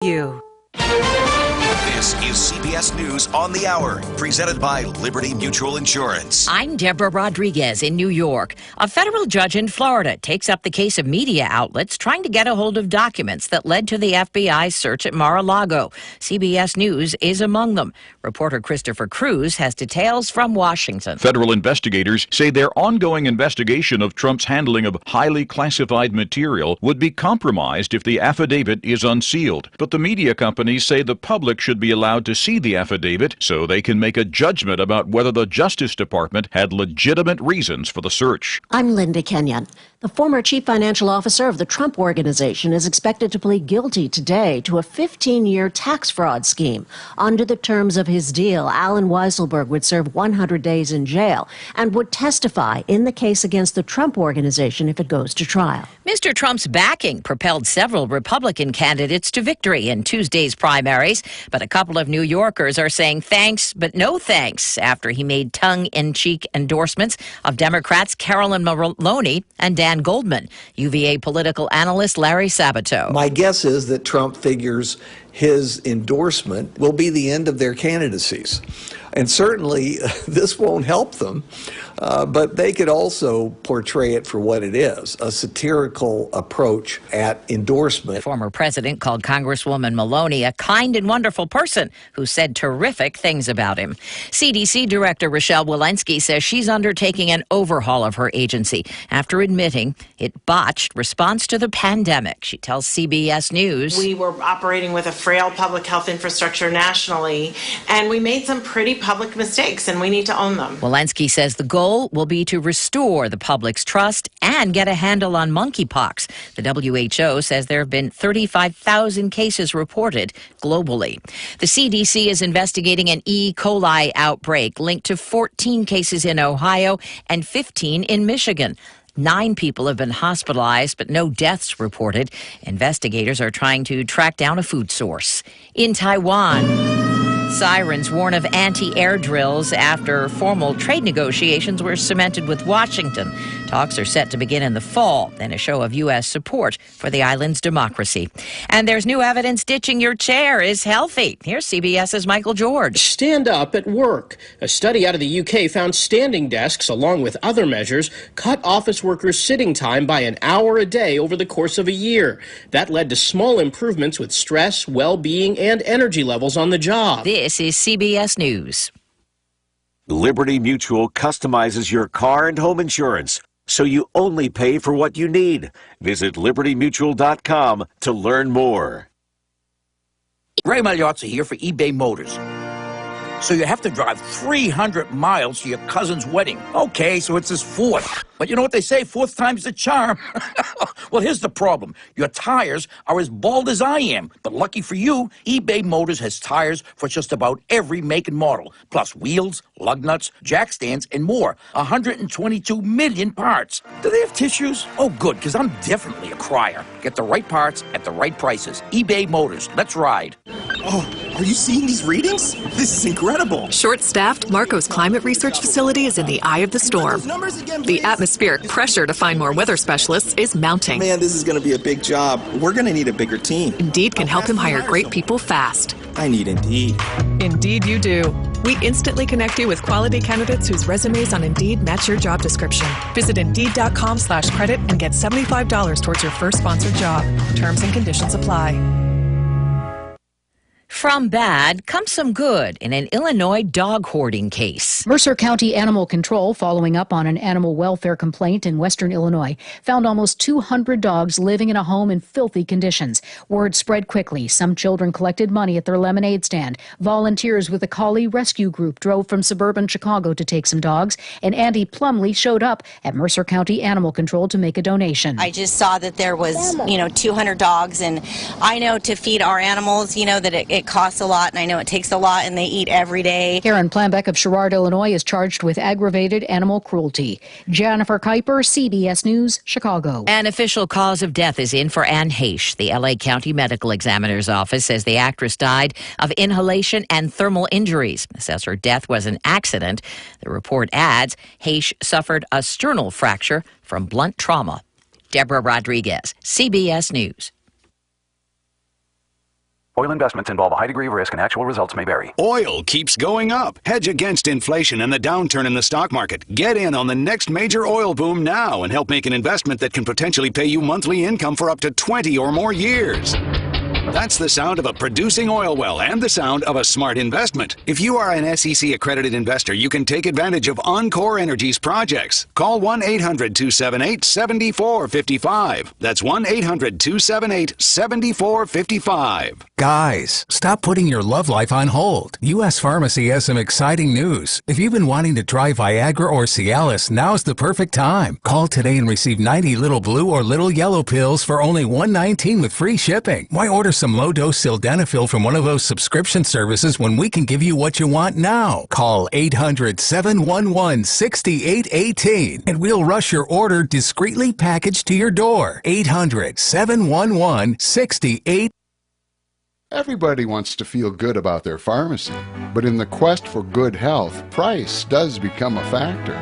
You. This is CBS News on the Hour, presented by Liberty Mutual Insurance. I'm Deborah Rodriguez in New York. A federal judge in Florida takes up the case of media outlets trying to get a hold of documents that led to the FBI's search at Mar-a-Lago. CBS News is among them. Reporter Christopher Cruz has details from Washington. Federal investigators say their ongoing investigation of Trump's handling of highly classified material would be compromised if the affidavit is unsealed. But the media companies say the public should be allowed to see the affidavit so they can make a judgment about whether the Justice Department had legitimate reasons for the search. I'm Linda Kenyon. The former chief financial officer of the Trump Organization is expected to plead guilty today to a 15-year tax fraud scheme. Under the terms of his deal, Alan Weisselberg would serve 100 days in jail and would testify in the case against the Trump Organization if it goes to trial. Mr. Trump's backing propelled several Republican candidates to victory in Tuesday's primaries, but a couple of New Yorkers are saying thanks, but no thanks, after he made tongue-in-cheek endorsements of Democrats Carolyn Maloney and Dan Goldman. UVA political analyst Larry Sabato. My guess is that Trump figures his endorsement will be the end of their candidacies. And certainly this won't help them, but they could also portray it for what it is, a satirical approach at endorsement. The former president called Congresswoman Maloney a kind and wonderful person who said terrific things about him. CDC Director Rochelle Walensky says she's undertaking an overhaul of her agency after admitting it botched response to the pandemic. She tells CBS News. We were operating with a frail public health infrastructure nationally, and we made some pretty public mistakes, and we need to own them. Walensky says the goal will be to restore the public's trust and get a handle on monkeypox. The WHO says there have been 35,000 cases reported globally. The CDC is investigating an E. coli outbreak linked to 14 cases in Ohio and 15 in Michigan. 9 people have been hospitalized, but no deaths reported. Investigators are trying to track down a food source. In Taiwan, sirens warn of anti-air drills after formal trade negotiations were cemented with Washington. Talks are set to begin in the fall in a show of U.S. support for the island's democracy. And there's new evidence ditching your chair is healthy. Here's CBS's Michael George. Stand up at work. A study out of the UK found standing desks, along with other measures, cut office workers' sitting time by an hour a day over the course of a year. That led to small improvements with stress, well-being, and energy levels on the job. This is CBS News. Liberty Mutual customizes your car and home insurance, so you only pay for what you need. Visit libertymutual.com to learn more. Ray Magliozzi here for eBay Motors. So you have to drive 300 miles to your cousin's wedding. Okay, so it's his fourth. But you know what they say, fourth time's the charm. Well, here's the problem. Your tires are as bald as I am. But lucky for you, eBay Motors has tires for just about every make and model. Plus wheels, lug nuts, jack stands, and more. 122 million parts. Do they have tissues? Oh, good, because I'm definitely a crier. Get the right parts at the right prices. eBay Motors. Let's ride. Oh, are you seeing these readings? This is incredible. Short-staffed, Marco's climate research facility is in the eye of the storm. The atmospheric pressure to find more weather specialists is mounting. Man, this is going to be a big job. We're going to need a bigger team. Indeed can help him hire great people fast. I need Indeed. Indeed you do. We instantly connect you with quality candidates whose resumes on Indeed match your job description. Visit Indeed.com/credit and get $75 towards your first sponsored job. Terms and conditions apply. From bad comes some good in an Illinois dog hoarding case. Mercer County Animal Control, following up on an animal welfare complaint in western Illinois, found almost 200 dogs living in a home in filthy conditions. Word spread quickly. Some children collected money at their lemonade stand. Volunteers with the Collie Rescue Group drove from suburban Chicago to take some dogs, and Andy Plumley showed up at Mercer County Animal Control to make a donation. I just saw that there was, 200 dogs, and I know to feed our animals, that it costs a lot, and I know it takes a lot, and they eat every day. Karen Planbeck of Sherrard, Illinois, is charged with aggravated animal cruelty. Jennifer Kuiper, CBS News, Chicago. An official cause of death is in for Anne Heche. The L.A. County Medical Examiner's Office says the actress died of inhalation and thermal injuries. It says her death was an accident. The report adds Heche suffered a sternal fracture from blunt trauma. Deborah Rodriguez, CBS News. Oil investments involve a high degree of risk and actual results may vary. Oil keeps going up. Hedge against inflation and the downturn in the stock market. Get in on the next major oil boom now and help make an investment that can potentially pay you monthly income for up to 20 or more years. That's the sound of a producing oil well and the sound of a smart investment. If you are an SEC accredited investor, you can take advantage of Encore Energy's projects. Call 1-800-278-7455. That's 1-800-278-7455. Guys, stop putting your love life on hold. U.S. Pharmacy has some exciting news. If you've been wanting to try Viagra or Cialis, now's the perfect time. Call today and receive 90 little blue or little yellow pills for only $119 with free shipping. Why order some low-dose sildenafil from one of those subscription services when we can give you what you want now? Call 800-711-6818 and we'll rush your order discreetly packaged to your door. 800-711-6818. Everybody wants to feel good about their pharmacy, but in the quest for good health, price does become a factor.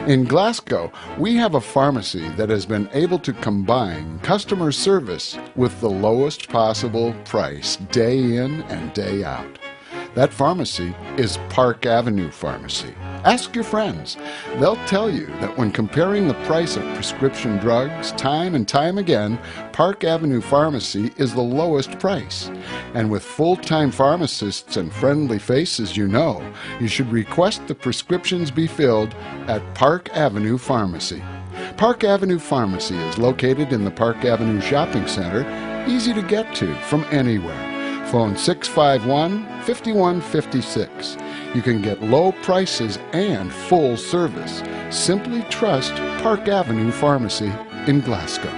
In Glasgow, we have a pharmacy that has been able to combine customer service with the lowest possible price day in and day out. That pharmacy is Park Avenue Pharmacy. Ask your friends. They'll tell you that when comparing the price of prescription drugs time and time again, Park Avenue Pharmacy is the lowest price. And with full-time pharmacists and friendly faces you know, you should request the prescriptions be filled at Park Avenue Pharmacy. Park Avenue Pharmacy is located in the Park Avenue Shopping Center, easy to get to from anywhere. Phone 651-5156. You can get low prices and full service. Simply trust Park Avenue Pharmacy in Glasgow.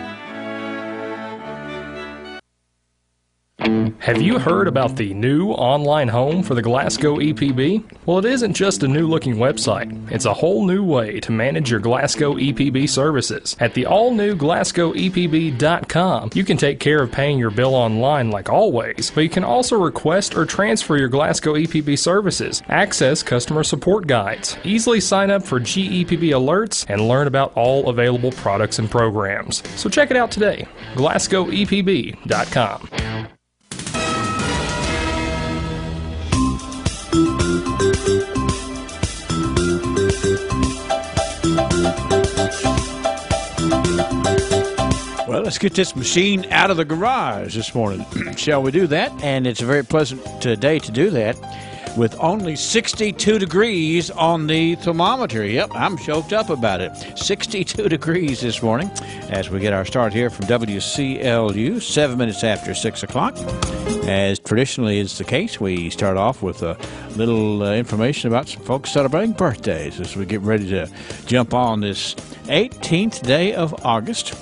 Have you heard about the new online home for the Glasgow EPB? Well, it isn't just a new-looking website. It's a whole new way to manage your Glasgow EPB services. At the all-new GlasgowEPB.com, you can take care of paying your bill online like always, but you can also request or transfer your Glasgow EPB services, access customer support guides, easily sign up for GEPB alerts, and learn about all available products and programs. So check it out today, GlasgowEPB.com. Well, let's get this machine out of the garage this morning. Shall we do that? And it's a very pleasant day to do that with only 62 degrees on the thermometer. Yep, I'm choked up about it. 62 degrees this morning as we get our start here from WCLU, 7 minutes after 6 o'clock. As traditionally is the case, we start off with a little information about some folks celebrating birthdays as we get ready to jump on this 18th day of August.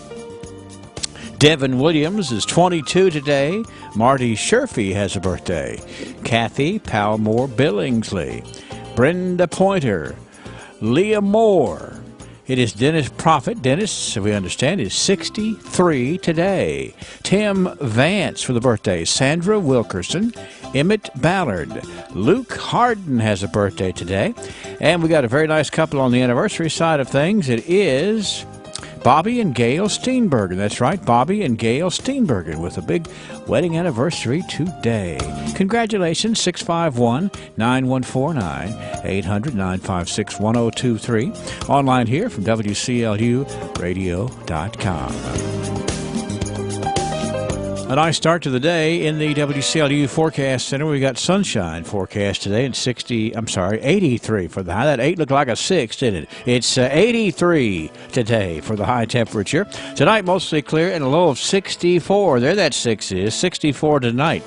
Devin Williams is 22 today. Marty Sherfy has a birthday. Kathy Palmore Billingsley. Brenda Pointer. Leah Moore. It is Dennis Prophet. Dennis, we understand, is 63 today. Tim Vance for the birthday. Sandra Wilkerson. Emmett Ballard. Luke Harden has a birthday today. And we got a very nice couple on the anniversary side of things. It is Bobby and Gail Steenbergen. That's right, Bobby and Gail Steenbergen with a big wedding anniversary today. Congratulations, 651-9149, 800-956-1023. Online here from WCLUradio.com. A nice start to the day in the WCLU Forecast Center. We got sunshine forecast today and 83 for the high. That 8 looked like a 6, didn't it? It's 83 today for the high temperature. Tonight, mostly clear and a low of 64. There that 6 is, 64 tonight.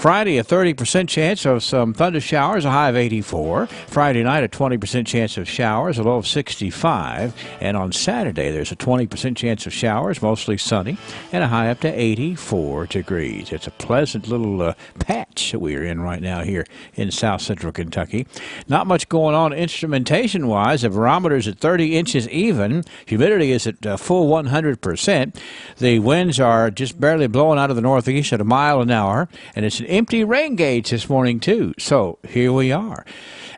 Friday, a 30% chance of some thunder showers, a high of 84. Friday night, a 20% chance of showers, a low of 65. And on Saturday, there's a 20% chance of showers, mostly sunny, and a high up to 84 degrees. It's a pleasant little patch that we're in right now here in south central Kentucky. Not much going on instrumentation-wise. The barometer's at 30 inches even. Humidity is at full 100%. The winds are just barely blowing out of the northeast at a mile an hour, and it's an empty rain gauge this morning, too. So here we are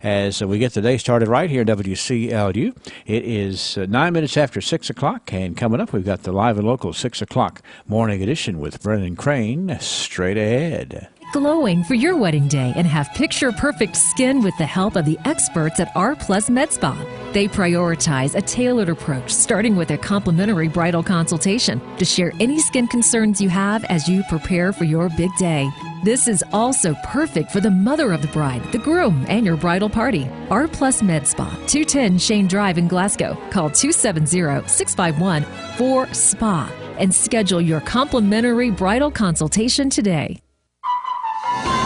as we get the day started right here at WCLU. It is 9 minutes after 6 o'clock, and coming up, we've got the live and local 6 o'clock morning edition with Brendan Crane straight ahead. glowing for your wedding day and have picture-perfect skin with the help of the experts at R Plus Med Spa. They prioritize a tailored approach, starting with a complimentary bridal consultation to share any skin concerns you have as you prepare for your big day. This is also perfect for the mother of the bride, the groom, and your bridal party. R Plus Med Spa, 210 Shane Drive in Glasgow. Call 270-651-4SPA and schedule your complimentary bridal consultation today.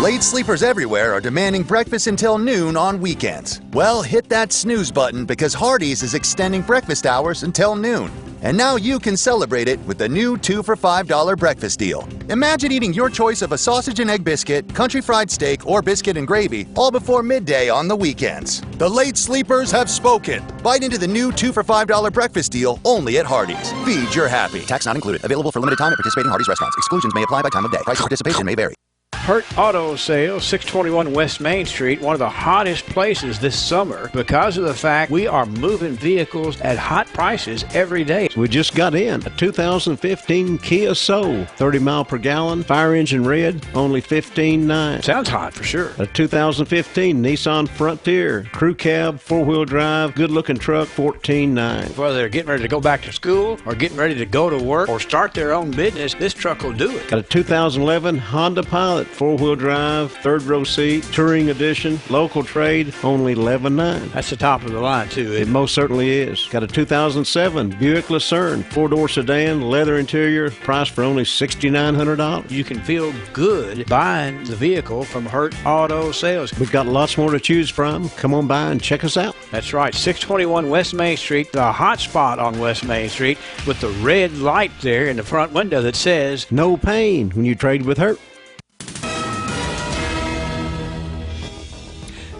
Late sleepers everywhere are demanding breakfast until noon on weekends. Well, hit that snooze button because Hardee's is extending breakfast hours until noon. And now you can celebrate it with the new 2 for $5 breakfast deal. Imagine eating your choice of a sausage and egg biscuit, country fried steak, or biscuit and gravy all before midday on the weekends. The late sleepers have spoken. Bite into the new 2 for $5 breakfast deal only at Hardee's. Feed your happy. Tax not included. Available for limited time at participating Hardee's restaurants. Exclusions may apply by time of day. Price of participation may vary. Hurt Auto Sales, 621 West Main Street, one of the hottest places this summer because of the fact we are moving vehicles at hot prices every day. We just got in a 2015 Kia Soul, 30 mile per gallon, fire engine red, only $15,900. Sounds hot for sure. A 2015 Nissan Frontier, crew cab, 4-wheel drive, good looking truck, $14,900. Whether they're getting ready to go back to school or getting ready to go to work or start their own business, this truck will do it. Got a 2011 Honda Pilot, 4-wheel drive, third row seat, touring edition, local trade, only $11,900. That's the top of the line too. It most certainly is. Got a 2007 Buick Lucerne, 4-door sedan, leather interior, priced for only $6,900. You can feel good buying the vehicle from Hurt Auto Sales. We've got lots more to choose from. Come on by and check us out. That's right, 621 West Main Street, the hot spot on West Main Street with the red light there in the front window that says, "No pain when you trade with Hurt."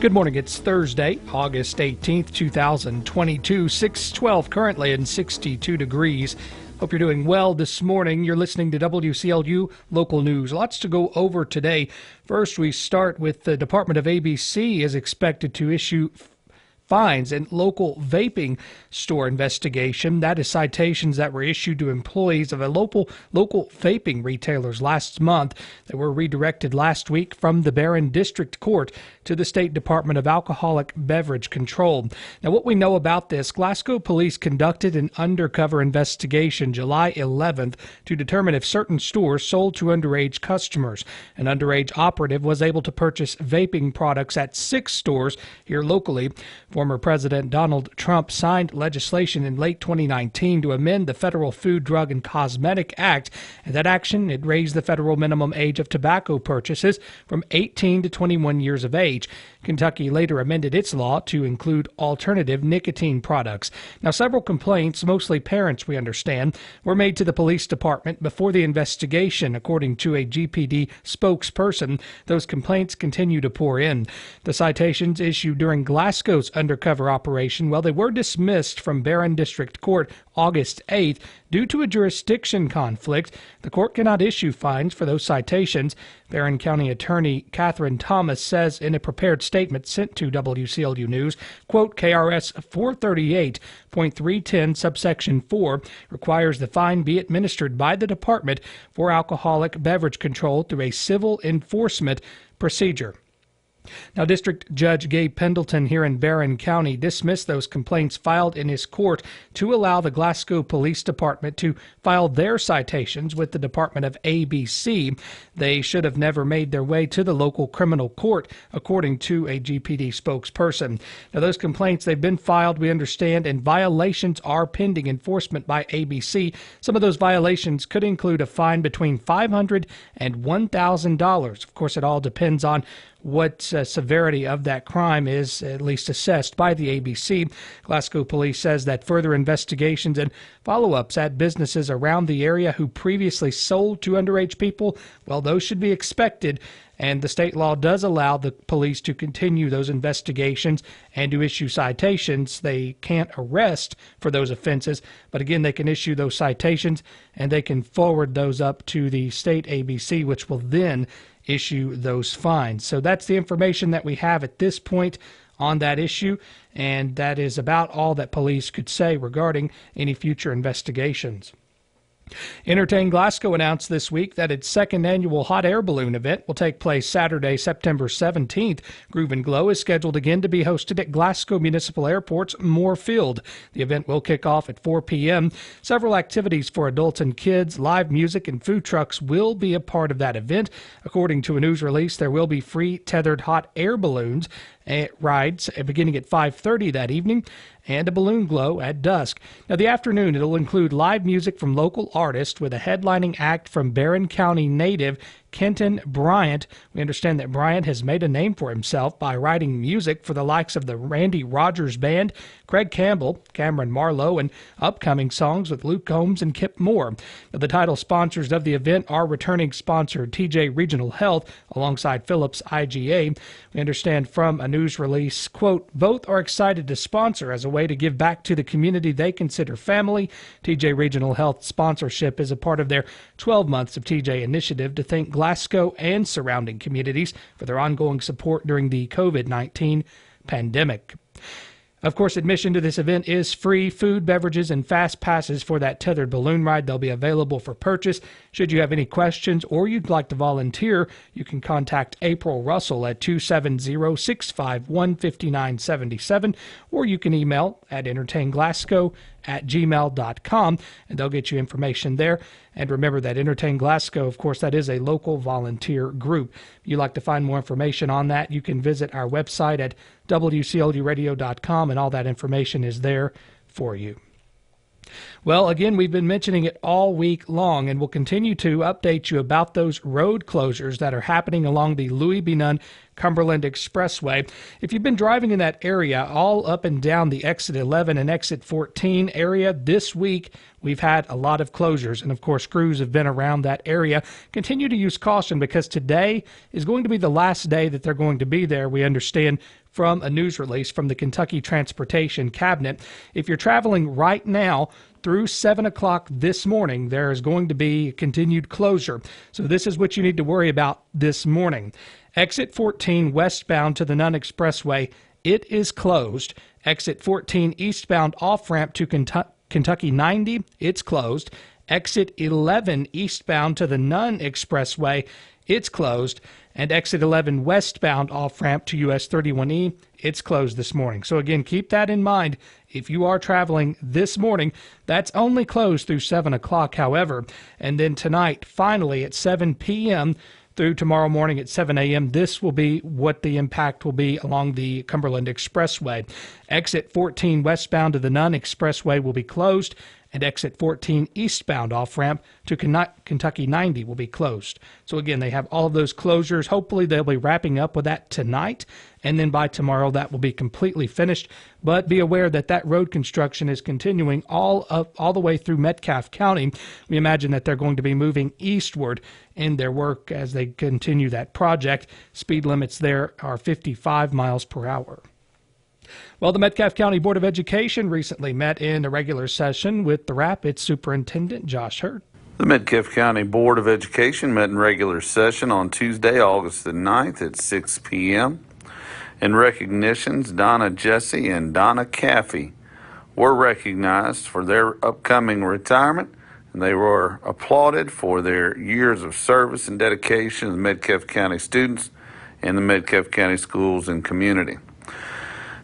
Good morning. It's Thursday, August 18th, 2022, 6:12 currently and 62 degrees. Hope you're doing well this morning. You're listening to WCLU Local News. Lots to go over today. First, we start with the Department of ABC is expected to issue fines in local vaping store investigation. That is citations that were issued to employees of a local vaping retailers last month that were redirected last week from the Barron District Court to the State Department of Alcoholic Beverage Control. Now, what we know about this, Glasgow police conducted an undercover investigation July 11th to determine if certain stores sold to underage customers. An underage operative was able to purchase vaping products at 6 stores here locally. Former President Donald Trump signed legislation in late 2019 to amend the Federal Food, Drug, and Cosmetic Act. And that action, it raised the federal minimum age of tobacco purchases from 18 to 21 years of age. Kentucky later amended its law to include alternative nicotine products. Now, several complaints, mostly parents we understand, were made to the police department before the investigation, according to a GPD spokesperson. Those complaints continue to pour in. The citations issued during Glasgow's undercover operation, well, they were dismissed from Barron District Court August 8th due to a jurisdiction conflict. The court cannot issue fines for those citations. Barron County Attorney Catherine Thomas says in a prepared statement sent to WCLU News, quote, KRS 438.310 subsection 4 requires the fine be administered by the Department for Alcoholic Beverage Control through a civil enforcement procedure. Now, District Judge Gabe Pendleton here in Barron County dismissed those complaints filed in his court to allow the Glasgow Police Department to file their citations with the Department of ABC. They should have never made their way to the local criminal court, according to a GPD spokesperson. Now, those complaints, they've been filed, we understand, and violations are pending enforcement by ABC. Some of those violations could include a fine between $500 and $1,000. Of course, it all depends on what severity of that crime is at least assessed by the ABC. Glasgow Police says that further investigations and follow-ups at businesses around the area who previously sold to underage people, well, those should be expected. And the state law does allow the police to continue those investigations and to issue citations. They can't arrest for those offenses, but again, they can issue those citations and they can forward those up to the state ABC, which will then issue those fines. So that's the information that we have at this point on that issue, and that is about all that police could say regarding any future investigations. Entertain Glasgow announced this week that its second annual hot air balloon event will take place Saturday, September 17th. Groove and Glow is scheduled again to be hosted at Glasgow Municipal Airport's Moore Field. The event will kick off at 4 p.m. Several activities for adults and kids, live music, and food trucks will be a part of that event. According to a news release, there will be free tethered hot air balloons rides beginning at 5:30 that evening, and a balloon glow at dusk. Now, the afternoon, it'll include live music from local artists with a headlining act from Barron County native Kenton Bryant. We understand that Bryant has made a name for himself by writing music for the likes of the Randy Rogers Band, Craig Campbell, Cameron Marlowe, and upcoming songs with Luke Combs and Kip Moore. Now, the title sponsors of the event are returning sponsor TJ Regional Health alongside Philips IGA. We understand from a news release, quote, both are excited to sponsor as a way to give back to the community they consider family. TJ Regional Health sponsorship is a part of their 12 months of TJ initiative to thank Glasgow and surrounding communities for their ongoing support during the COVID-19 pandemic. Of course, admission to this event is free. Food, beverages, and fast passes for that tethered balloon ride, they'll be available for purchase. Should you have any questions or you'd like to volunteer, you can contact April Russell at 270-651-5977, or you can email at entertainglasgow@gmail.com, and they'll get you information there. And remember that Entertain Glasgow, of course, that is a local volunteer group. If you'd like to find more information on that, you can visit our website at WCLUradio.com, and all that information is there for you. Well, again, we've been mentioning it all week long, and we'll continue to update you about those road closures that are happening along the Louis B. Nunn Cumberland Expressway. If you've been driving in that area, all up and down the exit 11 and exit 14 area this week, we've had a lot of closures, and of course, crews have been around that area. Continue to use caution because today is going to be the last day that they're going to be there, we understand from a news release from the Kentucky Transportation Cabinet. If you're traveling right now through 7 o'clock this morning, there is going to be continued closure. So this is what you need to worry about this morning. Exit 14 westbound to the Nunn Expressway, it is closed. Exit 14 eastbound off-ramp to Kentucky 90, it's closed. Exit 11 eastbound to the Nunn Expressway, it's closed. And exit 11 westbound off-ramp to US 31E, it's closed this morning. So again, keep that in mind. If you are traveling this morning, that's only closed through 7 o'clock, however. And then tonight, finally at 7 p.m., through tomorrow morning at 7 a.m. This will be what the impact will be along the Cumberland Expressway. Exit 14 westbound to the Nunn Expressway will be closed, and exit 14 eastbound off-ramp to Kentucky 90 will be closed. So again, they have all of those closures. Hopefully they'll be wrapping up with that tonight, and then by tomorrow that will be completely finished. But be aware that that road construction is continuing all the way through Metcalfe County. We imagine that they're going to be moving eastward in their work as they continue that project. Speed limits there are 55 miles per hour. Well, the Metcalfe County Board of Education recently met in a regular session with the Rapids Superintendent Josh Hurd. The Metcalfe County Board of Education met in regular session on Tuesday, August the 9th at 6 p.m. In recognitions, Donna Jesse and Donna Caffey were recognized for their upcoming retirement, and they were applauded for their years of service and dedication to the Metcalfe County students and the Metcalfe County schools and community.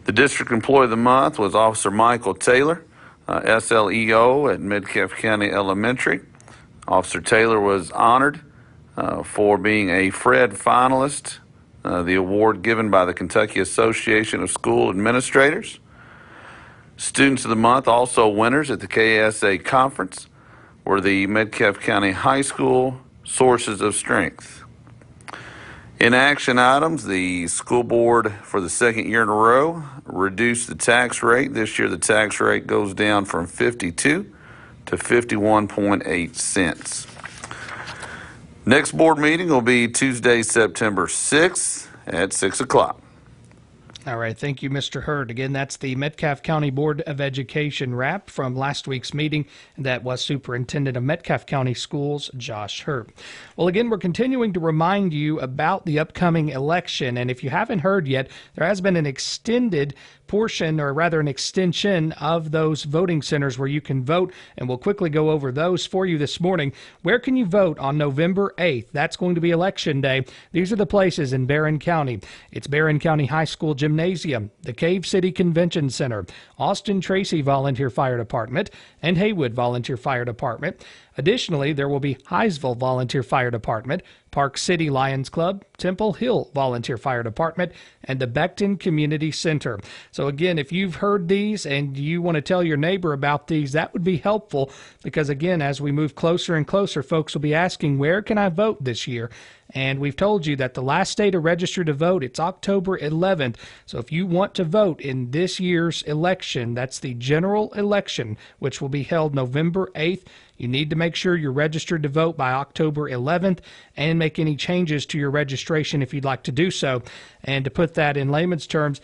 The District Employee of the Month was Officer Michael Taylor, SLEO at Metcalfe County Elementary. Officer Taylor was honored for being a Fred finalist, the award given by the Kentucky Association of School Administrators. Students of the Month, also winners at the KSA Conference, were the Metcalfe County High School Sources of Strength. In action items, the school board for the second year in a row reduced the tax rate. This year the tax rate goes down from 52 to 51.8 cents. Next board meeting will be Tuesday, September 6th at 6 o'clock. All right, thank you, Mr. Hurd. Again, that's the Metcalfe County Board of Education wrap from last week's meeting. That was Superintendent of Metcalfe County Schools, Josh Hurd. Well, again, we're continuing to remind you about the upcoming election. And if you haven't heard yet, there has been an extended portion, or rather an extension of those voting centers where you can vote, and we'll quickly go over those for you this morning. Where can you vote on November 8th? That's going to be Election Day. These are the places in Barron County. It's Barron County High School Gymnasium, the Cave City Convention Center, Austin Tracy Volunteer Fire Department, and Haywood Volunteer Fire Department. Additionally, there will be Hinesville Volunteer Fire Department, Park City Lions Club, Temple Hill Volunteer Fire Department, and the Beckton Community Center. So again, if you've heard these and you want to tell your neighbor about these, that would be helpful, because again, as we move closer and closer, folks will be asking, where can I vote this year? And we've told you that the last day to register to vote, it's October 11th. So if you want to vote in this year's election, that's the general election, which will be held November 8th. You need to make sure you're registered to vote by October 11th and make any changes to your registration if you'd like to do so. And to put that in layman's terms,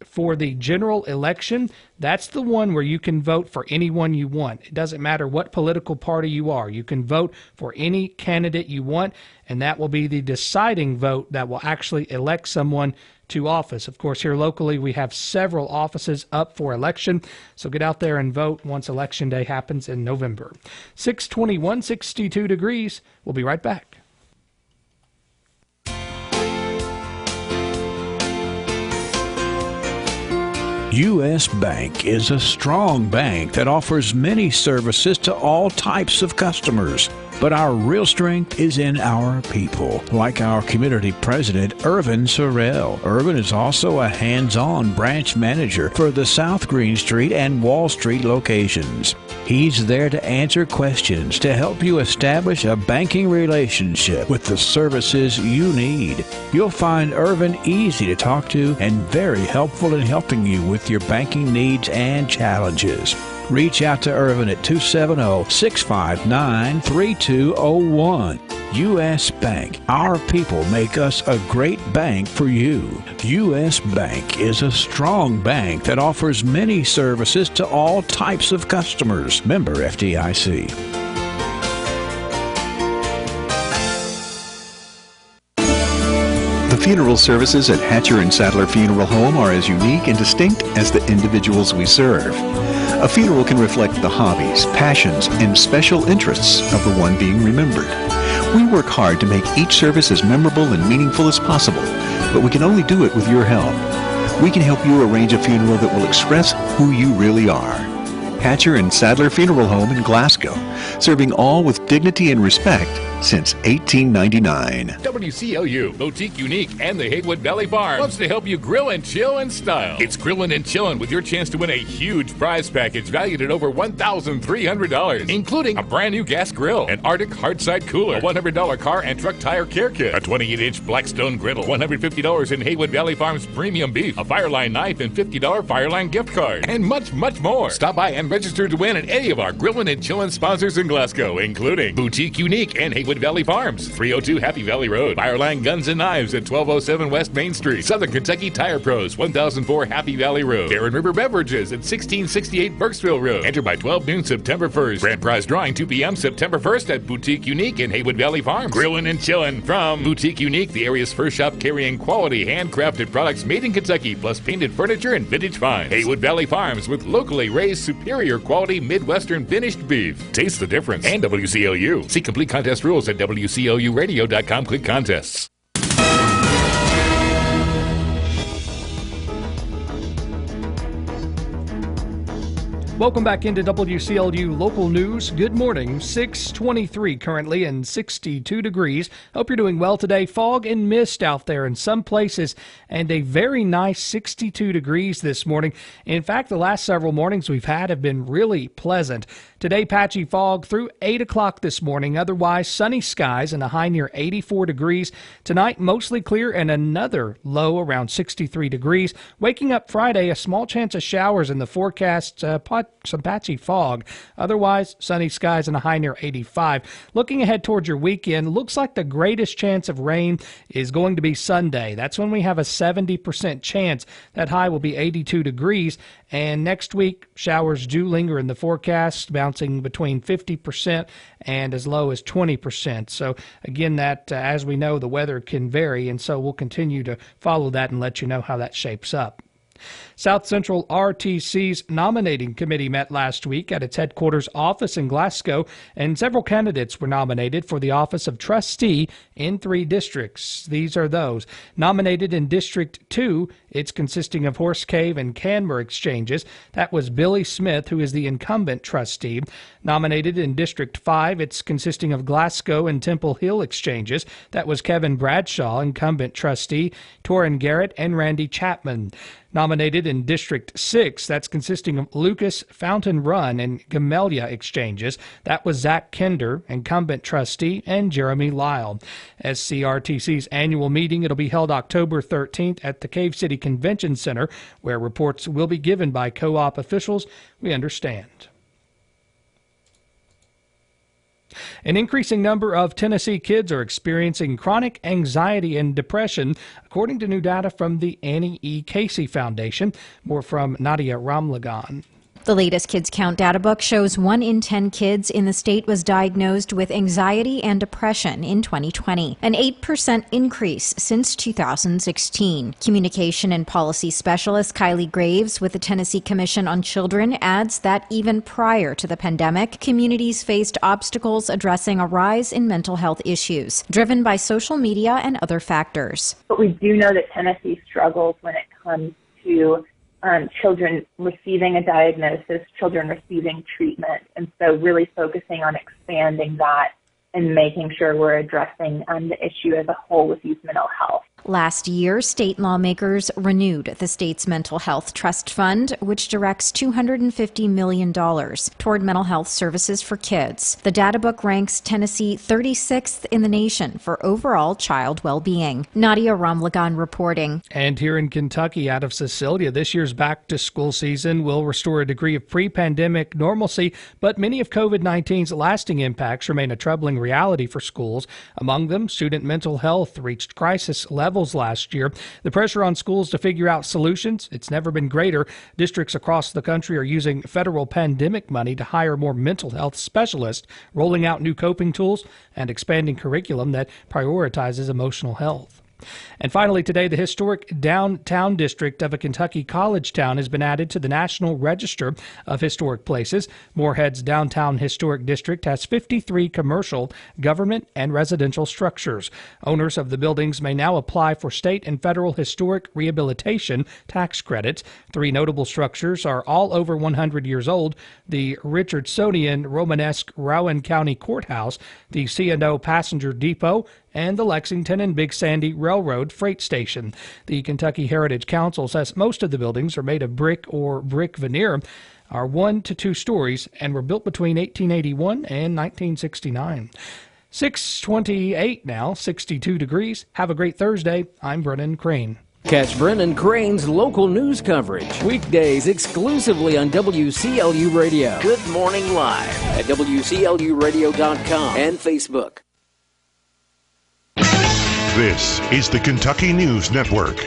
for the general election, that's the one where you can vote for anyone you want. It doesn't matter what political party you are. You can vote for any candidate you want, and that will be the deciding vote that will actually elect someone to office. Of course, here locally, we have several offices up for election, so get out there and vote once Election Day happens in November. 621, 62 degrees. We'll be right back. U.S. Bank is a strong bank that offers many services to all types of customers. But our real strength is in our people, like our community president, Irvin Sorrell. Irvin is also a hands-on branch manager for the South Green Street and Wall Street locations. He's there to answer questions to help you establish a banking relationship with the services you need. You'll find Irvin easy to talk to and very helpful in helping you with your banking needs and challenges. Reach out to Irvin at 270-659-3201. U.S. Bank. Our people make us a great bank for you. U.S. Bank is a strong bank that offers many services to all types of customers. Member FDIC. The funeral services at Hatcher and Sadler Funeral Home are as unique and distinct as the individuals we serve. A funeral can reflect the hobbies, passions, and special interests of the one being remembered. We work hard to make each service as memorable and meaningful as possible, but we can only do it with your help. We can help you arrange a funeral that will express who you really are. Hatcher and Sadler Funeral Home in Glasgow, serving all with dignity and respect since 1899. WCLU, Boutique Unique, and the Haywood Valley Farm loves to help you grill and chill in style. It's Grillin' and Chillin' with your chance to win a huge prize package valued at over $1,300, including a brand new gas grill, an Arctic hardside cooler, a $100 car and truck tire care kit, a 28-inch Blackstone griddle, $150 in Haywood Valley Farms premium beef, a Fireline knife, and $50 Fireline gift card, and much, much more. Stop by and register to win at any of our Grillin' and Chillin' sponsors in Glasgow, including Boutique Unique and Haywood Valley Farms, 302 Happy Valley Road, Fireline Guns and Knives at 1207 West Main Street, Southern Kentucky Tire Pros, 1004 Happy Valley Road, Barron River Beverages at 1668 Burkesville Road. Enter by 12 noon September 1st. Grand prize drawing 2 p.m. September 1st at Boutique Unique in Haywood Valley Farms. Grillin' and Chillin' from Boutique Unique, the area's first shop carrying quality handcrafted products made in Kentucky, plus painted furniture and vintage finds. Haywood Valley Farms with locally raised superior quality Midwestern finished beef. Taste the difference. And WCLU. See complete contest rules at WCLUradio.com. Click contests. Welcome back into WCLU Local News. Good morning. 6:23 currently and 62 degrees. Hope you're doing well today. Fog and mist out there in some places and a very nice 62 degrees this morning. In fact, the last several mornings we've had have been really pleasant. Today, patchy fog through 8 o'clock this morning. Otherwise, sunny skies and a high near 84 degrees. Tonight, mostly clear and another low around 63 degrees. Waking up Friday, a small chance of showers in the forecast, some patchy fog. Otherwise, sunny skies and a high near 85. Looking ahead towards your weekend, looks like the greatest chance of rain is going to be Sunday. That's when we have a 70% chance. That high will be 82 degrees. And next week, showers do linger in the forecast, bouncing between 50% and as low as 20%. So again, that as we know, the weather can vary, and so we'll continue to follow that and let you know how that shapes up. South Central RTC's nominating committee met last week at its headquarters office in Glasgow, and several candidates were nominated for the office of trustee in 3 districts. These are those nominated in District 2. It's consisting of Horse Cave and Canmore exchanges. That was Billy Smith, who is the incumbent trustee. Nominated in District 5, it's consisting of Glasgow and Temple Hill exchanges. That was Kevin Bradshaw, incumbent trustee, Torrin Garrett, and Randy Chapman. Nominated in District 6, that's consisting of Lucas, Fountain Run, and Gamelia exchanges. That was Zach Kinder, incumbent trustee, and Jeremy Lyle. SCRTC's annual meeting, it'll be held October 13th at the Cave City Convention Center, where reports will be given by co-op officials, we understand. An increasing number of Tennessee kids are experiencing chronic anxiety and depression, according to new data from the Annie E. Casey Foundation. More from Nadia Ramlagan. The latest Kids Count data book shows 1 in 10 kids in the state was diagnosed with anxiety and depression in 2020, an 8% increase since 2016. Communication and policy specialist Kylie Graves with the Tennessee Commission on Children adds that even prior to the pandemic, communities faced obstacles addressing a rise in mental health issues, driven by social media and other factors. But we do know that Tennessee struggles when it comes to children receiving a diagnosis, children receiving treatment, and so really focusing on expanding that and making sure we're addressing the issue as a whole with youth mental health. Last year, state lawmakers renewed the state's Mental Health Trust Fund, which directs $250 million toward mental health services for kids. The data book ranks Tennessee 36th in the nation for overall child well-being. Nadia Ramlagan reporting. And here in Kentucky, out of Cecilia, this year's back-to-school season will restore a degree of pre-pandemic normalcy, but many of COVID-19's lasting impacts remain a troubling reality for schools. Among them, student mental health reached crisis levels last year. The pressure on schools to figure out solutions, it's never been greater. Districts across the country are using federal pandemic money to hire more mental health specialists, rolling out new coping tools, and expanding curriculum that prioritizes emotional health. And finally today, the historic downtown district of a Kentucky college town has been added to the National Register of Historic Places. Moorhead's Downtown Historic District has 53 commercial, government, and residential structures. Owners of the buildings may now apply for state and federal historic rehabilitation tax credits. 3 notable structures are all over 100 years old: the Richardsonian Romanesque Rowan County Courthouse, the C&O Passenger Depot, and the Lexington and Big Sandy Railroad Freight Station. The Kentucky Heritage Council says most of the buildings are made of brick or brick veneer, are 1 to 2 stories, and were built between 1881 and 1969. 6:28 now, 62 degrees. Have a great Thursday. I'm Brennan Crane. Catch Brennan Crane's local news coverage weekdays exclusively on WCLU Radio. Good Morning Live at WCLUradio.com and Facebook. This is the Kentucky News Network.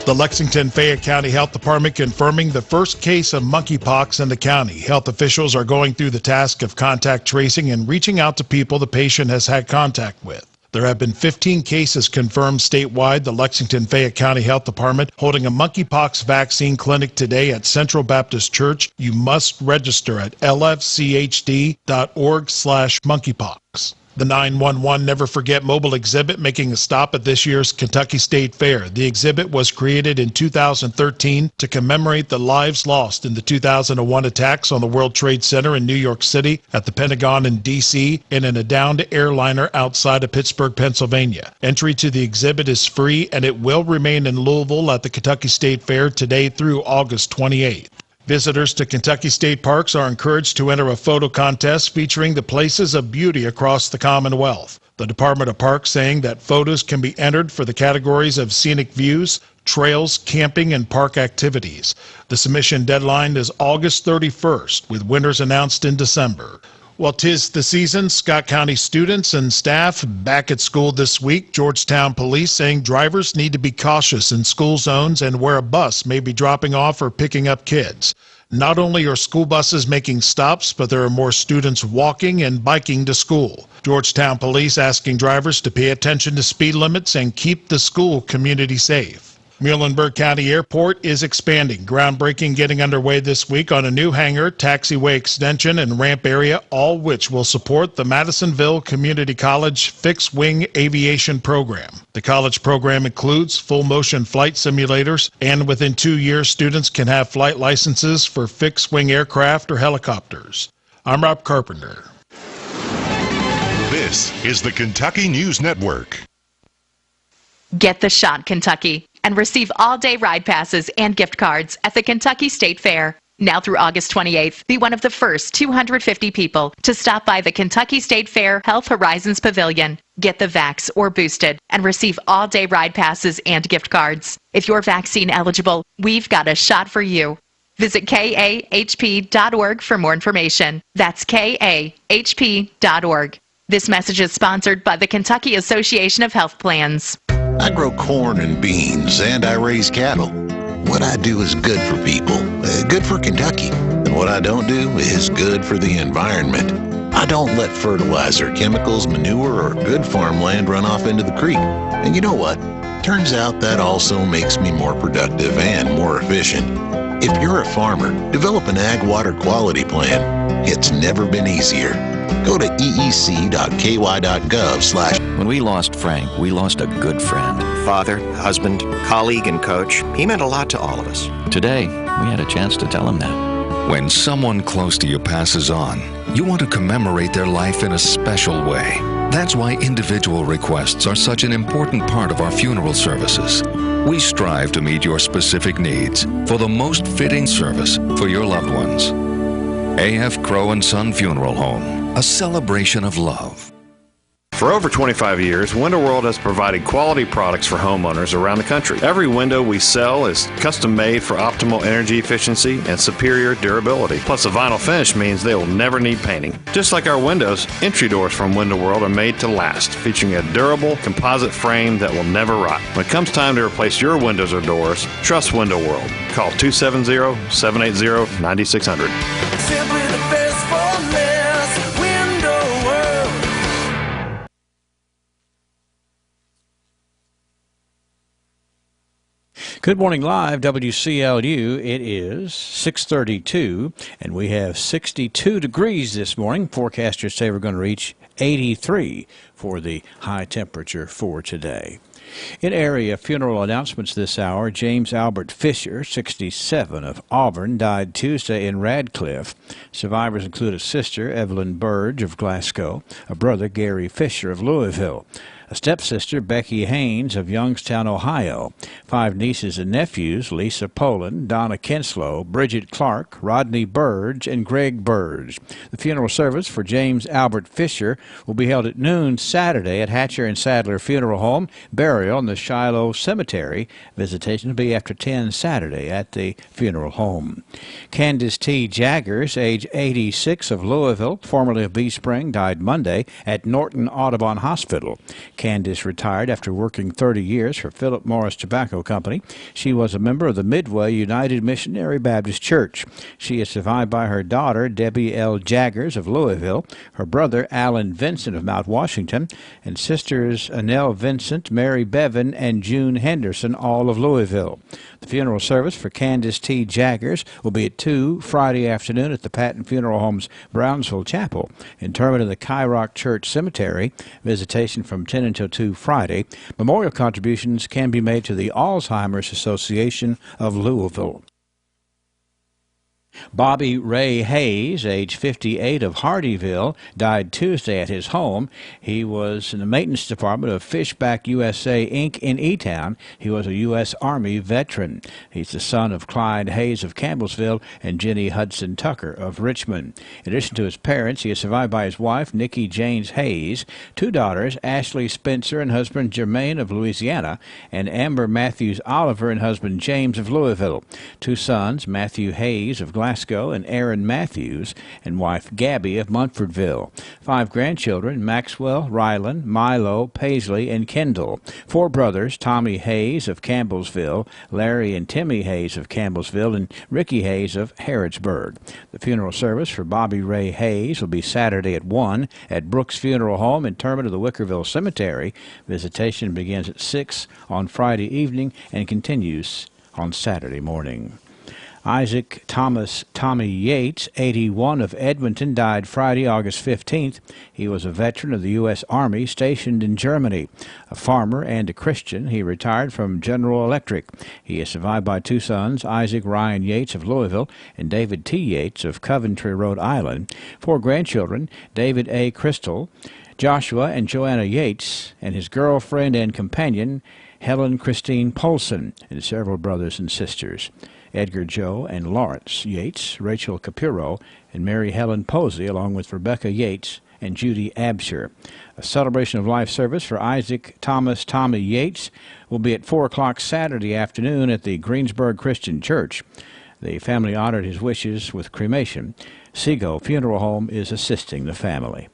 The Lexington-Fayette County Health Department confirming the first case of monkeypox in the county. Health officials are going through the task of contact tracing and reaching out to people the patient has had contact with. There have been 15 cases confirmed statewide. The Lexington-Fayette County Health Department holding a monkeypox vaccine clinic today at Central Baptist Church. You must register at lfchd.org/monkeypox. The 911 Never Forget mobile exhibit making a stop at this year's Kentucky State Fair. The exhibit was created in 2013 to commemorate the lives lost in the 2001 attacks on the World Trade Center in New York City, at the Pentagon in D.C., and in a downed airliner outside of Pittsburgh, Pennsylvania. Entry to the exhibit is free, and it will remain in Louisville at the Kentucky State Fair today through August 28th. Visitors to Kentucky state parks are encouraged to enter a photo contest featuring the places of beauty across the Commonwealth. The Department of Parks saying that photos can be entered for the categories of scenic views, trails, camping, and park activities. The submission deadline is August 31st, with winners announced in December. Well, 'tis the season. Scott County students and staff back at school this week. Georgetown police saying drivers need to be cautious in school zones and where a bus may be dropping off or picking up kids. Not only are school buses making stops, but there are more students walking and biking to school. Georgetown police asking drivers to pay attention to speed limits and keep the school community safe. Muhlenberg County Airport is expanding. Groundbreaking getting underway this week on a new hangar, taxiway extension, and ramp area, all which will support the Madisonville Community College Fixed Wing Aviation Program. The college program includes full-motion flight simulators, and within 2 years, students can have flight licenses for fixed-wing aircraft or helicopters. I'm Rob Carpenter. This is the Kentucky News Network. Get the shot, Kentucky, and receive all-day ride passes and gift cards at the Kentucky State Fair. Now through August 28th, be one of the first 250 people to stop by the Kentucky State Fair Health Horizons Pavilion. Get the vax or boosted and receive all-day ride passes and gift cards. If you're vaccine eligible, we've got a shot for you. Visit kahp.org for more information. That's kahp.org. This message is sponsored by the Kentucky Association of Health Plans. I grow corn and beans, and I raise cattle. What I do is good for people, good for Kentucky. And what I don't do is good for the environment. I don't let fertilizer, chemicals, manure, or good farmland run off into the creek. And you know what? Turns out that also makes me more productive and more efficient. If you're a farmer, develop an ag water quality plan. It's never been easier. Go to eec.ky.gov/. When we lost Frank, we lost a good friend. Father, husband, colleague, and coach. He meant a lot to all of us. Today, we had a chance to tell him that. When someone close to you passes on, you want to commemorate their life in a special way. That's why individual requests are such an important part of our funeral services. We strive to meet your specific needs for the most fitting service for your loved ones. A.F. Crow & Son Funeral Home, a celebration of love. For over 25 years, Window World has provided quality products for homeowners around the country. Every window we sell is custom made for optimal energy efficiency and superior durability. Plus, the vinyl finish means they will never need painting. Just like our windows, entry doors from Window World are made to last, featuring a durable composite frame that will never rot. When it comes time to replace your windows or doors, trust Window World. Call 270-780-9600. Simply the best for less. Window World. Good morning live, WCLU. It is 6:32, and we have 62 degrees this morning. Forecasters say we're going to reach 83 for the high temperature for today. In area funeral announcements this hour, James Albert Fisher, 67, of Auburn, died Tuesday in Radcliffe. Survivors include a sister, Evelyn Burge, of Glasgow, a brother, Gary Fisher, of Louisville, a stepsister, Becky Haynes, of Youngstown, Ohio, 5 nieces and nephews, Lisa Poland, Donna Kinslow, Bridget Clark, Rodney Burge, and Greg Burge. The funeral service for James Albert Fisher will be held at noon Saturday at Hatcher and Sadler Funeral Home, burial in the Shiloh Cemetery. Visitation will be after 10 Saturday at the funeral home. Candace T. Jaggers, age 86, of Louisville, formerly of Bee Spring, died Monday at Norton Audubon Hospital. Candace retired after working 30 years for Philip Morris Tobacco Company. She was a member of the Midway United Missionary Baptist Church. She is survived by her daughter, Debbie L. Jaggers, of Louisville, her brother, Alan Vincent, of Mount Washington, and sisters Annelle Vincent, Mary Bevan, and June Henderson, all of Louisville. The funeral service for Candace T. Jaggers will be at 2 Friday afternoon at the Patton Funeral Home's Brownsville Chapel. Interment in the Kyrock Church Cemetery. Visitation from 10 until 2 Friday. Memorial contributions can be made to the Alzheimer's Association of Louisville. Bobby Ray Hayes, age 58, of Hardyville, died Tuesday at his home. He was in the maintenance department of Fishback USA, Inc. in E-Town. He was a U.S. Army veteran. He's the son of Clyde Hayes of Campbellsville and Jenny Hudson Tucker of Richmond. In addition to his parents, he is survived by his wife, Nikki James Hayes, 2 daughters, Ashley Spencer and husband Jermaine of Louisiana, and Amber Matthews Oliver and husband James of Louisville. 2 sons, Matthew Hayes of Glasgow and Aaron Matthews, and wife Gabby of Munfordville. 5 grandchildren, Maxwell, Ryland, Milo, Paisley, and Kendall. 4 brothers, Tommy Hayes of Campbellsville, Larry and Timmy Hayes of Campbellsville, and Ricky Hayes of Harrodsburg. The funeral service for Bobby Ray Hayes will be Saturday at 1 at Brooks Funeral Home, interment of the Wickerville Cemetery. Visitation begins at 6 on Friday evening and continues on Saturday morning. Isaac Thomas Tommy Yates, 81, of Edmonton, died Friday, August 15th. He was a veteran of the U.S. Army stationed in Germany. A farmer and a Christian, he retired from General Electric. He is survived by 2 sons, Isaac Ryan Yates of Louisville and David T. Yates of Coventry, Rhode Island. 4 grandchildren, David A. Crystal, Joshua and Joanna Yates, and his girlfriend and companion, Helen Christine Polson, and several brothers and sisters. Edgar Joe and Lawrence Yates, Rachel Capiro, and Mary Helen Posey, along with Rebecca Yates and Judy Absher. A celebration of life service for Isaac Thomas Tommy Yates will be at 4 o'clock Saturday afternoon at the Greensburg Christian Church. The family honored his wishes with cremation. Seago Funeral Home is assisting the family.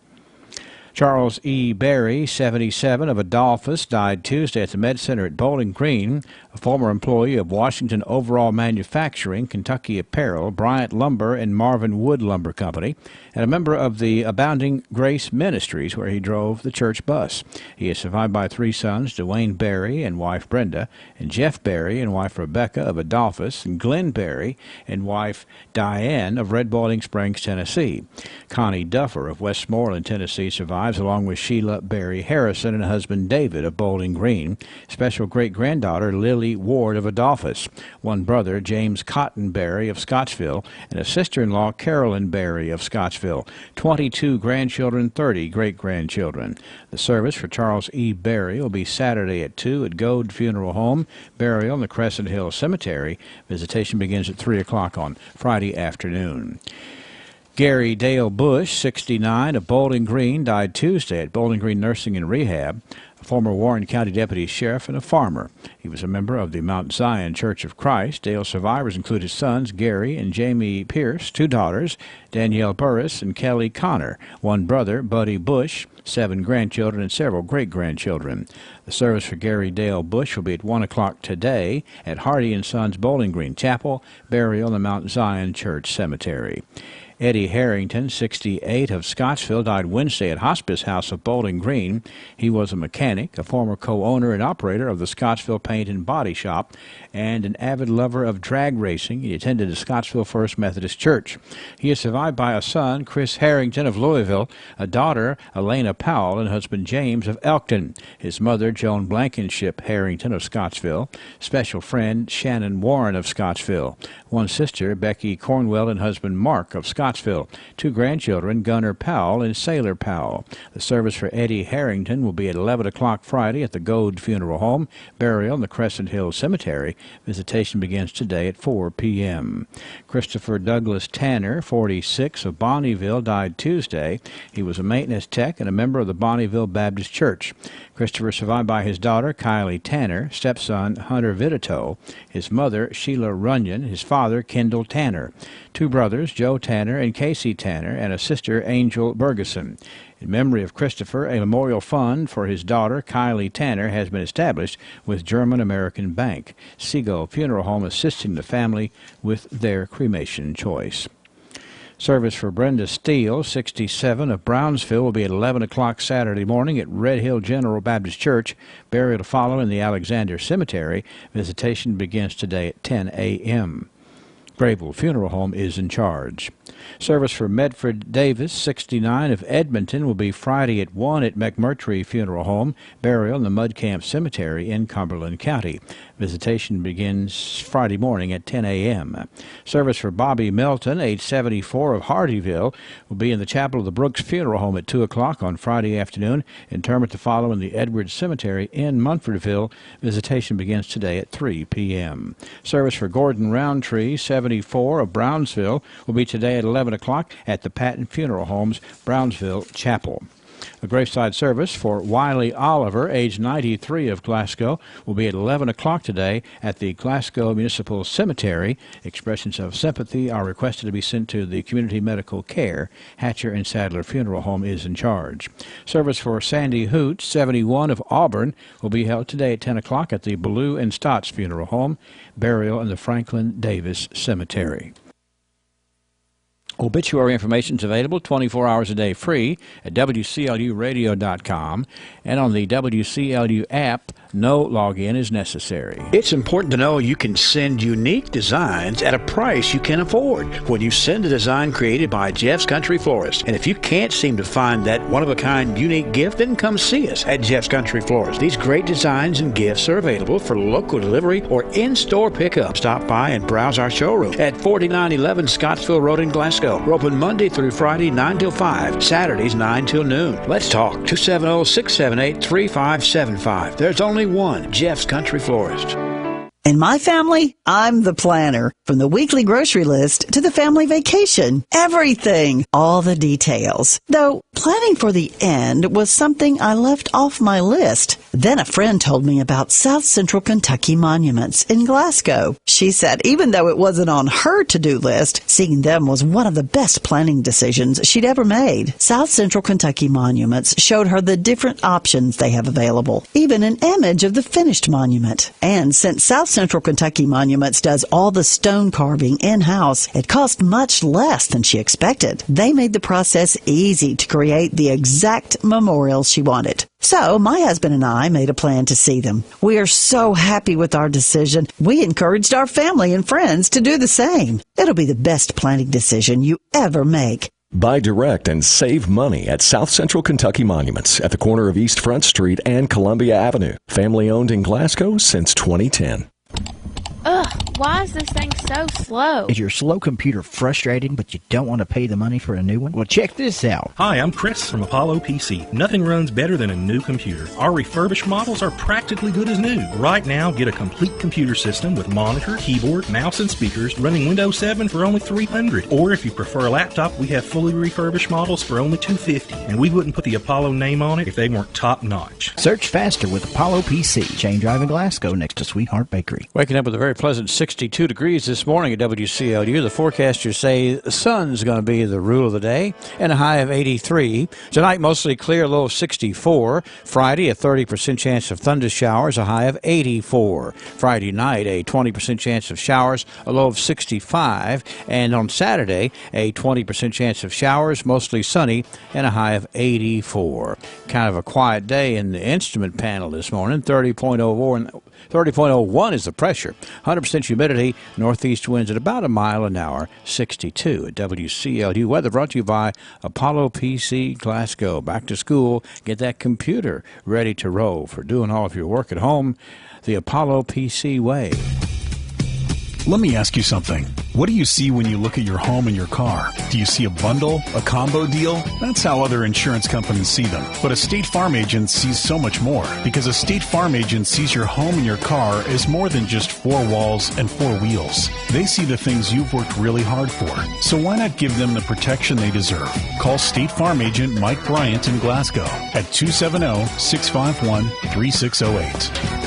Charles E. Berry, 77, of Adolphus, died Tuesday at the Med Center at Bowling Green. A former employee of Washington Overall Manufacturing, Kentucky Apparel, Bryant Lumber, and Marvin Wood Lumber Company, and a member of the Abounding Grace Ministries, where he drove the church bus. He is survived by 3 sons, Dwayne Berry and wife Brenda, and Jeff Berry and wife Rebecca of Adolphus, and Glenn Berry and wife Diane of Red Boiling Springs, Tennessee. Connie Duffer of Westmoreland, Tennessee, survives, along with Sheila Berry Harrison and husband David of Bowling Green. Special great-granddaughter Lily Ward of Adolphus. 1 brother, James Cotton Berry of Scottsville, and a sister-in-law, Carolyn Berry of Scottsville. 22 grandchildren, 30 great-grandchildren. The service for Charles E. Berry will be Saturday at 2 at Goad Funeral Home, burial in the Crescent Hill Cemetery. Visitation begins at 3 o'clock on Friday afternoon. Gary Dale Bush, 69, of Bowling Green, died Tuesday at Bowling Green Nursing and Rehab. A former Warren County deputy sheriff and a farmer. He was a member of the Mount Zion Church of Christ. Dale's survivors include his sons, Gary and Jamie Pierce, 2 daughters, Danielle Burris and Kelly Connor, 1 brother, Buddy Bush, 7 grandchildren, and several great-grandchildren. The service for Gary Dale Bush will be at 1 o'clock today at Hardy & Sons Bowling Green Chapel, burial in the Mount Zion Church Cemetery. Eddie Harrington, 68, of Scottsville, died Wednesday at Hospice House of Bowling Green. He was a mechanic, a former co-owner and operator of the Scottsville Paint and Body Shop, and an avid lover of drag racing. He attended the Scottsville First Methodist Church. He is survived by a son, Chris Harrington of Louisville, a daughter, Elena Powell, and husband James of Elkton. His mother, Joan Blankenship Harrington of Scottsville, special friend, Shannon Warren of Scottsville, 1 sister, Becky Cornwell, and husband Mark of Scottsville, 2 grandchildren, Gunnar Powell and Sailor Powell. The service for Eddie Harrington will be at 11 o'clock Friday at the Goad Funeral Home, burial in the Crescent Hill Cemetery. Visitation begins today at 4 p.m. Christopher Douglas Tanner, 46, of Bonneville, died Tuesday. He was a maintenance tech and a member of the Bonneville Baptist Church. Christopher survived by his daughter, Kylie Tanner, stepson, Hunter Vitito, his mother, Sheila Runyon, his father, Kendall Tanner, 2 brothers, Joe Tanner and Casey Tanner, and a sister, Angel Bergeson. In memory of Christopher, a memorial fund for his daughter, Kylie Tanner, has been established with German American Bank. Seago Funeral Home assisting the family with their cremation choice. Service for Brenda Steele, 67, of Brownsville, will be at 11 o'clock Saturday morning at Red Hill General Baptist Church. Burial to follow in the Alexander Cemetery. Visitation begins today at 10 a.m. Grable Funeral Home is in charge. Service for Medford Davis, 69, of Edmonton, will be Friday at 1 at McMurtry Funeral Home, burial in the Mud Camp Cemetery in Cumberland County. Visitation begins Friday morning at 10 a.m. Service for Bobby Melton, age 74, of Hardyville, will be in the chapel of the Brooks Funeral Home at 2 o'clock on Friday afternoon. Interment to follow in the Edwards Cemetery in Munfordville. Visitation begins today at 3 p.m. Service for Gordon Roundtree, 74, of Brownsville, will be today at 11 o'clock at the Patton Funeral Home's Brownsville Chapel. A graveside service for Wiley Oliver, age 93, of Glasgow, will be at 11 o'clock today at the Glasgow Municipal Cemetery. Expressions of sympathy are requested to be sent to the Community Medical Care. Hatcher and Sadler Funeral Home is in charge. Service for Sandy Hoot, 71, of Auburn, will be held today at 10 o'clock at the Ballou and Stotts Funeral Home. Burial in the Franklin Davis Cemetery. Obituary information is available 24 hours a day free at WCLUradio.com and on the WCLU app. No login is necessary. It's important to know you can send unique designs at a price you can afford when you send a design created by Jeff's Country Florist. And if you can't seem to find that one-of-a-kind unique gift, then come see us at Jeff's Country Florist. These great designs and gifts are available for local delivery or in-store pickup. Stop by and browse our showroom at 4911 Scottsville Road in Glasgow. We're open Monday through Friday, 9 till 5, Saturdays, 9 till noon. Let's talk. 270-678-3575. There's only one, Jeff's Country Florist. In my family, I'm the planner. From the weekly grocery list to the family vacation, everything, all the details. Though planning for the end was something I left off my list. Then a friend told me about South Central Kentucky Monuments in Glasgow. She said even though it wasn't on her to-do list, seeing them was one of the best planning decisions she'd ever made. South Central Kentucky Monuments showed her the different options they have available, even an image of the finished monument. And since South Central Kentucky Monuments does all the stone carving in-house, it cost much less than she expected. They made the process easy to create the exact memorial she wanted. So my husband and I made a plan to see them. We are so happy with our decision. We encouraged our family and friends to do the same. It'll be the best planning decision you ever make. Buy direct and save money at South Central Kentucky Monuments at the corner of East Front Street and Columbia Avenue. Family owned in Glasgow since 2010. Ugh, why is this thing so slow? Is your slow computer frustrating, but you don't want to pay the money for a new one? Well, check this out. Hi, I'm Chris from Apollo PC. Nothing runs better than a new computer. Our refurbished models are practically good as new. Right now, get a complete computer system with monitor, keyboard, mouse, and speakers running Windows 7 for only $300. Or if you prefer a laptop, we have fully refurbished models for only $250. And we wouldn't put the Apollo name on it if they weren't top-notch. Search faster with Apollo PC. Chain Drive in Glasgow next to Sweetheart Bakery. Waking up with a very pleasant 62 degrees this morning at WCLU. The forecasters say the sun's going to be the rule of the day and a high of 83. Tonight, mostly clear, a low of 64. Friday, a 30% chance of thunder showers, a high of 84. Friday night, a 20% chance of showers, a low of 65. And on Saturday, a 20% chance of showers, mostly sunny, and a high of 84. Kind of a quiet day in the instrument panel this morning. 30.01 is the pressure. 100% humidity, northeast winds at about a mile an hour, 62 at WCLU. Weather brought to you by Apollo PC Glasgow. Back to school, get that computer ready to roll for doing all of your work at home the Apollo PC way. Let me ask you something. What do you see when you look at your home and your car? Do you see a bundle, a combo deal? That's how other insurance companies see them. But a State Farm agent sees so much more, because a State Farm agent sees your home and your car as more than just four walls and four wheels. They see the things you've worked really hard for. So why not give them the protection they deserve? Call State Farm agent Mike Bryant in Glasgow at 270-651-3608.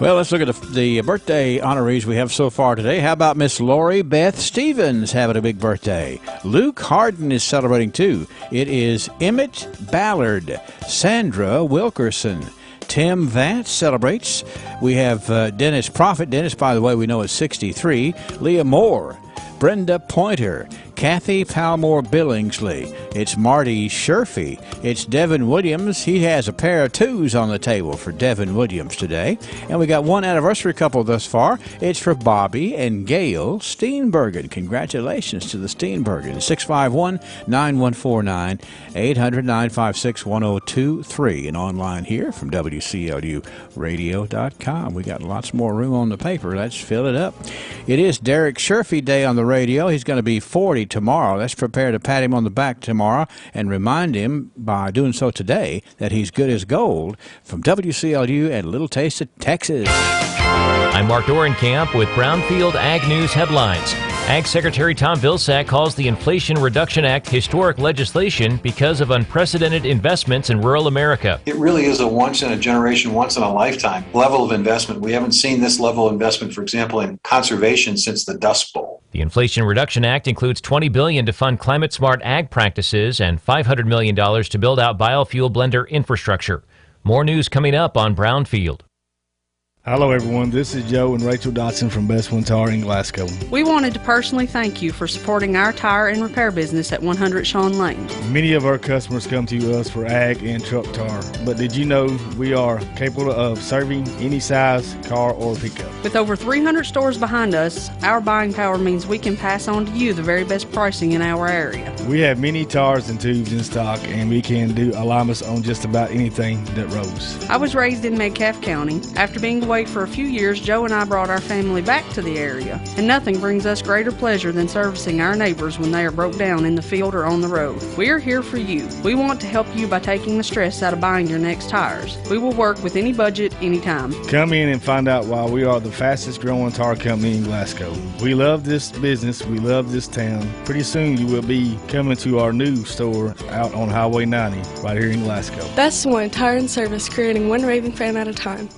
Well, let's look at the birthday honorees we have so far today. How about Miss Lori Beth Stevens having a big birthday? Luke Harden is celebrating too. It is Emmett Ballard, Sandra Wilkerson. Tim Vance celebrates. We have Dennis Prophet. Dennis, by the way, we know is 63. Leah Moore. Brenda Pointer. Kathy Palmore Billingsley. It's Marty Sherfy. It's Devin Williams. He has a pair of twos on the table for Devin Williams today. And we got one anniversary couple thus far. It's for Bobby and Gail Steenbergen. Congratulations to the Steenbergens. 651-9149, 800-956-1023. And online here from WCLUradio.com. We got lots more room on the paper. Let's fill it up. It is Derek Sherfy Day on the radio. He's going to be 40 tomorrow. Let's prepare to pat him on the back tomorrow and remind him by doing so today that he's good as gold. From WCLU and Little Taste of Texas. I'm Mark Dorenkamp with Brownfield Ag News headlines. Ag Secretary Tom Vilsack calls the Inflation Reduction Act historic legislation because of unprecedented investments in rural America. It really is a once-in-a-generation, once-in-a-lifetime level of investment. We haven't seen this level of investment, for example, in conservation since the Dust Bowl. The Inflation Reduction Act includes $20 billion to fund climate-smart ag practices and $500 million to build out biofuel blender infrastructure. More news coming up on Brownfield. Hello everyone, this is Joe and Rachel Dotson from Best One Tire in Glasgow. We wanted to personally thank you for supporting our tire and repair business at 100 Shawn Lane. Many of our customers come to us for ag and truck tire, but did you know we are capable of serving any size car or pickup? With over 300 stores behind us, our buying power means we can pass on to you the very best pricing in our area. We have many tires and tubes in stock, and we can do alignments on just about anything that rolls. I was raised in Metcalfe County. After being away for a few years, Joe and I brought our family back to the area, and nothing brings us greater pleasure than servicing our neighbors when they are broke down in the field or on the road. We are here for you. We want to help you by taking the stress out of buying your next tires. We will work with any budget, anytime. Come in and find out why we are the fastest growing tire company in Glasgow. We love this business. We love this town. Pretty soon you will be coming to our new store out on Highway 90 right here in Glasgow. Best One Tire and Service, creating one raving fan at a time.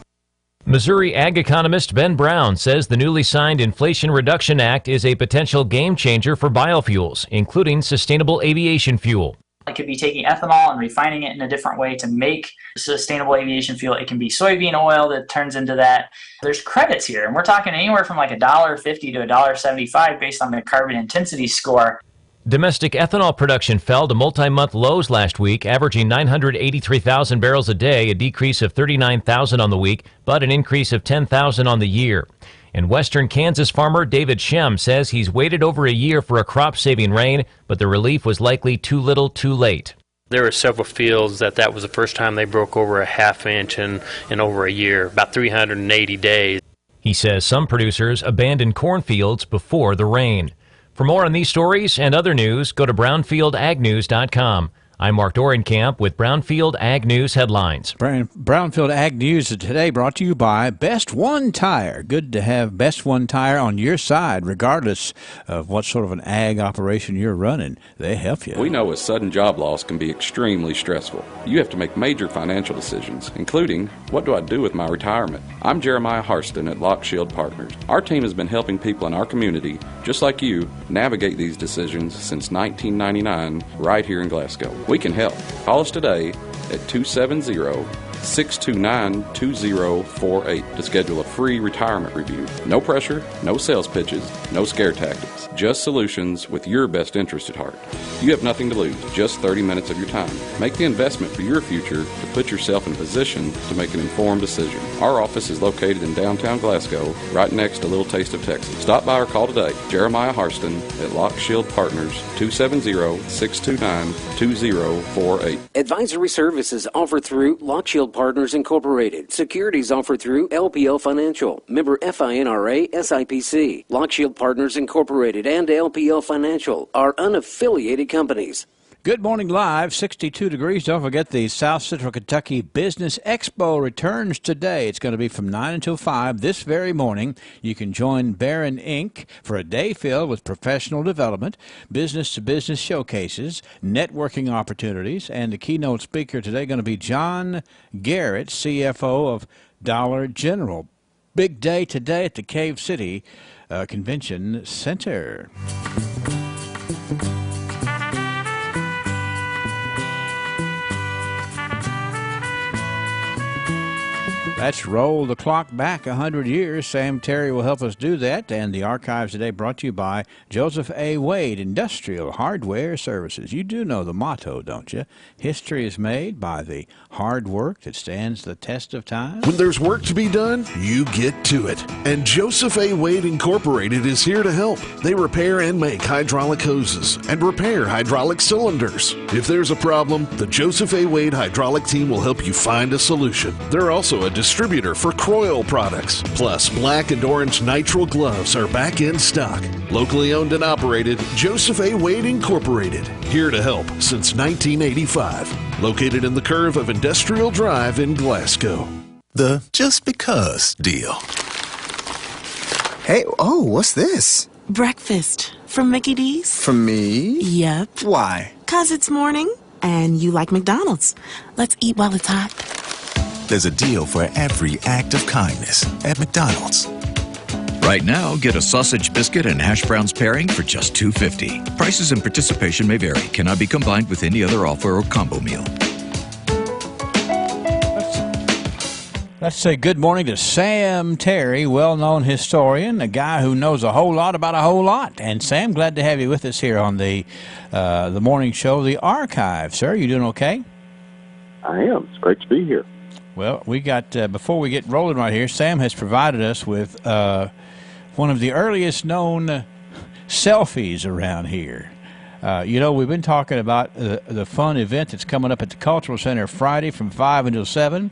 Missouri ag economist Ben Brown says the newly signed Inflation Reduction Act is a potential game changer for biofuels, including sustainable aviation fuel. It could be taking ethanol and refining it in a different way to make sustainable aviation fuel. It can be soybean oil that turns into that. There's credits here, and we're talking anywhere from like $1.50 to $1.75 based on the carbon intensity score. Domestic ethanol production fell to multi-month lows last week, averaging 983,000 barrels a day, a decrease of 39,000 on the week, but an increase of 10,000 on the year. And western Kansas farmer David Shem says he's waited over a year for a crop-saving rain, but the relief was likely too little too late. There were several fields that was the first time they broke over a half inch in over a year, about 380 days. He says some producers abandoned cornfields before the rain. For more on these stories and other news, go to BrownfieldAgNews.com. I'm Mark Dorenkamp with Brownfield Ag News headlines. Brownfield Ag News today brought to you by Best One Tire. Good to have Best One Tire on your side, regardless of what sort of an ag operation you're running. They help you. We know a sudden job loss can be extremely stressful. You have to make major financial decisions, including, what do I do with my retirement? I'm Jeremiah Harston at Lock Shield Partners. Our team has been helping people in our community, just like you, navigate these decisions since 1999 right here in Glasgow. We can help. Call us today at 270-629-2048 to schedule a free retirement review. No pressure, no sales pitches, no scare tactics. Just solutions with your best interest at heart. You have nothing to lose, just 30 minutes of your time. Make the investment for your future to put yourself in a position to make an informed decision. Our office is located in downtown Glasgow, right next to Little Taste of Texas. Stop by or call today. Jeremiah Harston at Lock Shield Partners, 270-629-2048. Advisory services offered through Lock Shield Partners Incorporated. Securities offered through LPL Financial. Member FINRA SIPC. Lock Shield Partners Incorporated and LPL Financial are unaffiliated companies. Good morning live, 62 degrees. Don't forget the South Central Kentucky Business Expo returns today. It's going to be from 9 until 5 this very morning. You can join Barron Inc. for a day filled with professional development, business-to-business showcases, networking opportunities, and the keynote speaker today going to be John Garrett, CFO of Dollar General. Big day today at the Cave City Convention Center. Let's roll the clock back 100 years. Sam Terry will help us do that. And the archives today brought to you by Joseph A. Wade, Industrial Hardware Services. You do know the motto, don't you? History is made by the hard work that stands the test of time. When there's work to be done, you get to it. And Joseph A. Wade Incorporated is here to help. They repair and make hydraulic hoses and repair hydraulic cylinders. If there's a problem, the Joseph A. Wade hydraulic team will help you find a solution. They're also a distributor for Croyle products. Plus, black and orange nitrile gloves are back in stock. Locally owned and operated, Joseph A. Wade Incorporated. Here to help since 1985. Located in the curve of Industrial Drive in Glasgow. The Just Because deal. Hey, oh, what's this? Breakfast from Mickey D's. From me? Yep. Why? 'Cause it's morning and you like McDonald's. Let's eat while it's hot. There's a deal for every act of kindness at McDonald's. Right now, get a sausage biscuit and hash browns pairing for just $2.50. Prices and participation may vary. Cannot be combined with any other offer or combo meal. Let's say good morning to Sam Terry, well-known historian, a guy who knows a whole lot about a whole lot. And Sam, glad to have you with us here on the morning show, The Archive. Sir, you doing okay? I am. It's great to be here. Well, we got, before we get rolling right here, Sam has provided us with one of the earliest known selfies around here. We've been talking about the fun event that's coming up at the Cultural Center Friday from 5 until 7.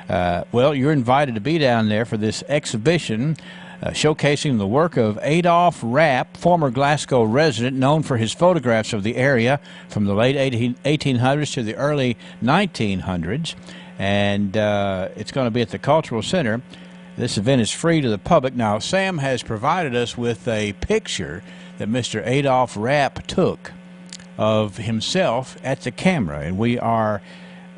Well, you're invited to be down there for this exhibition showcasing the work of Adolph Rapp, former Glasgow resident known for his photographs of the area from the late 1800s to the early 1900s. And it's going to be at the Cultural Center. This event is free to the public. Now, Sam has provided us with a picture that Mr. Adolph Rapp took of himself at the camera. And we are,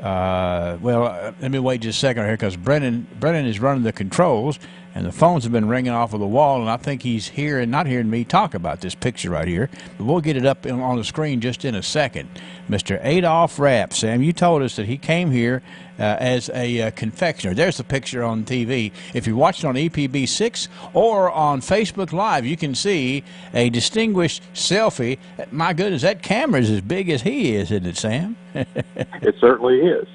let me wait just a second here because Brennan is running the controls, and the phones have been ringing off of the wall, and I think he's not hearing me talk about this picture right here. But we'll get it up on the screen just in a second. Mr. Adolph Rapp, Sam, you told us that he came here as a confectioner. There's the picture on TV. If you're watching on EPB6 or on Facebook Live, you can see a distinguished selfie. My goodness, that camera is as big as he is, isn't it, Sam? It certainly is.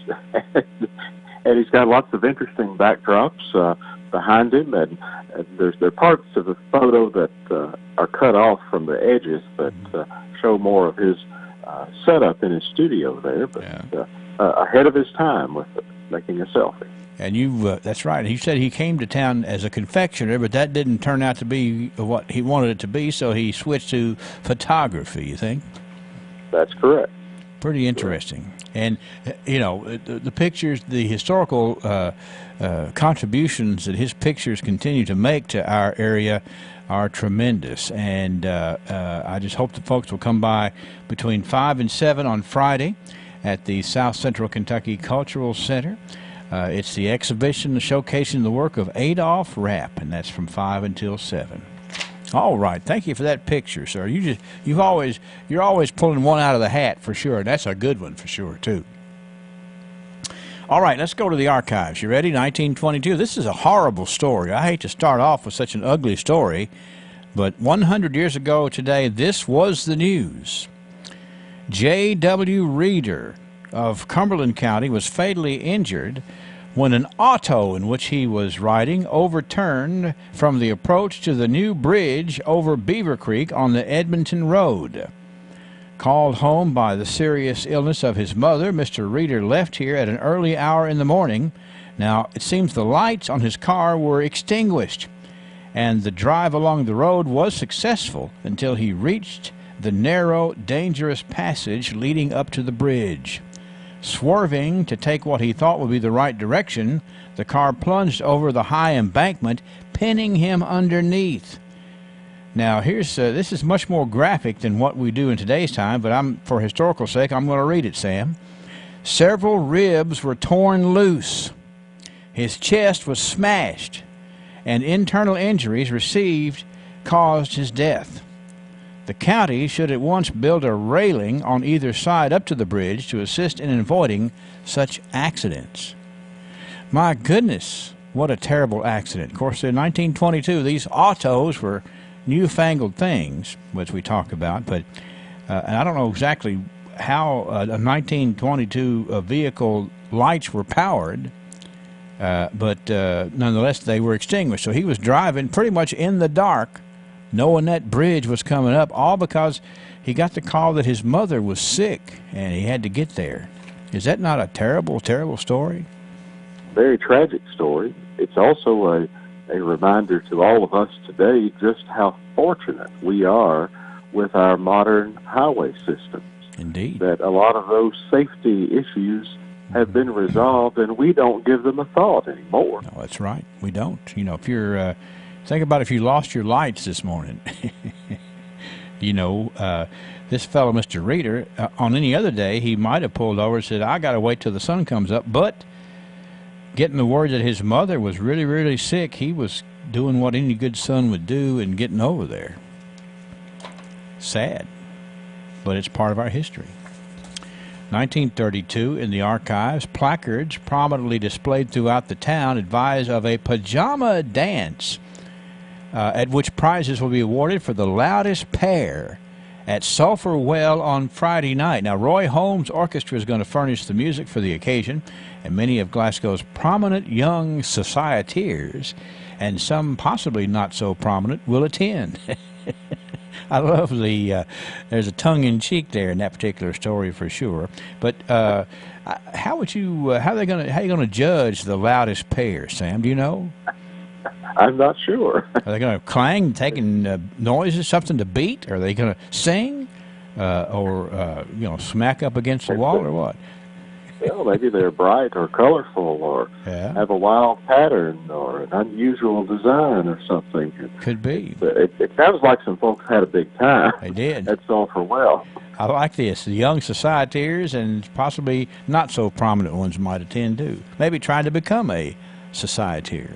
And he's got lots of interesting backdrops behind him, and there are parts of the photo that are cut off from the edges that show more of his setup in his studio there, but ahead of his time with making a selfie. And that's right. He said he came to town as a confectioner, but that didn't turn out to be what he wanted it to be, so he switched to photography, you think? That's correct. Pretty interesting. And, the pictures, the historical contributions that his pictures continue to make to our area are tremendous. And I just hope the folks will come by between 5 and 7 on Friday at the South Central Kentucky Cultural Center. It's the exhibition showcasing the work of Adolph Rapp, and that's from 5 until 7. All right, thank you for that picture, sir. You're always pulling one out of the hat for sure. That's a good one for sure too. All right, let's go to the archives. You ready? 1922. This is a horrible story. I hate to start off with such an ugly story, but 100 years ago today, this was the news. J.W. Reeder of Cumberland County was fatally injured when an auto in which he was riding overturned from the approach to the new bridge over Beaver Creek on the Edmonton Road. Called home by the serious illness of his mother, Mr. Reeder left here at an early hour in the morning. Now, it seems the lights on his car were extinguished, and the drive along the road was successful until he reached the narrow, dangerous passage leading up to the bridge. Swerving to take what he thought would be the right direction, the car plunged over the high embankment, pinning him underneath. Now, this is much more graphic than what we do in today's time, but for historical sake, I'm going to read it, Sam. Several ribs were torn loose. His chest was smashed, and internal injuries received caused his death. The county should at once build a railing on either side up to the bridge to assist in avoiding such accidents. My goodness, What a terrible accident. Of course, in 1922, these autos were newfangled things, which we talk about, but and I don't know exactly how a 1922 vehicle lights were powered, but nonetheless, they were extinguished. So he was driving pretty much in the dark, knowing that bridge was coming up, all because he got the call that his mother was sick, and he had to get there. Is that not a terrible, terrible story? Very tragic story. It's also a reminder to all of us today just how fortunate we are with our modern highway systems. Indeed. That a lot of those safety issues have been resolved, and we don't give them a thought anymore. No, that's right. We don't. You know, if you're, think about if you lost your lights this morning. You know, this fellow, Mr. Reeder, on any other day, he might have pulled over and said, I got to wait till the sun comes up. But getting the word that his mother was really, really sick, he was doing what any good son would do and getting over there. Sad, but it's part of our history. 1932, in the archives, placards prominently displayed throughout the town advise of a pajama dance at which prizes will be awarded for the loudest pair at Sulphur Well on Friday night. Now, Roy Holmes Orchestra is going to furnish the music for the occasion, and many of Glasgow's prominent young societeers, and some possibly not so prominent, will attend. I love there's a tongue-in-cheek there in that particular story for sure. But how are you going to judge the loudest pair, Sam? Do you know? I'm not sure. Are they going to clang, taking noises, something to beat? Are they going to sing, or smack up against the wall, or what? Well, maybe they're bright or colorful, or have a wild pattern, or an unusual design, or something. Could be. It sounds like some folks had a big time. They did. That's Sulphur Well. I like this. The young societeers and possibly not so prominent ones might attend too. Maybe trying to become a societeer.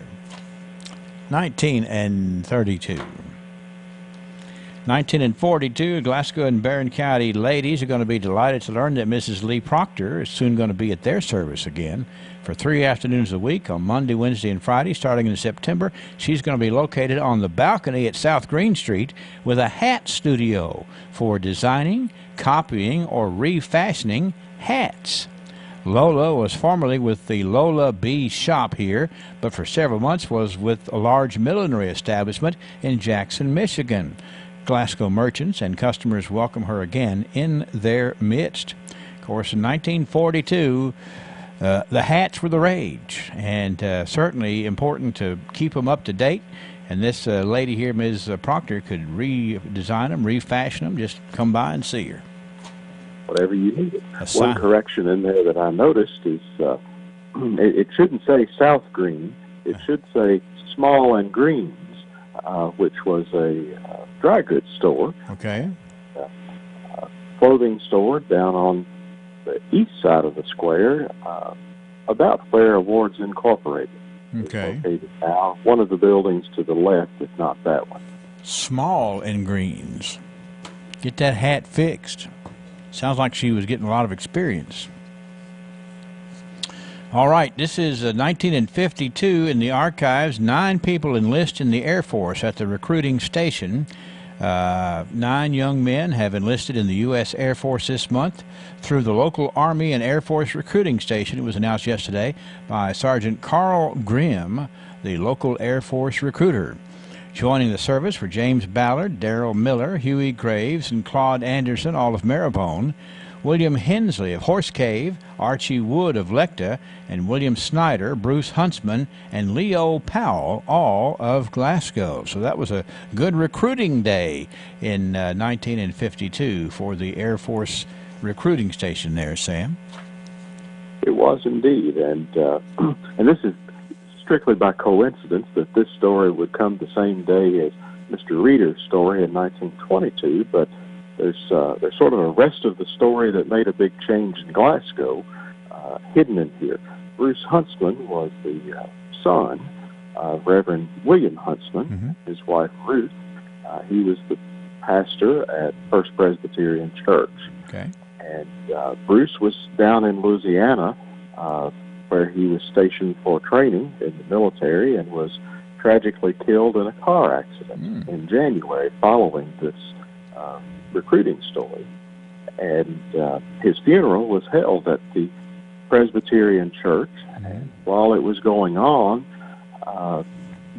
1932. 1942, Glasgow and Barron County ladies are going to be delighted to learn that Mrs. Lee Proctor is soon going to be at their service again for 3 afternoons a week on Monday, Wednesday, and Friday. Starting in September, she's going to be located on the balcony at South Green Street with a hat studio for designing, copying, or refashioning hats. Lola was formerly with the Lola B shop here, but for several months was with a large millinery establishment in Jackson, Michigan. Glasgow merchants and customers welcome her again in their midst. Of course, in 1942, the hats were the rage, and certainly important to keep them up to date. And this lady here, Ms. Proctor, could redesign them, refashion them. Just come by and see her. Whatever you need. One correction in there that I noticed is it shouldn't say South Green. It should say Small and Greens, which was a dry goods store. Okay. Clothing store down on the east side of the square, about where Awards Incorporated is located now. One of the buildings to the left, if not that one. Small and Greens. Get that hat fixed. Sounds like she was getting a lot of experience. All right, this is 1952 in the archives. 9 people enlist in the Air Force at the recruiting station. 9 young men have enlisted in the U.S. Air Force this month through the local Army and Air Force recruiting station. It was announced yesterday by Sergeant Carl Grimm, the local Air Force recruiter. Joining the service were James Ballard, Darrell Miller, Huey Graves, and Claude Anderson, all of Maribone, William Hensley of Horse Cave, Archie Wood of Lecta, and William Snyder, Bruce Huntsman, and Leo Powell, all of Glasgow. So that was a good recruiting day in 1952 for the Air Force recruiting station there, Sam. It was indeed, and this is strictly by coincidence that this story would come the same day as Mr. Reeder's story in 1922, but there's sort of a rest of the story that made a big change in Glasgow hidden in here. Bruce Huntsman was the son of Reverend William Huntsman, his wife Ruth. He was the pastor at First Presbyterian Church. Okay. And Bruce was down in Louisiana where he was stationed for training in the military and was tragically killed in a car accident in January following this recruiting story. And his funeral was held at the Presbyterian Church. And while it was going on,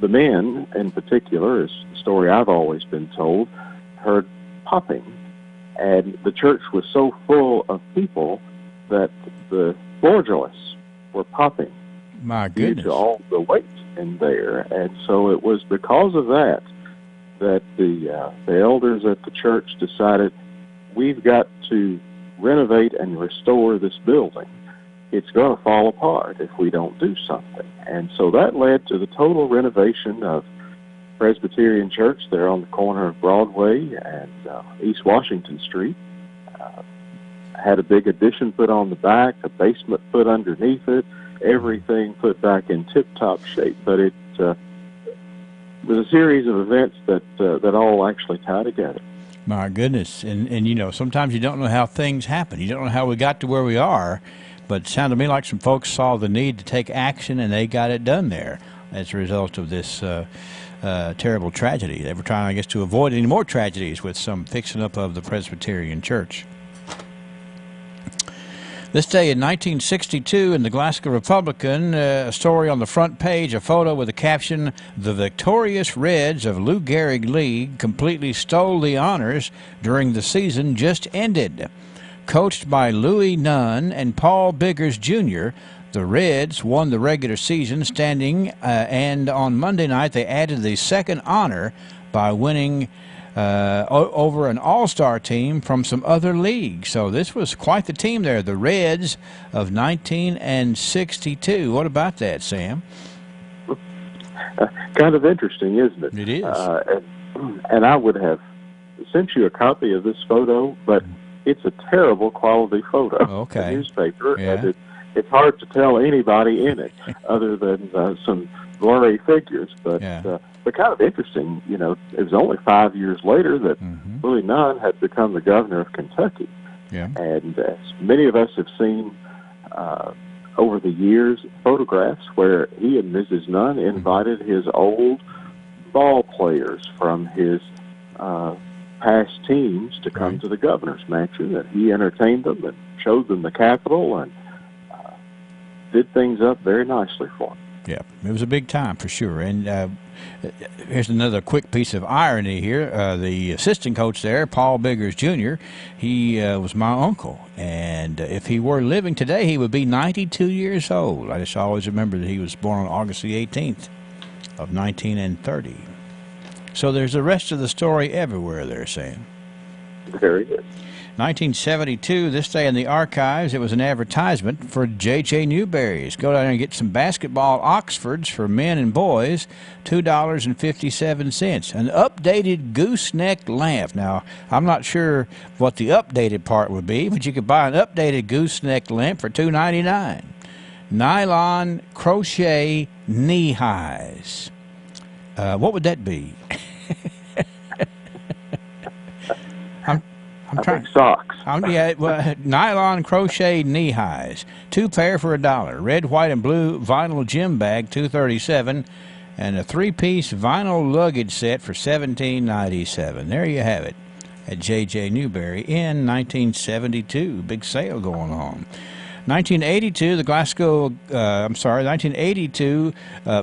the men in particular, as the story I've always been told, heard popping. And the church was so full of people that the floor joists were popping. My goodness. Due to all the weight in there. And so it was because of that the elders at the church decided, we've got to renovate and restore this building. It's going to fall apart if we don't do something. And so that led to the total renovation of Presbyterian Church there on the corner of Broadway and East Washington Street. Had a big addition put on the back, a basement put underneath it, everything put back in tip-top shape. But it was a series of events that all actually tie together. My goodness. And you know, sometimes you don't know how things happen. You don't know how we got to where we are, but it sounded to me like some folks saw the need to take action, and they got it done there as a result of this terrible tragedy. They were trying, I guess, to avoid any more tragedies with some fixing up of the Presbyterian Church. This day in 1962 in the Glasgow Republican, a story on the front page, a photo with the caption, "The victorious Reds of Lou Gehrig League completely stole the honors during the season just ended." Coached by Louis Nunn and Paul Biggers Jr., the Reds won the regular season standing, and on Monday night they added the second honor by winning over an all-star team from some other leagues. So this was quite the team there, the Reds of 1962. What about that, Sam? Kind of interesting, isn't it? It is. And I would have sent you a copy of this photo, but it's a terrible quality photo. Okay. The newspaper. Yeah. And it's hard to tell anybody in it other than some blurry figures. But kind of interesting, you know, it was only 5 years later that Louis Nunn had become the governor of Kentucky. Yeah. And as many of us have seen over the years, photographs where he and Mrs. Nunn invited his old ball players from his past teams to come to the governor's mansion, and he entertained them and showed them the Capitol and did things up very nicely for them. Yeah, it was a big time for sure. And here's another quick piece of irony here. The assistant coach there, Paul Biggers Jr., he was my uncle. And if he were living today, he would be 92 years old. I just always remember that he was born on August the 18th of 1930. So there's the rest of the story everywhere there, Sam. Very good. 1972, this day in the archives, it was an advertisement for J.J. Newberry's. Go down there and get some basketball Oxfords for men and boys, $2.57. An updated gooseneck lamp. Now, I'm not sure what the updated part would be, but you could buy an updated gooseneck lamp for $2.99. Nylon crochet knee highs. What would that be? I think socks. Nylon crochet knee highs, 2 pair for $1. Red, white, and blue vinyl gym bag, $2.37, and a 3-piece vinyl luggage set for $17.97. There you have it at J.J. Newberry in 1972. Big sale going on. 1982, 1982,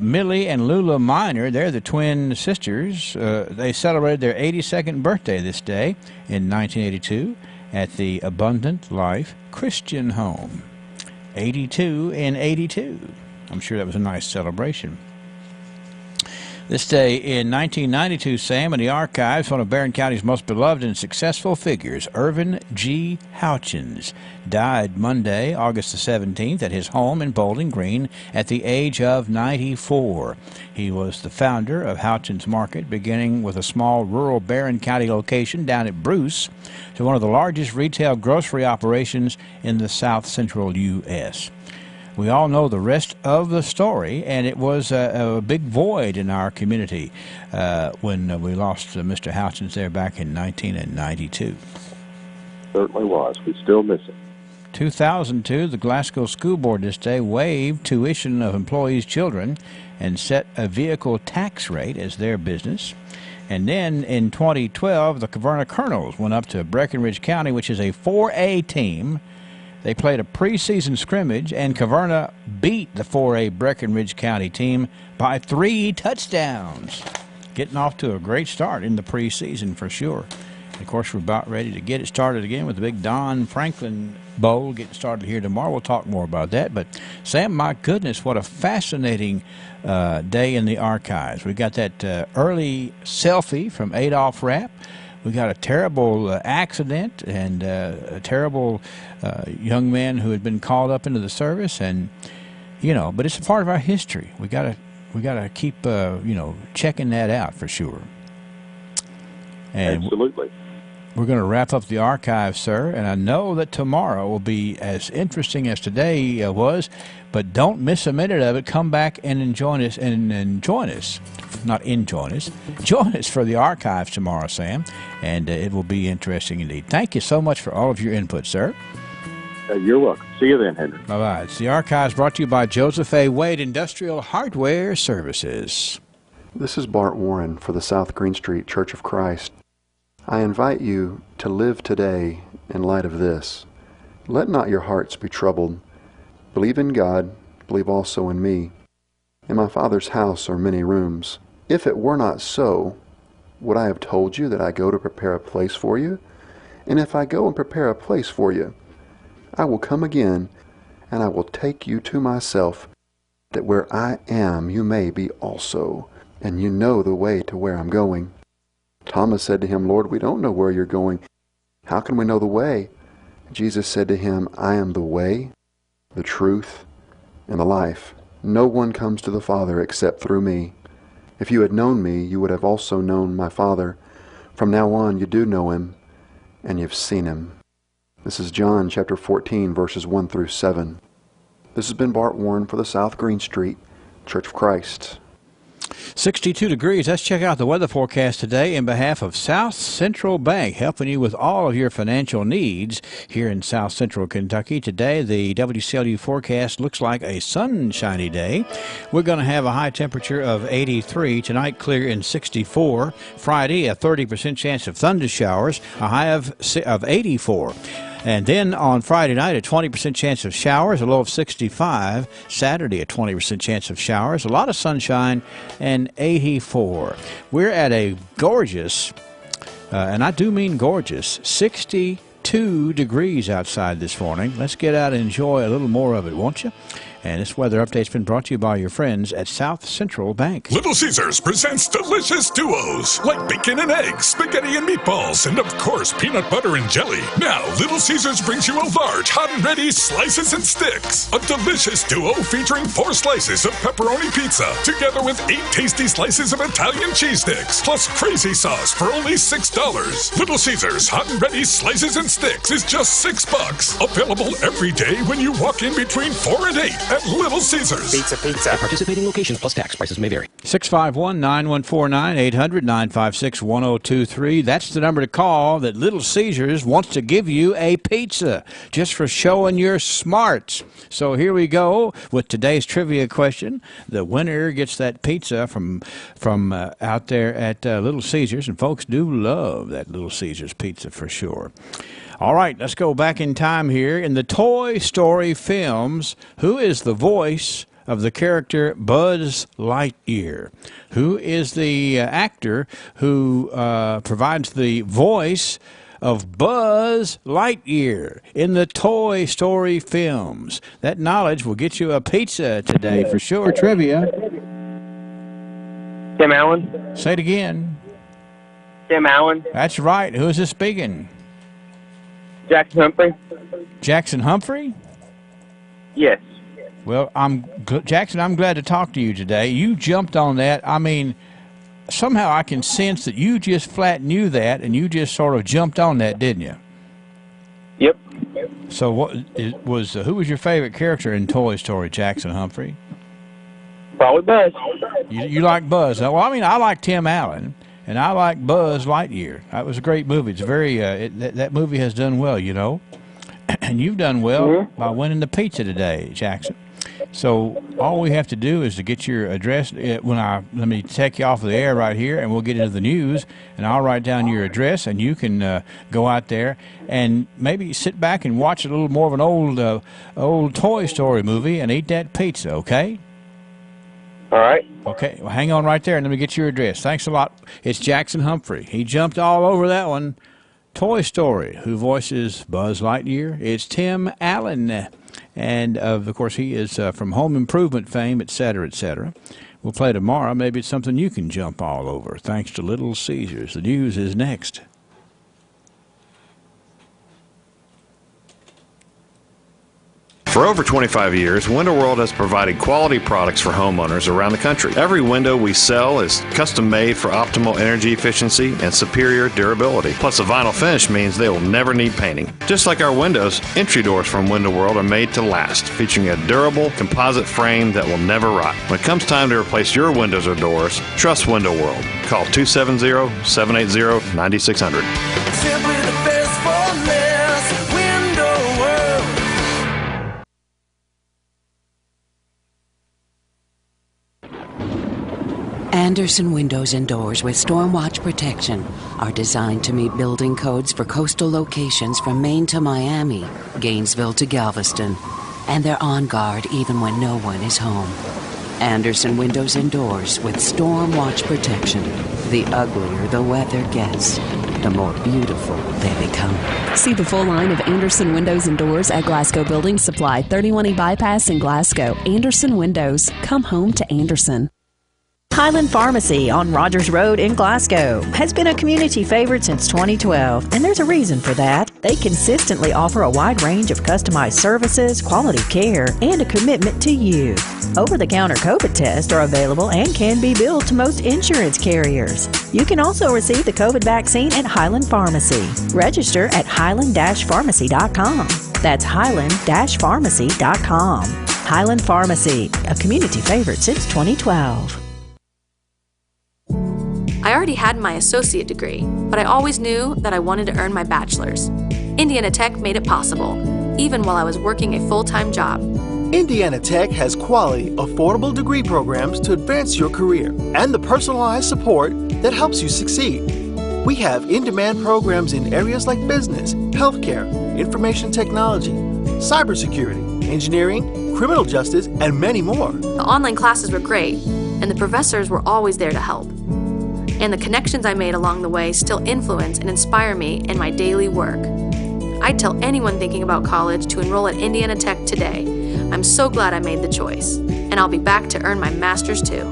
Millie and Lula Minor, they're the twin sisters. They celebrated their 82nd birthday this day in 1982 at the Abundant Life Christian Home. 82 and 82. I'm sure that was a nice celebration. This day in 1992, Sam, in the archives, one of Barron County's most beloved and successful figures, Irvin G. Houchins, died Monday, August the 17th, at his home in Bowling Green at the age of 94. He was the founder of Houchins Market, beginning with a small rural Barron County location down at Bruce, to one of the largest retail grocery operations in the south central U.S. We all know the rest of the story, and it was a big void in our community when we lost Mr. Houchins there back in 1992. Certainly was. We still miss him. 2002, the Glasgow School Board this day waived tuition of employees' children and set a vehicle tax rate as their business. And then in 2012, the Caverna Colonels went up to Breckenridge County, which is a 4A team. They played a preseason scrimmage, and Caverna beat the 4A Breckenridge County team by 3 touchdowns. Getting off to a great start in the preseason for sure. Of course, we're about ready to get it started again with the big Don Franklin Bowl getting started here tomorrow. We'll talk more about that. But, Sam, my goodness, what a fascinating day in the archives. We got that early selfie from Adolph Rapp. We got a terrible accident and a terrible young man who had been called up into the service. And, you know, but it's a part of our history. We got to keep, checking that out for sure. And absolutely. We're going to wrap up the archive, sir, and I know that tomorrow will be as interesting as today was, but don't miss a minute of it. Come back and join us, join us for the archives tomorrow, Sam, and it will be interesting indeed. Thank you so much for all of your input, sir. You're welcome. See you then, Henry. Bye-bye. It's the archives brought to you by Joseph A. Wade Industrial Hardware Services. This is Bart Warren for the South Green Street Church of Christ. I invite you to live today in light of this. Let not your hearts be troubled. Believe in God, believe also in me. In my Father's house are many rooms. If it were not so, would I have told you that I go to prepare a place for you? And if I go and prepare a place for you, I will come again, and I will take you to myself, that where I am you may be also, and you know the way to where I'm going. Thomas said to him, Lord, we don't know where you're going. How can we know the way? Jesus said to him, I am the way, the truth, and the life. No one comes to the Father except through me. If you had known me, you would have also known my Father. From now on, you do know him, and you've seen him. This is John chapter 14, verses 1 through 7. This has been Bart Warren for the South Green Street Church of Christ. 62 degrees. Let's check out the weather forecast today in behalf of South Central Bank, helping you with all of your financial needs here in South Central Kentucky. Today, the WCLU forecast looks like a sunshiny day. We're going to have a high temperature of 83. Tonight, clear in 64. Friday, a 30% chance of thunder showers, a high of 84. And then on Friday night, a 20% chance of showers, a low of 65. Saturday, a 20% chance of showers, a lot of sunshine, and 84. We're at a gorgeous, and I do mean gorgeous, 62 degrees outside this morning. Let's get out and enjoy a little more of it, won't you? And this weather update's been brought to you by your friends at South Central Bank. Little Caesars presents delicious duos like bacon and eggs, spaghetti and meatballs, and of course peanut butter and jelly. Now, Little Caesars brings you a large, hot and ready slices and sticks. A delicious duo featuring 4 slices of pepperoni pizza, together with 8 tasty slices of Italian cheese sticks, plus crazy sauce for only $6. Little Caesars hot and ready slices and sticks is just $6. Available every day when you walk in between 4 and 8. At Little Caesars. Pizza. At participating locations plus tax. Prices may vary. 651-9149, 800-956-1023. That's the number to call that Little Caesars wants to give you a pizza just for showing your smarts. So here we go with today's trivia question. The winner gets that pizza from out there at Little Caesars, and folks do love that Little Caesars pizza for sure. All right, let's go back in time here. In the Toy Story films, who is the voice of the character Buzz Lightyear? Who is the actor who provides the voice of Buzz Lightyear in the Toy Story films? That knowledge will get you a pizza today for sure. Trivia. Tim Allen. Say it again. Tim Allen. That's right. Who is this speaking? Jackson Humphrey. Jackson Humphrey? Yes. Well, Jackson, I'm glad to talk to you today. You jumped on that. I mean, somehow I can sense that you just flat knew that, and you just sort of jumped on that, didn't you? Yep. So who was your favorite character in Toy Story, Jackson Humphrey? Probably Buzz. You like Buzz. Well, I mean, I like Tim Allen. And I like Buzz Lightyear. That was a great movie. It's very that movie has done well, you know. And you've done well by winning the pizza today, Jackson. So all we have to do is to get your address. Let me take you off of the air right here, and we'll get into the news, and I'll write down your address, and you can go out there and maybe sit back and watch a little more of an old Toy Story movie and eat that pizza, okay? All right. Okay, well, hang on right there, and let me get your address. Thanks a lot. It's Jackson Humphrey. He jumped all over that one. Toy Story. Who voices Buzz Lightyear? It's Tim Allen. And, of course, he is from Home Improvement fame, et cetera, et cetera. We'll play tomorrow. Maybe it's something you can jump all over, thanks to Little Caesars. The news is next. For over 25 years, Window World has provided quality products for homeowners around the country. Every window we sell is custom made for optimal energy efficiency and superior durability. Plus, a vinyl finish means they will never need painting. Just like our windows, entry doors from Window World are made to last, featuring a durable composite frame that will never rot. When it comes time to replace your windows or doors, trust Window World. Call 270-780-9600. Simply the best for less. Window World. Andersen Windows and Doors with Stormwatch protection are designed to meet building codes for coastal locations from Maine to Miami, Gainesville to Galveston, and they're on guard even when no one is home. Andersen Windows and Doors with Stormwatch protection. The uglier the weather gets, the more beautiful they become. See the full line of Andersen Windows and Doors at Glasgow Building Supply, 31E Bypass in Glasgow. Andersen Windows. Come home to Andersen. Highland Pharmacy on Rogers Road in Glasgow has been a community favorite since 2012, and there's a reason for that. They consistently offer a wide range of customized services, quality care, and a commitment to you. Over-the-counter COVID tests are available and can be billed to most insurance carriers. You can also receive the COVID vaccine at Highland Pharmacy. Register at highland-pharmacy.com. That's highland-pharmacy.com. Highland Pharmacy, a community favorite since 2012. I already had my associate degree, but I always knew that I wanted to earn my bachelor's. Indiana Tech made it possible, even while I was working a full-time job. Indiana Tech has quality, affordable degree programs to advance your career and the personalized support that helps you succeed. We have in-demand programs in areas like business, healthcare, information technology, cybersecurity, engineering, criminal justice, and many more. The online classes were great, and the professors were always there to help. And the connections I made along the way still influence and inspire me in my daily work. I'd tell anyone thinking about college to enroll at Indiana Tech today. I'm so glad I made the choice, and I'll be back to earn my master's too.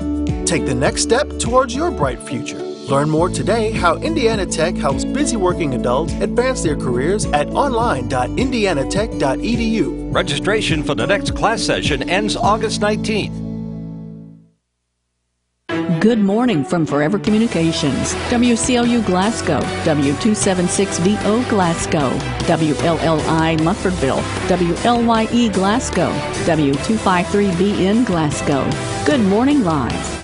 Take the next step towards your bright future. Learn more today how Indiana Tech helps busy working adults advance their careers at online.indianatech.edu. Registration for the next class session ends August 19th. Good morning from Forever Communications, WCLU Glasgow, W276VO Glasgow, WLLI Muffordville, WLYE Glasgow, W253BN Glasgow. Good morning live.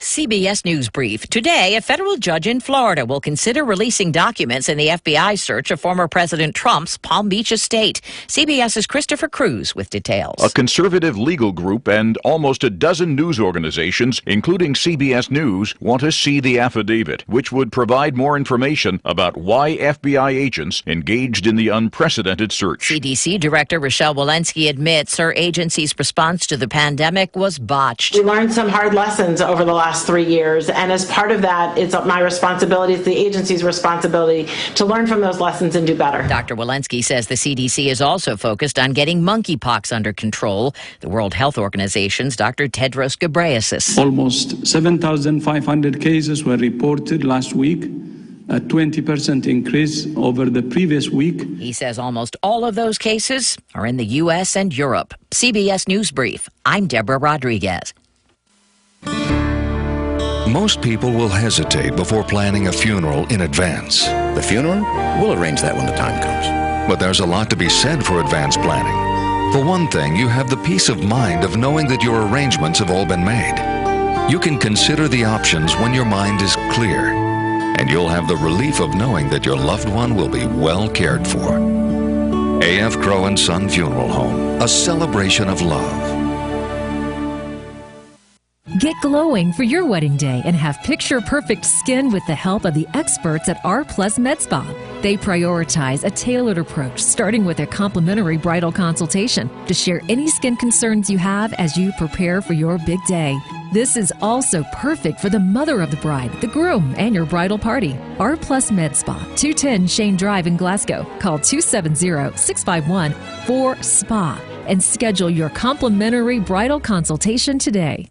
CBS News Brief. Today, a federal judge in Florida will consider releasing documents in the FBI search of former President Trump's Palm Beach estate. CBS's Christopher Cruz with details. A conservative legal group and almost a dozen news organizations, including CBS News, want to see the affidavit, which would provide more information about why FBI agents engaged in the unprecedented search. CDC Director Rochelle Walensky admits her agency's response to the pandemic was botched. We learned some hard lessons over the last 3 years, and as part of that, it's my responsibility, it's the agency's responsibility to learn from those lessons and do better. Dr. Walensky says the CDC is also focused on getting monkeypox under control. The World Health Organization's Dr. Tedros Ghebreyesus. Almost 7,500 cases were reported last week, a 20% increase over the previous week. He says almost all of those cases are in the U.S. and Europe. CBS News Brief. I'm Deborah Rodriguez. Most people will hesitate before planning a funeral in advance. The funeral? We'll arrange that when the time comes. But there's a lot to be said for advance planning. For one thing, you have the peace of mind of knowing that your arrangements have all been made. You can consider the options when your mind is clear, and you'll have the relief of knowing that your loved one will be well cared for. A.F. Crow & Son Funeral Home, a celebration of love. Get glowing for your wedding day and have picture-perfect skin with the help of the experts at R Plus Med Spa. They prioritize a tailored approach, starting with a complimentary bridal consultation to share any skin concerns you have as you prepare for your big day. This is also perfect for the mother of the bride, the groom, and your bridal party. R Plus Med Spa, 210 Shane Drive in Glasgow. Call 270-651-4SPA and schedule your complimentary bridal consultation today.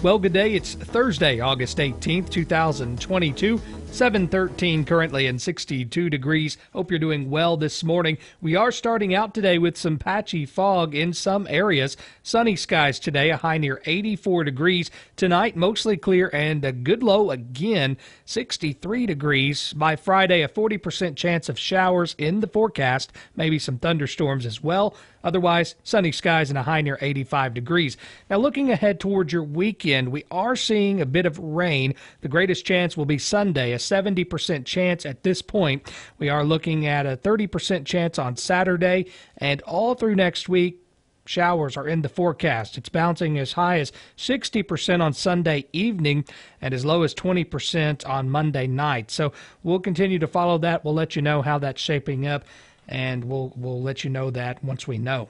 Well, good day. It's Thursday, August 18th, 2022. 7:13 currently and 62 degrees. Hope you're doing well this morning. We are starting out today with some patchy fog in some areas. Sunny skies today, a high near 84 degrees. Tonight, mostly clear and a good low again, 63 degrees. By Friday, a 40% chance of showers in the forecast, maybe some thunderstorms as well. Otherwise, sunny skies and a high near 85 degrees. Now, looking ahead towards your weekend, we are seeing a bit of rain. The greatest chance will be Sunday, a 70% chance at this point. We are looking at a 30% chance on Saturday, and all through next week, showers are in the forecast. It's bouncing as high as 60% on Sunday evening and as low as 20% on Monday night. So we'll continue to follow that. We'll let you know how that's shaping up, and we'll let you know that once we know.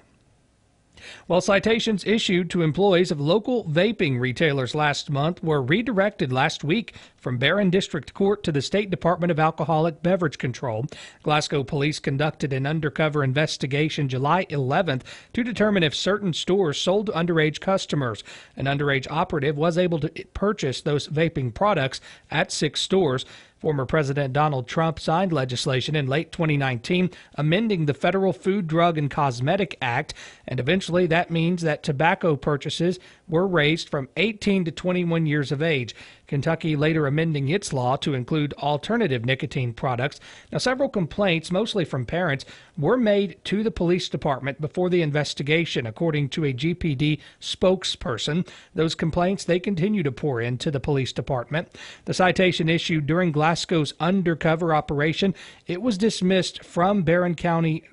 Well, citations issued to employees of local vaping retailers last month were redirected last week from Barron District Court to the State Department of Alcoholic Beverage Control. Glasgow police conducted an undercover investigation July 11th to determine if certain stores sold to underage customers. An underage operative was able to purchase those vaping products at 6 stores. Former President Donald Trump signed legislation in late 2019 amending the Federal Food, Drug, and Cosmetic Act, and eventually that means that tobacco purchases were raised from 18 to 21 years of age. Kentucky later amending its law to include alternative nicotine products. Now, several complaints, mostly from parents, were made to the police department before the investigation, according to a GPD spokesperson. Those complaints, they continue to pour into the police department. The citation issued during Glasgow's undercover operation, it was dismissed from Barron County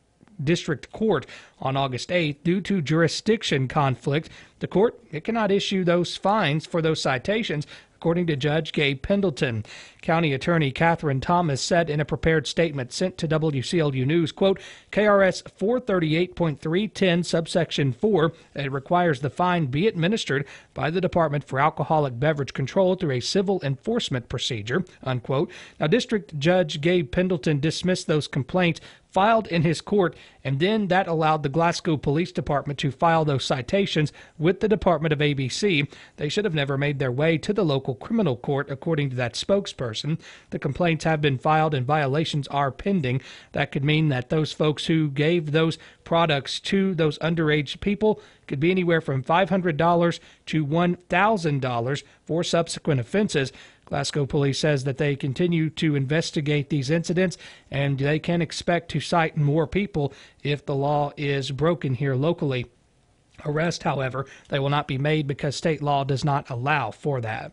District Court on August 8th due to jurisdiction conflict. The court, it cannot issue those fines for those citations, according to Judge Gabe Pendleton. County Attorney Catherine Thomas said in a prepared statement sent to WCLU News, quote, KRS 438.310 subsection 4, it requires the fine be administered by the Department for Alcoholic Beverage Control through a civil enforcement procedure, unquote. Now, District Judge Gabe Pendleton dismissed those complaints filed in his court, and then that allowed the Glasgow Police Department to file those citations with the Department of ABC. They should have never made their way to the local criminal court, according to that spokesperson. The complaints have been filed and violations are pending. That could mean that those folks who gave those products to those underage people could be anywhere from $500 to $1,000 for subsequent offenses. Glasgow police says that they continue to investigate these incidents, and they can expect to cite more people if the law is broken here locally. Arrest, however, they will not be made because state law does not allow for that.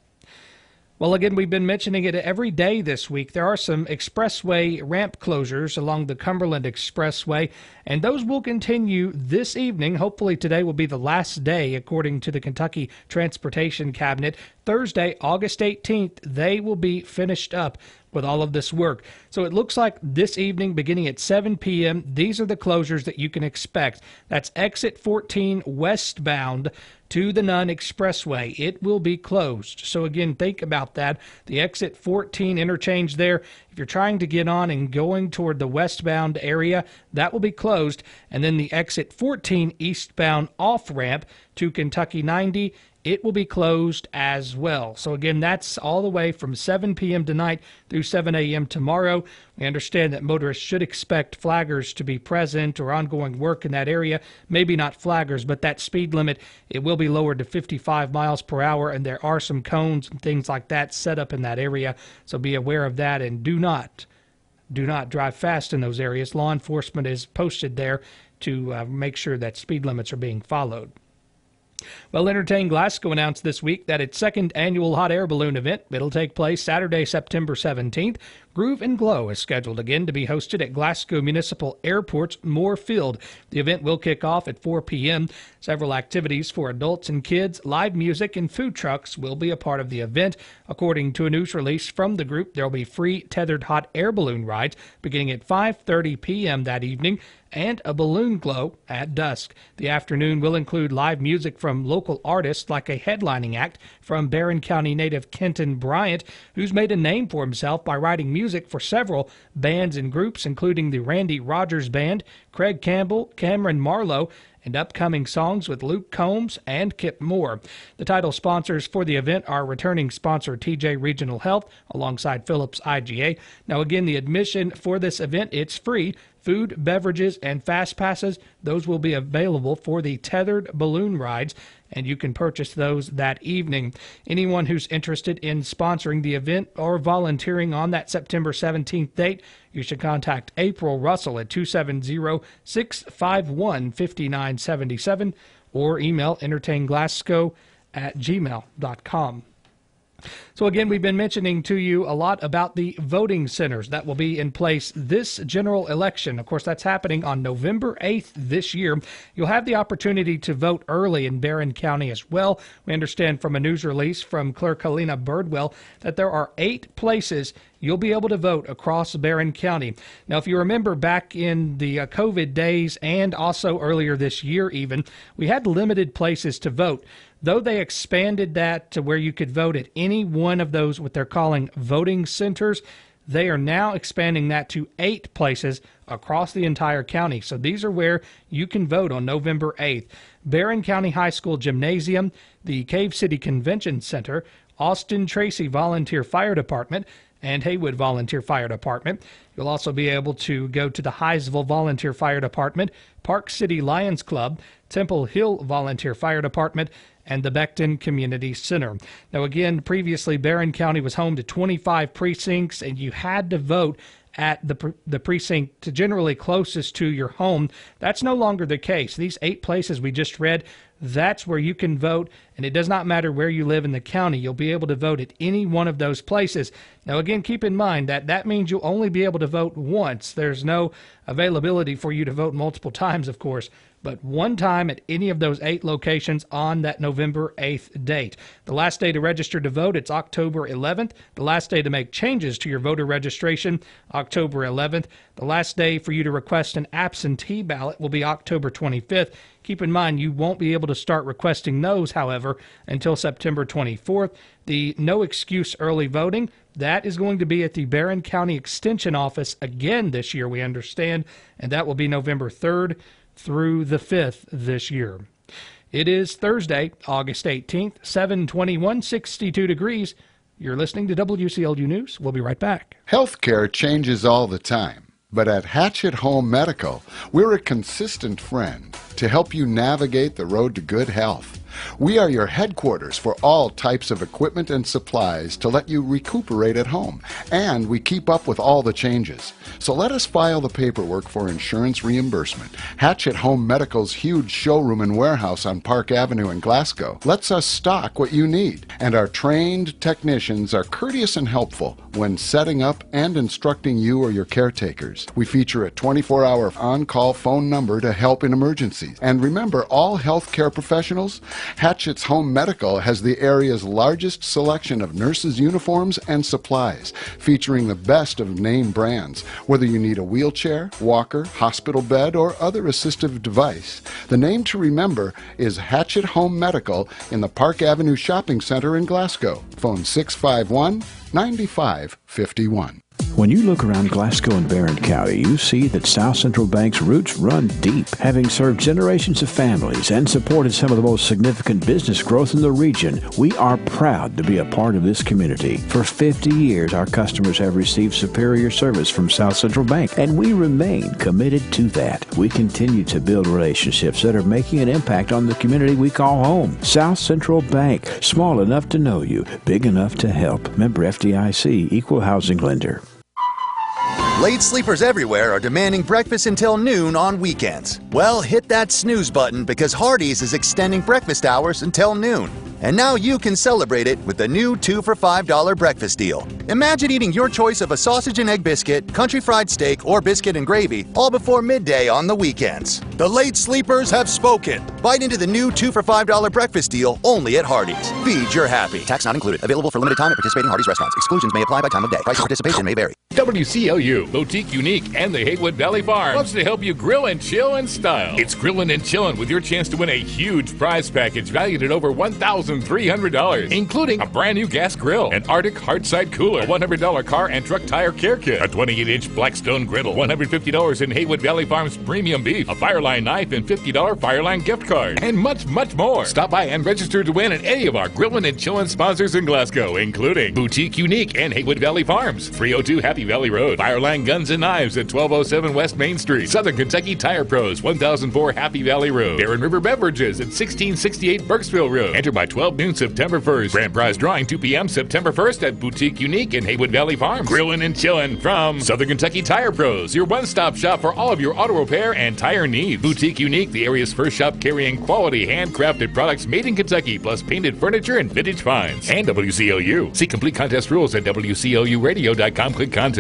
Well, again, we've been mentioning it every day this week. There are some expressway ramp closures along the Cumberland Expressway, and those will continue this evening. Hopefully today will be the last day, according to the Kentucky Transportation Cabinet. Thursday, August 18th, they will be finished up with all of this work. So it looks like this evening, beginning at 7 p.m., these are the closures that you can expect. That's exit 14 westbound to the Nunn Expressway. It will be closed. So again, think about that. The exit 14 interchange there, if you're trying to get on and going toward the westbound area, that will be closed. And then the exit 14 eastbound off-ramp to Kentucky 90, it will be closed as well. So again, that's all the way from 7 p.m. tonight through 7 a.m. tomorrow. We understand that motorists should expect flaggers to be present or ongoing work in that area. Maybe not flaggers, but that speed limit, it will be lowered to 55 miles per hour, and there are some cones and things like that set up in that area. So be aware of that, and do not drive fast in those areas. Law enforcement is posted there to make sure that speed limits are being followed. Well, Entertain Glasgow announced this week that its second annual hot air balloon event, it'll take place Saturday, September 17th. Groove and Glow is scheduled again to be hosted at Glasgow Municipal Airport's Moore Field. The event will kick off at 4 p.m. Several activities for adults and kids, live music, and food trucks will be a part of the event. According to a news release from the group, there will be free tethered hot air balloon rides beginning at 5:30 p.m. that evening and a balloon glow at dusk. The afternoon will include live music from local artists like a headlining act from Barron County native Kenton Bryant, who's made a name for himself by writing music for several bands and groups, including the Randy Rogers Band, Craig Campbell, Cameron Marlowe, and upcoming songs with Luke Combs and Kip Moore. The title sponsors for the event are returning sponsor TJ Regional Health alongside Phillips IGA. Now again, the admission for this event, it's free. Food, beverages, and fast passes, those will be available for the tethered balloon rides, and you can purchase those that evening. Anyone who's interested in sponsoring the event or volunteering on that September 17th date, you should contact April Russell at 270-651-5977 or email entertainglasgow@gmail.com. So again, we've been mentioning to you a lot about the voting centers that will be in place this general election. Of course, that's happening on November 8th this year. You'll have the opportunity to vote early in Barron County as well. We understand from a news release from Clerk Helena Birdwell that there are 8 places you'll be able to vote across Barron County. Now, if you remember back in the COVID days and also earlier this year even, we had limited places to vote. Though they expanded that to where you could vote at any one of those, what they're calling voting centers, they are now expanding that to 8 places across the entire county. So these are where you can vote on November 8th. Barron County High School Gymnasium, the Cave City Convention Center, Austin Tracy Volunteer Fire Department, and Haywood Volunteer Fire Department. You'll also be able to go to the Hinesville Volunteer Fire Department, Park City Lions Club, Temple Hill Volunteer Fire Department, and the Beckton Community Center. Now again, previously Barron County was home to 25 precincts, and you had to vote at the precinct generally closest to your home. That's no longer the case. These 8 places we just read, that's where you can vote, and it does not matter where you live in the county. You'll be able to vote at any one of those places. Now again, keep in mind that that means you'll only be able to vote once. There's no availability for you to vote multiple times, of course, but one time at any of those 8 locations on that November 8th date. The last day to register to vote, it's October 11th. The last day to make changes to your voter registration, October 11th. The last day for you to request an absentee ballot will be October 25th. Keep in mind, you won't be able to start requesting those, however, until September 24th. The no excuse early voting, that is going to be at the Barron County Extension Office again this year, we understand, and that will be November 3rd through the 5th this year. It is Thursday, August 18th, 7:21, 62 degrees. You're listening to WCLU News. We'll be right back. Healthcare changes all the time, but at Hatchet Home Medical, we're a consistent friend to help you navigate the road to good health. We are your headquarters for all types of equipment and supplies to let you recuperate at home, and we keep up with all the changes. So let us file the paperwork for insurance reimbursement. Hatchet Home Medical's huge showroom and warehouse on Park Avenue in Glasgow lets us stock what you need, and our trained technicians are courteous and helpful when setting up and instructing you or your caretakers. We feature a 24-hour on-call phone number to help in emergencies. And remember, all healthcare professionals, Hatchet's Home Medical has the area's largest selection of nurses' uniforms and supplies, featuring the best of name brands. Whether you need a wheelchair, walker, hospital bed, or other assistive device, the name to remember is Hatchet Home Medical in the Park Avenue Shopping Center in Glasgow. Phone 651-9551. When you look around Glasgow and Barron County, you see that South Central Bank's roots run deep. Having served generations of families and supported some of the most significant business growth in the region, we are proud to be a part of this community. For 50 years, our customers have received superior service from South Central Bank, and we remain committed to that. We continue to build relationships that are making an impact on the community we call home. South Central Bank, small enough to know you, big enough to help. Member FDIC, Equal Housing Lender. Late sleepers everywhere are demanding breakfast until noon on weekends. Well, hit that snooze button because Hardee's is extending breakfast hours until noon. And now you can celebrate it with the new 2 for $5 breakfast deal. Imagine eating your choice of a sausage and egg biscuit, country fried steak, or biscuit and gravy all before midday on the weekends. The late sleepers have spoken. Bite into the new 2 for $5 breakfast deal only at Hardee's. Feed your happy. Tax not included. Available for limited time at participating Hardee's restaurants. Exclusions may apply by time of day. Price of participation may vary. WCLU, Boutique Unique, and the Haywood Valley Farm loves to help you grill and chill in style. It's Grillin' and Chillin' with your chance to win a huge prize package valued at over $1,300, including a brand new gas grill, an Arctic hardside cooler, a $100 car and truck tire care kit, a 28-inch Blackstone griddle, $150 in Haywood Valley Farms premium beef, a Fireline knife, and $50 Fireline gift card, and much, much more. Stop by and register to win at any of our Grillin' and Chillin' sponsors in Glasgow, including Boutique Unique and Haywood Valley Farms, 302 Happy Valley Road, Fireline Guns and Knives at 1207 West Main Street, Southern Kentucky Tire Pros, 1004 Happy Valley Road, Barren River Beverages at 1668 Burkesville Road. Enter by 12 noon September 1st. Grand prize drawing 2 p.m. September 1st at Boutique Unique in Haywood Valley Farms. Grillin' and Chillin' from Southern Kentucky Tire Pros, your one-stop shop for all of your auto repair and tire needs. Boutique Unique, the area's first shop carrying quality handcrafted products made in Kentucky, plus painted furniture and vintage finds. And WCLU. See complete contest rules at WCLUradio.com. Click contests.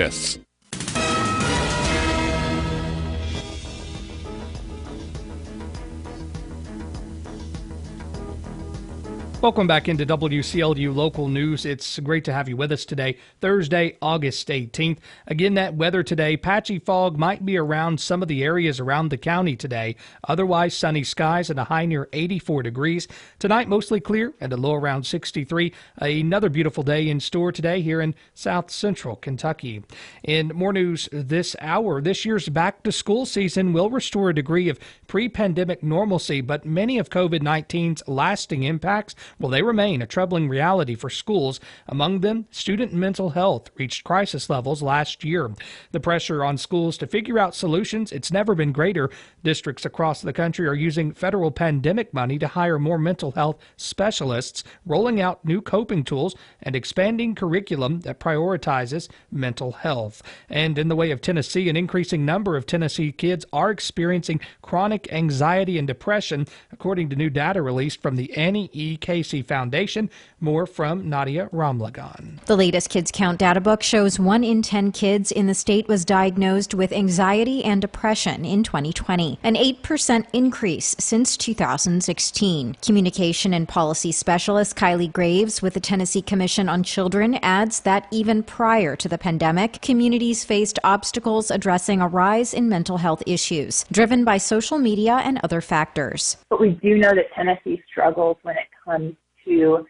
Welcome back into WCLU Local News. It's great to have you with us today, Thursday, August 18th. Again, that weather today, patchy fog might be around some of the areas around the county today. Otherwise, sunny skies and a high near 84 degrees. Tonight, mostly clear and a low around 63. Another beautiful day in store today here in South Central Kentucky. In more news this hour, this year's back-to-school season will restore a degree of pre-pandemic normalcy, but many of COVID-19's lasting impacts, well, they remain a troubling reality for schools. Among them, student mental health reached crisis levels last year. The pressure on schools to figure out solutions, it's never been greater. Districts across the country are using federal pandemic money to hire more mental health specialists, rolling out new coping tools, and expanding curriculum that prioritizes mental health. And in the way of Tennessee, an increasing number of Tennessee kids are experiencing chronic anxiety and depression, according to new data released from the Annie E. Casey Foundation. More from Nadia Ramlagan. The latest Kids Count data book shows 1 in 10 kids in the state was diagnosed with anxiety and depression in 2020, an 8% increase since 2016. Communication and policy specialist Kylie Graves with the Tennessee Commission on Children adds that even prior to the pandemic, communities faced obstacles addressing a rise in mental health issues, driven by social media and other factors. But we do know that Tennessee struggles when it comes to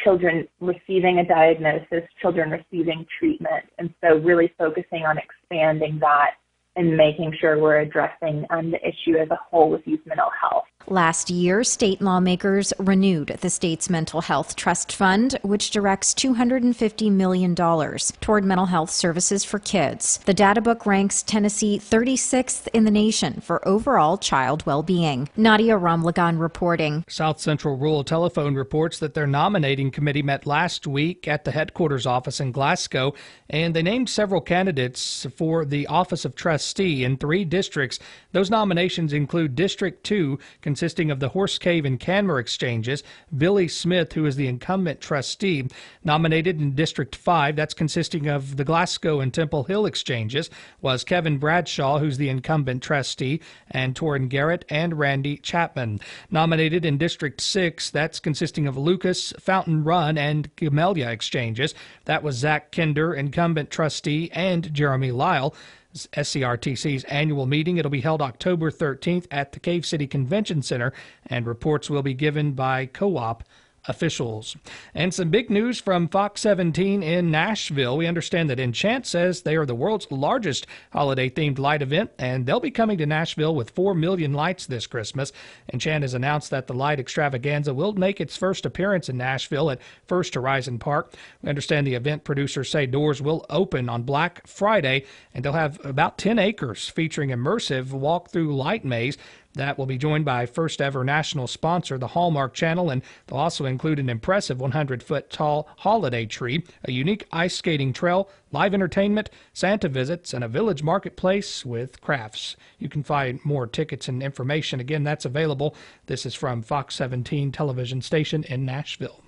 children receiving a diagnosis, children receiving treatment, and so really focusing on expanding that and making sure we're addressing the issue as a whole with youth mental health. Last year, state lawmakers renewed the state's Mental Health Trust Fund, which directs $250 million toward mental health services for kids. The data book ranks Tennessee 36th in the nation for overall child well-being. Nadia Ramlagan reporting. South Central Rural Telephone reports that their nominating committee met last week at the headquarters office in Glasgow, and they named several candidates for the office of trustee in 3 districts. Those nominations include District 2, consisting of the Horse Cave and Canmer exchanges. Billy Smith, who is the incumbent trustee, nominated in District 5, that's consisting of the Glasgow and Temple Hill exchanges, was Kevin Bradshaw, who's the incumbent trustee, and Torrin Garrett and Randy Chapman. Nominated in District 6, that's consisting of Lucas, Fountain Run, and Camellia exchanges. That was Zach Kinder, incumbent trustee, and Jeremy Lyle. SCRTC's annual meeting. It'll be held October 13th at the Cave City Convention Center, and reports will be given by co-op officials. And some big news from Fox 17 in Nashville. We understand that Enchant says they are the world's largest holiday-themed light event, and they'll be coming to Nashville with 4 million lights this Christmas. Enchant has announced that the light extravaganza will make its first appearance in Nashville at First Horizon Park. We understand the event producers say doors will open on Black Friday, and they'll have about 10 acres featuring immersive walk-through light maze. That will be joined by first ever national sponsor, the Hallmark Channel, and they'll also include an impressive 100-foot tall holiday tree, a unique ice skating trail, live entertainment, Santa visits, and a village marketplace with crafts. You can find more tickets and information. Again, that's available. This is from Fox 17 television station in Nashville.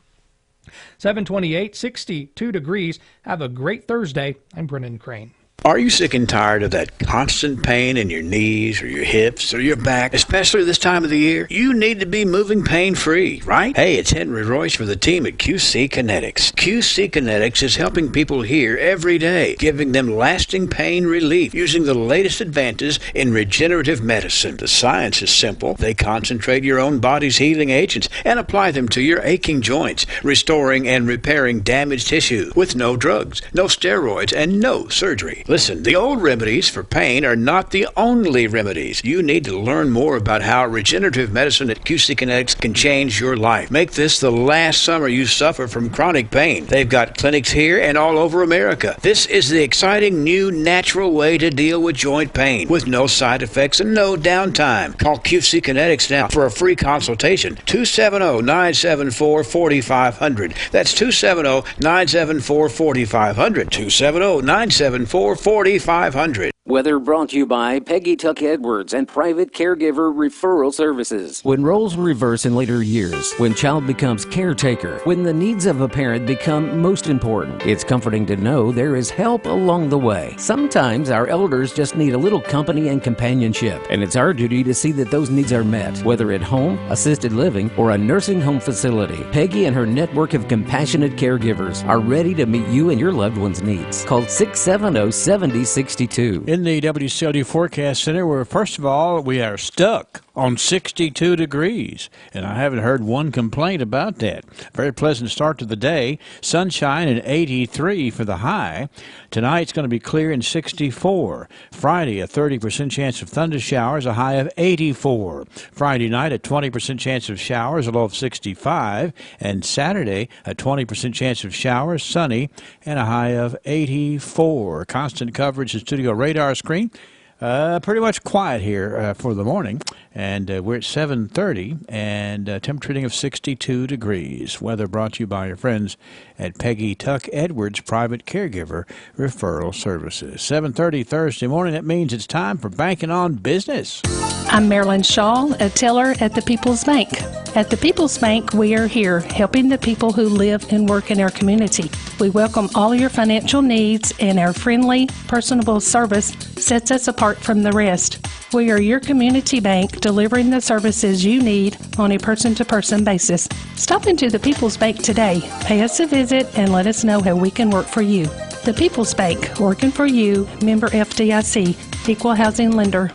728, 62 degrees. Have a great Thursday. I'm Brennan Crane. Are you sick and tired of that constant pain in your knees or your hips or your back, especially this time of the year? You need to be moving pain-free, right? Hey, it's Henry Royce for the team at QC Kinetics. QC Kinetics is helping people here every day, giving them lasting pain relief using the latest advances in regenerative medicine. The science is simple. They concentrate your own body's healing agents and apply them to your aching joints, restoring and repairing damaged tissue with no drugs, no steroids, and no surgery. Listen, the old remedies for pain are not the only remedies. You need to learn more about how regenerative medicine at QC Kinetics can change your life. Make this the last summer you suffer from chronic pain. They've got clinics here and all over America. This is the exciting new natural way to deal with joint pain with no side effects and no downtime. Call QC Kinetics now for a free consultation. 270-974-4500. That's 270-974-4500. 270-974-4500. Weather brought to you by Peggy Tuck Edwards and Private Caregiver Referral Services. When roles reverse in later years, when child becomes caretaker, when the needs of a parent become most important, it's comforting to know there is help along the way. Sometimes our elders just need a little company and companionship, and it's our duty to see that those needs are met, whether at home, assisted living, or a nursing home facility. Peggy and her network of compassionate caregivers are ready to meet you and your loved one's needs. Call 670-7062. In the WCLD Forecast Center, where first of all, we are stuck on 62 degrees, and I haven't heard one complaint about that. Very pleasant start to the day. Sunshine and 83 for the high. Tonight's going to be clear and 64. Friday, a 30% chance of thunder showers, a high of 84. Friday night, a 20% chance of showers, a low of 65. And Saturday, a 20% chance of showers, sunny, and a high of 84. Constant coverage in studio radar screen. Pretty much quiet here for the morning, and we're at 7:30, and temperature reading of 62 degrees. Weather brought to you by your friends at Peggy Tuck Edwards Private Caregiver Referral Services. 7:30 Thursday morning, that means it's time for Banking on Business. I'm Marilyn Shaw, a teller at the People's Bank. At the People's Bank, we are here helping the people who live and work in our community. We welcome all your financial needs, and our friendly, personable service sets us apart from the rest. We are your community bank, delivering the services you need on a person-to-person basis. Stop into the People's Bank today. Pay us a visit and let us know how we can work for you. The People's Bank, working for you, member FDIC, equal housing lender.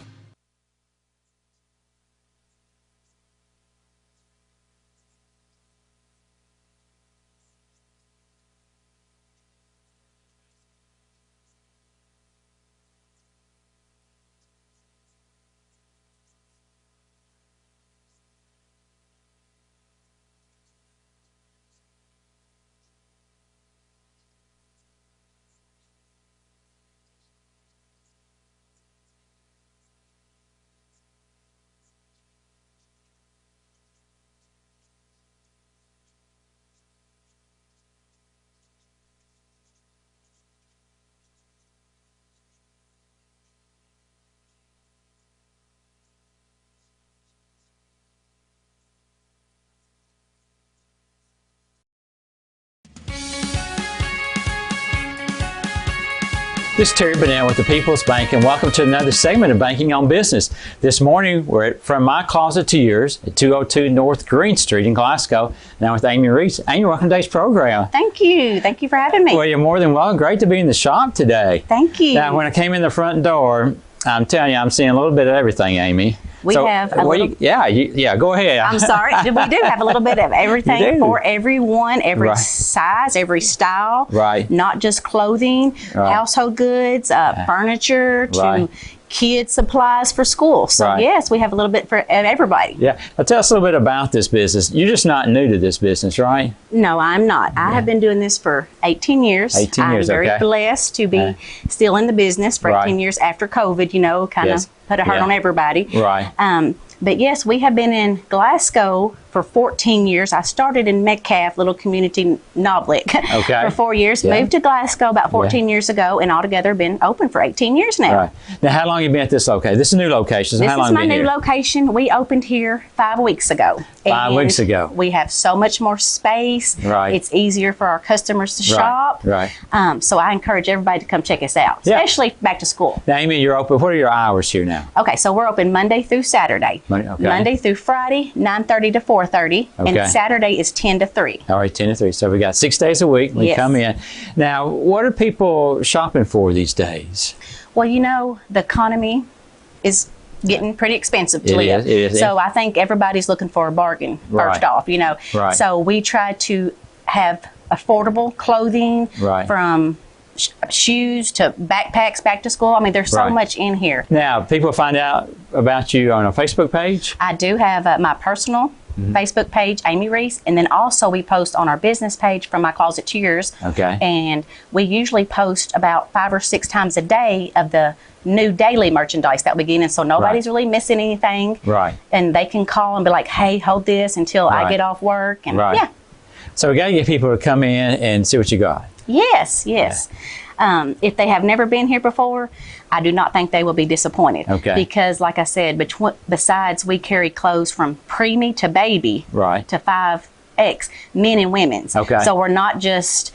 This is Terry Burnett with the People's Bank, and welcome to another segment of Banking on Business. This morning, we're at From My Closet to Yours at 202 North Green Street in Glasgow. Now with Amy Reese. Amy, welcome to today's program. Thank you. Thank you for having me. Well, you're more than welcome. Great to be in the shop today. Thank you. Now, when I came in the front door, I'm telling you, I'm seeing a little bit of everything, Amy. We have a little, go ahead. I'm sorry. We do have a little bit of everything for everyone, every size, every style. Right. Not just clothing, household goods, furniture, to kid supplies for school. So yes, we have a little bit for everybody. Yeah. Now tell us a little bit about this business. You're just not new to this business, right? No, I'm not. I have been doing this for 18 years. 18 years, I'm very blessed to be still in the business for 18 years after COVID, you know, kind of put a hurt on everybody. Right. But yes, we have been in Glasgow for 14 years. I started in Metcalf, little community Noblick, for 4 years. Moved to Glasgow about 14 years ago, and altogether been open for 18 years now. Right. Now, how long have you been at this location? This is a new location. So this how long is my have you been new here? location. We opened here 5 weeks ago. 5 weeks ago. We have so much more space. Right. It's easier for our customers to shop. Right. So I encourage everybody to come check us out, especially back to school. Now, Amy, you're open. What are your hours here now? Okay, so we're open Monday through Saturday. Monday through Friday, 9:30 to 4:30, and Saturday is 10 to 3. All right, 10 to 3. So we got 6 days a week. We come in. Now, what are people shopping for these days? Well, you know, the economy is getting pretty expensive to live. It is. So I think everybody's looking for a bargain first off, you know. Right. So we try to have affordable clothing from shoes to backpacks back to school. I mean, there's so much in here. Now, people find out about you on a Facebook page? I do have my personal Facebook page, Amy Reese, and then also we post on our business page, From My Closet to Yours. Okay. And we usually post about 5 or 6 times a day of the new daily merchandise that we get in, so nobody's really missing anything. Right. And they can call and be like, hey, hold this until I get off work. And yeah. So we got to get people to come in and see what you got. Yes, yes. If they have never been here before, I do not think they will be disappointed. Okay. Because, like I said, besides we carry clothes from preemie to baby to 5X, men and women's. Okay. So we're not just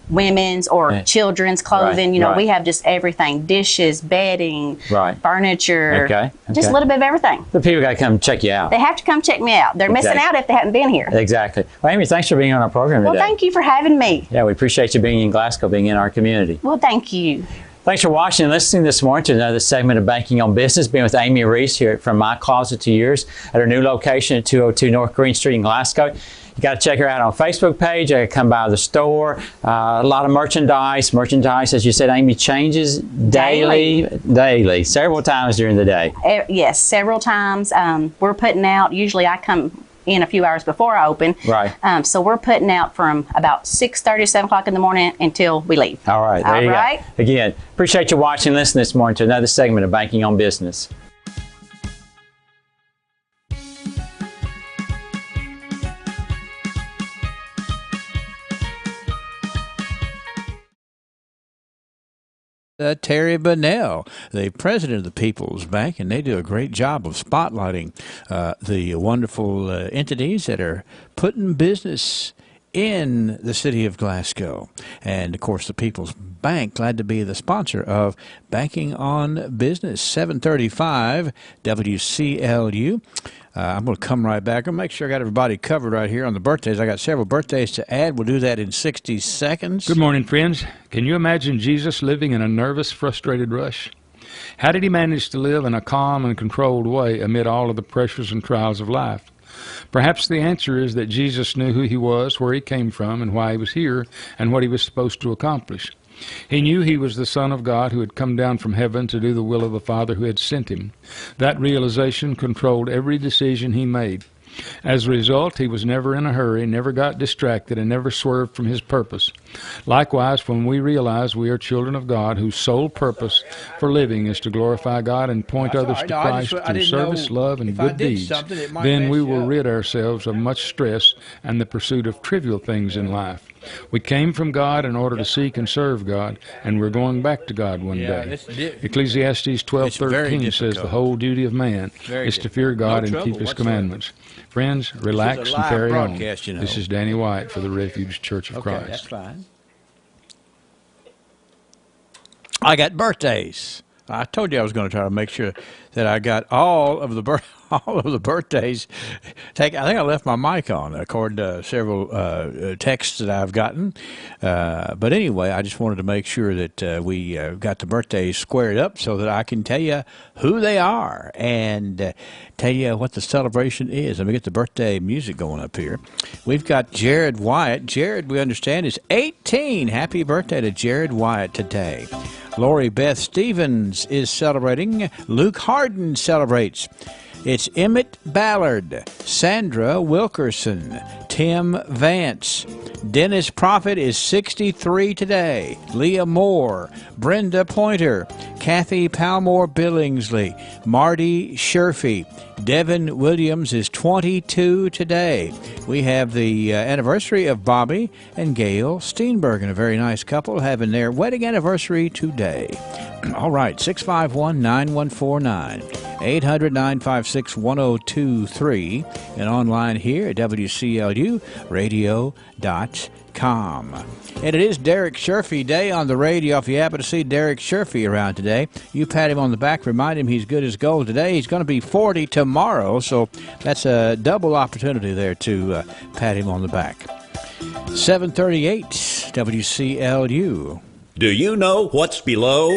women's or children's clothing. You know, we have just everything: dishes, bedding, furniture, just a little bit of everything. The people got to come check you out. They have to come check me out. They're missing out if they haven't been here. Exactly. Well, Amy, thanks for being on our program today. Well, thank you for having me. Yeah, we appreciate you being in Glasgow, being in our community. Well, thank you. Thanks for watching and listening this morning to another segment of Banking on Business, being with Amy Reese here at From My Closet to Yours at our new location at 202 North Green Street in Glasgow. You got to check her out on Facebook page. You got to come by the store. A lot of merchandise. Merchandise, as you said, Amy, changes daily, several times during the day. Yes, several times. We're putting out, usually I come in a few hours before I open. Right. So we're putting out from about 6:30, 7 o'clock in the morning until we leave. All right. There you go. Again, appreciate you watching and listening this morning to another segment of Banking on Business. Terry Bunnell, the president of the People's Bank, and they do a great job of spotlighting the wonderful entities that are putting business in the city of Glasgow. And, of course, the People's Bank, glad to be the sponsor of Banking on Business, 735 WCLU. I'm going to come right back. I'll make sure I got everybody covered right here on the birthdays. I got several birthdays to add. We'll do that in 60 seconds. Good morning, friends. Can you imagine Jesus living in a nervous, frustrated rush? How did he manage to live in a calm and controlled way amid all of the pressures and trials of life? Perhaps the answer is that Jesus knew who he was, where he came from, and why he was here, and what he was supposed to accomplish. He knew he was the Son of God who had come down from heaven to do the will of the Father who had sent him. That realization controlled every decision he made. As a result, he was never in a hurry, never got distracted, and never swerved from his purpose. Likewise, when we realize we are children of God whose sole purpose for living is to glorify God and point others to Christ through service, love, and good deeds, then we will rid ourselves of much stress and the pursuit of trivial things in life. We came from God in order to seek and serve God, and we're going back to God one day. Ecclesiastes 12:13 says the whole duty of man is to fear God and keep his commandments. Friends, relax and carry on. This is Danny White for the Refuge Church of Christ. That's fine. I got birthdays. I told you I was going to try to make sure that I got all of the birthdays. I think I left my mic on, according to several texts that I've gotten. But anyway, I just wanted to make sure that we got the birthdays squared up so that I can tell you who they are and tell you what the celebration is. Let me get the birthday music going up here. We've got Jared Wyatt. Jared, we understand, is 18. Happy birthday to Jared Wyatt today. Lori Beth Stevens is celebrating. Luke Harden celebrates. It's Emmett Ballard, Sandra Wilkerson, Tim Vance, Dennis Profit is 63 today. Leah Moore, Brenda Pointer, Kathy Palmore Billingsley, Marty Sherfy. Devin Williams is 22 today. We have the anniversary of Bobby and Gail Steenberg, and a very nice couple having their wedding anniversary today. All right, 651-9149, 800-956-1023, and online here at WCLUradio.com. And it is Derek Sherfy Day on the radio. If you happen to see Derek Sherfy around today, you pat him on the back, remind him he's good as gold today. He's going to be 40 tomorrow, so that's a double opportunity there to pat him on the back. 738 WCLU. Do you know what's below?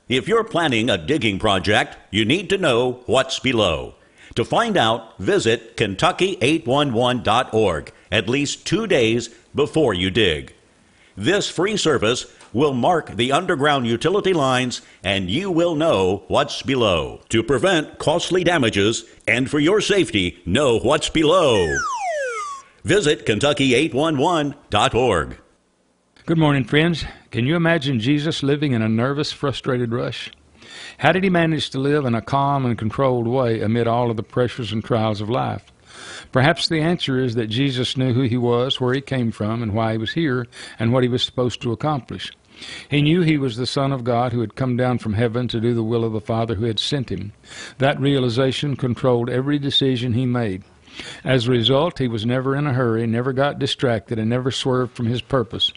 If you're planning a digging project, you need to know what's below. To find out, visit Kentucky811.org at least 2 days before you dig. This free service will mark the underground utility lines, and you will know what's below. To prevent costly damages and for your safety, know what's below. Visit Kentucky811.org. Good morning, friends. Can you imagine Jesus living in a nervous, frustrated rush? How did he manage to live in a calm and controlled way amid all of the pressures and trials of life? Perhaps the answer is that Jesus knew who he was, where he came from, and why he was here, and what he was supposed to accomplish. He knew he was the Son of God who had come down from heaven to do the will of the Father who had sent him. That realization controlled every decision he made. As a result, he was never in a hurry, never got distracted, and never swerved from his purpose.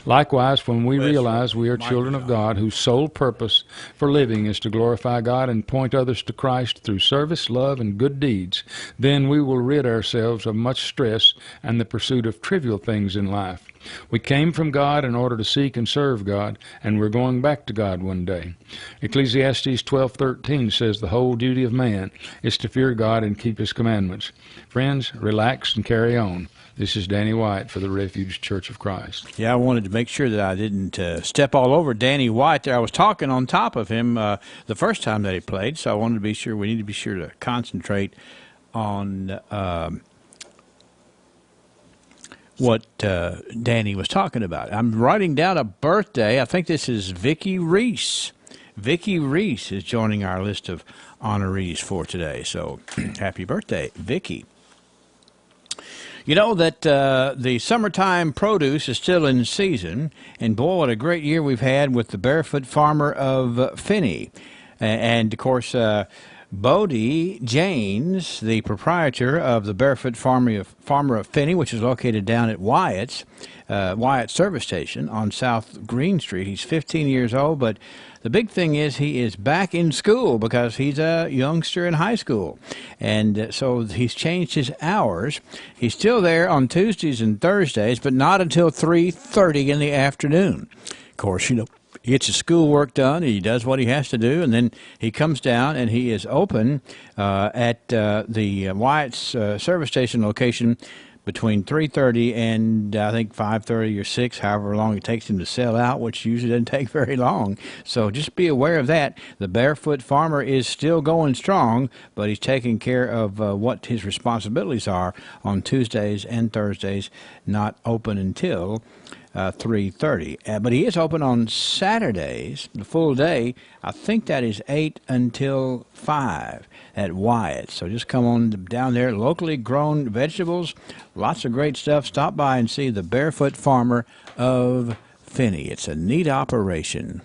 Likewise, when we realize we are children of God whose sole purpose for living is to glorify God and point others to Christ through service, love, and good deeds, then we will rid ourselves of much stress and the pursuit of trivial things in life. We came from God in order to seek and serve God, and we're going back to God one day. Ecclesiastes 12:13 says the whole duty of man is to fear God and keep his commandments. Friends, relax and carry on. This is Danny White for the Refuge Church of Christ. Yeah, I wanted to make sure that I didn't step all over Danny White there. I was talking on top of him the first time that he played, so I wanted to be sure. We need to be sure to concentrate on what Danny was talking about. I'm writing down a birthday. I think this is Vicki Reese. Vicki Reese is joining our list of honorees for today. So happy birthday, Vicki. You know that the summertime produce is still in season, and boy, what a great year we've had with the Barefoot Farmer of Finney. And of course, Bodie Janes, the proprietor of the Barefoot Farmer of Finney, which is located down at Wyatt's service station on South Green Street. He's 15 years old, but the big thing is he is back in school because he's a youngster in high school. And so he's changed his hours. He's still there on Tuesdays and Thursdays, but not until 3:30 in the afternoon. Of course, you know, he gets his schoolwork done, he does what he has to do, and then he comes down and he is open at the Wyatt's service station location between 3:30 and I think 5:30 or 6, however long it takes him to sell out, which usually doesn't take very long. So just be aware of that. The Barefoot Farmer is still going strong, but he's taking care of what his responsibilities are on Tuesdays and Thursdays, not open until 3:30. But he is open on Saturdays, the full day. I think that is 8 until 5 at Wyatt. So just come on down there. Locally grown vegetables, lots of great stuff. Stop by and see the Barefoot Farmer of Finney. It's a neat operation.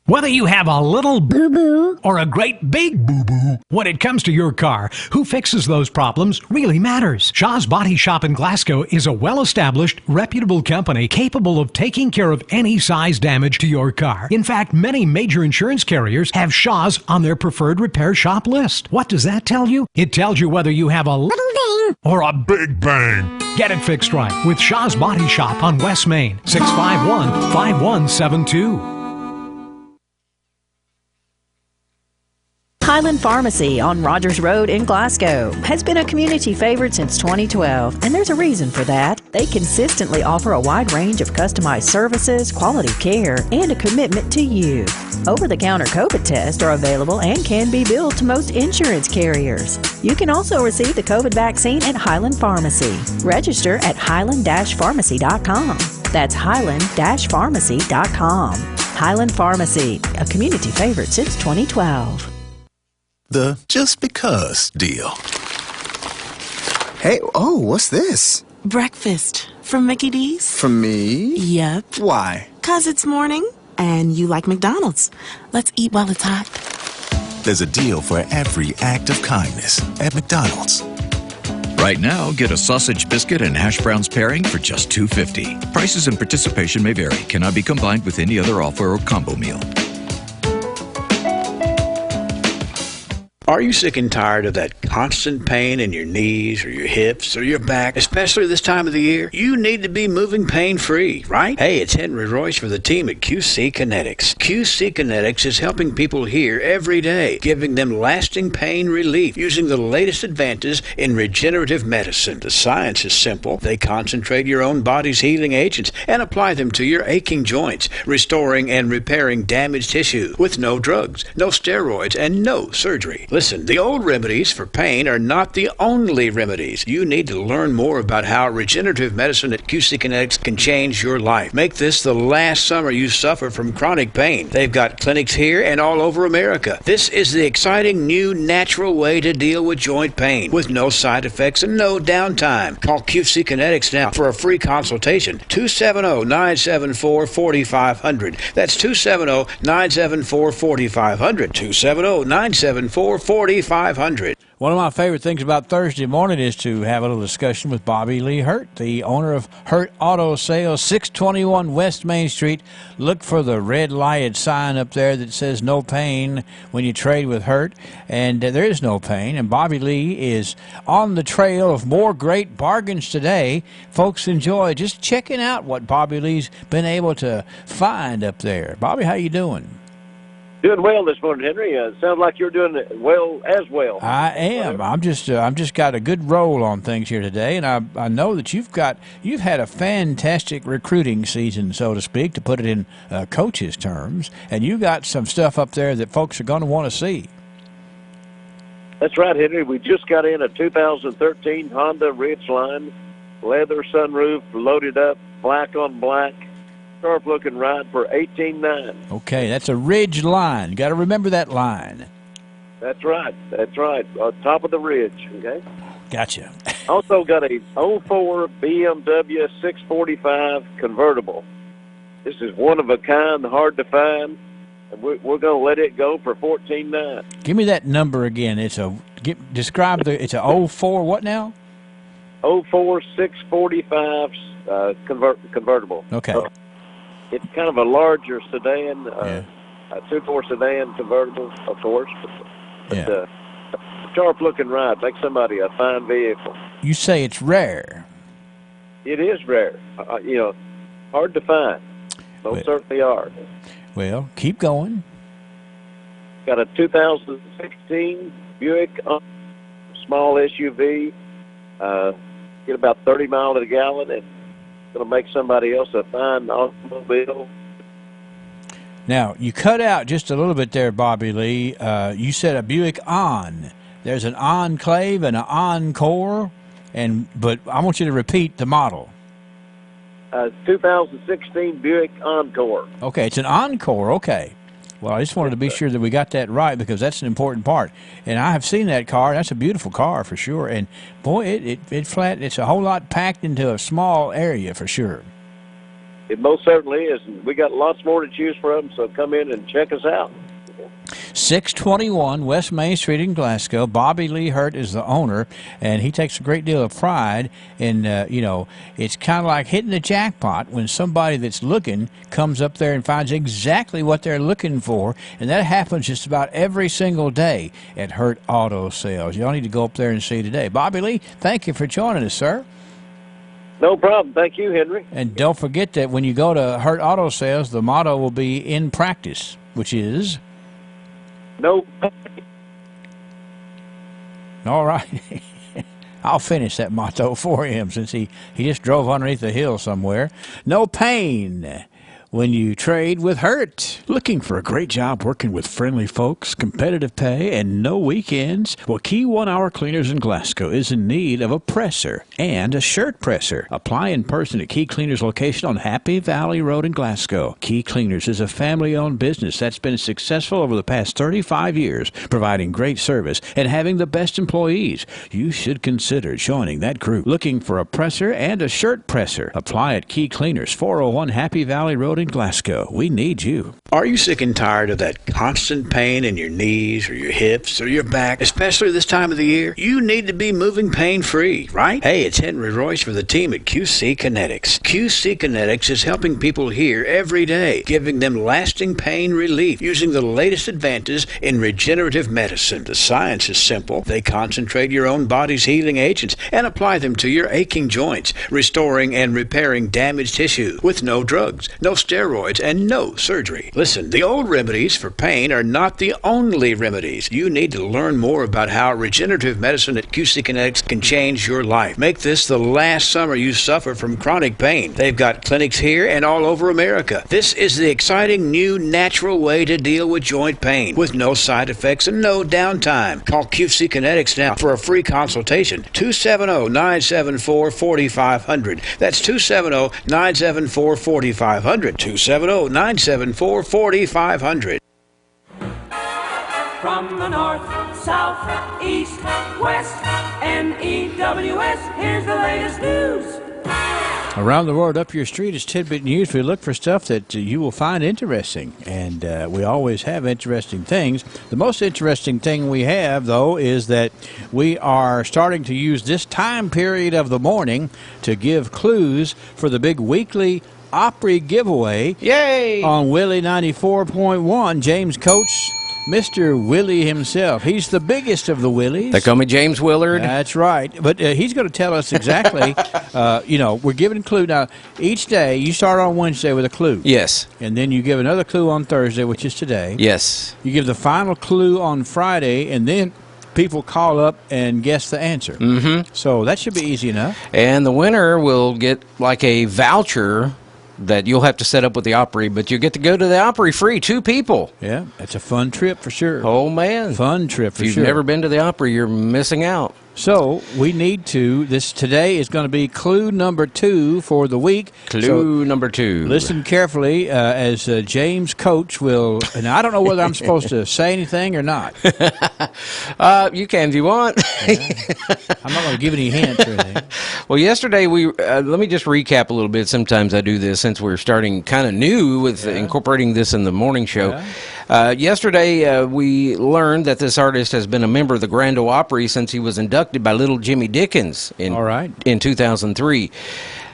Whether you have a little boo-boo or a great big boo-boo, when it comes to your car, who fixes those problems really matters. Shaw's Body Shop in Glasgow is a well-established, reputable company capable of taking care of any size damage to your car. In fact, many major insurance carriers have Shaw's on their preferred repair shop list. What does that tell you? It tells you whether you have a little bang or a big bang. Get it fixed right with Shaw's Body Shop on West Main, 651-5172. Highland Pharmacy on Rogers Road in Glasgow has been a community favorite since 2012, and there's a reason for that. They consistently offer a wide range of customized services, quality care, and a commitment to you. Over-the-counter COVID tests are available and can be billed to most insurance carriers. You can also receive the COVID vaccine at Highland Pharmacy. Register at highland-pharmacy.com. That's highland-pharmacy.com. Highland Pharmacy, a community favorite since 2012. The Just Because deal. Hey, what's this? Breakfast from Mickey D's. From me? Yep. Why? 'Cause it's morning and you like McDonald's. Let's eat while it's hot. There's a deal for every act of kindness at McDonald's. Right now, get a sausage biscuit and hash browns pairing for just $2.50. Prices and participation may vary. Cannot be combined with any other offer or combo meal. Are you sick and tired of that constant pain in your knees or your hips or your back, especially this time of the year? You need to be moving pain-free, right? Hey, it's Henry Royce for the team at QC Kinetics. QC Kinetics is helping people here every day, giving them lasting pain relief using the latest advances in regenerative medicine. The science is simple. They concentrate your own body's healing agents and apply them to your aching joints, restoring and repairing damaged tissue with no drugs, no steroids, and no surgery. Listen, the old remedies for pain are not the only remedies. You need to learn more about how regenerative medicine at QC Kinetics can change your life. Make this the last summer you suffer from chronic pain. They've got clinics here and all over America. This is the exciting new natural way to deal with joint pain with no side effects and no downtime. Call QC Kinetics now for a free consultation. 270-974-4500. That's 270-974-4500. 270-974-4500. One of my favorite things about Thursday morning is to have a little discussion with Bobby Lee Hurt, the owner of Hurt Auto Sales, 621 West Main Street. Look for the red lighted sign up there that says no pain when you trade with Hurt, and there is no pain. And Bobby Lee is on the trail of more great bargains today. Folks, enjoy just checking out what Bobby Lee's been able to find up there. Bobby, how you doing? Doing well this morning, Henry. Sounds like you're doing well as well. I am. I'm just got a good roll on things here today, and I know that you've had a fantastic recruiting season, so to speak, to put it in coach's terms, and you got some stuff up there that folks are going to want to see. That's right, Henry. We just got in a 2013 Honda Ridgeline, leather sunroof, loaded up, black on black. Sharp-looking ride for $18,900. Okay, that's a Ridge line. You got to remember that line. That's right. That's right. On top of the ridge. Okay. Gotcha. Also got a 04 BMW 645 convertible. This is one of a kind, hard to find, and we're going to let it go for $14,900. Give me that number again. It's a 04 what now? 04 645 convertible. Okay. It's kind of a larger sedan, a 2-4 sedan convertible, of course. But sharp-looking ride. Makes somebody a fine vehicle. You say it's rare. It is rare. Hard to find. Most certainly are. Well, keep going. Got a 2016 Buick, small SUV. Get about 30 miles to the gallon, and going to make somebody else a fine automobile. Now, you cut out just a little bit there, Bobby Lee. You said a Buick On. There's an Enclave and an Encore, but I want you to repeat the model. 2016 Buick Encore. Okay, it's an Encore. Okay. Well, I just wanted to be sure that we got that right because that's an important part. And I have seen that car. That's a beautiful car for sure. And, boy, it's a whole lot packed into a small area for sure. It most certainly is. We got lots more to choose from, so come in and check us out. 621 West Main Street in Glasgow. Bobby Lee Hurt is the owner, and he takes a great deal of pride in, it's kind of like hitting the jackpot when somebody that's looking comes up there and finds exactly what they're looking for, and that happens just about every single day at Hurt Auto Sales. Y'all need to go up there and see today. Bobby Lee, thank you for joining us, sir. No problem. Thank you, Henry. And don't forget that when you go to Hurt Auto Sales, the motto will be in practice, which is... No All right. I'll finish that motto for him since he just drove underneath the hill somewhere. No pain when you trade with Hurt. Looking for a great job working with friendly folks, competitive pay, and no weekends? Well, Key 1 Hour Cleaners in Glasgow is in need of a presser and a shirt presser. Apply in person at Key Cleaners location on Happy Valley Road in Glasgow. Key Cleaners is a family-owned business that's been successful over the past 35 years, providing great service and having the best employees. You should consider joining that group. Looking for a presser and a shirt presser? Apply at Key Cleaners, 401 Happy Valley Road in Glasgow. We need you. Are you sick and tired of that constant pain in your knees or your hips or your back, especially this time of the year? You need to be moving pain-free, right? Hey, it's Henry Royce for the team at QC Kinetics. QC Kinetics is helping people here every day, giving them lasting pain relief using the latest advances in regenerative medicine. The science is simple. They concentrate your own body's healing agents and apply them to your aching joints, restoring and repairing damaged tissue with no drugs, no steroids, and no surgery. Listen, the old remedies for pain are not the only remedies. You need to learn more about how regenerative medicine at QC Kinetics can change your life. Make this the last summer you suffer from chronic pain. They've got clinics here and all over America. This is the exciting new natural way to deal with joint pain with no side effects and no downtime. Call QC Kinetics now for a free consultation. 270-974-4500. That's 270-974-4500. 270-974-4500. From the north, south, east, west, NEWS, here's the latest news. Around the world, up your street is Tidbit News. We look for stuff that you will find interesting, and we always have interesting things. The most interesting thing we have, though, is that we are starting to use this time period of the morning to give clues for the big weekly Opry giveaway. Yay! On Willie 94.1, James Coates, Mr. Willie himself. He's the biggest of the Willies. They call me James Willard. That's right. But he's going to tell us exactly, we're giving a clue. Now, each day, you start on Wednesday with a clue. Yes. And then you give another clue on Thursday, which is today. Yes. You give the final clue on Friday, and then people call up and guess the answer. Mm-hmm. So that should be easy enough. And the winner will get like a voucher that you'll have to set up with the Opry, but you get to go to the Opry free, 2 people. Yeah, it's a fun trip for sure. Oh, man. Fun trip for sure. If you've never been to the Opry, you're missing out. So we need to, today is going to be clue number 2 for the week. Clue number 2. Listen carefully as James Coates will, and I don't know whether I'm supposed to say anything or not. You can if you want. Yeah. I'm not going to give any hints or anything. Well, yesterday let me just recap a little bit. Sometimes I do this since we're starting kind of new with incorporating this in the morning show. Yeah. Yesterday, we learned that this artist has been a member of the Grand Ole Opry since he was inducted by Little Jimmy Dickens in 2003.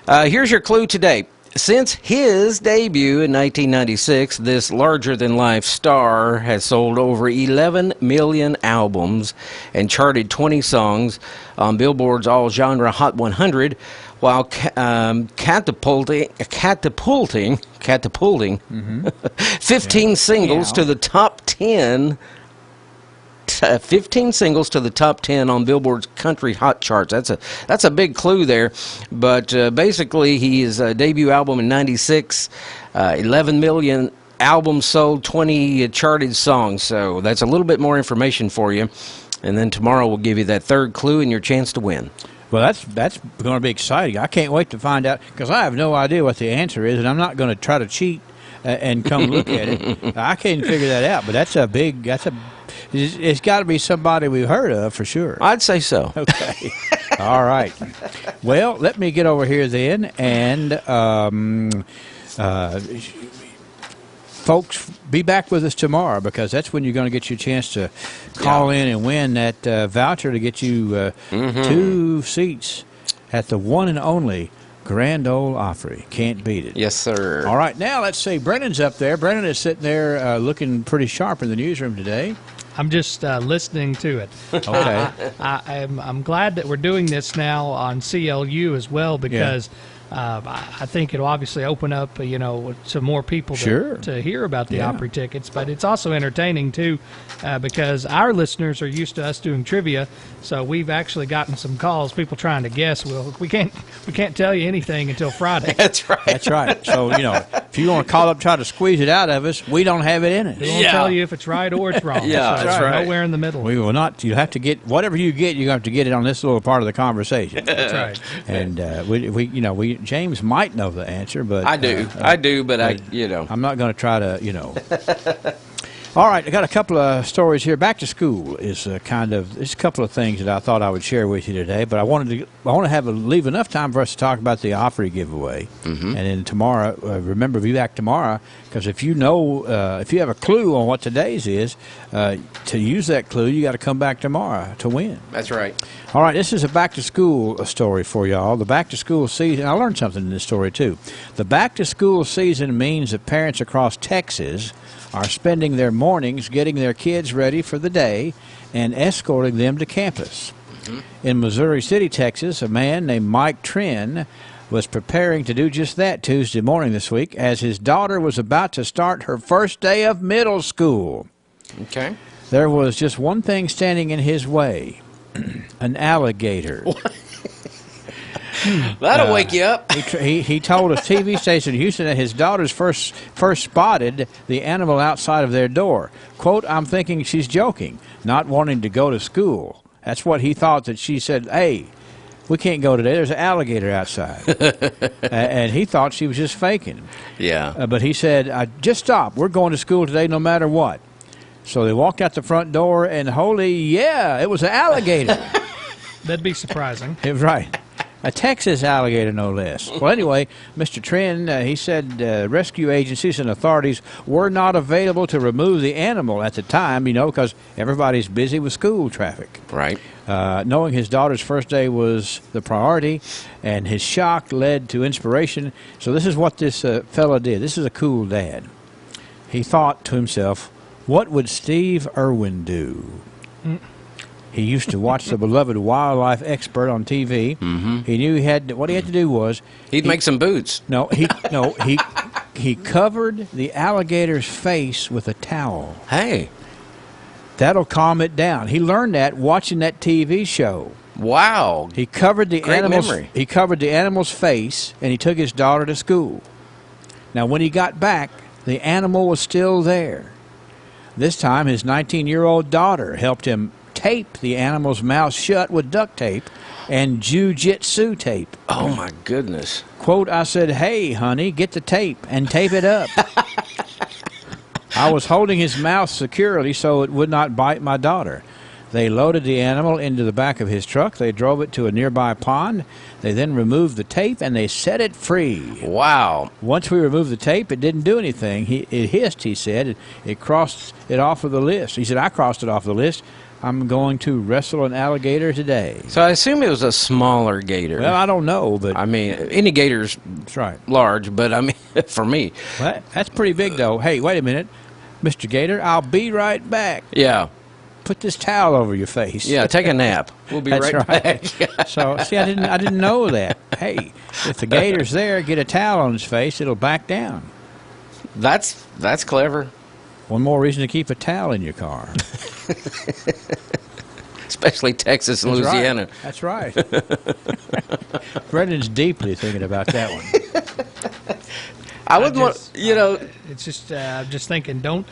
Here's your clue today. Since his debut in 1996, this larger-than-life star has sold over 11 million albums and charted 20 songs on Billboard's all-genre Hot 100, while catapulting 15 singles to the top 10. 15 singles to the top 10 on Billboard's country hot charts. That's a big clue there. But basically, his debut album in '96, 11 million albums sold, 20 charted songs. So that's a little bit more information for you. And then tomorrow we'll give you that third clue and your chance to win. Well, that's going to be exciting. I can't wait to find out, because I have no idea what the answer is, and I'm not going to try to cheat and come look at it. I can't figure that out, but it's got to be somebody we've heard of for sure. I'd say so. Okay. All right. Well, let me get over here then, and folks, be back with us tomorrow, because that's when you're going to get your chance to call in and win that voucher to get you 2 seats at the one and only Grand Ole Opry. Can't beat it. Yes, sir. All right, now let's see. Brennan's up there. Brennan is sitting there looking pretty sharp in the newsroom today. I'm just listening to it. Okay. I'm glad that we're doing this now on CLU as well, because I think it'll obviously open up, to more people to hear about the Opry tickets. But it's also entertaining too, because our listeners are used to us doing trivia. So we've actually gotten some calls, people trying to guess. Well, we can't tell you anything until Friday. That's right. That's right. So if you want to call up, try to squeeze it out of us, we don't have it in us. We won't tell you if it's right or it's wrong. Yeah, so that's right. Nowhere in the middle. We will not. You have to get whatever you get. You have to get it on this little part of the conversation. That's right. And James might know the answer, but I do, but I'm not going to try to. All right, I got a couple of stories here. Back to school is it's a couple of things that I thought I would share with you today, but I want to leave enough time for us to talk about the Opry giveaway, and then tomorrow. Remember, be back tomorrow, because if you have a clue on what today's is, to use that clue, you got to come back tomorrow to win. That's right. All right, this is a back-to-school story for y'all. The back-to-school season, I learned something in this story, too. The back-to-school season means that parents across Texas are spending their mornings getting their kids ready for the day and escorting them to campus. In Missouri City, Texas, a man named Mike Trin was preparing to do just that Tuesday morning this week as his daughter was about to start her first day of middle school. Okay. There was just one thing standing in his way. An alligator. That'll wake you up. He told a TV station in Houston that his daughters first spotted the animal outside of their door. Quote, "I'm thinking she's joking, not wanting to go to school." That's what he thought, that she said, "Hey, we can't go today. There's an alligator outside." And he thought she was just faking. Yeah. But he said, "Just stop. We're going to school today no matter what." So they walked out the front door, and it was an alligator. That'd be surprising. Right. A Texas alligator, no less. Well, anyway, Mr. Trin, he said rescue agencies and authorities were not available to remove the animal at the time, because everybody's busy with school traffic. Right. Knowing his daughter's first day was the priority, and his shock led to inspiration. So this is what this fella did. This is a cool dad. He thought to himself, what would Steve Irwin do? He used to watch the beloved wildlife expert on TV. He knew what he had to do was he'd make some boots. He covered the alligator's face with a towel. Hey, that'll calm it down. He learned that watching that TV show. Wow. He covered the Great memory. He covered the animal's face, and he took his daughter to school. Now, when he got back, the animal was still there. This time, his 19-year-old daughter helped him tape the animal's mouth shut with duct tape and jiu-jitsu tape. Oh, my goodness. Quote, "I said, hey, honey, get the tape and tape it up." I was holding his mouth securely so it would not bite my daughter. They loaded the animal into the back of his truck. They drove it to a nearby pond. They then removed the tape, and they set it free. Wow. Once we removed the tape, it didn't do anything. It hissed, he said. It crossed it off of the list. He said, I crossed it off the list. I'm going to wrestle an alligator today. So I assume it was a smaller gator. Well, I don't know, but I mean, any gator's large, but I mean, for me. Well, that's pretty big, though. Hey, wait a minute. Mr. Gator, I'll be right back. Yeah. Put this towel over your face. Yeah, take a nap. We'll be right back. So, see, I didn't know that. Hey, if the gator's there, get a towel on his face, it'll back down. That's clever. One more reason to keep a towel in your car. Especially Texas and Louisiana. That's right. Brendan's deeply thinking about that one. I wouldn't want, It's just, I'm just thinking, don't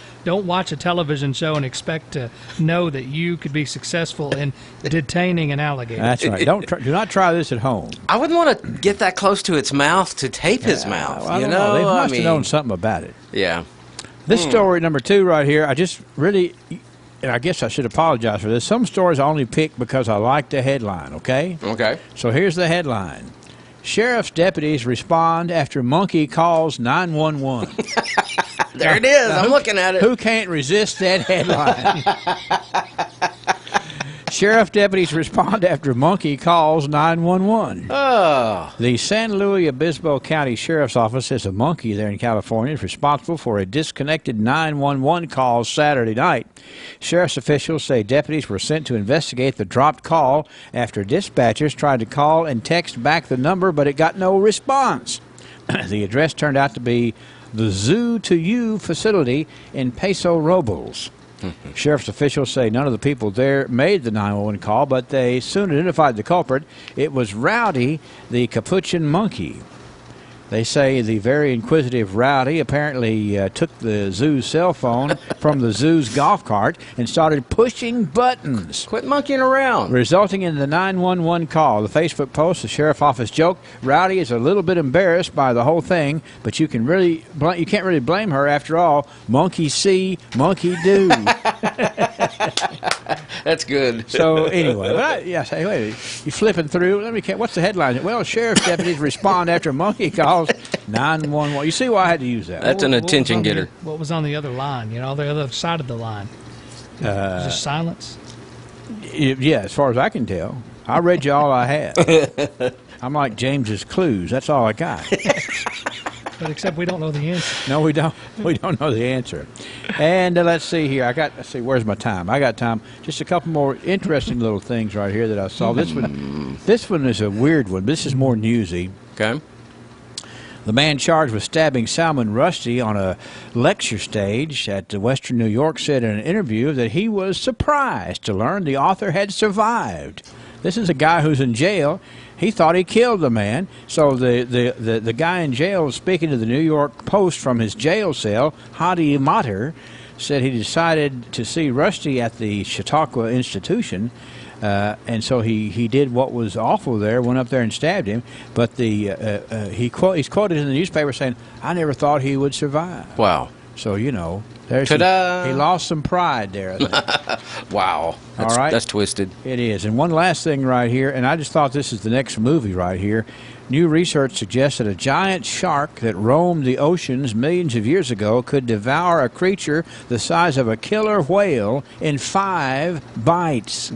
watch a television show and expect to know that you could be successful in detaining an alligator. That's right. Do not try this at home. I wouldn't want to get that close to its mouth to tape his mouth. Well, I don't know. They must have known something about it. Yeah. This story, number 2 right here, I just really, and I guess I should apologize for this. Some stories I only pick because I like the headline, okay? Okay. So here's the headline. Sheriff's deputies respond after monkey calls 911. There it is. I'm looking at it. Who can't resist that headline? Sheriff deputies respond after monkey calls 911. The San Luis Obispo County Sheriff's Office says a monkey there in California is responsible for a disconnected 911 call Saturday night. Sheriff's officials say deputies were sent to investigate the dropped call after dispatchers tried to call and text back the number, but it got no response. The address turned out to be the Zoo to You facility in Paso Robles. Sheriff's officials say none of the people there made the 911 call, but they soon identified the culprit. It was Rowdy, the capuchin monkey. They say the very inquisitive Rowdy apparently took the zoo's cell phone from the zoo's golf cart and started pushing buttons. Quit monkeying around. Resulting in the 911 call. The Facebook post, the sheriff's office joked, Rowdy is a little bit embarrassed by the whole thing, but you can't really blame her. After all, monkey see, monkey do. That's good. So anyway, wait, you flipping through. What's the headline? Well, sheriff's deputies respond after monkey calls 911. You see why I had to use that? That's an attention getter. What was on the other line? You know, the other side of the line. Just silence. Yeah, as far as I can tell. I read you all I had. I'm like James's Clues. That's all I got. But except we don't know the answer. No, we don't. We don't know the answer. And let's see here. Let's see. Where's my time? I got time. Just a couple more interesting little things right here that I saw. This one is a weird one. This is more newsy. Okay. The man charged with stabbing Salman Rushdie on a lecture stage at Western New York said in an interview that he was surprised to learn the author had survived. This is a guy who's in jail. He thought he killed the man. So the guy in jail, speaking to the New York Post from his jail cell, Hadi Matar, said he decided to see Rushdie at the Chautauqua Institution. And so he did what was awful there, went up there and stabbed him. But he's quoted in the newspaper saying, I never thought he would survive. Wow. So, you know, he lost some pride there, I think. Wow. All right. That's twisted. It is. And one last thing right here, and I just thought this is the next movie right here. New research suggests that a giant shark that roamed the oceans millions of years ago could devour a creature the size of a killer whale in 5 bites.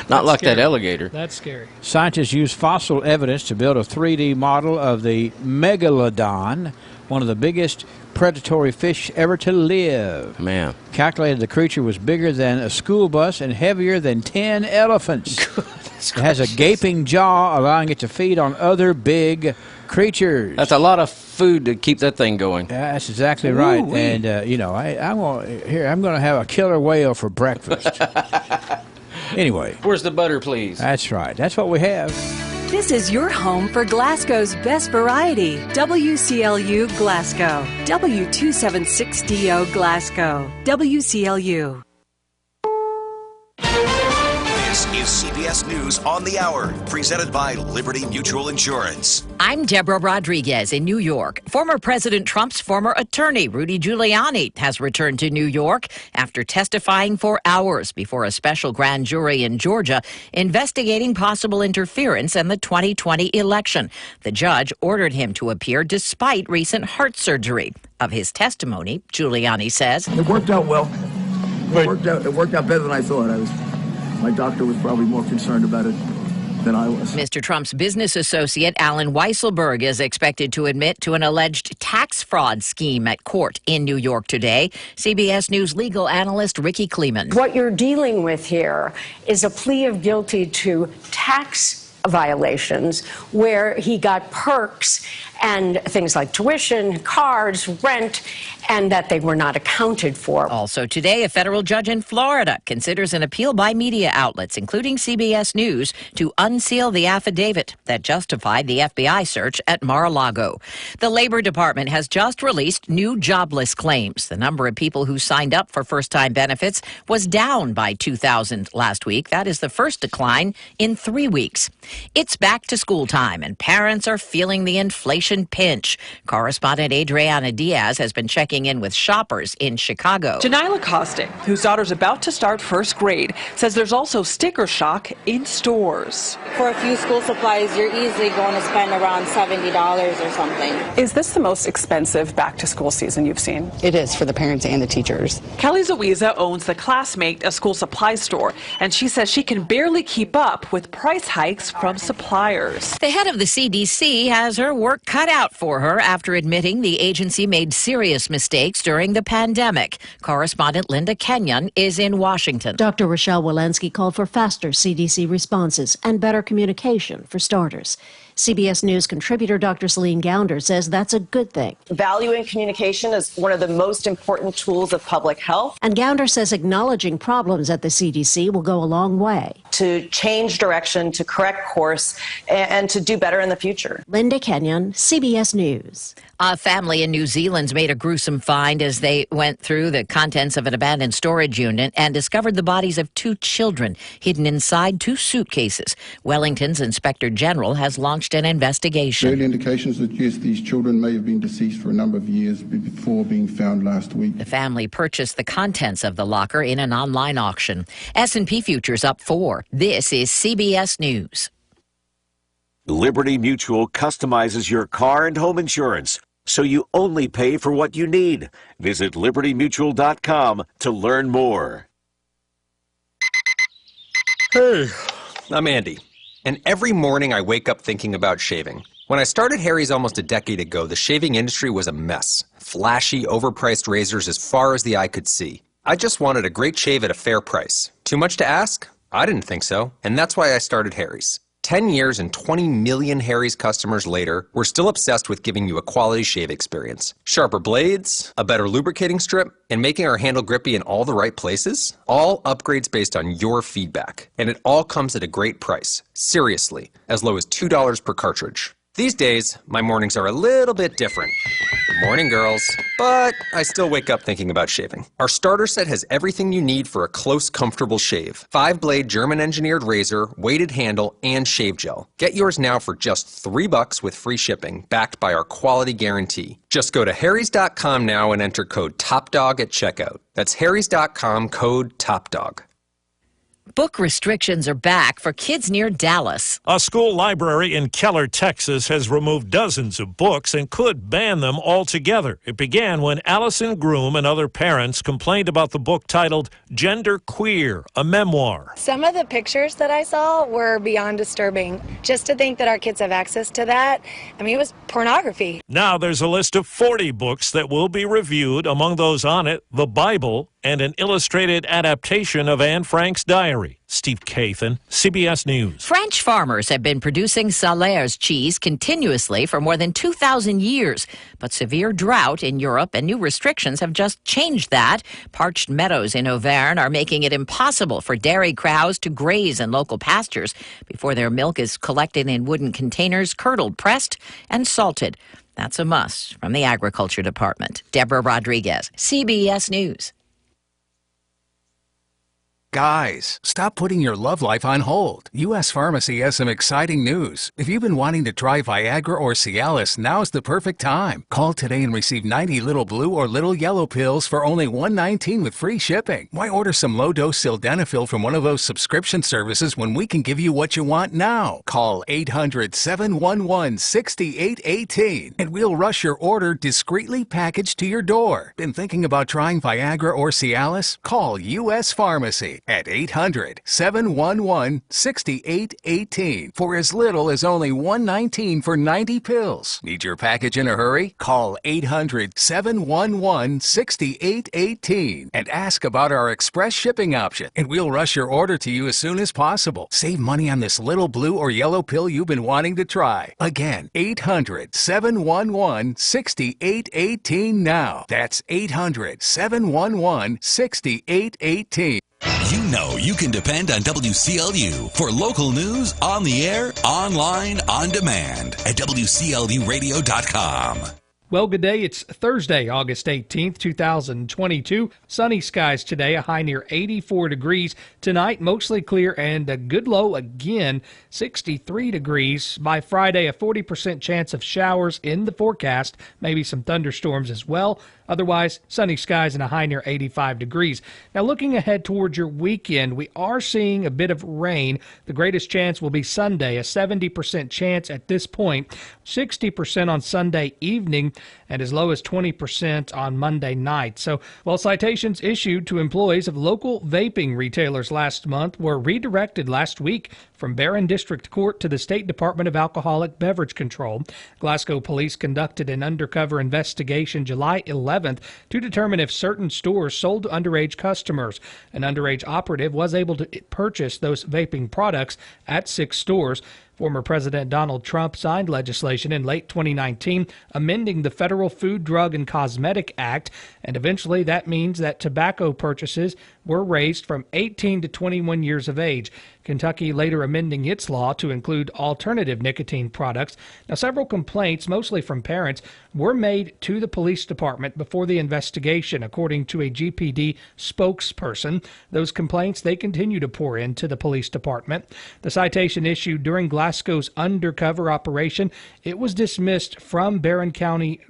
Not like that alligator. That's scary. Scientists use fossil evidence to build a 3D model of the megalodon, one of the biggest predatory fish ever to live. Man. Calculated the creature was bigger than a school bus and heavier than 10 elephants. It has a gaping jaw, allowing it to feed on other big creatures. That's a lot of food to keep that thing going. That's exactly right. And, I'm going to have a killer whale for breakfast. Anyway. Where's the butter, please? That's right. That's what we have. This is your home for Glasgow's best variety. WCLU Glasgow. W276DO Glasgow. WCLU. This is CBS News on the Hour, presented by Liberty Mutual Insurance. I'm Deborah Rodriguez in New York. Former President Trump's former attorney, Rudy Giuliani, has returned to New York after testifying for hours before a special grand jury in Georgia investigating possible interference in the 2020 election. The judge ordered him to appear despite recent heart surgery. Of his testimony, Giuliani says, It worked out well. It worked out better than I thought. My doctor was probably more concerned about it than I was. Mr. Trump's business associate, Alan Weisselberg, is expected to admit to an alleged tax fraud scheme at court in New York today. CBS News legal analyst Ricky Kleeman. What you're dealing with here is a plea of guilty to tax violations where he got perks and things like tuition, cars, rent, and that they were not accounted for. Also today, a federal judge in Florida considers an appeal by media outlets, including CBS News, to unseal the affidavit that justified the FBI search at Mar-a-Lago. The Labor Department has just released new jobless claims. The number of people who signed up for first-time benefits was down by 2,000 last week. That is the first decline in 3 weeks. It's back to school time, and parents are feeling the inflation pinch. Correspondent Adriana Diaz has been checking in with shoppers in Chicago. Janila Costick, whose daughter's about to start first grade, says there's also sticker shock in stores. For a few school supplies, you're easily going to spend around $70 or something. Is this the most expensive back-to-school season you've seen? It is for the parents and the teachers. Kelly Zoiza owns The Classmate, a school supply store, and she says she can barely keep up with price hikes from suppliers. The head of the CDC has her work cut out for her after admitting the agency made serious mistakes during the pandemic. Correspondent Linda Kenyon is in Washington. Dr. Rochelle Walensky called for faster CDC responses and better communication for starters. CBS News contributor Dr. Celine Gounder says that's a good thing. Value in communication is one of the most important tools of public health. And Gounder says acknowledging problems at the CDC will go a long way. To change direction, to correct course, and to do better in the future. Linda Kenyon, CBS News. A family in New Zealand's made a gruesome find as they went through the contents of an abandoned storage unit and discovered the bodies of 2 children hidden inside 2 suitcases. Wellington's Inspector General has launched an investigation. Early indications suggest these children may have been deceased for a number of years before being found last week. The family purchased the contents of the locker in an online auction. S&P futures up 4. This is CBS News. Liberty Mutual customizes your car and home insurance, so you only pay for what you need. Visit libertymutual.com to learn more. Hey, I'm Andy, and every morning I wake up thinking about shaving. When I started Harry's almost a decade ago, the shaving industry was a mess. Flashy, overpriced razors as far as the eye could see. I just wanted a great shave at a fair price. Too much to ask? I didn't think so, and that's why I started Harry's. 10 years and 20 million Harry's customers later, we're still obsessed with giving you a quality shave experience. Sharper blades, a better lubricating strip, and making our handle grippy in all the right places? All upgrades based on your feedback. And it all comes at a great price. Seriously, as low as $2 per cartridge. These days, my mornings are a little bit different. Morning, girls. But I still wake up thinking about shaving. Our starter set has everything you need for a close, comfortable shave. 5-blade German-engineered razor, weighted handle, and shave gel. Get yours now for just $3 with free shipping, backed by our quality guarantee. Just go to harrys.com now and enter code TOPDOG at checkout. That's harrys.com, code TOPDOG. Book restrictions are back for kids near Dallas. A school library in Keller, Texas has removed dozens of books and could ban them altogether. It began when Allison Groom and other parents complained about the book titled Gender Queer, a memoir. Some of the pictures that I saw were beyond disturbing. Just to think that our kids have access to that, I mean, it was pornography. Now there's a list of 40 books that will be reviewed. Among those on it, the Bible and an illustrated adaptation of Anne Frank's diary. Steve Kathan, CBS News. French farmers have been producing Salers cheese continuously for more than 2,000 years. But severe drought in Europe and new restrictions have just changed that. Parched meadows in Auvergne are making it impossible for dairy cows to graze in local pastures before their milk is collected in wooden containers, curdled, pressed, and salted. That's a must from the Agriculture Department. Deborah Rodriguez, CBS News. Guys, stop putting your love life on hold. U.S. Pharmacy has some exciting news. If you've been wanting to try Viagra or Cialis, now's the perfect time. Call today and receive 90 little blue or little yellow pills for only $1.19 with free shipping. Why order some low-dose sildenafil from one of those subscription services when we can give you what you want now? Call 800-711-6818 and we'll rush your order discreetly packaged to your door. Been thinking about trying Viagra or Cialis? Call U.S. Pharmacy at 800-711-6818 for as little as only $1.19 for 90 pills. Need your package in a hurry? Call 800-711-6818 and ask about our express shipping option, and we'll rush your order to you as soon as possible. Save money on this little blue or yellow pill you've been wanting to try. Again, 800-711-6818 now. That's 800-711-6818. You know you can depend on WCLU for local news on the air, online, on demand at WCLUradio.com. Well, good day. It's Thursday, August 18th, 2022. Sunny skies today, a high near 84 degrees. Tonight, mostly clear and a good low again, 63 degrees. By Friday, a 40% chance of showers in the forecast, maybe some thunderstorms as well. Otherwise, sunny skies and a high near 85 degrees. Now, looking ahead towards your weekend, we are seeing a bit of rain. The greatest chance will be Sunday, a 70% chance at this point, 60% on Sunday evening, and as low as 20% on Monday night. So, while citations issued to employees of local vaping retailers last month were redirected last week from Barron District Court to the State Department of Alcoholic Beverage Control, Glasgow police conducted an undercover investigation July 11th to determine if certain stores sold to underage customers. An underage operative was able to purchase those vaping products at 6 stores. Former President Donald Trump signed legislation in late 2019 amending the Federal Food, Drug, and Cosmetic Act, and eventually that means that tobacco purchases were raised from 18 to 21 years of age. Kentucky later amending its law to include alternative nicotine products. Now, several complaints, mostly from parents, were made to the police department before the investigation, according to a GPD spokesperson. Those complaints, they continue to pour into the police department. The citation issued during Glasgow's undercover operation, it was dismissed from Barron County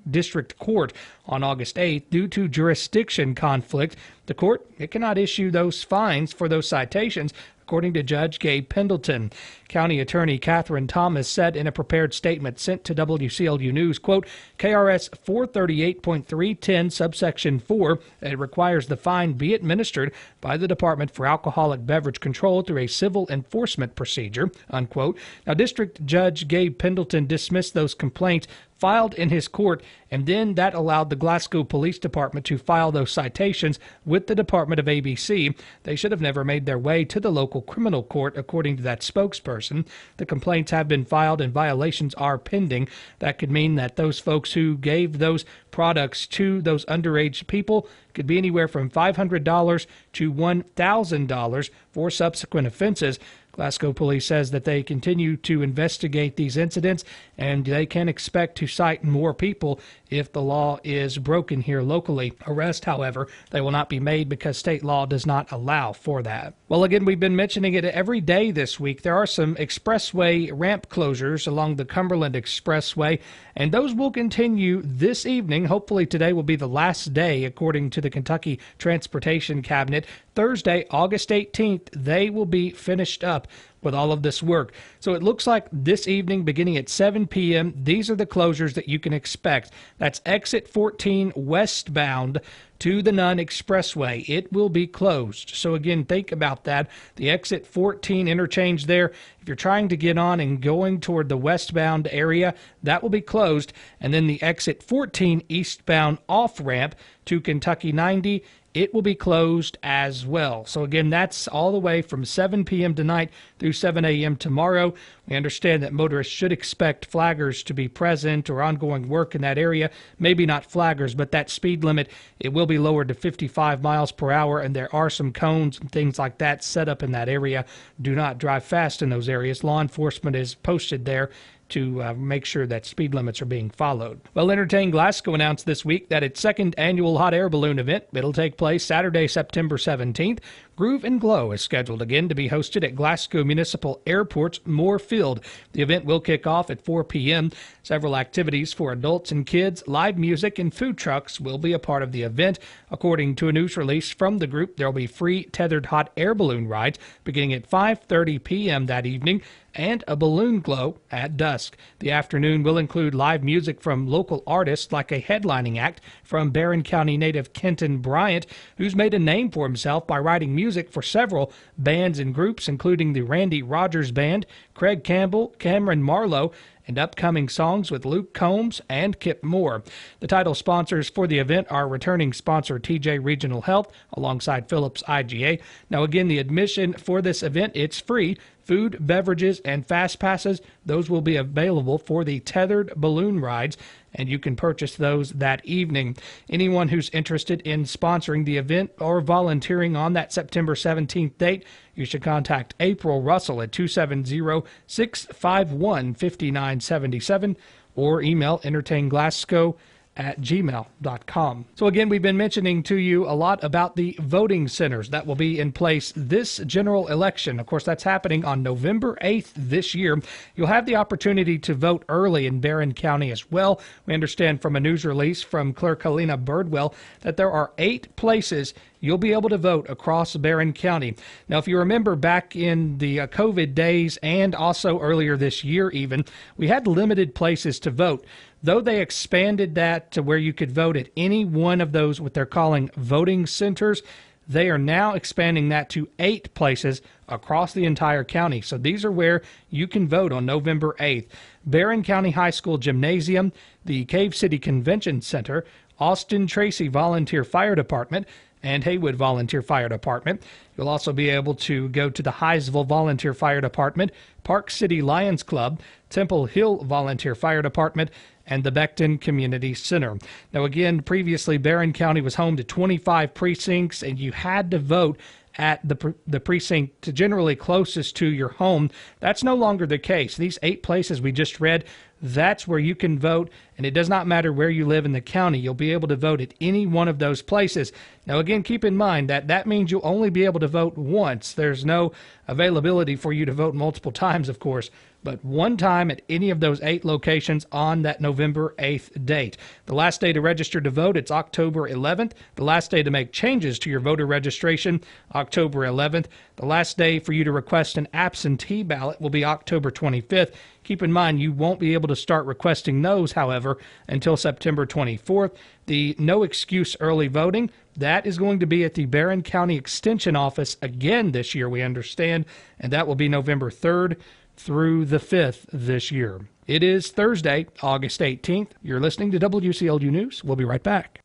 District Court on August 8th due to jurisdiction conflict. The court, it cannot issue those fines for those citations, according to Judge Gabe Pendleton. County Attorney Catherine Thomas said in a prepared statement sent to WCLU News, quote, KRS 438.310 subsection 4, it requires the fine be administered by the Department for Alcoholic Beverage Control through a civil enforcement procedure, unquote. Now, District Judge Gabe Pendleton dismissed those complaints filed in his court, and then that allowed the Glasgow Police Department to file those citations with the Department of ABC. They should have never made their way to the local criminal court, according to that spokesperson. The complaints have been filed and violations are pending. That could mean that those folks who gave those products to those underage people could be anywhere from $500 to $1,000 for subsequent offenses. Glasgow police says that they continue to investigate these incidents and they can expect to cite more people if the law is broken here locally. Arrests, however, they will not be made because state law does not allow for that. Well, again, we've been mentioning it every day this week. There are some expressway ramp closures along the Cumberland Expressway, and those will continue this evening. Hopefully today will be the last day, according to the Kentucky Transportation Cabinet. Thursday, August 18th, they will be finished up with all of this work. So it looks like this evening, beginning at 7 p.m., these are the closures that you can expect. That's exit 14 westbound to the Nunn Expressway. It will be closed. So again, think about that. The exit 14 interchange there, if you're trying to get on and going toward the westbound area, that will be closed. And then the exit 14 eastbound off-ramp to Kentucky 90, it will be closed as well. So again, that's all the way from 7 p.m. tonight through 7 a.m. tomorrow. We understand that motorists should expect flaggers to be present or ongoing work in that area. Maybe not flaggers, but that speed limit, it will be lowered to 55 miles per hour, and there are some cones and things like that set up in that area. Do not drive fast in those areas. Law enforcement is posted there to make sure that speed limits are being followed. Well, Entertain Glasgow announced this week that its second annual hot air balloon event, it'll take place Saturday, September 17th. Groove and Glow is scheduled again to be hosted at Glasgow Municipal Airport's Moore Field. The event will kick off at 4 p.m. Several activities for adults and kids, live music, and food trucks will be a part of the event. According to a news release from the group, there will be free tethered hot air balloon rides beginning at 5:30 p.m. that evening and a balloon glow at dusk. The afternoon will include live music from local artists like a headlining act from Barron County native Kenton Bryant, who's made a name for himself by writing music for several bands and groups, including the Randy Rogers Band, Craig Campbell, Cameron Marlowe, and upcoming songs with Luke Combs and Kip Moore. The title sponsors for the event are returning sponsor TJ Regional Health alongside Phillips IGA. Now again, the admission for this event, it's free. Food, beverages, and fast passes, those will be available for the tethered balloon rides, and you can purchase those that evening. Anyone who's interested in sponsoring the event or volunteering on that September 17th date, you should contact April Russell at 270-651-5977 or email entertainglasgow@gmail.com. So again, we've been mentioning to you a lot about the voting centers that will be in place this general election. Of course, that's happening on November 8th this year. You'll have the opportunity to vote early in Barron County as well. We understand from a news release from Clerk Helena Birdwell that there are 8 places you'll be able to vote across Barron County. Now, if you remember back in the COVID days and also earlier this year even, we had limited places to vote. Though they expanded that to where you could vote at any one of those, what they're calling voting centers, they are now expanding that to 8 places across the entire county. So these are where you can vote on November 8th. Barron County High School Gymnasium, the Cave City Convention Center, Austin Tracy Volunteer Fire Department, and Haywood Volunteer Fire Department. You'll also be able to go to the Hinesville Volunteer Fire Department, Park City Lions Club, Temple Hill Volunteer Fire Department, and the Beckton Community Center. Now again, previously Barron County was home to 25 precincts, and you had to vote at the precinct generally closest to your home. That's no longer the case. These 8 places we just read, that's where you can vote, and it does not matter where you live in the county. You'll be able to vote at any one of those places. Now, again, keep in mind that that means you'll only be able to vote once. There's no availability for you to vote multiple times, of course, but one time at any of those 8 locations on that November 8th date. The last day to register to vote, it's October 11th. The last day to make changes to your voter registration, October 11th. The last day for you to request an absentee ballot will be October 25th. Keep in mind, you won't be able to start requesting those, however, until September 24th. The no excuse early voting, that is going to be at the Barron County Extension Office again this year, we understand, and that will be November 3rd through the 5th this year. It is Thursday, August 18th. You're listening to WCLU News. We'll be right back.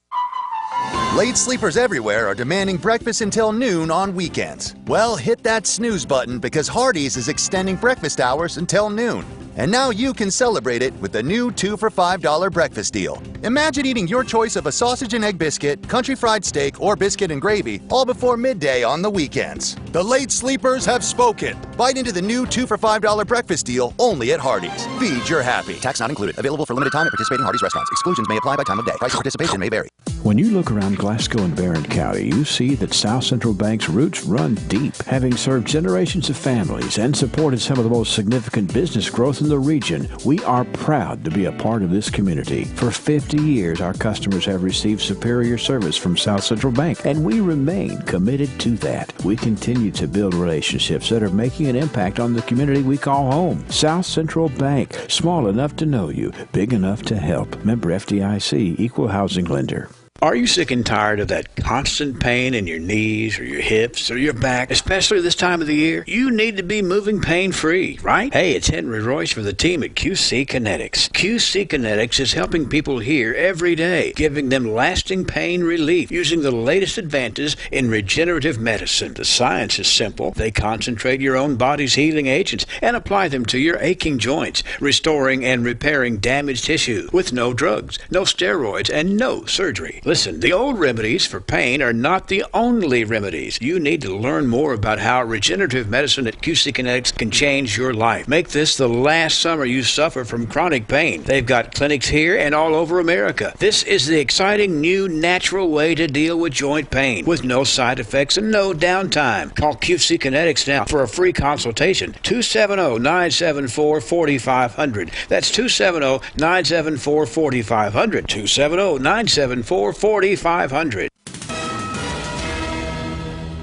Late sleepers everywhere are demanding breakfast until noon on weekends. Well, hit that snooze button because Hardee's is extending breakfast hours until noon. And now you can celebrate it with the new 2 for $5 breakfast deal. Imagine eating your choice of a sausage and egg biscuit, country fried steak, or biscuit and gravy all before midday on the weekends. The late sleepers have spoken. Bite into the new 2 for $5 breakfast deal only at Hardee's. Feed your happy. Tax not included. Available for limited time at participating Hardee's restaurants. Exclusions may apply by time of day. Price of participation may vary. When you look around Glasgow and Barron County, you see that South Central Bank's roots run deep. Having served generations of families and supported some of the most significant business growth in the region, we are proud to be a part of this community. For 50 years, our customers have received superior service from South Central Bank, and we remain committed to that. We continue to build relationships that are making an impact on the community we call home. South Central Bank, small enough to know you, big enough to help. Member FDIC, Equal Housing Lender. Are you sick and tired of that constant pain in your knees or your hips or your back, especially this time of the year? You need to be moving pain-free, right? Hey, it's Henry Royce for the team at QC Kinetics. QC Kinetics is helping people here every day, giving them lasting pain relief using the latest advances in regenerative medicine. The science is simple. They concentrate your own body's healing agents and apply them to your aching joints, restoring and repairing damaged tissue with no drugs, no steroids, and no surgery. Listen, the old remedies for pain are not the only remedies. You need to learn more about how regenerative medicine at QC Kinetics can change your life. Make this the last summer you suffer from chronic pain. They've got clinics here and all over America. This is the exciting new natural way to deal with joint pain with no side effects and no downtime. Call QC Kinetics now for a free consultation. 270-974-4500. That's 270-974-4500. 270-974-4500.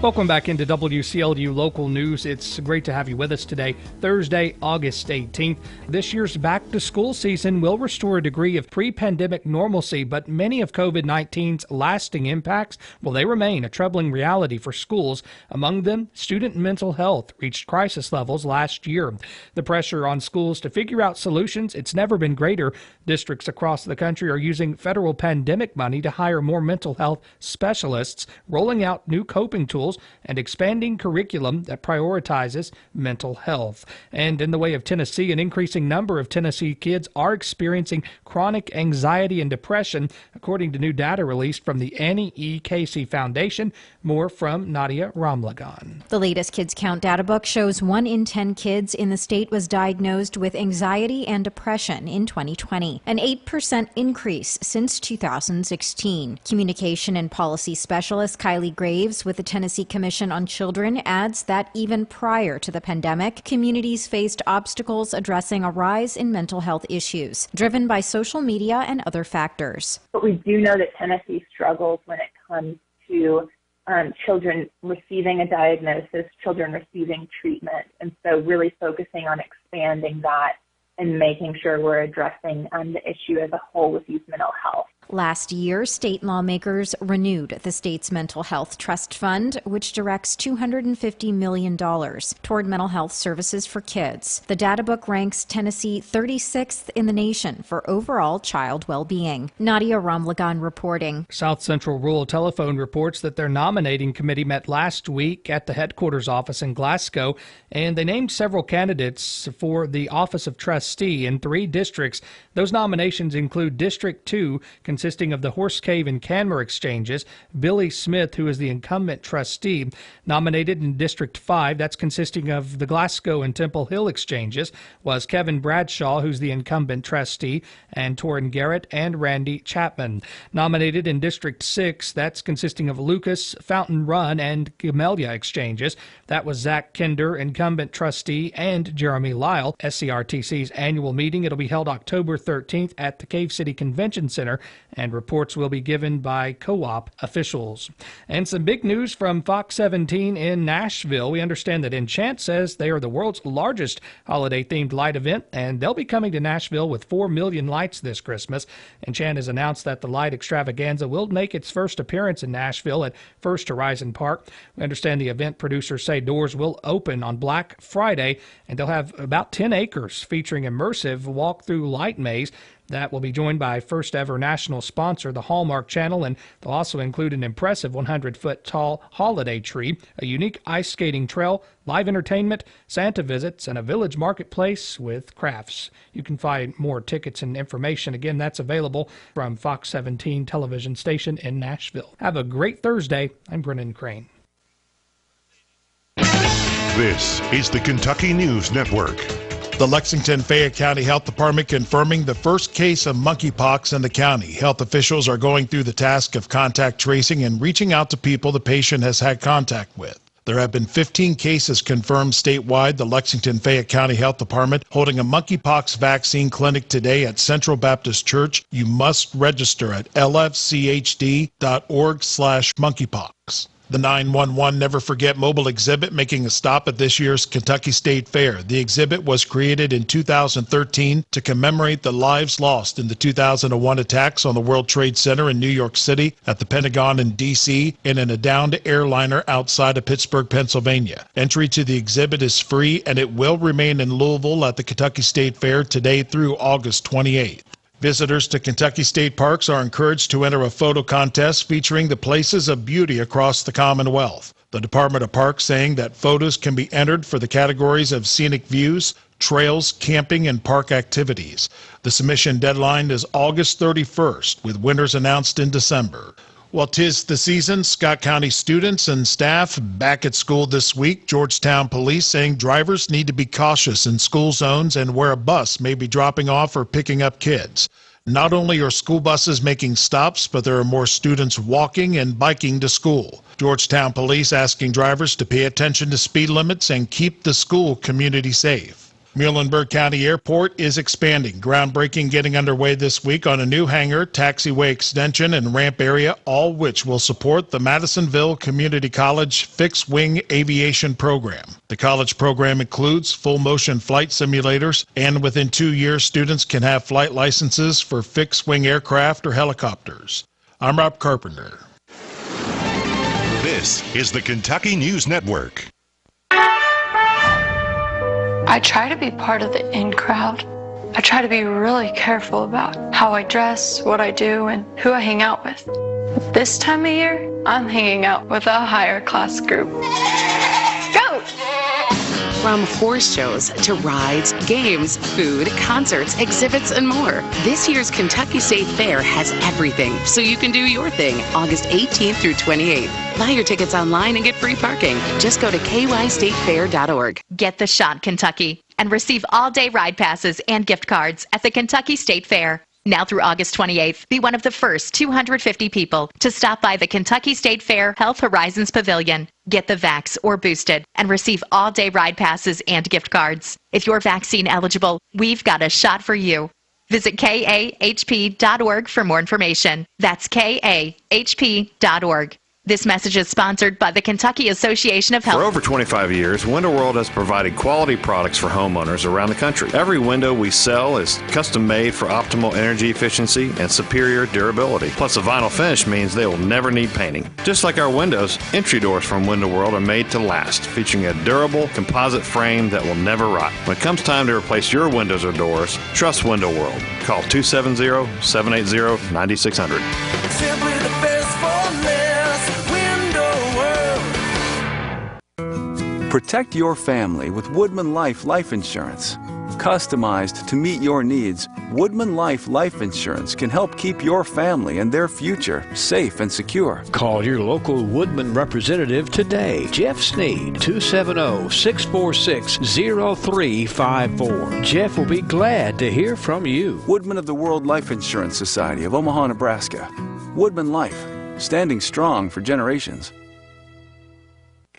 Welcome back into WCLU Local News. It's great to have you with us today, Thursday, August 18th. This year's back-to-school season will restore a degree of pre-pandemic normalcy, but many of COVID-19's lasting impacts, well, they remain a troubling reality for schools. Among them, student mental health reached crisis levels last year. The pressure on schools to figure out solutions, it's never been greater. Districts across the country are using federal pandemic money to hire more mental health specialists, rolling out new coping tools schools and expanding curriculum that prioritizes mental health. And in the way of Tennessee, an increasing number of Tennessee kids are experiencing chronic anxiety and depression, according to new data released from the Annie E. Casey Foundation. More from Nadia Ramlagan. The latest Kids Count data book shows 1 in 10 kids in the state was diagnosed with anxiety and depression in 2020, an 8% increase since 2016. Communication and policy specialist Kylie Graves with the Tennessee Commission on Children adds that even prior to the pandemic, communities faced obstacles addressing a rise in mental health issues, driven by social media and other factors. But we do know that Tennessee struggles when it comes to children receiving a diagnosis, children receiving treatment, and so really focusing on expanding that and making sure we're addressing the issue as a whole with youth mental health. Last year, state lawmakers renewed the state's Mental Health Trust Fund, which directs $250 million toward mental health services for kids. The data book ranks Tennessee 36th in the nation for overall child well-being. Nadia Ramlagan reporting. South Central Rural Telephone reports that their nominating committee met last week at the headquarters office in Glasgow, and they named several candidates for the office of trustee in 3 districts. Those nominations include District 2, consisting of the Horse Cave and Canmer exchanges. Billy Smith, who is the incumbent trustee, nominated in District 5, that's consisting of the Glasgow and Temple Hill exchanges, was Kevin Bradshaw, who's the incumbent trustee, and Torrin Garrett and Randy Chapman. Nominated in District 6, that's consisting of Lucas, Fountain Run, and Gamelia exchanges, that was Zach Kinder, incumbent trustee, and Jeremy Lyle. SCRTC's annual meeting, it'll be held October 13th at the Cave City Convention Center, and reports will be given by co-op officials. And some big news from Fox 17 in Nashville. We understand that Enchant says they are the world's largest holiday-themed light event, and they'll be coming to Nashville with 4 million lights this Christmas. Enchant has announced that the light extravaganza will make its first appearance in Nashville at First Horizon Park. We understand the event producers say doors will open on Black Friday, and they'll have about 10 acres featuring immersive walk-through light maze. That will be joined by first ever national sponsor, the Hallmark Channel, and they'll also include an impressive 100-foot tall holiday tree, a unique ice skating trail, live entertainment, Santa visits, and a village marketplace with crafts. You can find more tickets and information. Again, that's available from Fox 17 television station in Nashville. Have a great Thursday. I'm Brennan Crane. This is the Kentucky News Network. The Lexington-Fayette County Health Department confirming the first case of monkeypox in the county. Health officials are going through the task of contact tracing and reaching out to people the patient has had contact with. There have been 15 cases confirmed statewide. The Lexington-Fayette County Health Department holding a monkeypox vaccine clinic today at Central Baptist Church. You must register at lfchd.org/monkeypox. The 911 Never Forget mobile exhibit making a stop at this year's Kentucky State Fair. The exhibit was created in 2013 to commemorate the lives lost in the 2001 attacks on the World Trade Center in New York City, at the Pentagon in D.C., and in a downed airliner outside of Pittsburgh, Pennsylvania. Entry to the exhibit is free, and it will remain in Louisville at the Kentucky State Fair today through August 28th. Visitors to Kentucky State Parks are encouraged to enter a photo contest featuring the places of beauty across the Commonwealth. The Department of Parks saying that photos can be entered for the categories of scenic views, trails, camping, and park activities. The submission deadline is August 31st, with winners announced in December. Well, 'tis the season. Scott County students and staff back at school this week. Georgetown police saying drivers need to be cautious in school zones and where a bus may be dropping off or picking up kids. Not only are school buses making stops, but there are more students walking and biking to school. Georgetown police asking drivers to pay attention to speed limits and keep the school community safe. Muhlenberg County Airport is expanding. Groundbreaking getting underway this week on a new hangar, taxiway extension, and ramp area, all which will support the Madisonville Community College Fixed-Wing Aviation Program. The college program includes full-motion flight simulators, and within 2 years, students can have flight licenses for fixed-wing aircraft or helicopters. I'm Rob Carpenter. This is the Kentucky News Network. I try to be part of the in crowd. I try to be really careful about how I dress, what I do, and who I hang out with. This time of year, I'm hanging out with a higher class group. Go! From horse shows to rides, games, food, concerts, exhibits, and more, this year's Kentucky State Fair has everything, so you can do your thing August 18th through 28th. Buy your tickets online and get free parking. Just go to kystatefair.org. Get the shot, Kentucky, and receive all-day ride passes and gift cards at the Kentucky State Fair. Now through August 28th, be one of the first 250 people to stop by the Kentucky State Fair Health Horizons Pavilion. Get the vax or boosted and receive all-day ride passes and gift cards. If you're vaccine eligible, we've got a shot for you. Visit kahp.org for more information. That's kahp.org. This message is sponsored by the Kentucky Association of Health. For over 25 years, Window World has provided quality products for homeowners around the country. Every window we sell is custom made for optimal energy efficiency and superior durability. Plus, a vinyl finish means they will never need painting. Just like our windows, entry doors from Window World are made to last, featuring a durable composite frame that will never rot. When it comes time to replace your windows or doors, trust Window World. Call 270-780-9600. Simply the best for less. Protect your family with Woodman Life Life Insurance. Customized to meet your needs, Woodman Life Life Insurance can help keep your family and their future safe and secure. Call your local Woodman representative today. Jeff Sneed, 270-646-0354. Jeff will be glad to hear from you. Woodman of the World Life Insurance Society of Omaha, Nebraska. Woodman Life, standing strong for generations.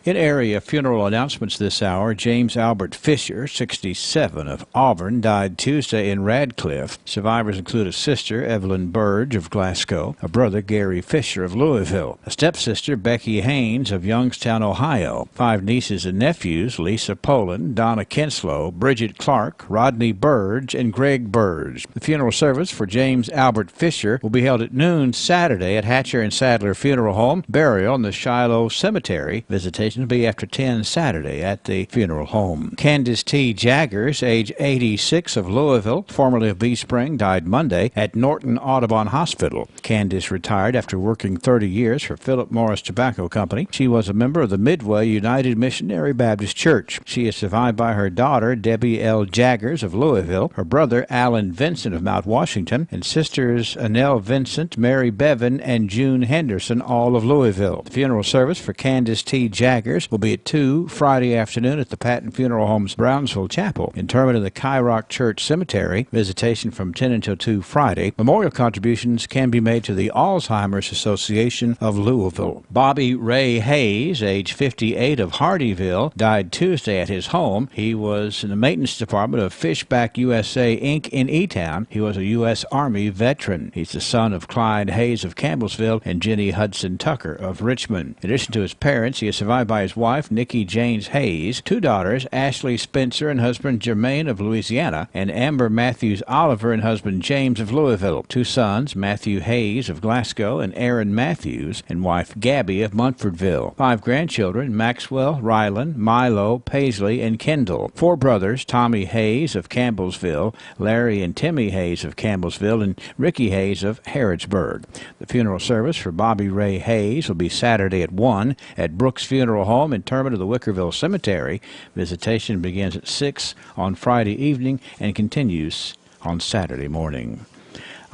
In area funeral announcements this hour, James Albert Fisher, 67, of Auburn, died Tuesday in Radcliffe. Survivors include a sister, Evelyn Burge, of Glasgow, a brother, Gary Fisher, of Louisville, a stepsister, Becky Haynes, of Youngstown, Ohio, 5 nieces and nephews, Lisa Poland, Donna Kinslow, Bridget Clark, Rodney Burge, and Greg Burge. The funeral service for James Albert Fisher will be held at noon Saturday at Hatcher and Sadler Funeral Home, burial in the Shiloh Cemetery. Visitation will be after 10 Saturday at the funeral home. Candace T. Jaggers, age 86, of Louisville, formerly of Bee Spring, died Monday at Norton Audubon Hospital. Candace retired after working 30 years for Philip Morris Tobacco Company. She was a member of the Midway United Missionary Baptist Church. She is survived by her daughter, Debbie L. Jaggers, of Louisville, her brother, Alan Vincent, of Mount Washington, and sisters Annelle Vincent, Mary Bevan, and June Henderson, all of Louisville. The funeral service for Candace T. Jaggers will be at 2 Friday afternoon at the Patton Funeral Home's Brownsville Chapel. Interment in the Kyrock Church Cemetery. Visitation from 10 until 2 Friday. Memorial contributions can be made to the Alzheimer's Association of Louisville. Bobby Ray Hayes, age 58, of Hardyville, died Tuesday at his home. He was in the maintenance department of Fishback USA, Inc. in E-Town. He was a U.S. Army veteran. He's the son of Clyde Hayes of Campbellsville and Jenny Hudson Tucker of Richmond. In addition to his parents, he is survived by his wife, Nikki Janes Hayes, 2 daughters, Ashley Spencer and husband Jermaine of Louisiana, and Amber Matthews Oliver and husband James of Louisville, 2 sons, Matthew Hayes of Glasgow and Aaron Matthews, and wife Gabby of Montfordville, 5 grandchildren, Maxwell, Ryland, Milo, Paisley, and Kendall, 4 brothers, Tommy Hayes of Campbellsville, Larry and Timmy Hayes of Campbellsville, and Ricky Hayes of Harrodsburg. The funeral service for Bobby Ray Hayes will be Saturday at 1 at Brooks Funeral Home, interment of the Wickerville Cemetery. Visitation begins at 6 on Friday evening and continues on Saturday morning.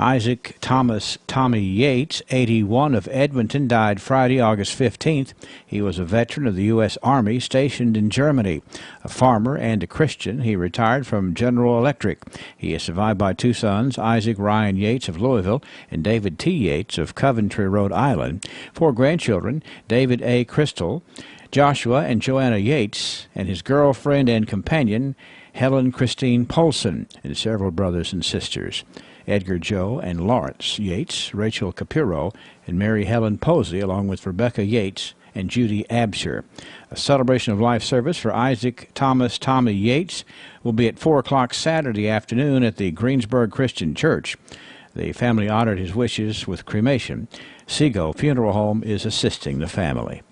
Isaac Thomas Tommy Yates, 81, of Edmonton, died Friday, August 15th. He was a veteran of the U.S. Army stationed in Germany. A farmer and a Christian, he retired from General Electric. He is survived by 2 sons, Isaac Ryan Yates of Louisville and David T. Yates of Coventry, Rhode Island. 4 grandchildren, David A. Crystal, Joshua and Joanna Yates, and his girlfriend and companion, Helen Christine Polson, and several brothers and sisters. Edgar Joe and Lawrence Yates, Rachel Capiro, and Mary Helen Posey, along with Rebecca Yates and Judy Absher. A celebration of life service for Isaac Thomas Tommy Yates will be at 4 o'clock Saturday afternoon at the Greensburg Christian Church. The family honored his wishes with cremation. Seago Funeral Home is assisting the family.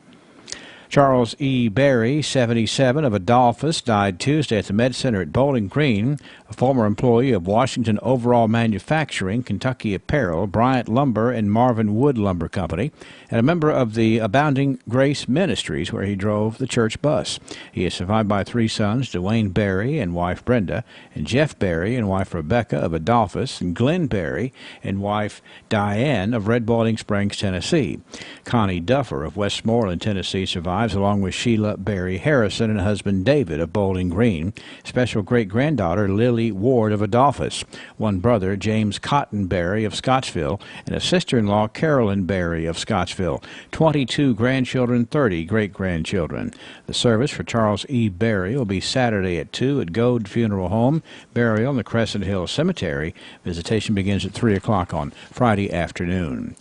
Charles E. Berry, 77, of Adolphus, died Tuesday at the Med Center at Bowling Green. A former employee of Washington Overall Manufacturing, Kentucky Apparel, Bryant Lumber, and Marvin Wood Lumber Company, and a member of the Abounding Grace Ministries, where he drove the church bus. He is survived by 3 sons, Dwayne Berry and wife Brenda, and Jeff Berry and wife Rebecca of Adolphus, and Glenn Berry and wife Diane of Red Boiling Springs, Tennessee. Connie Duffer of Westmoreland, Tennessee survives, along with Sheila Berry Harrison and husband David of Bowling Green. Special great-granddaughter Lily Ward of Adolphus. 1 brother, James Cotton Berry of Scottsville, and a sister-in-law, Carolyn Berry of Scottsville. 22 grandchildren, 30 great-grandchildren. The service for Charles E. Berry will be Saturday at 2 at Goad Funeral Home, burial in the Crescent Hill Cemetery. Visitation begins at 3 o'clock on Friday afternoon.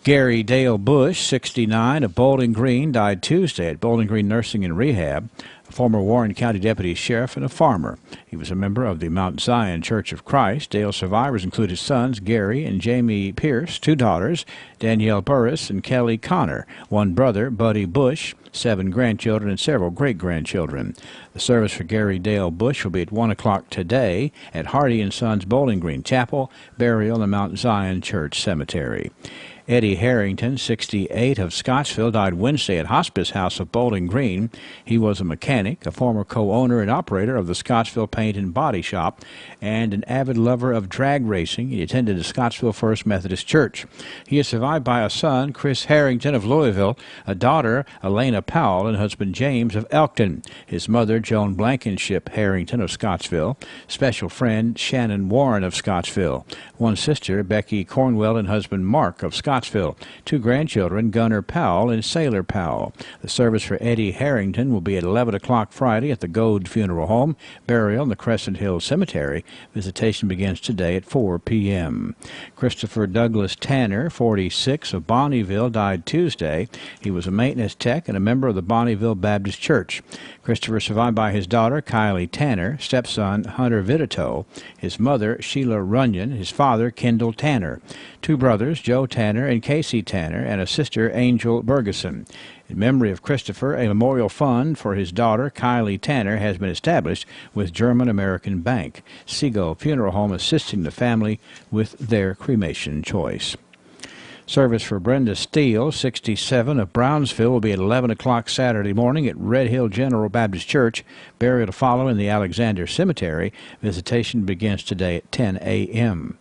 Gary Dale Bush, 69, of Bowling Green, died Tuesday at Bowling Green Nursing and Rehab. A former Warren County deputy sheriff and a farmer. He was a member of the Mount Zion Church of Christ. Dale's survivors include his sons, Gary and Jamie Pierce, 2 daughters, Danielle Burris and Kelly Connor, 1 brother, Buddy Bush, 7 grandchildren, and several great-grandchildren. The service for Gary Dale Bush will be at 1 o'clock today at Hardy & Sons Bowling Green Chapel, burial in the Mount Zion Church Cemetery. Eddie Harrington, 68, of Scottsville, died Wednesday at Hospice House of Bowling Green. He was a mechanic, a former co-owner and operator of the Scottsville Paint and Body Shop, and an avid lover of drag racing. He attended the Scottsville First Methodist Church. He is survived by a son, Chris Harrington of Louisville, a daughter, Elena Powell, and husband James of Elkton. His mother, Joan Blankenship Harrington of Scottsville, special friend, Shannon Warren of Scottsville, 1 sister, Becky Cornwell, and husband Mark of Scottsville. 2 grandchildren, Gunnar Powell and Sailor Powell. The service for Eddie Harrington will be at 11 o'clock Friday at the Goad Funeral Home, burial in the Crescent Hill Cemetery. Visitation begins today at 4 p.m. Christopher Douglas Tanner, 46, of Bonneville, died Tuesday. He was a maintenance tech and a member of the Bonneville Baptist Church. Christopher survived by his daughter, Kylie Tanner, stepson, Hunter Vitito, his mother, Sheila Runyon, his father, Kendall Tanner, 2 brothers, Joe Tanner and Casey Tanner, and a sister, Angel Bergeson. In memory of Christopher, a memorial fund for his daughter, Kylie Tanner, has been established with German American Bank. Seagull Funeral Home assisting the family with their cremation choice. Service for Brenda Steele, 67, of Brownsville, will be at 11 o'clock Saturday morning at Red Hill General Baptist Church. Burial to follow in the Alexander Cemetery. Visitation begins today at 10 a.m.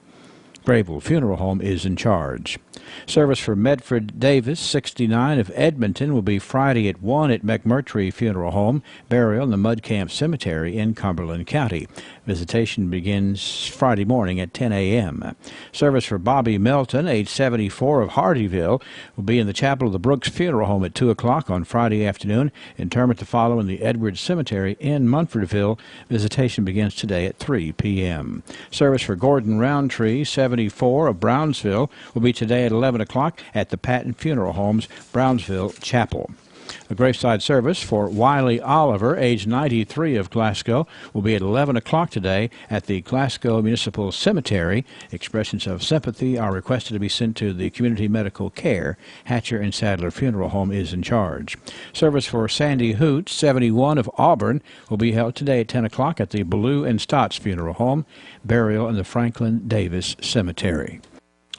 Grable Funeral Home is in charge. Service for Medford Davis, 69, of Edmonton, will be Friday at 1 at McMurtry Funeral Home, burial in the Mud Camp Cemetery in Cumberland County. Visitation begins Friday morning at 10 a.m. Service for Bobby Melton, age 74, of Hardyville, will be in the chapel of the Brooks Funeral Home at 2 o'clock on Friday afternoon. Interment to follow in the Edwards Cemetery in Munfordville. Visitation begins today at 3 p.m. Service for Gordon Roundtree, 74, of Brownsville, will be today at 11 o'clock at the Patton Funeral Home's Brownsville Chapel. A graveside service for Wiley Oliver, age 93, of Glasgow, will be at 11 o'clock today at the Glasgow Municipal Cemetery. Expressions of sympathy are requested to be sent to the Community Medical Care. Hatcher and Sadler Funeral Home is in charge. Service for Sandy Hoot, 71, of Auburn, will be held today at 10 o'clock at the Ballou and Stotts Funeral Home. Burial in the Franklin Davis Cemetery.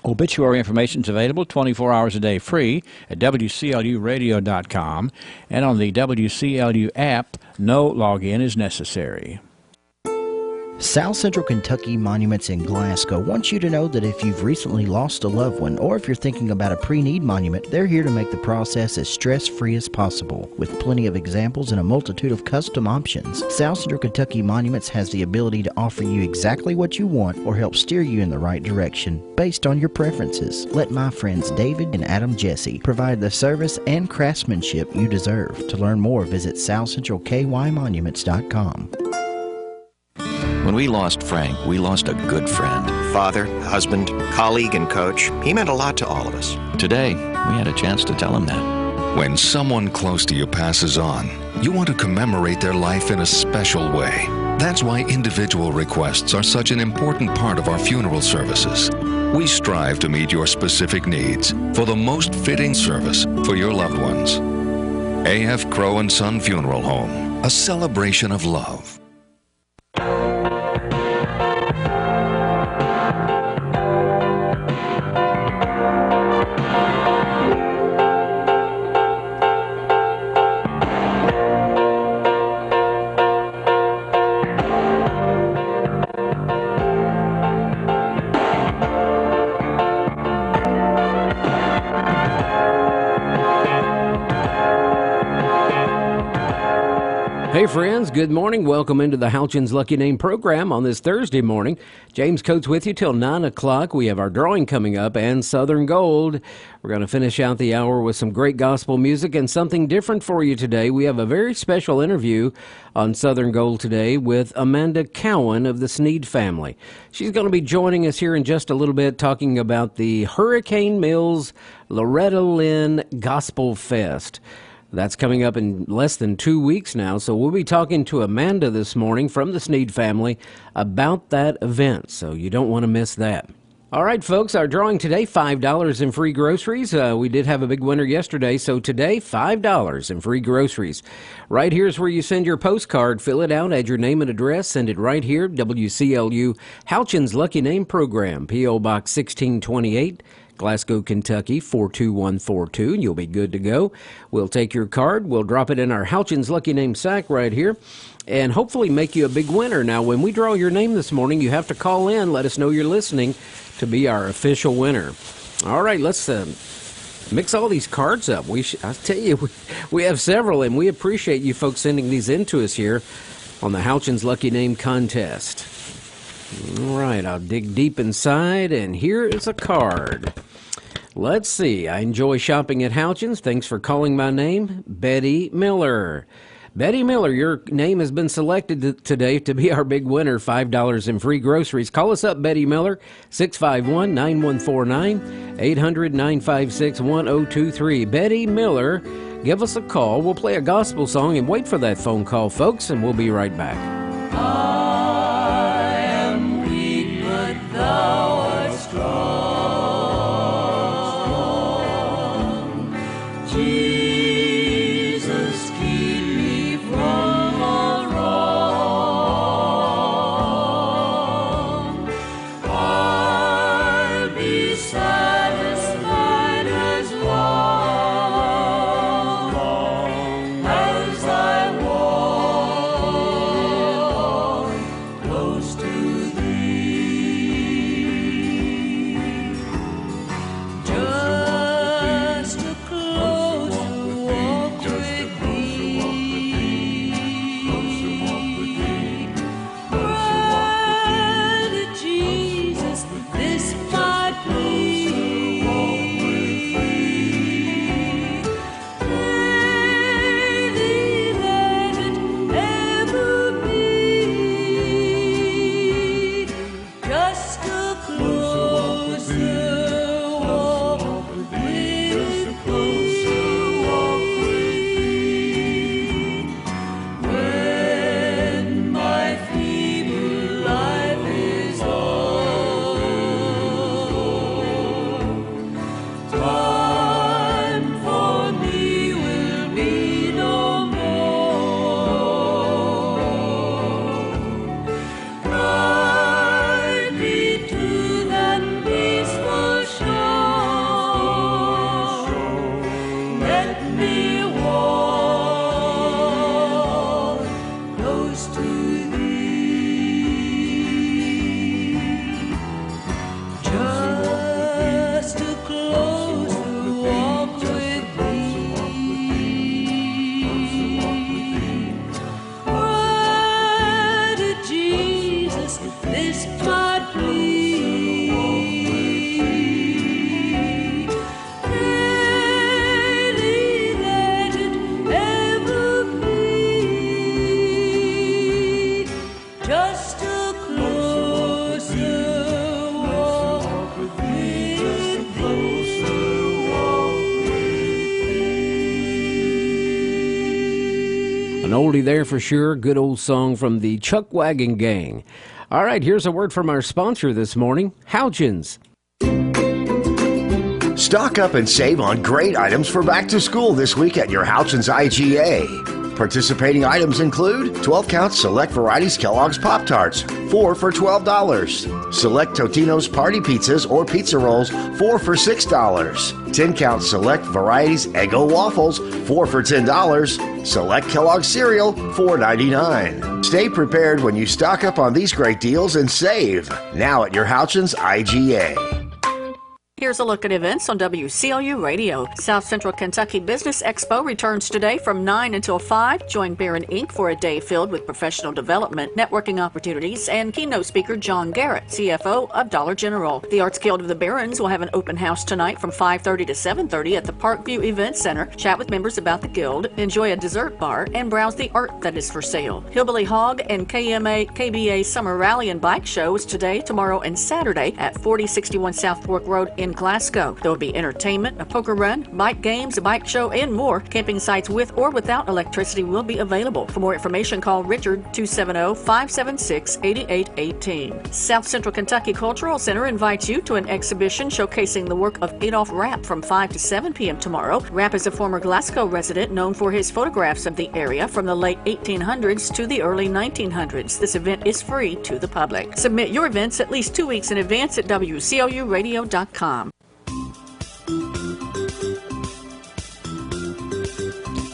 Obituary information is available 24 hours a day free at WCLUradio.com, and on the WCLU app, no login is necessary. South Central Kentucky Monuments in Glasgow wants you to know that if you've recently lost a loved one, or if you're thinking about a pre-need monument, they're here to make the process as stress-free as possible. With plenty of examples and a multitude of custom options, South Central Kentucky Monuments has the ability to offer you exactly what you want or help steer you in the right direction based on your preferences. Let my friends David and Adam Jesse provide the service and craftsmanship you deserve. To learn more, visit SouthCentralKYMonuments.com. When we lost Frank, we lost a good friend. Father, husband, colleague, and coach. He meant a lot to all of us. Today, we had a chance to tell him that. When someone close to you passes on, you want to commemorate their life in a special way. That's why individual requests are such an important part of our funeral services. We strive to meet your specific needs for the most fitting service for your loved ones. A.F. Crow & Son Funeral Home, a celebration of love. Hey friends, good morning. Welcome into the Houchins Lucky Name program on this Thursday morning. James Coates with you till 9 o'clock. We have our drawing coming up and Southern Gold. We're going to finish out the hour with some great gospel music and something different for you today. We have a very special interview on Southern Gold today with Amanda Cowan of the Sneed family. She's going to be joining us here in just a little bit talking about the Hurricane Mills Loretta Lynn Gospel Fest. That's coming up in less than 2 weeks now, so we'll be talking to Amanda this morning from the Sneed family about that event, so you don't want to miss that. All right, folks, our drawing today, $5 in free groceries. We did have a big winner yesterday, so today, $5 in free groceries. Right here's where you send your postcard. Fill it out, add your name and address, send it right here, WCLU Houchins Lucky Name Program, P.O. Box 1628. Glasgow, Kentucky, 42142, and you'll be good to go. We'll take your card, we'll drop it in our Houchins Lucky Name sack right here, and hopefully make you a big winner. Now, when we draw your name this morning, you have to call in, let us know you're listening to be our official winner. All right, let's mix all these cards up. I'll tell you, we have several, and we appreciate you folks sending these in to us here on the Houchins Lucky Name Contest. All right, I'll dig deep inside, and here is a card. Let's see. I enjoy shopping at Houchins. Thanks for calling my name, Betty Miller. Betty Miller, your name has been selected today to be our big winner, $5 in free groceries. Call us up, Betty Miller, 651-9149, 800-956-1023. Betty Miller, give us a call. We'll play a gospel song and wait for that phone call, folks, and we'll be right back. Thou art strong. Jesus, keep me from all wrong. I'll be satisfied as long as I walk close to An oldie there for sure. Good old song from the Chuck Wagon Gang. All right, here's a word from our sponsor this morning, Houchins. Stock up and save on great items for back to school this week at your Houchins IGA. Participating items include 12-count Select Varieties Kellogg's Pop-Tarts, 4 for $12. Select Totino's Party Pizzas or Pizza Rolls, 4 for $6. 10-count Select Varieties Eggo Waffles, 4 for $10. Select Kellogg's Cereal, $4.99. Stay prepared when you stock up on these great deals and save. Now at your Houchins IGA. Here's a look at events on WCLU Radio. South Central Kentucky Business Expo returns today from 9 until 5. Join Barron Inc. for a day filled with professional development, networking opportunities, and keynote speaker John Garrett, CFO of Dollar General. The Arts Guild of the Barrons will have an open house tonight from 5:30 to 7:30 at the Parkview Event Center. Chat with members about the Guild, enjoy a dessert bar, and browse the art that is for sale. Hillbilly Hog and KBA Summer Rally and Bike Show is today, tomorrow, and Saturday at 4061 South Fork Road in Glasgow. There will be entertainment, a poker run, bike games, a bike show, and more. Camping sites with or without electricity will be available. For more information, call Richard 270-576-8818. South Central Kentucky Cultural Center invites you to an exhibition showcasing the work of Adolph Rapp from 5 to 7 p.m. tomorrow. Rapp is a former Glasgow resident known for his photographs of the area from the late 1800s to the early 1900s. This event is free to the public. Submit your events at least 2 weeks in advance at WCLUradio.com.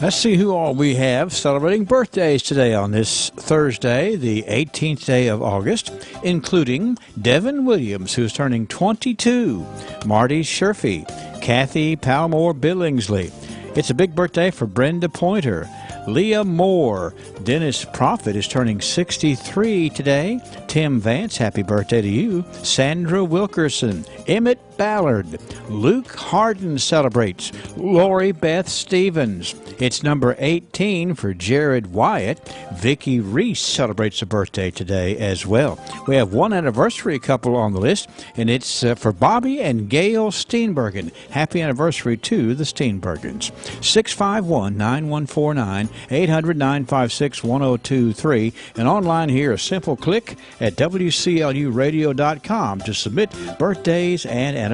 Let's see who all we have celebrating birthdays today on this Thursday, the 18th day of August, including Devin Williams, who's turning 22, Marty Sherfy, Kathy Palmore Billingsley. It's a big birthday for Brenda Pointer, Leah Moore. Dennis Prophet is turning 63 today. Tim Vance, happy birthday to you. Sandra Wilkerson, Emmett Ballard, Luke Harden celebrates, Lori Beth Stevens. It's number 18 for Jared Wyatt. Vicki Reese celebrates a birthday today as well. We have one anniversary couple on the list, and it's for Bobby and Gail Steenbergen. Happy anniversary to the Steenbergens. 651-9149, 800-956-1023, and online here, a simple click at WCLUradio.com to submit birthdays and anniversaries.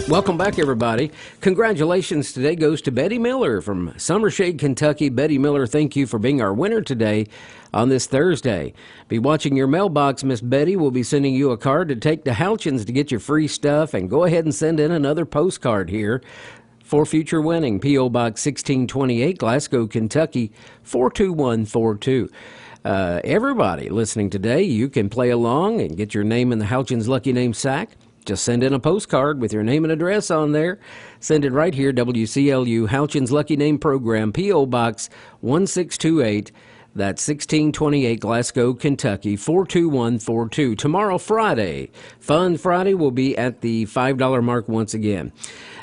Welcome back, everybody. Congratulations today goes to Betty Miller from Summershade, Kentucky. Betty Miller, thank you for being our winner today on this Thursday. Be watching your mailbox. Miss Betty will be sending you a card to take to Halchins to get your free stuff, and go ahead and send in another postcard here for future winning. P.O. Box 1628, Glasgow, Kentucky, 42142. Everybody listening today, you can play along and get your name in the Halchins Lucky Name sack. Just send in a postcard with your name and address on there. Send it right here, WCLU Halchins Lucky Name Program, P.O. Box 1628. That's 1628 Glasgow, Kentucky, 42142. Tomorrow, Friday, Fun Friday, will be at the $5 mark once again.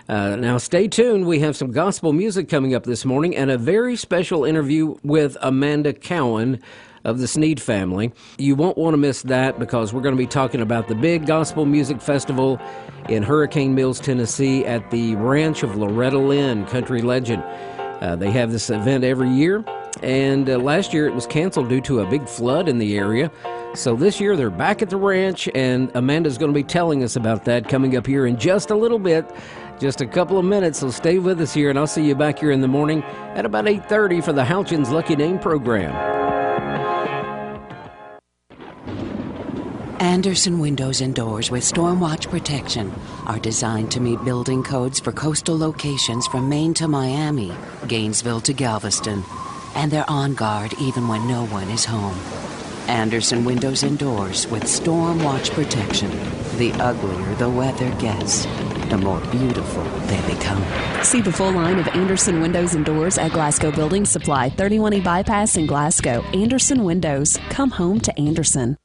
Now, stay tuned. We have some gospel music coming up this morning and a very special interview with Amanda Cowan of the Sneed family. You won't want to miss that, because we're going to be talking about the big gospel music festival in Hurricane Mills, Tennessee at the ranch of Loretta Lynn, country legend. They have this event every year, and last year it was canceled due to a big flood in the area. So this year they're back at the ranch, and Amanda's going to be telling us about that coming up here in just a little bit. Just a couple of minutes, so stay with us here, and I'll see you back here in the morning at about 8:30 for the Halchins Lucky Name program. Anderson Windows and Doors with Stormwatch protection are designed to meet building codes for coastal locations from Maine to Miami, Gainesville to Galveston, and they're on guard even when no one is home. Anderson Windows and Doors with Stormwatch protection. The uglier the weather gets, the more beautiful they become. See the full line of Anderson Windows and Doors at Glasgow Building Supply, 31E Bypass in Glasgow. Anderson Windows. Come home to Anderson.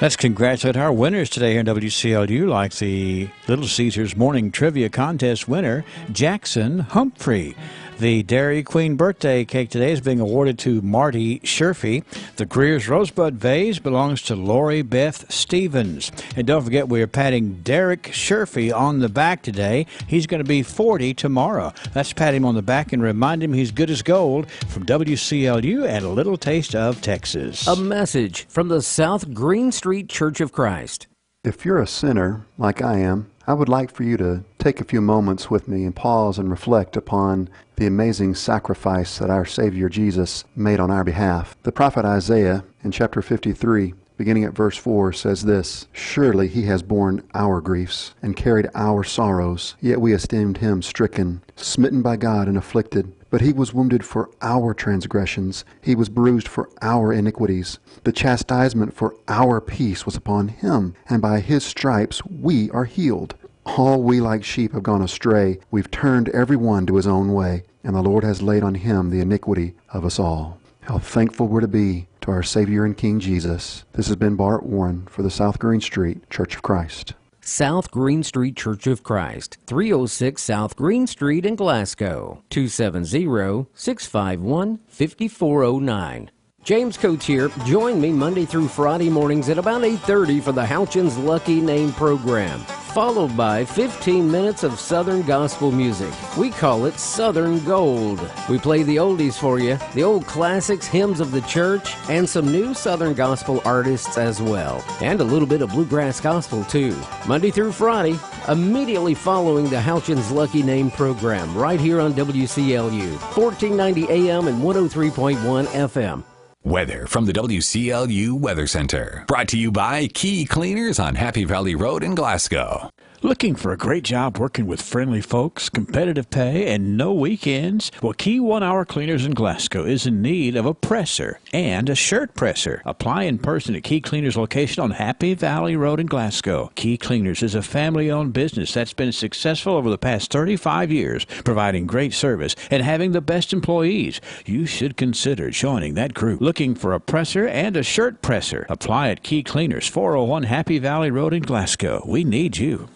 Let's congratulate our winners today here in WCLU, like the Little Caesars Morning Trivia Contest winner, Jackson Humphrey. The Dairy Queen birthday cake today is being awarded to Marty Sherfy. The Greer's Rosebud vase belongs to Lori Beth Stevens. And don't forget, we're patting Derek Sherfy on the back today. He's going to be 40 tomorrow. Let's pat him on the back and remind him he's good as gold from WCLU and a little taste of Texas. A message from the South Green Street Church of Christ. If you're a sinner like I am, I would like for you to take a few moments with me and pause and reflect upon the amazing sacrifice that our Savior Jesus made on our behalf. The prophet Isaiah in chapter 53 beginning at verse 4, says this, "Surely he has borne our griefs and carried our sorrows, yet we esteemed him stricken, smitten by God and afflicted. But he was wounded for our transgressions, he was bruised for our iniquities. The chastisement for our peace was upon him, and by his stripes we are healed. All we like sheep have gone astray, we've turned every one to his own way, and the Lord has laid on him the iniquity of us all." How thankful we're to be to our Savior and King Jesus. This has been Bart Warren for the South Green Street Church of Christ. South Green Street Church of Christ, 306 South Green Street in Glasgow, 270-651-5409. James Coates here. Join me Monday through Friday mornings at about 8:30 for the Houchins Lucky Name program, followed by 15 minutes of Southern gospel music. We call it Southern Gold. We play the oldies for you, the old classics, hymns of the church, and some new Southern gospel artists as well, and a little bit of bluegrass gospel too. Monday through Friday, immediately following the Houchins Lucky Name program, right here on WCLU, 1490 AM and 103.1 FM. Weather from the WCLU Weather Center. Brought to you by Key Cleaners on Happy Valley Road in Glasgow. Looking for a great job working with friendly folks, competitive pay, and no weekends? Well, Key 1 Hour Cleaners in Glasgow is in need of a presser and a shirt presser. Apply in person at Key Cleaners location on Happy Valley Road in Glasgow. Key Cleaners is a family-owned business that's been successful over the past 35 years, providing great service and having the best employees. You should consider joining that group. Looking for a presser and a shirt presser? Apply at Key Cleaners, 401 Happy Valley Road in Glasgow. We need you.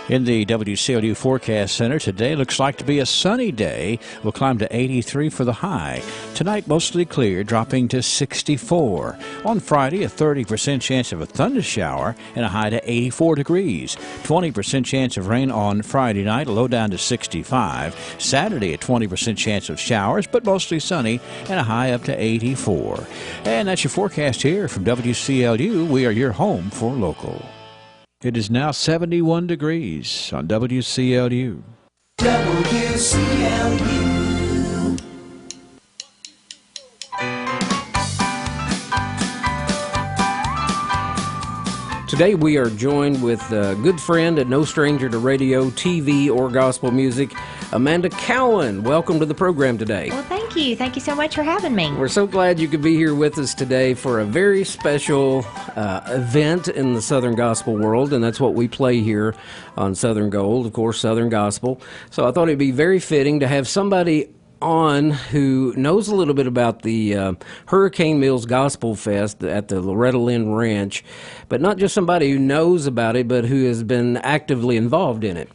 In the WCLU Forecast Center, today looks like to be a sunny day. We'll climb to 83 for the high. Tonight, mostly clear, dropping to 64. On Friday, a 30% chance of a thundershower and a high to 84 degrees. 20% chance of rain on Friday night, a low down to 65. Saturday, a 20% chance of showers, but mostly sunny and a high up to 84. And that's your forecast here from WCLU. We are your home for local. It is now 71 degrees on WCLU. WCLU. Today we are joined with a good friend and no stranger to radio, TV, or gospel music, Amanda Cowan. Welcome to the program today. Well, thank you. Thank you so much for having me. We're so glad you could be here with us today for a very special event in the Southern gospel world, and that's what we play here on Southern Gold, of course, Southern Gospel. So I thought it'd be very fitting to have somebody on who knows a little bit about the Hurricane Mills Gospel Fest at the Loretta Lynn Ranch, but not just somebody who knows about it, but who has been actively involved in it.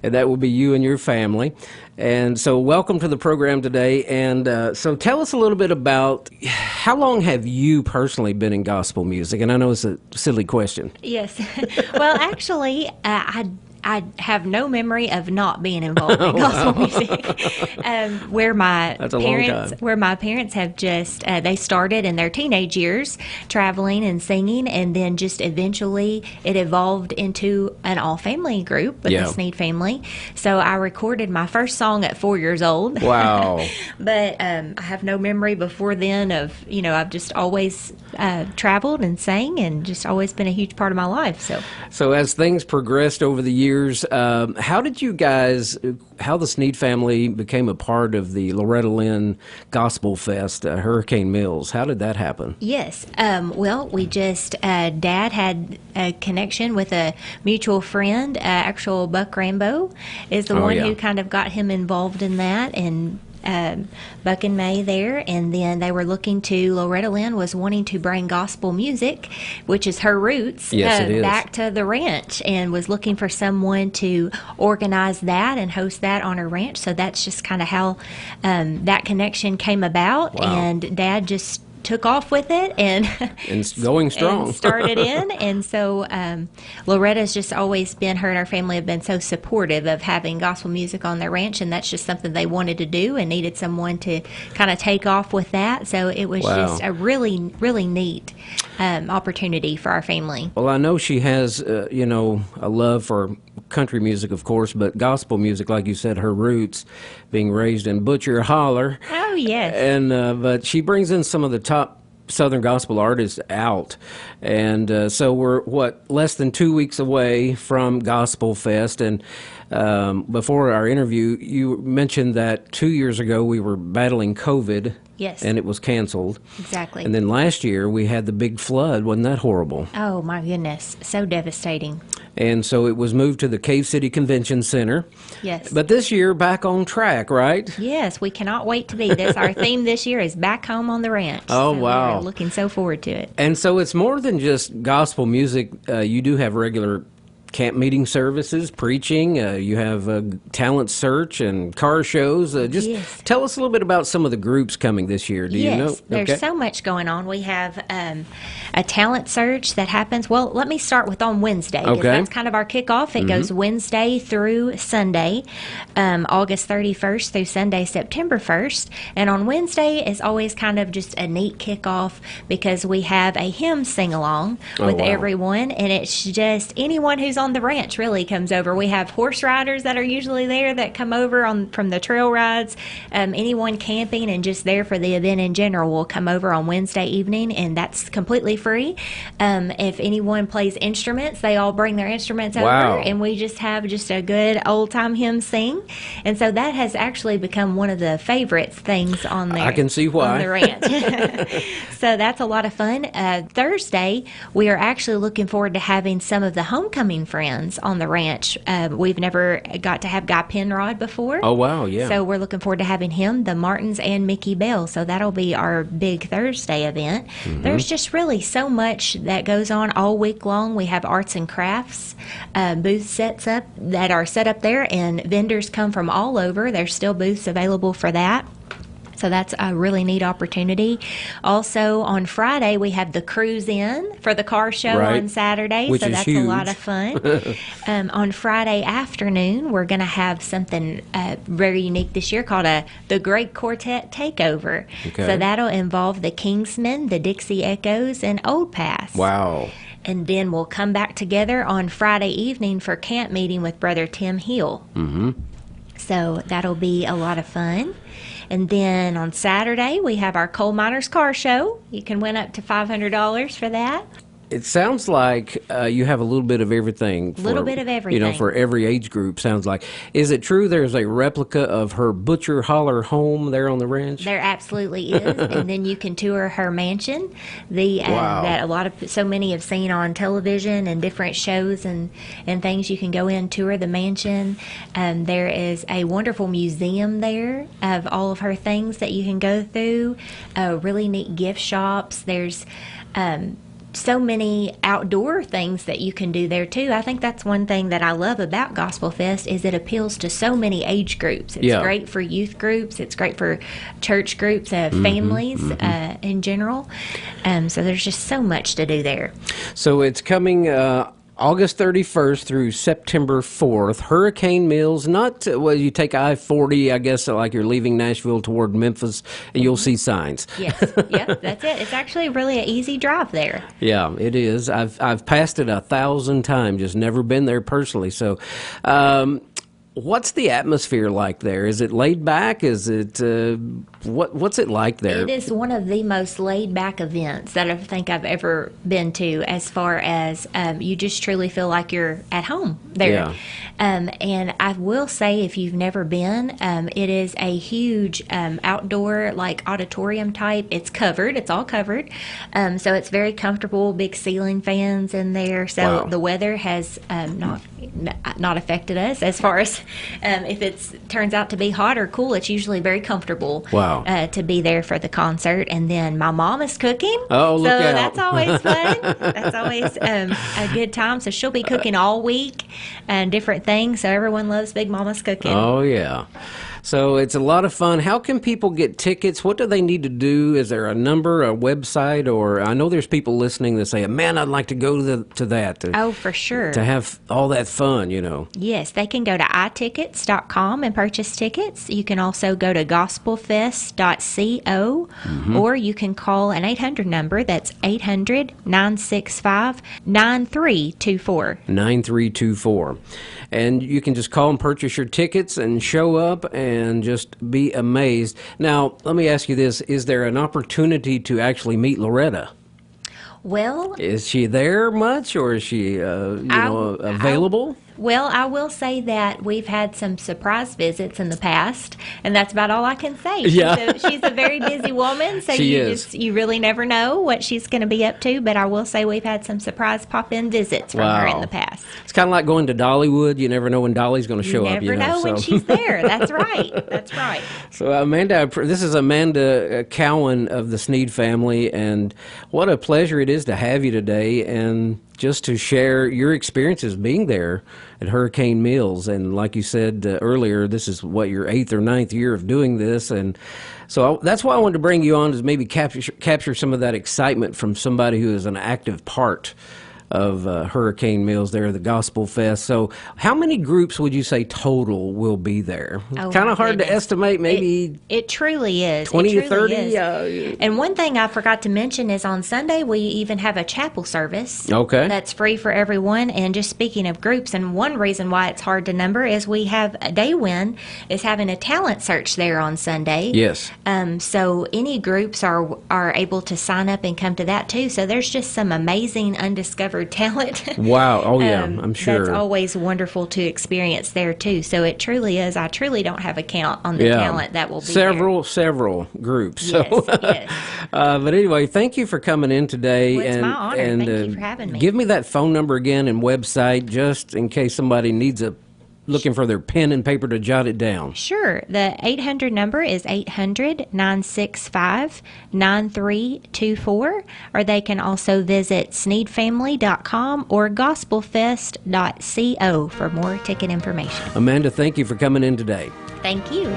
And that will be you and your family. And so welcome to the program today. And so tell us a little bit about how long have you personally been in gospel music? And I know it's a silly question. Yes. Well, actually, I have no memory of not being involved in gospel music. Where my parents have just they started in their teenage years traveling and singing, and then just eventually it evolved into an all-family group with the Sneed family. So I recorded my first song at 4 years old. Wow! But I have no memory before then of I've just always traveled and sang, and just always been a huge part of my life. So as things progressed over the years, how did you guys, how the Sneed family became a part of the Loretta Lynn Gospel Fest, Hurricane Mills? How did that happen? Yes. Well, we just, Dad had a connection with a mutual friend, actual Buck Rambo is the one who kind of got him involved in that, and Buck and May there, and then they were looking to, Loretta Lynn was wanting to bring gospel music, which is her roots, back to the ranch, and was looking for someone to organize that and host that on her ranch. So that's just kind of how that connection came about. Wow. And Dad just took off with it and going strong and started in. And so Loretta's just always been, her and her family have been so supportive of having gospel music on their ranch, and that's just something they wanted to do and needed someone to kind of take off with that. So it was just a really, really neat opportunity for our family. Well, I know she has, a love for country music, of course, but gospel music, like you said, her roots being raised in Butcher Holler. Oh, yes. And but she brings in some of the top Southern gospel artists out. And so we're, less than 2 weeks away from Gospel Fest. And before our interview, you mentioned that 2 years ago we were battling COVID. Yes. And it was canceled. Exactly. And then last year we had the big flood. Wasn't that horrible? Oh, my goodness. So devastating. And so it was moved to the Cave City Convention Center. Yes. But this year, back on track, right? Yes, we cannot wait to be this. Our theme this year is Back Home on the Ranch. Oh, so wow. We're looking so forward to it. And so it's more than just gospel music. You do have regular camp meeting services, preaching. You have talent search and car shows. Just tell us a little bit about some of the groups coming this year. Do you know? There's so much going on. We have a talent search that happens. Well, let me start with on Wednesday, because that's kind of our kickoff. It goes Wednesday through Sunday, August 31st through Sunday, September 1st. And on Wednesday is always kind of just a neat kickoff because we have a hymn sing-along with everyone, and it's just anyone who's on the ranch really comes over. We have horse riders that are usually there that come over from the trail rides. Anyone camping and just there for the event in general will come over on Wednesday evening, and that's completely free. If anyone plays instruments, they all bring their instruments over, and we just have just a good old-time hymn sing. And so that has actually become one of the favorite things on there. I can see why. On the ranch. So that's a lot of fun. Thursday, we are actually looking forward to having some of the homecoming friends on the ranch. We've never got to have Guy Penrod before. Oh, wow, yeah. So we're looking forward to having him, the Martins, and Mickey Bell. So that'll be our big Thursday event. There's just really so much that goes on all week long. We have arts and crafts booths that are set up there, and vendors come from all over. There's still booths available for that. So that's a really neat opportunity. Also, on Friday, we have the Cruise In for the car show on Saturday. Which so is that's huge. A lot of fun. On Friday afternoon, we're going to have something very unique this year called the Great Quartet Takeover. Okay. So that'll involve the Kingsmen, the Dixie Echoes, and Old Pass. Wow. And then we'll come back together on Friday evening for camp meeting with Brother Tim Hill. So that'll be a lot of fun. And then on Saturday, we have our Coal Miners Car Show. You can win up to $500 for that. It sounds like you have a little bit of everything. A little bit of everything. You know, for every age group, sounds like. Is it true there's a replica of her Butcher Holler home there on the ranch? There absolutely is. And then you can tour her mansion, that so many have seen on television and different shows and things. You can go in, tour the mansion. There is a wonderful museum there of all of her things that you can go through. Really neat gift shops. There's so many outdoor things that you can do there too. I think that's one thing that I love about Gospel Fest is it appeals to so many age groups. It's great for youth groups. It's great for church groups, families in general. So there's just so much to do there. So it's coming August 31st through September 4th. Hurricane Mills, you take I-40, I guess, like you're leaving Nashville toward Memphis, and you'll see signs. Yes, yep, that's it. It's actually really an easy drive there. Yeah, it is. I've passed it 1,000 times, just never been there personally. So, what's the atmosphere like there? Is it laid back? Is it what's it like there? It is one of the most laid back events that I think I've ever been to. As far as you just truly feel like you're at home there. Yeah. And I will say, if you've never been, it is a huge outdoor auditorium type. It's covered. It's all covered. So it's very comfortable. Big ceiling fans in there. So the weather has not affected us as far as if it turns out to be hot or cool. It's usually very comfortable to be there for the concert. And then my mom is cooking. Oh, look out. That's always fun. That's always a good time. So she'll be cooking all week and different things. So everyone loves Big Mama's cooking. Oh, yeah. So it's a lot of fun. How can people get tickets? What do they need to do? Is there a number, a website? Or I know there's people listening that say, man, I'd like to go to that. Oh, for sure. To have all that fun, you know. Yes, they can go to itickets.com and purchase tickets. You can also go to gospelfest.co, or you can call an 800 number. That's 800-965-9324. 9324. And you can just call and purchase your tickets and show up and just be amazed. Now, let me ask you this. Is there an opportunity to actually meet Loretta? Well, is she there much, or is she, available? Well, I will say that we've had some surprise visits in the past, and that's about all I can say. Yeah. She's a very busy woman, so you really never know what she's going to be up to, but I will say we've had some surprise pop-in visits from her in the past. It's kind of like going to Dollywood. You never know when Dolly's going to show up. You never know when she's there. That's right. That's right. So, Amanda, this is Amanda Cowan of the Sneed family, and what a pleasure it is to have you today, and just to share your experiences being there at Hurricane Mills. And like you said earlier, this is what, your 8th or 9th year of doing this. And so that's why I wanted to bring you on, is maybe capture some of that excitement from somebody who is an active part of Hurricane Mills there, the Gospel Fest. So how many groups would you say total will be there? Oh, kind of hard to estimate, maybe. It truly is. 20 to 30? And one thing I forgot to mention is on Sunday we even have a chapel service. Okay. That's free for everyone. And just speaking of groups, and one reason why it's hard to number is we have Daywin is having a talent search there on Sunday. Yes. So any groups are able to sign up and come to that too. So there's just some amazing undiscovered talent. Wow. Oh, yeah, I'm sure. That's always wonderful to experience there, too. So it truly is. I truly don't have a count on the talent that will be Several groups. Yes, so, yes. But anyway, thank you for coming in today. Well, it's my honor. And, thank you for having me. Give me that phone number again and website, just in case somebody needs looking for their pen and paper to jot it down. Sure. The 800 number is 800-965-9324, or they can also visit sneedfamily.com or gospelfest.co for more ticket information. Amanda, thank you for coming in today. Thank you.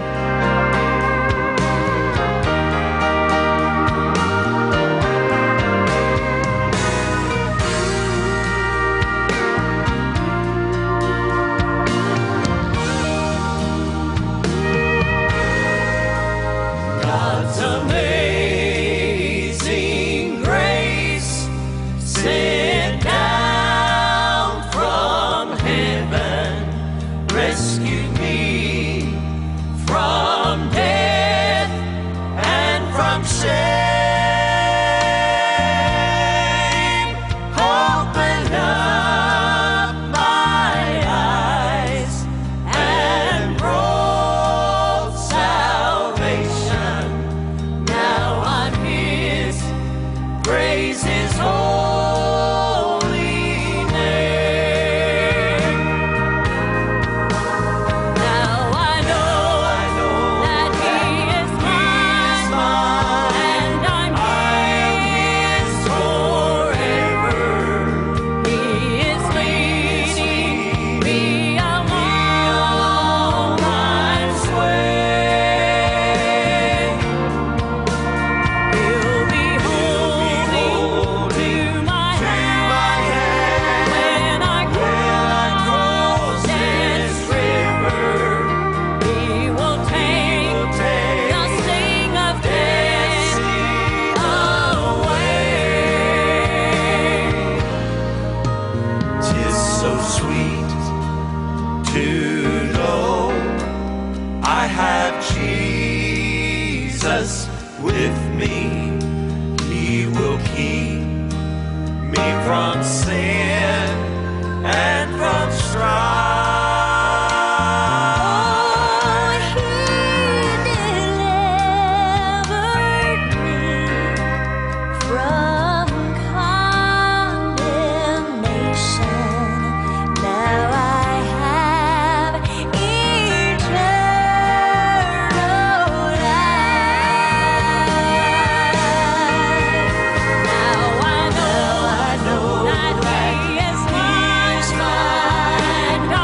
And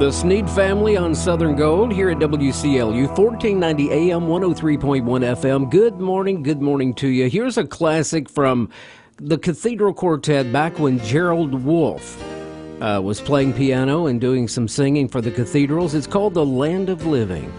The Sneed Family on Southern Gold here at WCLU, 1490 AM, 103.1 FM. Good morning to you. Here's a classic from the Cathedral Quartet back when Gerald Wolfe was playing piano and doing some singing for the cathedrals. It's called The Land of Living.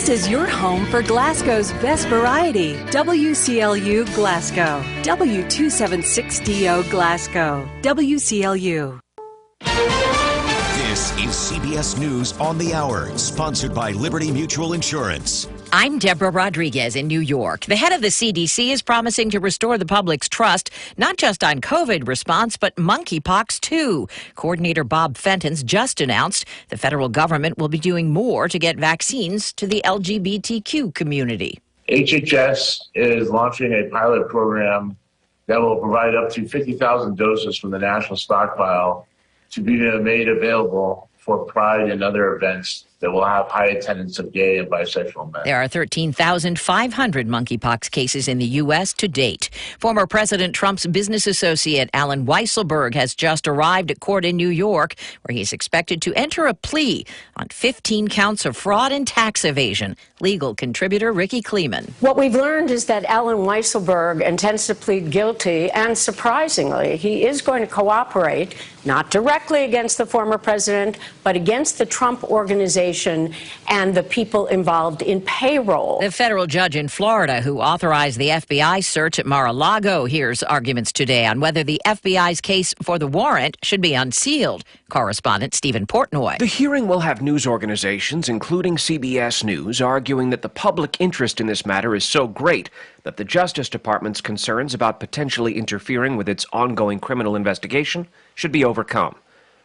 This is your home for Glasgow's best variety. WCLU Glasgow. W276DO Glasgow. WCLU. This is CBS News on the Hour, sponsored by Liberty Mutual Insurance. I'm Deborah Rodriguez in New York. The head of the CDC is promising to restore the public's trust, not just on COVID response, but monkeypox too. Coordinator Bob Fenton's just announced the federal government will be doing more to get vaccines to the LGBTQ community. HHS is launching a pilot program that will provide up to 50,000 doses from the national stockpile to be made available for Pride and other events that will have high attendance of gay and bisexual men. There are 13,500 monkeypox cases in the U.S. to date. Former President Trump's business associate Alan Weisselberg has just arrived at court in New York, where he's expected to enter a plea on 15 counts of fraud and tax evasion. Legal contributor Ricky Kleeman. What we've learned is that Alan Weisselberg intends to plead guilty, and surprisingly, he is going to cooperate, not directly against the former president, but against the Trump organization and the people involved in payroll. The federal judge in Florida who authorized the FBI search at Mar-a-Lago hears arguments today on whether the FBI's case for the warrant should be unsealed. Correspondent Stephen Portnoy. The hearing will have news organizations, including CBS News, arguing that the public interest in this matter is so great that the Justice Department's concerns about potentially interfering with its ongoing criminal investigation should be overcome.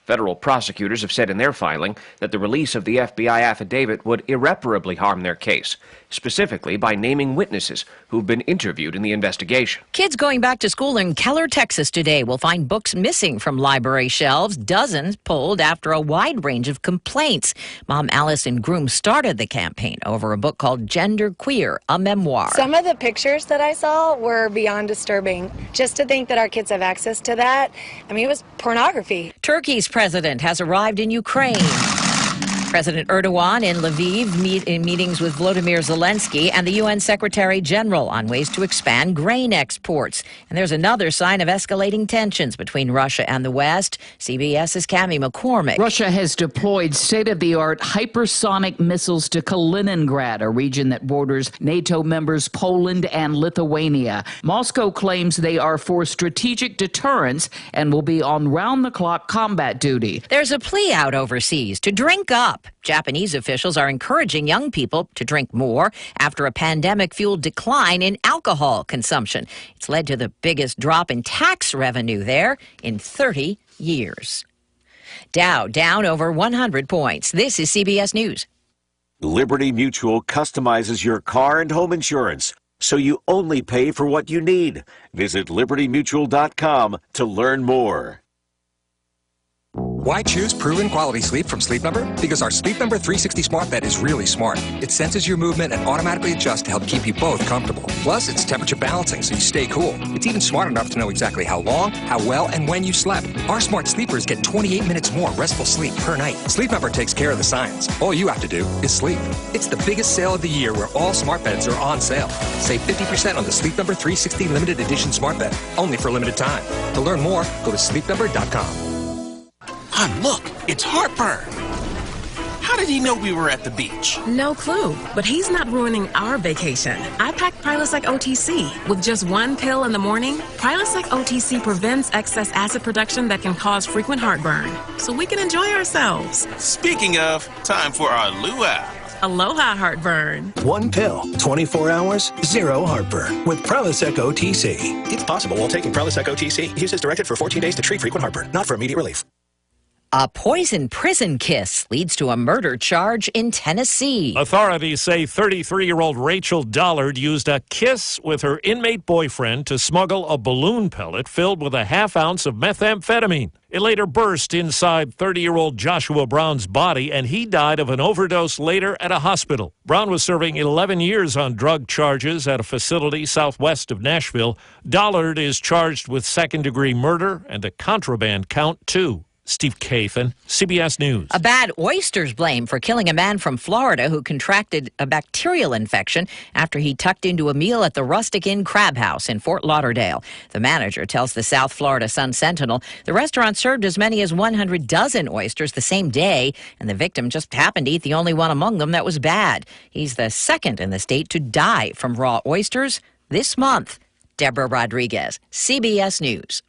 Federal prosecutors have said in their filing that the release of the FBI affidavit would irreparably harm their case, specifically by naming witnesses who've been interviewed in the investigation. Kids going back to school in Keller, Texas today will find books missing from library shelves, dozens pulled after a wide range of complaints. Mom Allison Groom started the campaign over a book called Gender Queer, a memoir. Some of the pictures that I saw were beyond disturbing. Just to think that our kids have access to that, I mean, it was pornography. Turkey's president has arrived in Ukraine. President Erdogan in Lviv in meetings with Volodymyr Zelensky and the UN Secretary General on ways to expand grain exports. And there's another sign of escalating tensions between Russia and the West. CBS's Cami McCormick. Russia has deployed state-of-the-art hypersonic missiles to Kaliningrad, a region that borders NATO members Poland and Lithuania. Moscow claims they are for strategic deterrence and will be on round-the-clock combat duty. There's a plea out overseas to drink up. Japanese officials are encouraging young people to drink more after a pandemic-fueled decline in alcohol consumption. It's led to the biggest drop in tax revenue there in 30 years. Dow down over 100 points. This is CBS News. Liberty Mutual customizes your car and home insurance, so you only pay for what you need. Visit libertymutual.com to learn more. Why choose proven quality sleep from Sleep Number? Because our Sleep Number 360 smart bed is really smart. It senses your movement and automatically adjusts to help keep you both comfortable. Plus, it's temperature balancing so you stay cool. It's even smart enough to know exactly how long, how well, and when you slept. Our smart sleepers get 28 minutes more restful sleep per night. Sleep Number takes care of the science. All you have to do is sleep. It's the biggest sale of the year where all smart beds are on sale. Save 50% on the Sleep Number 360 limited edition smart bed, only for a limited time. To learn more, go to sleepnumber.com. Hon, look, it's heartburn. How did he know we were at the beach? No clue, but he's not ruining our vacation. I packed Prilosec OTC. With just one pill in the morning, Prilosec OTC prevents excess acid production that can cause frequent heartburn, so we can enjoy ourselves. Speaking of, time for our luau. Aloha heartburn. One pill, 24 hours, zero heartburn with Prilosec OTC. It's possible while taking Prilosec OTC. Use as directed for 14 days to treat frequent heartburn, not for immediate relief. A poison prison kiss leads to a murder charge in Tennessee. Authorities say 33-year-old Rachel Dollard used a kiss with her inmate boyfriend to smuggle a balloon pellet filled with a half-ounce of methamphetamine. It later burst inside 30-year-old Joshua Brown's body, and he died of an overdose later at a hospital. Brown was serving 11 years on drug charges at a facility southwest of Nashville. Dollard is charged with second-degree murder and a contraband count, too. Steve Kathan, CBS News. A bad oyster's blame for killing a man from Florida who contracted a bacterial infection after he tucked into a meal at the Rustic Inn Crab House in Fort Lauderdale. The manager tells the South Florida Sun-Sentinel the restaurant served as many as 100 dozen oysters the same day, and the victim just happened to eat the only one among them that was bad. He's the second in the state to die from raw oysters this month. Deborah Rodriguez, CBS News.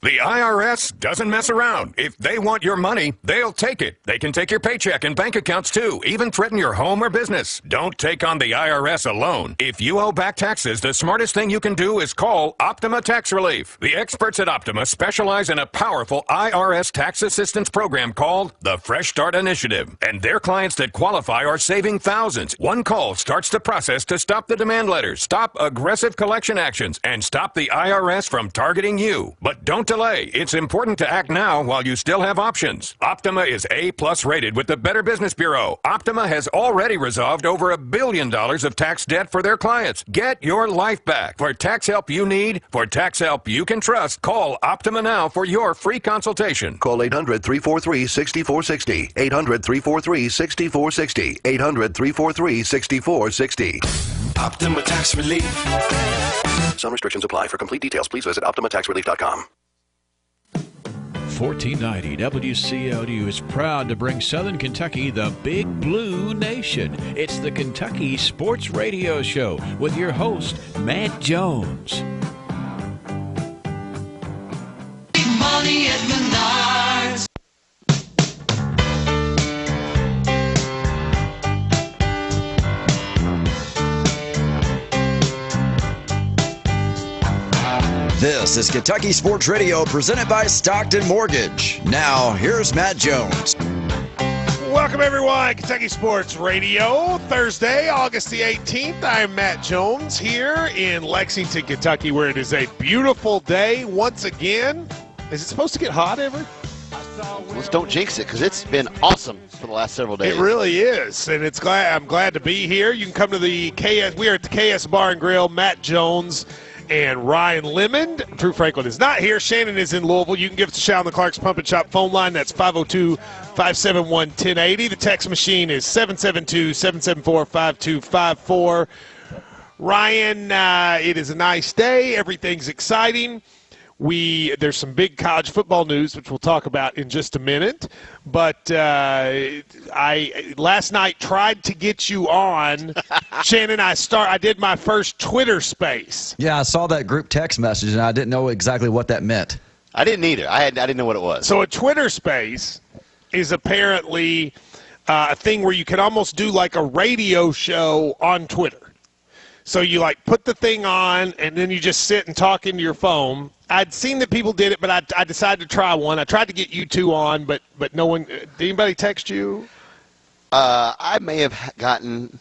The IRS doesn't mess around. If they want your money, they'll take it. They can take your paycheck and bank accounts too, even threaten your home or business. Don't take on the IRS alone. If you owe back taxes, the smartest thing you can do is call Optima Tax Relief. The experts at Optima specialize in a powerful IRS tax assistance program called the Fresh Start Initiative. And their clients that qualify are saving thousands. One call starts the process to stop the demand letters, stop aggressive collection actions, and stop the IRS from targeting you. But don't delay. It's important to act now while you still have options. Optima is A+ rated with the Better Business Bureau. Optima has already resolved over $1 billion of tax debt for their clients. Get your life back. For tax help you need, for tax help you can trust, call Optima now for your free consultation. Call 800-343-6460. 800-343-6460. 800-343-6460. Optima Tax Relief. Some restrictions apply. For complete details, please visit OptimaTaxRelief.com. 1490 WCLU is proud to bring Southern Kentucky the Big Blue Nation. It's the Kentucky Sports Radio Show with your host, Matt Jones. Big money at Menards. This This is Kentucky Sports Radio presented by Stockton Mortgage. Now, here's Matt Jones. Welcome, everyone. Kentucky Sports Radio, Thursday, August the 18th. I'm Matt Jones here in Lexington, Kentucky, where it is a beautiful day once again. Is it supposed to get hot ever? Let's don't jinx it, because it's been awesome for the last several days. It really is, and I'm glad to be here. You can come to the KS. We are at the KS Bar and Grill. Matt Jones and Ryan Lemond. Drew Franklin is not here. Shannon is in Louisville. You can give us a shout on the Clark's Pump and Shop phone line. That's 502-571-1080. The text machine is 772-774-5254. Ryan, it is a nice day. Everything's exciting. There's some big college football news, which we'll talk about in just a minute. But I last night tried to get you on. Shannon, I did my first Twitter space. Yeah, I saw that group text message, and I didn't know exactly what that meant. I didn't either. I didn't know what it was. So a Twitter space is apparently a thing where you can almost do like a radio show on Twitter. So you like put the thing on, and then you just sit and talk into your phone. I'd seen that people did it, but I decided to try one. I tried to get you two on, but no one. Did anybody text you? I may have gotten,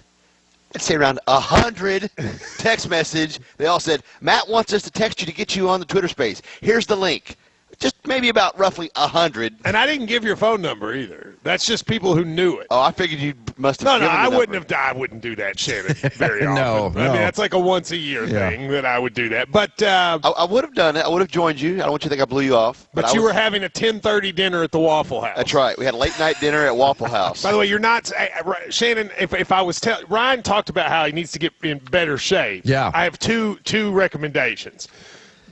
I'd say around 100 text message. They all said, Matt wants us to text you to get you on the Twitter space. Here's the link. Just maybe about roughly 100. And I didn't give your phone number either. That's just people who knew it. Oh, I figured you must have No, given I the wouldn't number. have. I wouldn't do that, Shannon, very often. No. I mean, that's like a once-a-year thing that I would do that. But I would have done it. I would have joined you. I don't want you to think I blew you off. But you were having a 10:30 dinner at the Waffle House. That's right. We had a late-night dinner at Waffle House. By the way, you're not Shannon. If I was Ryan talked about how he needs to get in better shape. Yeah. I have two recommendations.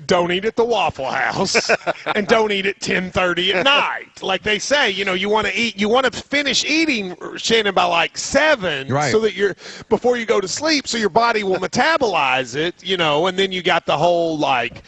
Don't eat at the Waffle House, and don't eat at 10:30 at night. Like they say, you want to finish eating, Shannon, by like 7, right, so that before you go to sleep, so your body will metabolize it, and then you got the whole like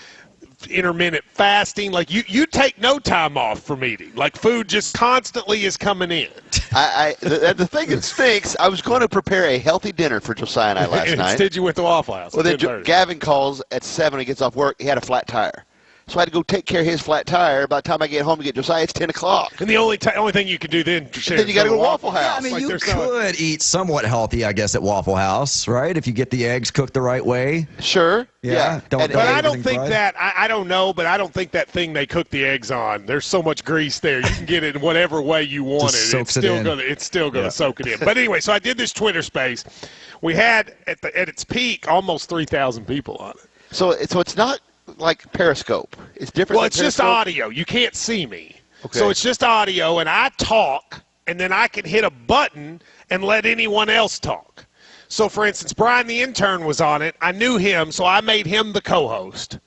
intermittent fasting. Like you take no time off from eating. Like food just constantly is coming in. The thing that stinks, I was going to prepare a healthy dinner for Josiah and I last night. Instead you went to Waffle House. Well, then Gavin calls at 7 when he gets off work. He had a flat tire. So I had to go take care of his flat tire. By the time I get home to get Josiah, it's 10 o'clock. And the only thing you could do then you got to go to Waffle House. Yeah, I mean, you could eat somewhat healthy, I guess, at Waffle House, right? If you get the eggs cooked the right way. Sure. Yeah. But I don't think that, I don't know, but I don't think that thing they cook the eggs on, there's so much grease there. You can get it in whatever way you want it. It's still going to soak it in. But anyway, so I did this Twitter space. We had, at its peak, almost 3,000 people on it. So it's not like Periscope. It's different. Well, it's just audio. You can't see me. Okay. So it's just audio, and I talk, and then I can hit a button and let anyone else talk. So, for instance, Brian the intern was on it. I knew him, so I made him the co-host.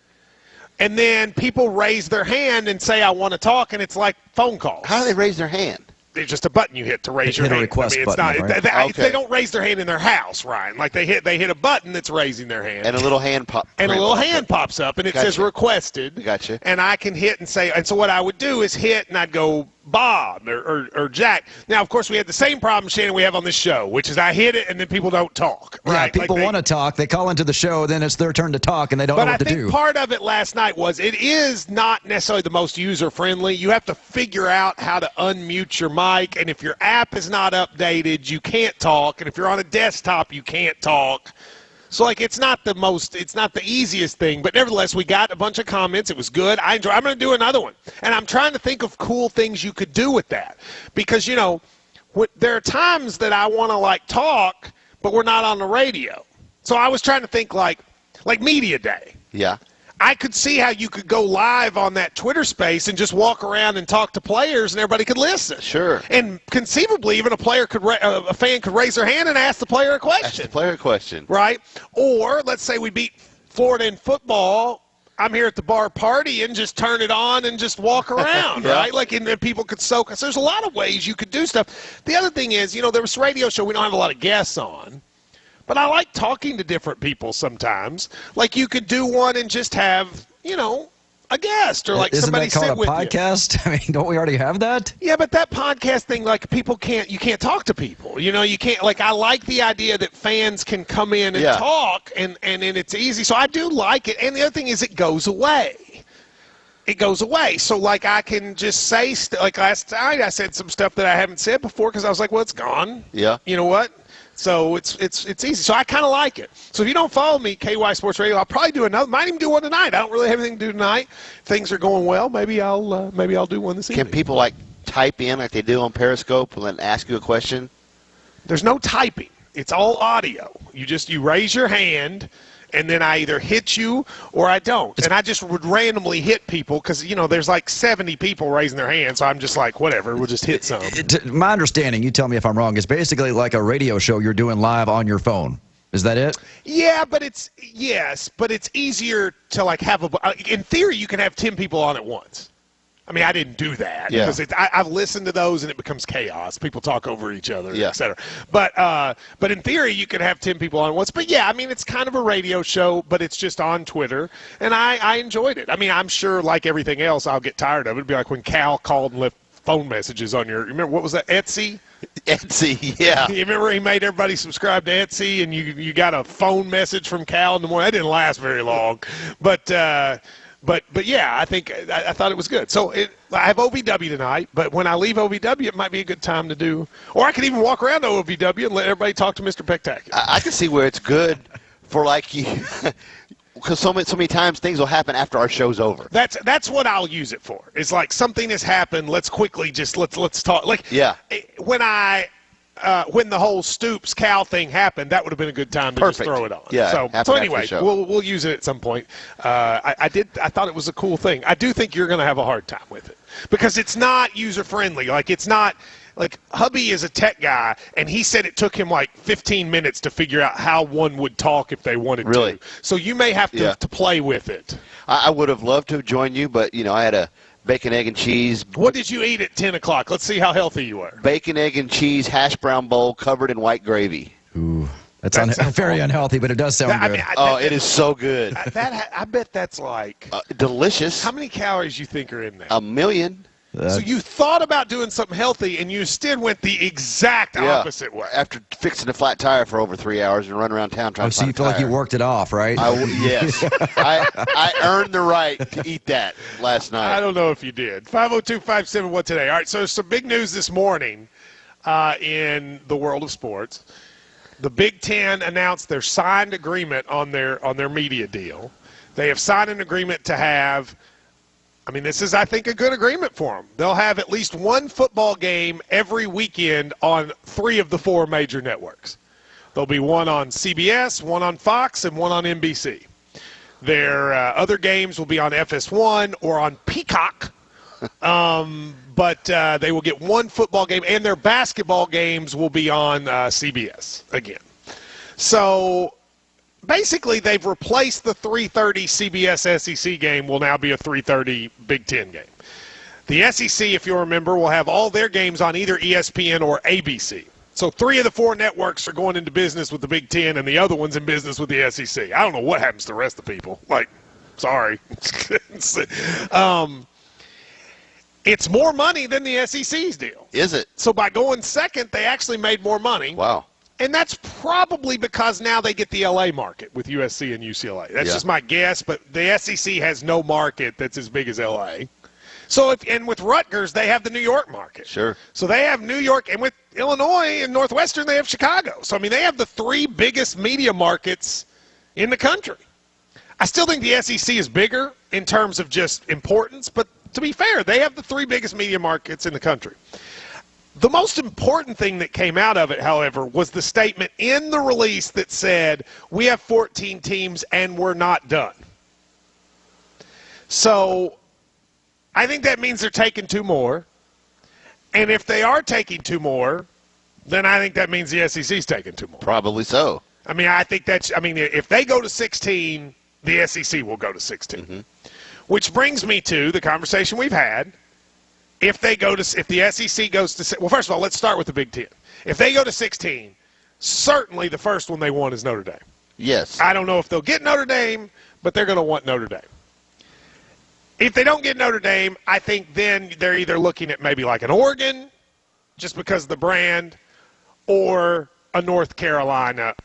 And then people raise their hand and say, I want to talk, and it's like phone calls. How do they raise their hand? There's just a button you hit to raise your hand. Request it's button, not. right? They don't raise their hand in their house, Ryan. Like they hit a button that's raising their hand, and a little hand pops up, and it says requested. Gotcha. And I can hit and say. And so what I would do is hit, and I'd go Bob or Jack. Now, of course, we had the same problem, Shannon, we have on this show, which is I hit it and then people don't talk. Right? Yeah, people want to talk. They call into the show, then it's their turn to talk, and they don't know what to do. But I think part of it last night was it is not necessarily the most user-friendly. You have to figure out how to unmute your mic, and if your app is not updated, you can't talk, and if you're on a desktop, you can't talk. So, it's not the easiest thing, but nevertheless, we got a bunch of comments. It was good. I'm going to do another one. And I'm trying to think of cool things you could do with that. Because, there are times that I want to, talk, but we're not on the radio. So I was trying to think, like Media Day. Yeah. I could see how you could go live on that Twitter space and just walk around and talk to players and everybody could listen. Sure. And conceivably, even a fan could raise their hand and ask the player a question. Ask the player a question. Right? Or let's say we beat Florida in football. I'm here at the bar party and just turn it on and just walk around, Yeah. right? And then people could soak us. There's a lot of ways you could do stuff. The other thing is, there was a radio show we don't have a lot of guests on. But I like talking to different people sometimes. Like you could do one and just have, a guest or somebody sit with you. Isn't that called a podcast? I mean, don't we already have that? Yeah, but that podcast thing, you can't talk to people. You can't, I like the idea that fans can come in and talk and it's easy. So I do like it. And the other thing is it goes away. it goes away. So, like, I can just say, like last night I said some stuff that I haven't said before because I was like, well, it's gone. Yeah. You know what? So it's easy. So I kind of like it. So if you don't follow me, KY Sports Radio, I'll probably do another. Might even do one tonight. I don't really have anything to do tonight. Things are going well. Maybe I'll do one this evening. Can people like type in like they do on Periscope and then ask you a question? There's no typing. It's all audio. You raise your hand, and then I either hit you or I don't. And I just would randomly hit people because, there's like 70 people raising their hands, so I'm just like, whatever, we'll just hit some. My understanding, you tell me if I'm wrong, is basically like a radio show you're doing live on your phone. Is that it? Yeah, but it's easier to like have in theory, you can have 10 people on at once. I mean, I didn't do that because I've listened to those and it becomes chaos. People talk over each other, et cetera. But in theory, you could have 10 people on at once. But yeah, I mean, it's kind of a radio show, but it's just on Twitter, and I enjoyed it. I mean, I'm sure, like everything else, I'll get tired of it. It'd be like when Cal called and left phone messages on remember what was that, Etsy? Etsy, yeah. You remember he made everybody subscribe to Etsy, and you got a phone message from Cal in the morning. That didn't last very long, but yeah, I thought it was good. So I have OVW tonight, but when I leave OVW, it might be a good time to do, or I could even walk around to OVW and let everybody talk to Mr. Pectacular. I can see where it's good for like you, because so many times things will happen after our show's over. That's what I'll use it for. It's like something has happened. Let's quickly just let's talk. Like when the whole Stoops Cal thing happened, that would have been a good time to just throw it on. Yeah. So anyway, we'll use it at some point. I thought it was a cool thing. I do think you're going to have a hard time with it because it's not user friendly. Like it's not like hubby is a tech guy, and he said it took him like 15 minutes to figure out how one would talk if they wanted to. So you may have to play with it. I would have loved to join you, but I had a bacon, egg, and cheese. What did you eat at 10 o'clock? Let's see how healthy you were. Bacon, egg, and cheese hash brown bowl covered in white gravy. Ooh, that's very unhealthy, but it does sound good. It is so good. I bet that's like delicious. How many calories you think are in there? 1 million. So you thought about doing something healthy, and you instead went the exact opposite way. After fixing a flat tire for over 3 hours and running around town trying to so you feel like you worked it off, right? Yes. I earned the right to eat that last night. I don't know if you did. 502-571 today. All right, so some big news this morning in the world of sports. The Big Ten announced their signed agreement on their media deal. They have signed an agreement to have – this is, I think, a good agreement for them. They'll have at least one football game every weekend on 3 of the 4 major networks. There'll be one on CBS, one on Fox, and one on NBC. Their other games will be on FS1 or on Peacock, but they will get one football game, and their basketball games will be on CBS again. So basically, they've replaced the 3:30 CBS SEC game will now be a 3:30 Big Ten game. The SEC, if you remember, will have all their games on either ESPN or ABC. So 3 of the 4 networks are going into business with the Big Ten, and the other one's in business with the SEC. I don't know what happens to the rest of the people. Like, sorry. It's more money than the SEC's deal. Is it? So by going second, they actually made more money. Wow. And that's probably because now they get the L.A. market with USC and UCLA. That's just my guess, but the SEC has no market that's as big as L.A. So, and with Rutgers, they have the New York market. Sure. So they have New York, and with Illinois and Northwestern, they have Chicago. So, they have the 3 biggest media markets in the country. I still think the SEC is bigger in terms of just importance, but to be fair, they have the 3 biggest media markets in the country. The most important thing that came out of it, however, was the statement in the release that said, we have 14 teams and we're not done. So I think that means they're taking 2 more. And if they are taking 2 more, then I think that means the SEC's taking 2 more. Probably so. I think if they go to 16, the SEC will go to 16. Mm-hmm. Which brings me to the conversation we've had. If the SEC goes to – well, first of all, let's start with the Big Ten. If they go to 16, certainly the first one they want is Notre Dame. Yes. I don't know if they'll get Notre Dame, but they're going to want Notre Dame. If they don't get Notre Dame, I think then they're either looking at maybe like an Oregon, just because of the brand, or a North Carolina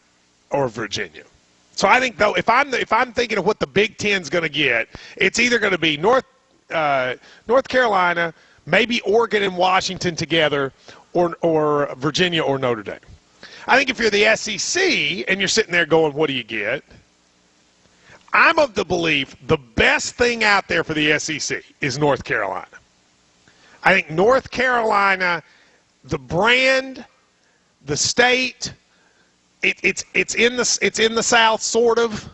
or Virginia. So I think, though, if I'm thinking of what the Big Ten's going to get, it's either going to be North Carolina, maybe Oregon and Washington together, or Virginia or Notre Dame. I think if you're the SEC and you're sitting there going, what do you get? I'm of the belief the best thing out there for the SEC is North Carolina. I think North Carolina, the brand, the state, it's in the South, sort of.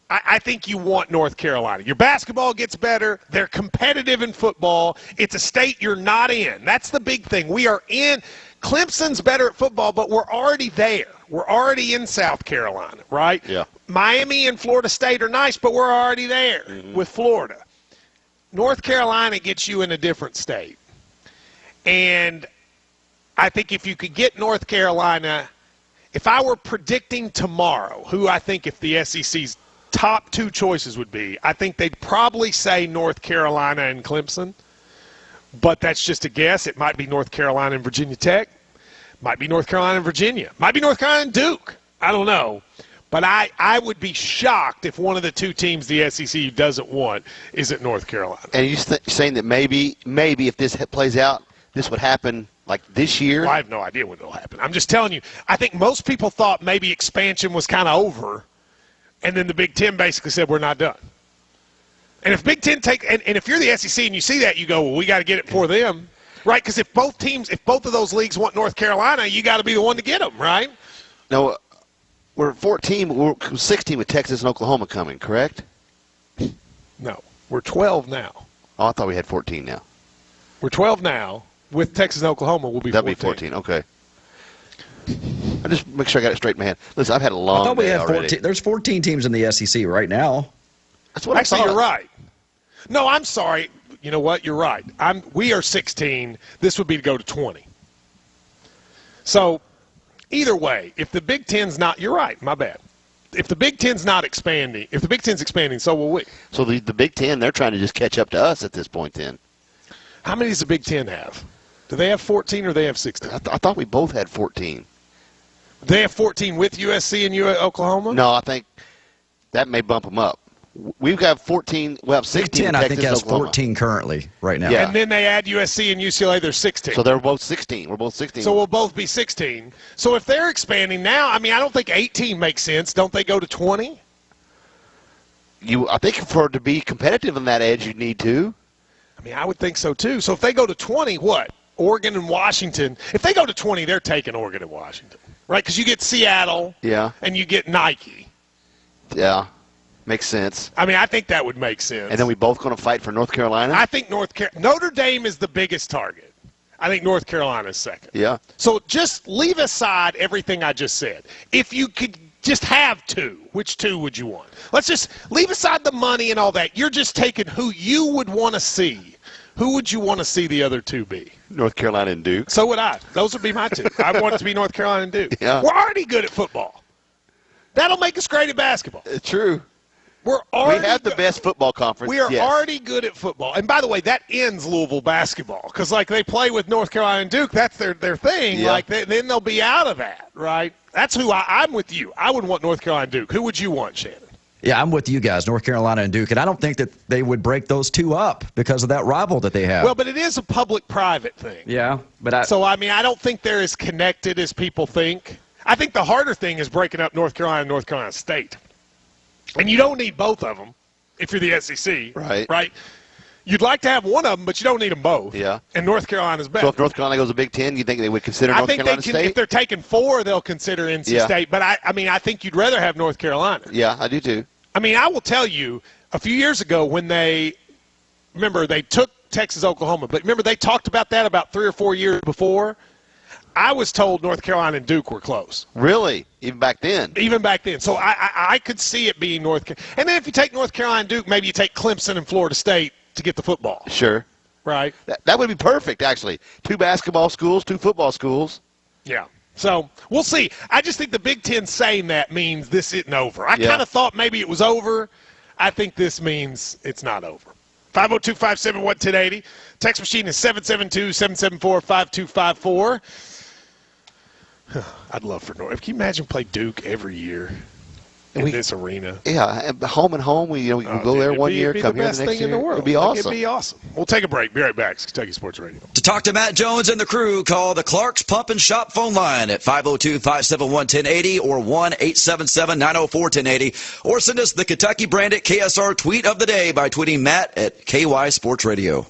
I think you want North Carolina. Your basketball gets better. They're competitive in football. It's a state you're not in. That's the big thing. We are in. Clemson's better at football, but we're already there. We're already in South Carolina, right? Yeah. Miami and Florida State are nice, but we're already there with Florida. North Carolina gets you in a different state. And I think if you could get North Carolina, if I were predicting tomorrow who I think if the SEC's top two choices would be, I think they'd probably say North Carolina and Clemson, but that's just a guess. It might be North Carolina and Virginia Tech, might be North Carolina and Virginia, might be North Carolina and Duke. I don't know. But I would be shocked if one of the two teams the SEC doesn't want is at North Carolina. And you're saying that maybe if this plays out, this would happen like this year? Well, I have no idea when it'll happen. I'm just telling you, I think most people thought maybe expansion was kind of over, and then the Big Ten basically said we're not done. And if Big Ten and if you're the SEC and you see that, you go, well, we got to get it for them, right? Because if both of those leagues want North Carolina, you got to be the one to get them, right? No. We're 14, we're 16 with Texas and Oklahoma coming, correct? No, we're 12 now. Oh, I thought we had 14 now. We're 12 now. With Texas and Oklahoma, we'll be 14. That'll be 14, okay. I just make sure I got it straight in my head. Listen, I've had a long I thought we day had already. 14. There's 14 teams in the SEC right now. That's what Actually, I thought. you're right. No, I'm sorry. You know what? You're right. We are 16. This would be to go to 20. So, either way, if the Big Ten's not – you're right, my bad. If the Big Ten's not expanding – if the Big Ten's expanding, so will we. So the Big Ten, they're trying to just catch up to us at this point then. How many does the Big Ten have? Do they have 14 or do they have 16? I thought we both had 14. They have 14 with USC and Oklahoma? No, I think that may bump them up. We've got 14. Well, 16. Big Ten, in Texas, I think, has Oklahoma. 14 currently right now. Yeah. And then they add USC and UCLA, they're 16. So they're both 16. We're both 16. So we'll both be 16. So if they're expanding now, I mean, I don't think 18 makes sense. Don't they go to 20? I think for to be competitive on that edge, you need to. I mean, I would think so too. So if they go to 20, what? Oregon and Washington. If they go to 20, they're taking Oregon and Washington, right? Because you get Seattle, yeah, and you get Nike. Yeah, makes sense. I mean, I think that would make sense. And then we both going to fight for North Carolina. I think Notre Dame is the biggest target. I think North Carolina is second. Yeah. So just leave aside everything I just said. If you could just have two, which two would you want? Let's just leave aside the money and all that. You're just taking who you would want to see. Who would you want to see the other two be? North Carolina and Duke. So would I. Those would be my two. I want it to be North Carolina and Duke. Yeah. We're already good at football. That'll make us great at basketball. It's true. We have the best football conference. We are already good at football. And by the way, that ends Louisville basketball because, like, they play with North Carolina and Duke. That's their thing. Yeah. Like, then they'll be out of that, right? That's who I'm with you. I would want North Carolina and Duke. Who would you want, Shannon? Yeah, I'm with you guys, North Carolina and Duke. And I don't think that they would break those two up because of that rival that they have. Well, but it is a public-private thing. Yeah, but So, I mean, I don't think they're as connected as people think. I think the harder thing is breaking up North Carolina and North Carolina State. And you don't need both of them if you're the SEC. Right? You'd like to have one of them, but you don't need them both. Yeah. And North Carolina's better. So if North Carolina goes to Big Ten, you think they would consider North Carolina State? If they're taking 4, they'll consider NC State. But, I think you'd rather have North Carolina. Yeah, I do too. I mean, I will tell you, a few years ago when they took Texas, Oklahoma, but remember they talked about that about 3 or 4 years before? I was told North Carolina and Duke were close. Really? Even back then? Even back then. So I could see it being North Carolina. And then if you take North Carolina and Duke, maybe you take Clemson and Florida State to get the football. Sure. Right? That would be perfect, actually. 2 basketball schools, 2 football schools. Yeah. So we'll see. I just think the Big Ten saying that means this isn't over. I kind of thought maybe it was over. I think this means it's not over. 502-571-1080. Text machine is 772-774-5254. I'd love for North. Can you imagine play Duke every year? in this arena. Yeah, home and home. We go there one year, come here the next year. It'd be awesome. It'd be awesome. We'll take a break. Be right back. It's Kentucky Sports Radio. To talk to Matt Jones and the crew, call the Clark's Pump and Shop phone line at 502-571-1080 or 1-877-904-1080, or send us the Kentucky branded KSR tweet of the day by tweeting Matt at KY Sports Radio.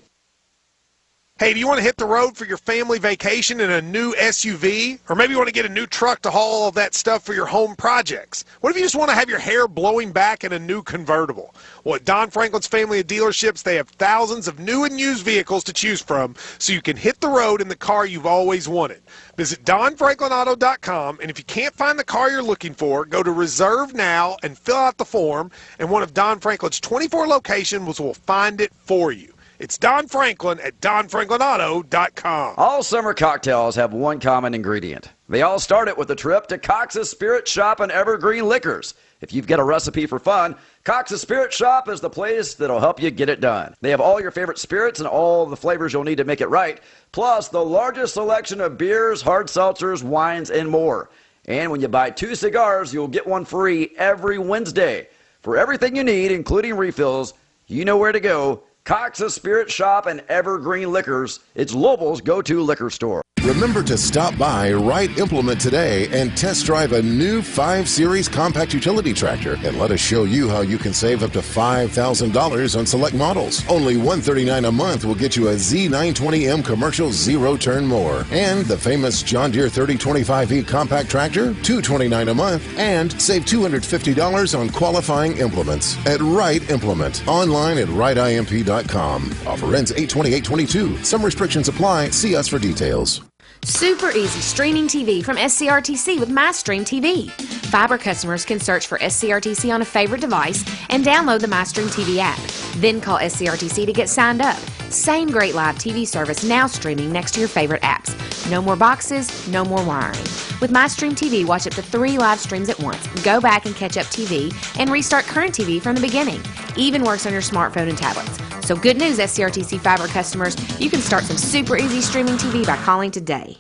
Hey, do you want to hit the road for your family vacation in a new SUV? Or maybe you want to get a new truck to haul all of that stuff for your home projects? What if you just want to have your hair blowing back in a new convertible? Well, at Don Franklin's family of dealerships, they have thousands of new and used vehicles to choose from, so you can hit the road in the car you've always wanted. Visit DonFranklinAuto.com, and if you can't find the car you're looking for, go to Reserve Now and fill out the form, and one of Don Franklin's 24 locations will find it for you. It's Don Franklin at DonFranklinAuto.com. All summer cocktails have one common ingredient. They all started with a trip to Cox's Spirit Shop and Evergreen Liquors. If you've got a recipe for fun, Cox's Spirit Shop is the place that'll help you get it done. They have all your favorite spirits and all the flavors you'll need to make it right, plus the largest selection of beers, hard seltzers, wines, and more. And when you buy 2 cigars, you'll get one free every Wednesday. For everything you need, including refills, you know where to go. Cox's Spirit Shop and Evergreen Liquors. It's Louisville's go-to liquor store. Remember to stop by Wright Implement today and test drive a new 5 Series compact utility tractor, and let us show you how you can save up to $5,000 on select models. Only $139 a month will get you a Z920M commercial zero-turn mower and the famous John Deere 3025E compact tractor, $229 a month, and save $250 on qualifying implements at Wright Implement. Online at WrightIMP.com. Offer ends 8/28/22. Some restrictions apply. See us for details. Super easy streaming TV from SCRTC with MyStream TV. Fiber customers can search for SCRTC on a favorite device and download the MyStream TV app. Then call SCRTC to get signed up. Same great live TV service now streaming next to your favorite apps. No more boxes, no more wiring. With MyStream TV, watch up to 3 live streams at once, go back and catch up TV, and restart current TV from the beginning. Even works on your smartphone and tablets. So good news, SCRTC Fiber customers, you can start some super easy streaming TV by calling today.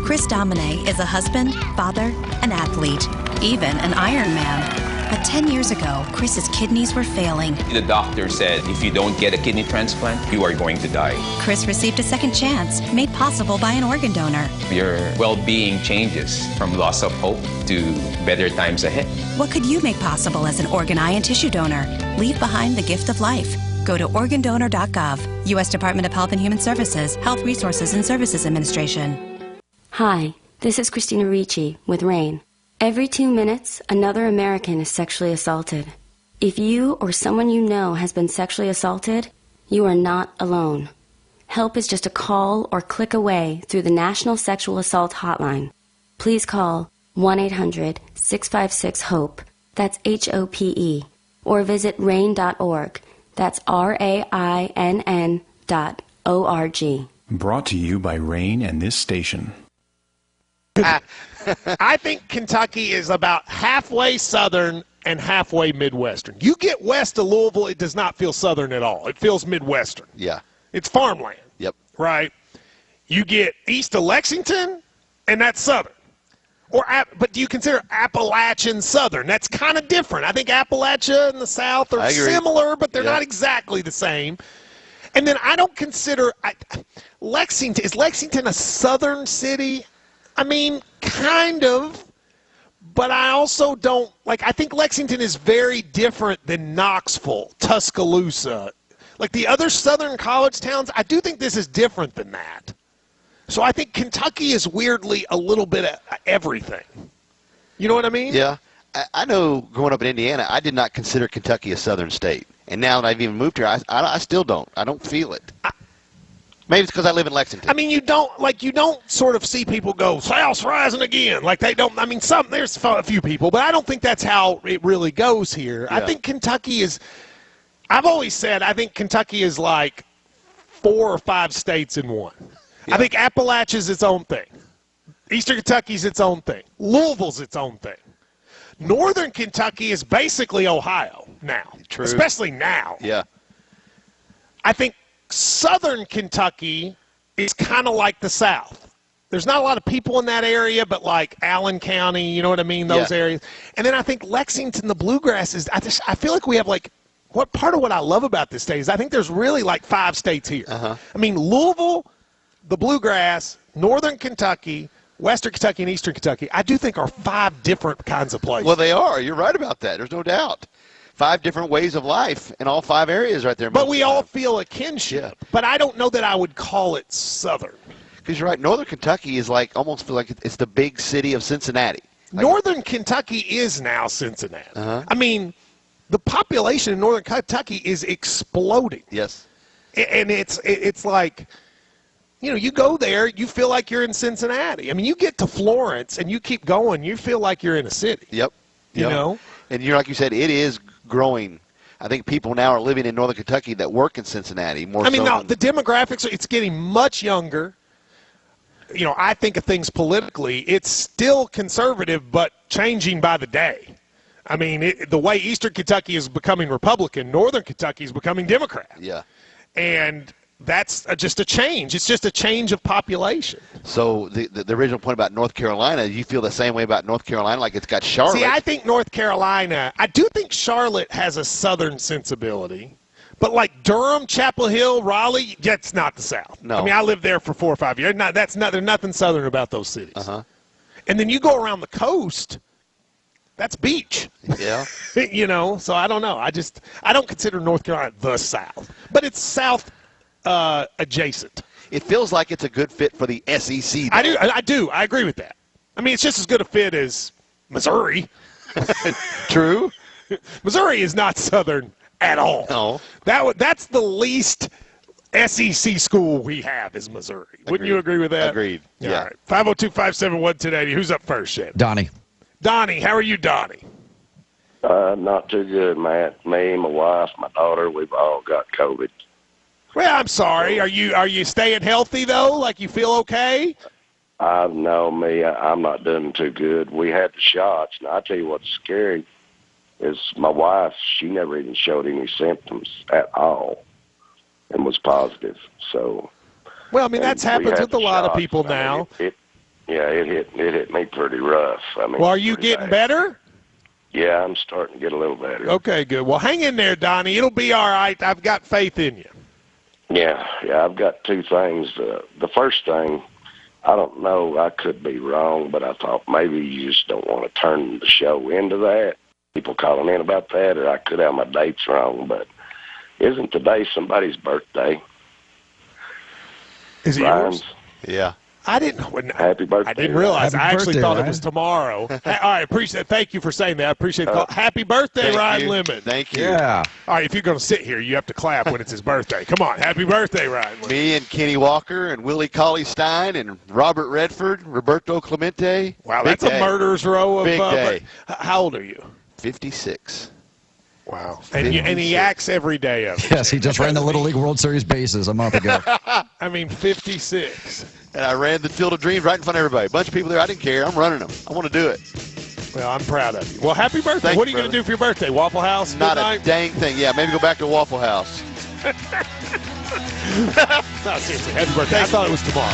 Chris Domine is a husband, father, an athlete, even an Ironman. But 10 years ago, Chris's kidneys were failing. The doctor said if you don't get a kidney transplant, you are going to die. Chris received a second chance, made possible by an organ donor. Your well-being changes from loss of hope to better times ahead. What could you make possible as an organ, eye, and tissue donor? Leave behind the gift of life. Go to organdonor.gov. U.S. Department of Health and Human Services, Health Resources and Services Administration. Hi, this is Christina Ricci with RAIN. Every 2 minutes, another American is sexually assaulted. If you or someone you know has been sexually assaulted, you are not alone. Help is just a call or click away through the National Sexual Assault Hotline. Please call 1-800-656-HOPE, that's HOPE, or visit RAIN.org, that's RAINN.org. Brought to you by RAIN and this station. I think Kentucky is about halfway southern and halfway Midwestern. You get west of Louisville, it does not feel southern at all. It feels Midwestern. Yeah. It's farmland. Yep. Right? You get east of Lexington, and that's southern. But do you consider Appalachian southern? That's kind of different. I think Appalachia and the South are similar, but they're not exactly the same. And then I don't consider Lexington. Is Lexington a southern city? I mean, kind of, but I also don't, I think Lexington is very different than Knoxville, Tuscaloosa. Like the other southern college towns, I do think this is different than that. So I think Kentucky is weirdly a little bit of everything. You know what I mean? Yeah. I know growing up in Indiana, I did not consider Kentucky a southern state. And now that I've even moved here, I still don't. I don't feel it. Maybe it's because I live in Lexington. I mean, you don't sort of see people go, South's rising again. Like they don't, I mean, there's a few people, but I don't think that's how it really goes here. Yeah. I think Kentucky is, I've always said, I think Kentucky is like 4 or 5 states in one. Yeah. I think Appalachia's its own thing. Eastern Kentucky's its own thing. Louisville's its own thing. Northern Kentucky is basically Ohio now. True. Especially now. Yeah. I think Southern Kentucky is kind of like the South. there's not a lot of people in that area, but like Allen County, you know what I mean? Those areas. And then I think Lexington, the Bluegrass is, I feel like we have like, what part of what I love about this state is I think there's really like 5 states here. I mean, Louisville, the Bluegrass, Northern Kentucky, Western Kentucky, and Eastern Kentucky, I do think are 5 different kinds of places. Well, they are. You're right about that. There's no doubt. 5 different ways of life in all 5 areas right there. But we all feel a kinship. Yeah. But I don't know that I would call it Southern. Because you're right. Northern Kentucky is like almost feel like it's the big city of Cincinnati. Like, Northern Kentucky is now Cincinnati. I mean, the population in Northern Kentucky is exploding. Yes. And it's like, you know, you go there, you feel like you're in Cincinnati. I mean, you get to Florence and you keep going, you feel like you're in a city. Yep. You know? And you're like you said, it is growing. I think people now are living in Northern Kentucky that work in Cincinnati more. I mean, no, the demographics, it's getting much younger. You know, I think of things politically, it's still conservative, but changing by the day. I mean, the way Eastern Kentucky is becoming Republican, Northern Kentucky is becoming Democrat. Yeah. And that's just a change. It's just a change of population. So the original point about North Carolina, you feel the same way about North Carolina, like it's got Charlotte? See, I think North Carolina, I do think Charlotte has a Southern sensibility. But like Durham, Chapel Hill, Raleigh, that's not the South. No. I mean, I lived there for 4 or 5 years. There's nothing Southern about those cities. And then you go around the coast, that's beach. Yeah. You know, so I don't know. I don't consider North Carolina the South. But it's South adjacent. It feels like it's a good fit for the SEC, though. I do. I agree with that. I mean, it's just as good a fit as Missouri. True. Missouri is not Southern at all. No. That's the least SEC school we have is Missouri. Wouldn't you agree with that? Agreed. Yeah. Yeah. All right. 502-571-1080. Who's up first, Shannon? Donnie. Donnie, how are you, Donnie? Not too good, Matt. Me, my wife, my daughter, we've all got COVID. Well, I'm sorry. Are you staying healthy, though? Like you feel okay? No, me, I'm not doing too good. We had the shots, and I tell you what's scary is my wife, she never even showed any symptoms at all and was positive. So, well, I mean, that's happens with a lot of people now. It hit me pretty rough. I mean, well, are you getting better? Yeah, I'm starting to get a little better. Okay, good. Well, hang in there, Donnie. It'll be all right. I've got faith in you. Yeah, I've got 2 things. The first thing, I don't know, I could be wrong, but I thought maybe you just don't want to turn the show into that. People calling in about that, or I could have my dates wrong, but isn't today somebody's birthday? Is it yours? Yeah. I didn't. Happy birthday! I didn't realize. Happy I actually birthday, thought Ryan. it was tomorrow. All right, appreciate it. Thank you for saying that. I appreciate the call. Happy birthday, Ryan Lemon. Thank you. Yeah. All right, if you're going to sit here, you have to clap when it's his birthday. Come on, happy birthday, Ryan Lemon. Me and Kenny Walker and Willie Cauley-Stein and Robert Redford, Roberto Clemente. Wow, that's a murderer's row of. Big day. How old are you? 56. Wow. And he acts every day of it. Yes, he just ran the Little League World Series bases a month ago. I mean, 56. And I ran the Field of Dreams right in front of everybody. A bunch of people there. I didn't care. I'm running them. I want to do it. Well, I'm proud of you. Well, happy birthday. Thank What are you, you going to do for your birthday? Waffle House? Not midnight? a dang thing. Yeah, maybe go back to Waffle House. No, seriously. Happy birthday. I thought it was tomorrow.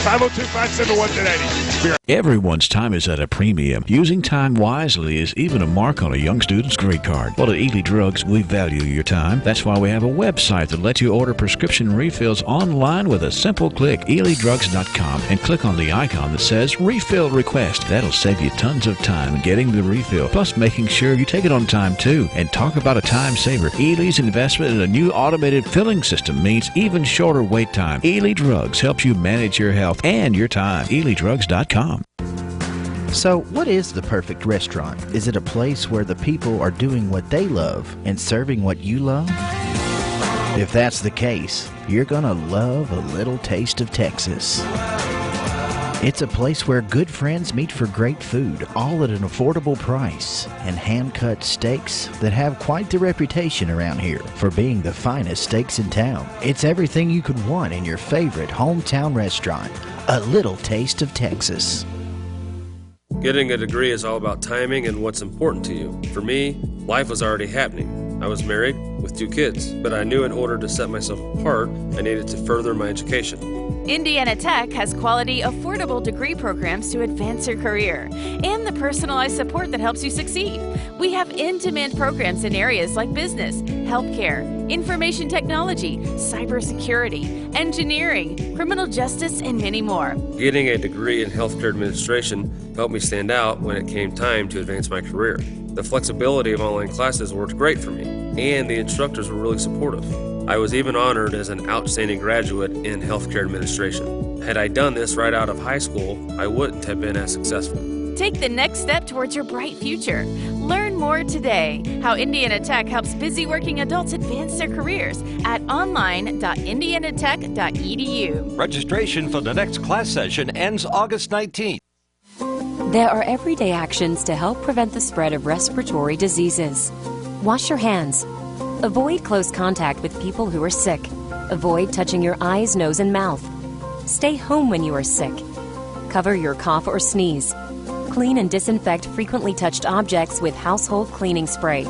502-571-1080. Everyone's time is at a premium. Using time wisely is even a mark on a young student's grade card. Well, at Ely Drugs, we value your time. That's why we have a website that lets you order prescription refills online with a simple click. ElyDrugs.com and click on the icon that says Refill Request. That'll save you tons of time getting the refill, plus making sure you take it on time too. And talk about a time saver. Ely's investment in a new automated filling system means even shorter wait time. Ely Drugs helps you manage your health and your time. ElyDrugs.com. So, what is the perfect restaurant? Is it a place where the people are doing what they love and serving what you love? If that's the case, you're gonna love a little taste of Texas. It's a place where good friends meet for great food, all at an affordable price, and hand-cut steaks that have quite the reputation around here for being the finest steaks in town. It's everything you could want in your favorite hometown restaurant. A little taste of Texas. Getting a degree is all about timing and what's important to you. For me, life was already happening. I was married with 2 kids, but I knew in order to set myself apart, I needed to further my education. Indiana Tech has quality, affordable degree programs to advance your career and the personalized support that helps you succeed. We have in-demand programs in areas like business, healthcare, information technology, cybersecurity, engineering, criminal justice, and many more. Getting a degree in healthcare administration helped me stand out when it came time to advance my career. The flexibility of online classes worked great for me, and the instructors were really supportive. I was even honored as an outstanding graduate in healthcare administration. Had I done this right out of high school, I wouldn't have been as successful. Take the next step towards your bright future. Learn more today how Indiana Tech helps busy working adults advance their careers at online.indianatech.edu. Registration for the next class session ends August 19th. There are everyday actions to help prevent the spread of respiratory diseases. Wash your hands. Avoid close contact with people who are sick. Avoid touching your eyes, nose, and mouth. Stay home when you are sick. Cover your cough or sneeze. Clean and disinfect frequently touched objects with household cleaning spray.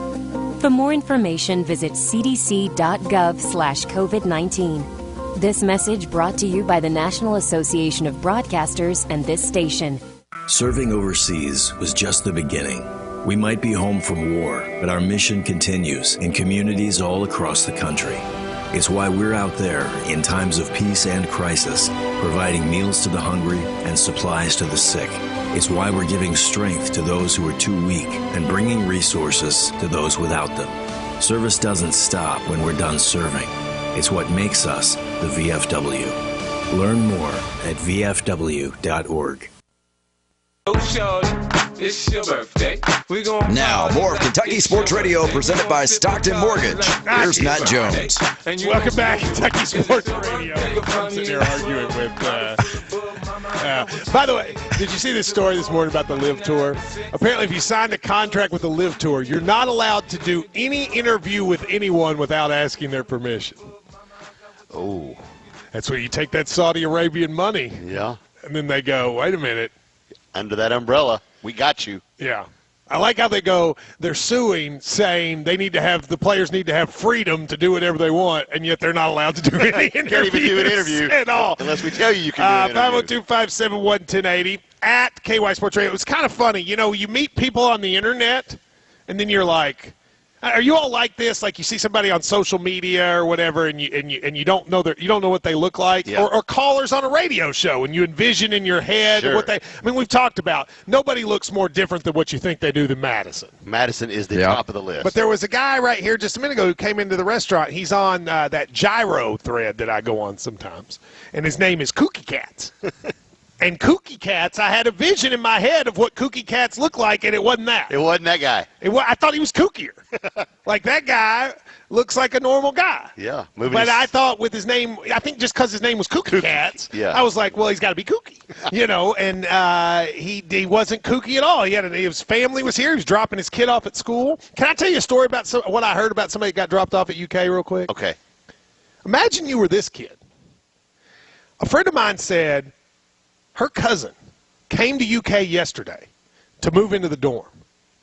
For more information, visit cdc.gov/COVID-19. This message brought to you by the National Association of Broadcasters and this station. Serving overseas was just the beginning. We might be home from war, but our mission continues in communities all across the country. It's why we're out there in times of peace and crisis, providing meals to the hungry and supplies to the sick. It's why we're giving strength to those who are too weak and bringing resources to those without them. Service doesn't stop when we're done serving. It's what makes us the VFW. Learn more at vfw.org. It's your birthday. Now, more of Kentucky Sports Radio presented by Stockton Mortgage. Here's Matt Jones. Welcome back, Kentucky Sports Radio. I'm sitting here arguing with. By the way, did you see this story this morning about the Live Tour? Apparently, if you signed a contract with the Live Tour, you're not allowed to do any interview with anyone without asking their permission. Oh. That's where you take that Saudi Arabian money. Yeah. And then they go, wait a minute. Under that umbrella, we got you. Yeah. I like how they go, they're suing, saying the players need to have freedom to do whatever they want, and yet they're not allowed to do any interviews. Can't even do an interview at all. Unless we tell you can do an interview. 502-571-1080 at KY Sports Radio. It was kind of funny. You know, you meet people on the internet, and then you're like, are you all like this? Like you see somebody on social media or whatever, and you don't know what they look like, yeah. or callers on a radio show, and you envision in your head Sure. what they. I mean, we've talked about nobody looks more different than what you think they do than Madison. Madison is the top of the list. But there was a guy right here just a minute ago who came into the restaurant. He's on that gyro thread that I go on sometimes, and his name is Kooky Cats. And Kooky Cats, I had a vision in my head of what Kooky Cats look like, and it wasn't that. It wasn't that guy. I thought he was kookier. Like that guy looks like a normal guy. Yeah. But I thought with his name, I think just because his name was Kooky Cats, yeah. I was like, well, he's got to be kooky, And he wasn't kooky at all. His family was here. He was dropping his kid off at school. Can I tell you a story about what I heard about somebody that got dropped off at UK real quick? Okay. Imagine you were this kid. A friend of mine said her cousin came to UK yesterday to move into the dorm.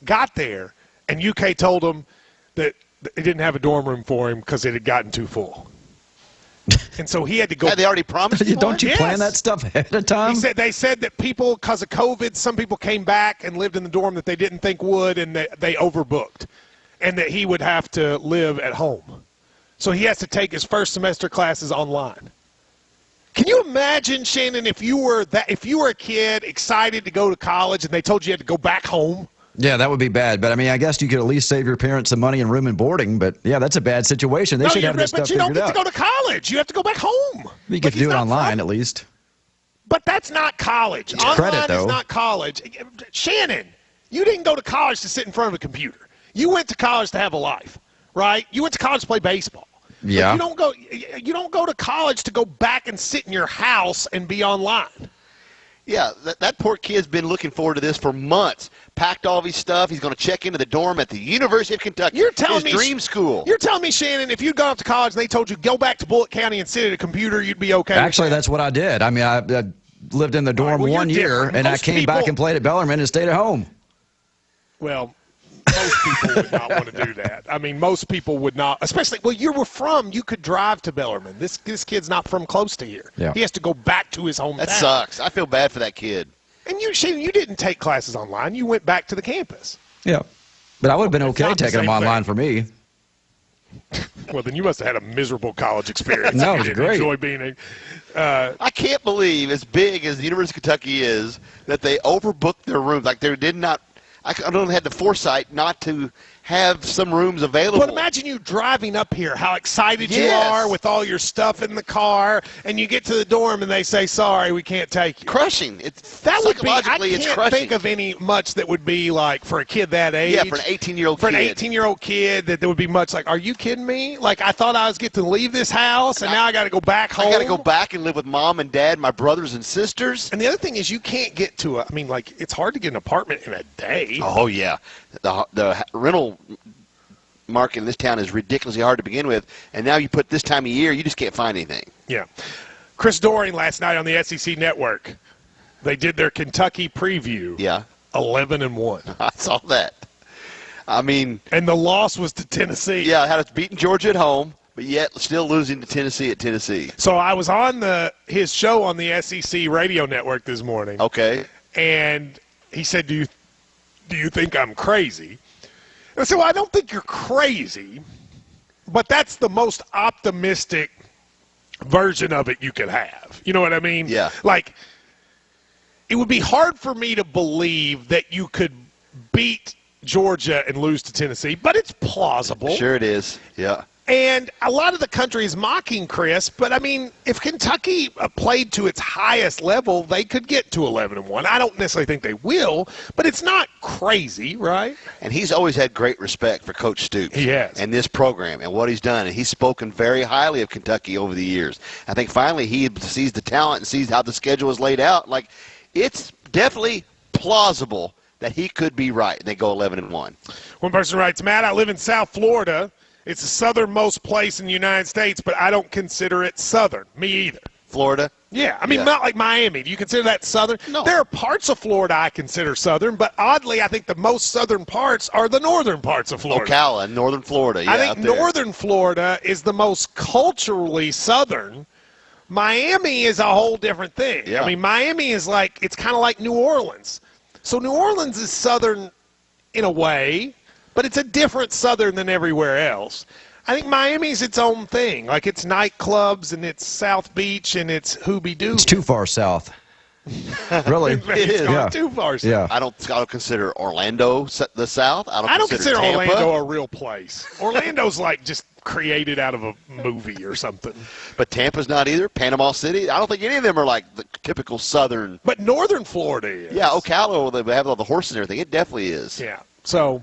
Got there, and UK told him that they didn't have a dorm room for him because it had gotten too full. And so he had to go. Had they already promised you? Don't you plan that stuff ahead of time? They said that people, because of COVID, some people came back and lived in the dorm that they didn't think would, and that they overbooked, and that he would have to live at home. So he has to take his first semester classes online. Can you imagine, Shannon, if you were a kid excited to go to college and they told you had to go back home? Yeah, that would be bad. But, I mean, I guess you could at least save your parents some money in room and boarding. But, yeah, that's a bad situation. They should have this stuff figured out. But you don't get to go to college. You have to go back home. You get to do it online at least. But that's not college. It's credit, though. Online is not college. Shannon, you didn't go to college to sit in front of a computer. You went to college to have a life, right? You went to college to play baseball. Yeah. But you don't go to college to go back and sit in your house and be online. Yeah, that poor kid's been looking forward to this for months. Packed all of his stuff. He's going to check into the dorm at the University of Kentucky. You're telling his dream school. You're telling me, Shannon, if you'd gone up to college and they told you go back to Bullitt County and sit at a computer, you'd be okay? Actually, that's what I did. I mean, I lived in the dorm 1 year, and I came back and played at Bellarmine and stayed at home. Well, most people would not want to do that. I mean, most people would not, especially, well, you could drive to Bellarmine. This kid's not from close to here. Yeah. He has to go back to his hometown. That sucks. I feel bad for that kid. And you didn't take classes online. You went back to the campus. Yeah. But I would have been okay not the taking them same online thing. for me. Well, then you must have had a miserable college experience. No, it You was didn't great. Enjoy being I can't believe, as big as the University of Kentucky is, that they overbooked their rooms. Like they did not. I don't know, had the foresight not to have some rooms available. But imagine you driving up here, how excited you Yes. are with all your stuff in the car, and you get to the dorm and they say, sorry, we can't take you. Crushing. That would be, I psychologically, it's can't crushing. think of any much that would be like for a kid that age. Yeah, for an 18-year-old For kid. an 18-year-old kid, that there would be much like, are you kidding me? Like, I thought I was getting to leave this house, and now I got to go back home. I got to go back and live with mom and dad, my brothers and sisters. And the other thing is you can't get to it's hard to get an apartment in a day. Oh, yeah. The rental market in this town is ridiculously hard to begin with, and now you put this time of year, you just can't find anything. Yeah. Chris Doering last night on the SEC Network, they did their Kentucky preview. Yeah. 11-1. I saw that. I mean. And the loss was to Tennessee. Yeah, had us beating Georgia at home, but yet still losing to Tennessee at Tennessee. So I was on his show on the SEC radio network this morning. Okay. And he said, do you think I'm crazy? And I said, well, I don't think you're crazy, but that's the most optimistic version of it you could have. You know what I mean? Yeah. Like, it would be hard for me to believe that you could beat Georgia and lose to Tennessee, but it's plausible. Sure it is. Yeah. And a lot of the country is mocking Chris, but I mean, if Kentucky played to its highest level, they could get to 11-1. I don't necessarily think they will, but it's not crazy, right? And he's always had great respect for Coach Stoops. He has. And this program and what he's done. And he's spoken very highly of Kentucky over the years. I think finally he sees the talent and sees how the schedule is laid out. Like, it's definitely plausible that he could be right. And they go 11-1. One person writes, Matt, I live in South Florida. It's the southernmost place in the United States, but I don't consider it southern. Me either. Florida? Yeah. I mean, not like Miami. Do you consider that southern? No. There are parts of Florida I consider southern, but oddly, I think the most southern parts are the northern parts of Florida. Ocala, northern Florida. Yeah, I think out there. northern Florida is the most culturally southern. Miami is a whole different thing. Yeah. I mean, Miami is like, it's kind of like New Orleans. So New Orleans is southern in a way, but it's a different southern than everywhere else. I think Miami's its own thing. Like, it's nightclubs and it's South Beach and it's Hoobie-Doo. It's too far south. Really? It's gone too far south. Yeah. I don't consider Orlando the South. I don't consider Tampa. Orlando a real place. Orlando's like just created out of a movie or something. But Tampa's not either. Panama City. I don't think any of them are like the typical southern. But northern Florida is. Yeah, Ocala, they have all the horses and everything. It definitely is. Yeah. So.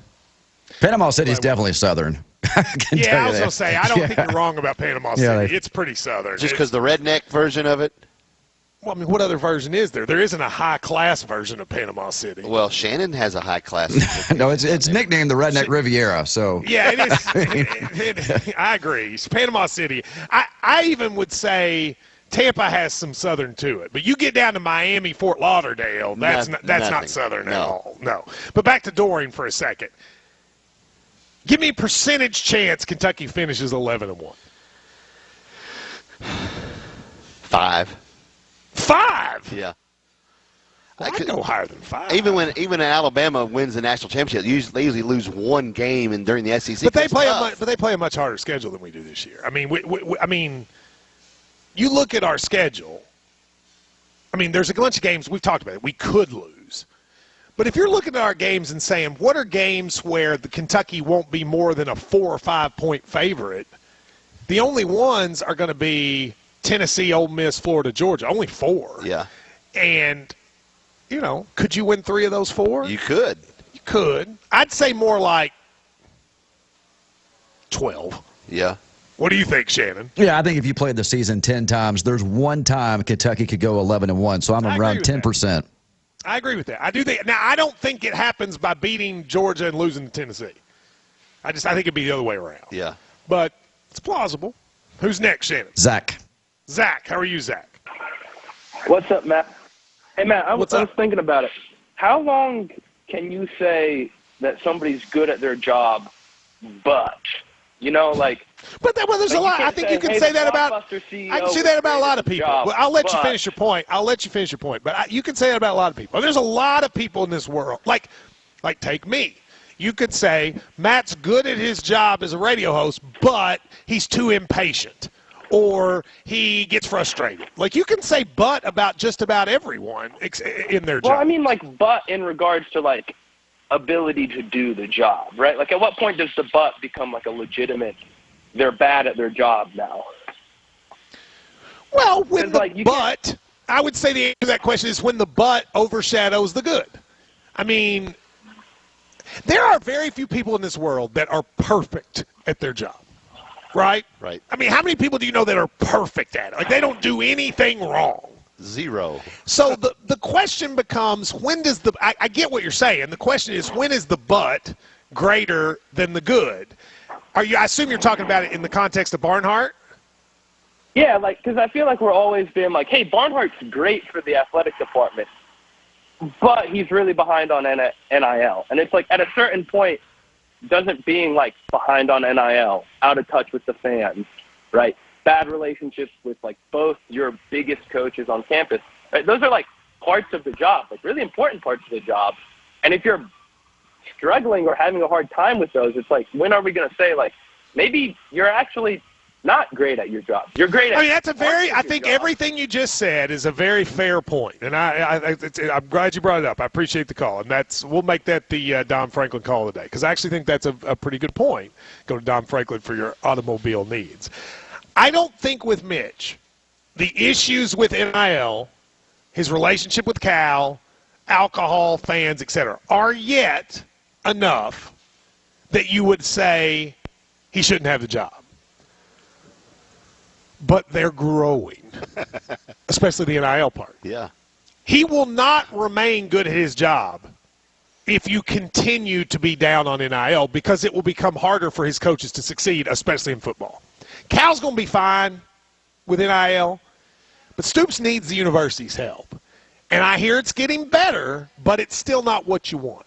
Panama City is definitely southern. Yeah, I was going to say, I don't think you're wrong about Panama City. Yeah, It's pretty southern. Just because the redneck version of it? Well, I mean, what other version is there? There isn't a high-class version of Panama City. Well, Shannon has a high class. No, it's nicknamed the Redneck Riviera. So Yeah, it is. I agree. It's Panama City. I even would say Tampa has some southern to it. But you get down to Miami, Fort Lauderdale, that's not southern at all. No. But back to Doering for a second. Give me a percentage chance Kentucky finishes 11-1. 5. 5? Yeah. Well, I'd go higher than 5. Even Alabama wins the national championship, they usually lose one game during the SEC. But they play a much harder schedule than we do this year. I mean, you look at our schedule. I mean, there's a bunch of games we've talked about it. We could lose. But if you're looking at our games and saying, what are games where the Kentucky won't be more than a 4 or 5 point favorite, the only ones are going to be Tennessee, Ole Miss, Florida, Georgia. Only 4. Yeah. And, could you win 3 of those 4? You could. You could. I'd say more like 12. Yeah. What do you think, Shannon? Yeah, I think if you played the season 10 times, there's one time Kentucky could go 11-1. So I'm around 10%. I agree with that. I do think. Now, I don't think it happens by beating Georgia and losing to Tennessee. I think it'd be the other way around. Yeah. But it's plausible. Who's next, Shannon? Zach. Zach, how are you, Zach? What's up, Matt? Hey, Matt, I was up? thinking about it. How long can you say that somebody's good at their job, but, you know, like. But there's a lot. I think you can say that about. I can say that about a lot of people. Well, I'll let you finish your point. But you can say that about a lot of people. There's a lot of people in this world. Like take me. You could say Matt's good at his job as a radio host, but he's too impatient, or he gets frustrated. Like, you can say but about just about everyone in their job. Well, I mean, like, but in regards to, like, ability to do the job, right? Like, at what point does the but become, like, a legitimate, they're bad at their job now? Well, when the but, I would say the answer to that question is when the but overshadows the good. I mean, there are very few people in this world that are perfect at their job, right? Right. I mean, how many people do you know that are perfect at it? Like, they don't do anything wrong. Zero. So the question becomes, when does the – I get what you're saying. The question is, when is the but greater than the good? I assume you're talking about it in the context of Barnhart? Yeah, like, because I feel like we're always being like, hey, Barnhart's great for the athletic department, but he's really behind on NIL. And it's like, at a certain point, doesn't being, like, behind on NIL, out of touch with the fans, right, bad relationships with, like, both your biggest coaches on campus, right, those are, like, parts of the job, like, really important parts of the job. And if you're struggling or having a hard time with those, it's like, when are we going to say, like, maybe you're actually not great at your job. You're great at. I mean, that's a very. I think everything you just said is a very fair point, and I'm glad you brought it up. I appreciate the call, and we'll make that the Don Franklin call today, because I actually think that's a pretty good point. Go to Don Franklin for your automobile needs. I don't think with Mitch, the issues with NIL, his relationship with Cal, alcohol, fans, etc., are yet enough that you would say he shouldn't have the job. But they're growing, especially the NIL part. Yeah. He will not remain good at his job if you continue to be down on NIL, because it will become harder for his coaches to succeed, especially in football. Cal's going to be fine with NIL, but Stoops needs the university's help. And I hear it's getting better, but it's still not what you want.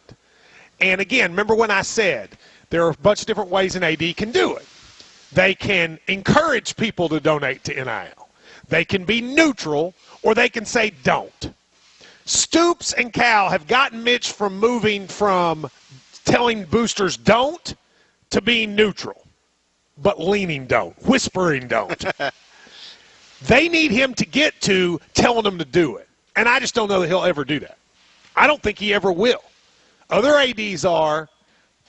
And again, remember when I said there are a bunch of different ways an AD can do it. They can encourage people to donate to NIL. They can be neutral, or they can say don't. Stoops and Cal have gotten Mitch from moving from telling boosters don't to being neutral, but leaning don't, whispering don't. They need him to get to telling them to do it. And I just don't know that he'll ever do that. I don't think he ever will. Other ADs are.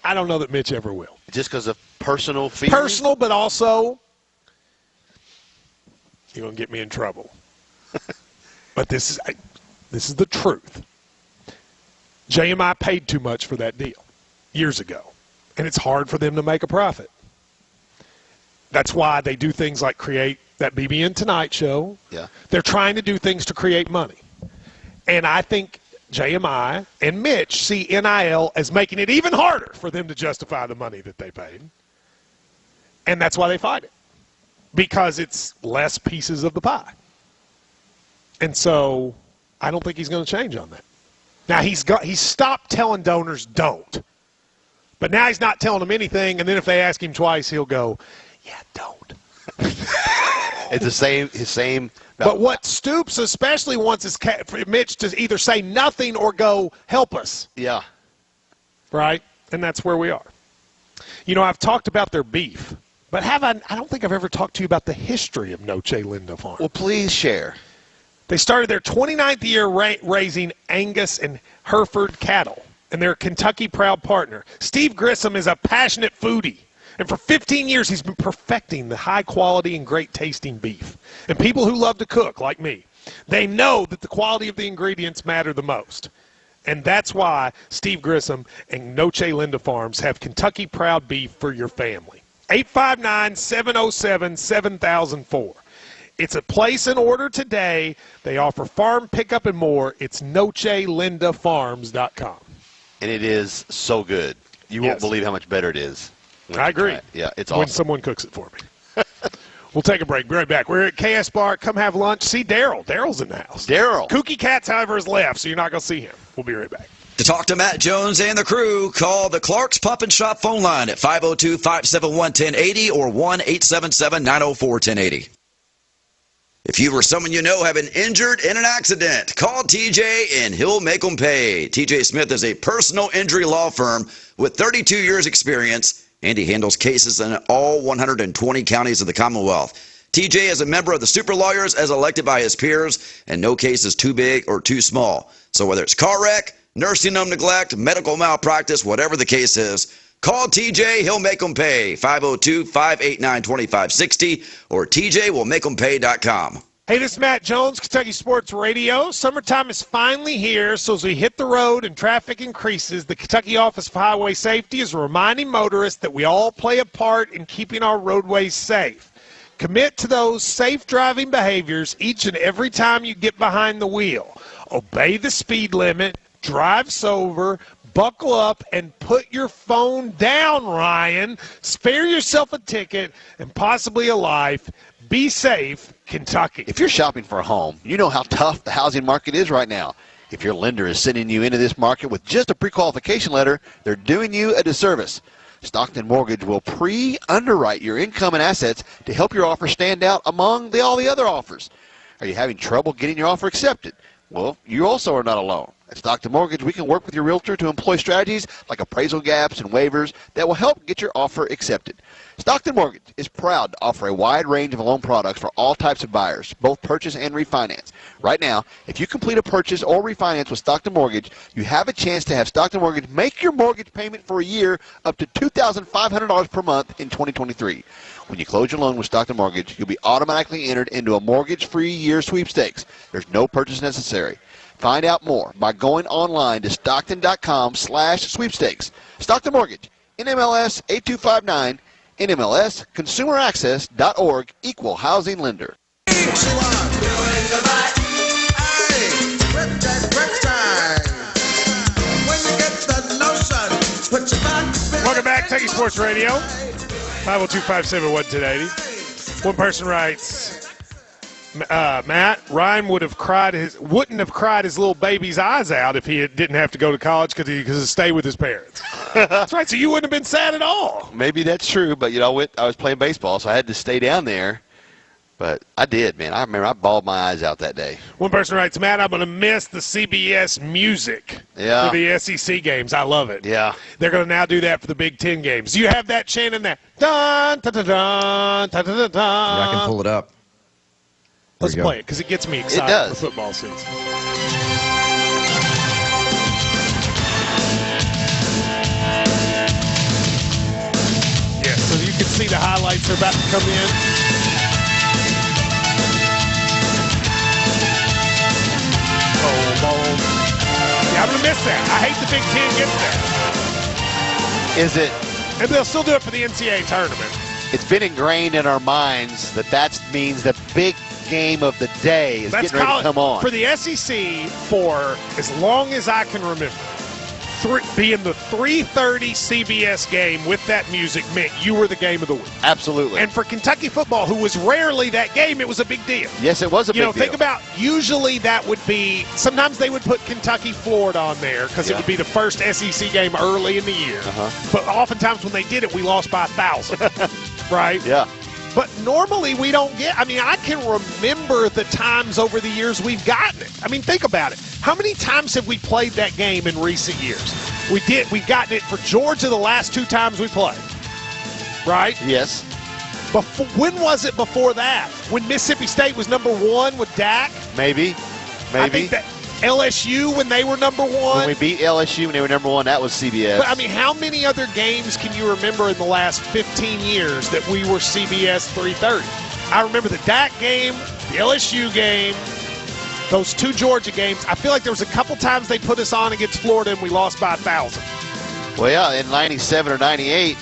I don't know that Mitch ever will. Just because of personal feelings? Personal, but also, you're going to get me in trouble. But this is the truth. JMI paid too much for that deal years ago, and it's hard for them to make a profit. That's why they do things like create that BBN Tonight show. Yeah. They're trying to do things to create money. And I think JMI and Mitch see NIL as making it even harder for them to justify the money that they paid. And that's why they fight it, because it's less pieces of the pie. And so I don't think he's going to change on that. Now, he's stopped telling donors don't. But now he's not telling them anything, and then if they ask him twice, he'll go, yeah, don't. It's his same. But what Stoops especially wants is for Mitch to either say nothing or go, help us. Yeah. Right? And that's where we are. You know, I've talked about their beef, but I don't think I've ever talked to you about the history of Noche Linda Farm. Well, please share. They started their 29th year raising Angus and Hereford cattle, and they're a Kentucky proud partner. Steve Grissom is a passionate foodie. And for 15 years, he's been perfecting the high-quality and great-tasting beef. And people who love to cook, like me, they know that the quality of the ingredients matter the most. And that's why Steve Grissom and Noche Linda Farms have Kentucky Proud Beef for your family. 859-707-7004. It's a place and order today. They offer farm pickup and more. It's NocheLindaFarms.com. And it is so good. You won't believe how much better it is. I agree. Yeah, it's awesome. When someone cooks it for me. We'll take a break. Be right back. We're at KS Bar. Come have lunch. See Daryl. Daryl's in the house. Daryl. Kooky Cats, however, is left, so you're not going to see him. We'll be right back. To talk to Matt Jones and the crew, call the Clark's Pump and Shop phone line at 502-571-1080 or 1-877-904-1080. If you or someone you know have been injured in an accident, call TJ and he'll make them pay. TJ Smith is a personal injury law firm with 32 years experience, and he handles cases in all 120 counties of the Commonwealth. TJ is a member of the Super Lawyers as elected by his peers, and no case is too big or too small. So whether it's car wreck, nursing home neglect, medical malpractice, whatever the case is, call TJ, he'll make them pay. 502-589-2560 or TJwillmakeempay.com. Hey, this is Matt Jones, Kentucky Sports Radio. Summertime is finally here, so as we hit the road and traffic increases, the Kentucky Office of Highway Safety is reminding motorists that we all play a part in keeping our roadways safe. Commit to those safe driving behaviors each and every time you get behind the wheel. Obey the speed limit, drive sober, buckle up, and put your phone down, Ryan. Spare yourself a ticket and possibly a life. Be safe, Kentucky. If you're shopping for a home, you know how tough the housing market is right now. If your lender is sending you into this market with just a pre-qualification letter, they're doing you a disservice. Stockton Mortgage will pre-underwrite your income and assets to help your offer stand out among all the other offers. Are you having trouble getting your offer accepted? Well, you also are not alone. At Stockton Mortgage, we can work with your realtor to employ strategies like appraisal gaps and waivers that will help get your offer accepted. Stockton Mortgage is proud to offer a wide range of loan products for all types of buyers, both purchase and refinance. Right now, if you complete a purchase or refinance with Stockton Mortgage, you have a chance to have Stockton Mortgage make your mortgage payment for a year up to $2,500 per month in 2023. When you close your loan with Stockton Mortgage, you'll be automatically entered into a mortgage-free year sweepstakes. There's no purchase necessary. Find out more by going online to stockton.com/sweepstakes. Stockton Mortgage, NMLS 8259, NMLS consumeraccess.org, equal housing lender. Welcome back, Kentucky Sports Radio. 502-571-1080. One person writes, Matt, Ryan wouldn't have cried his little baby's eyes out if he didn't have to go to college because he could stay with his parents. That's right. So you wouldn't have been sad at all. Maybe that's true, but I was playing baseball, so I had to stay down there. But I did, man. I remember I bawled my eyes out that day. One person writes, Matt, I'm going to miss the CBS music for the SEC games. I love it. Yeah. They're going to now do that for the Big Ten games. Do you have that chant in there? Dun, dun, dun, dun, dun, dun, dun. Yeah, I can pull it up. Let's play it because it gets me excited for football season. Yeah, so you can see the highlights are about to come in. Yeah, I'm going to miss that. I hate the Big Ten gets there. Is it? And they'll still do it for the NCAA tournament. It's been ingrained in our minds that means the big game of the day is getting ready to come on. For the SEC, for as long as I can remember, being the 3:30 CBS game with that music meant you were the game of the week. Absolutely. And for Kentucky football, who was rarely that game, it was a big deal. Yes, it was a big deal. Think about, usually that would be, sometimes they would put Kentucky, Florida on there because it would be the first SEC game early in the year. But oftentimes when they did it, we lost by 1,000. Right? Yeah. But normally we don't get, I can remember the times over the years we've gotten it. Think about it. How many times have we played that game in recent years? We've gotten it for Georgia the last 2 times we played. Right? Yes. When was it before that? When Mississippi State was number 1 with Dak? Maybe. I think that LSU when they were number 1. When we beat LSU when they were number 1, that was CBS. But, how many other games can you remember in the last 15 years that we were CBS 3:30? I remember the Dak game, the LSU game, those 2 Georgia games. I feel like there was a couple times they put us on against Florida and we lost by 1,000. Well, yeah, in 97 or 98,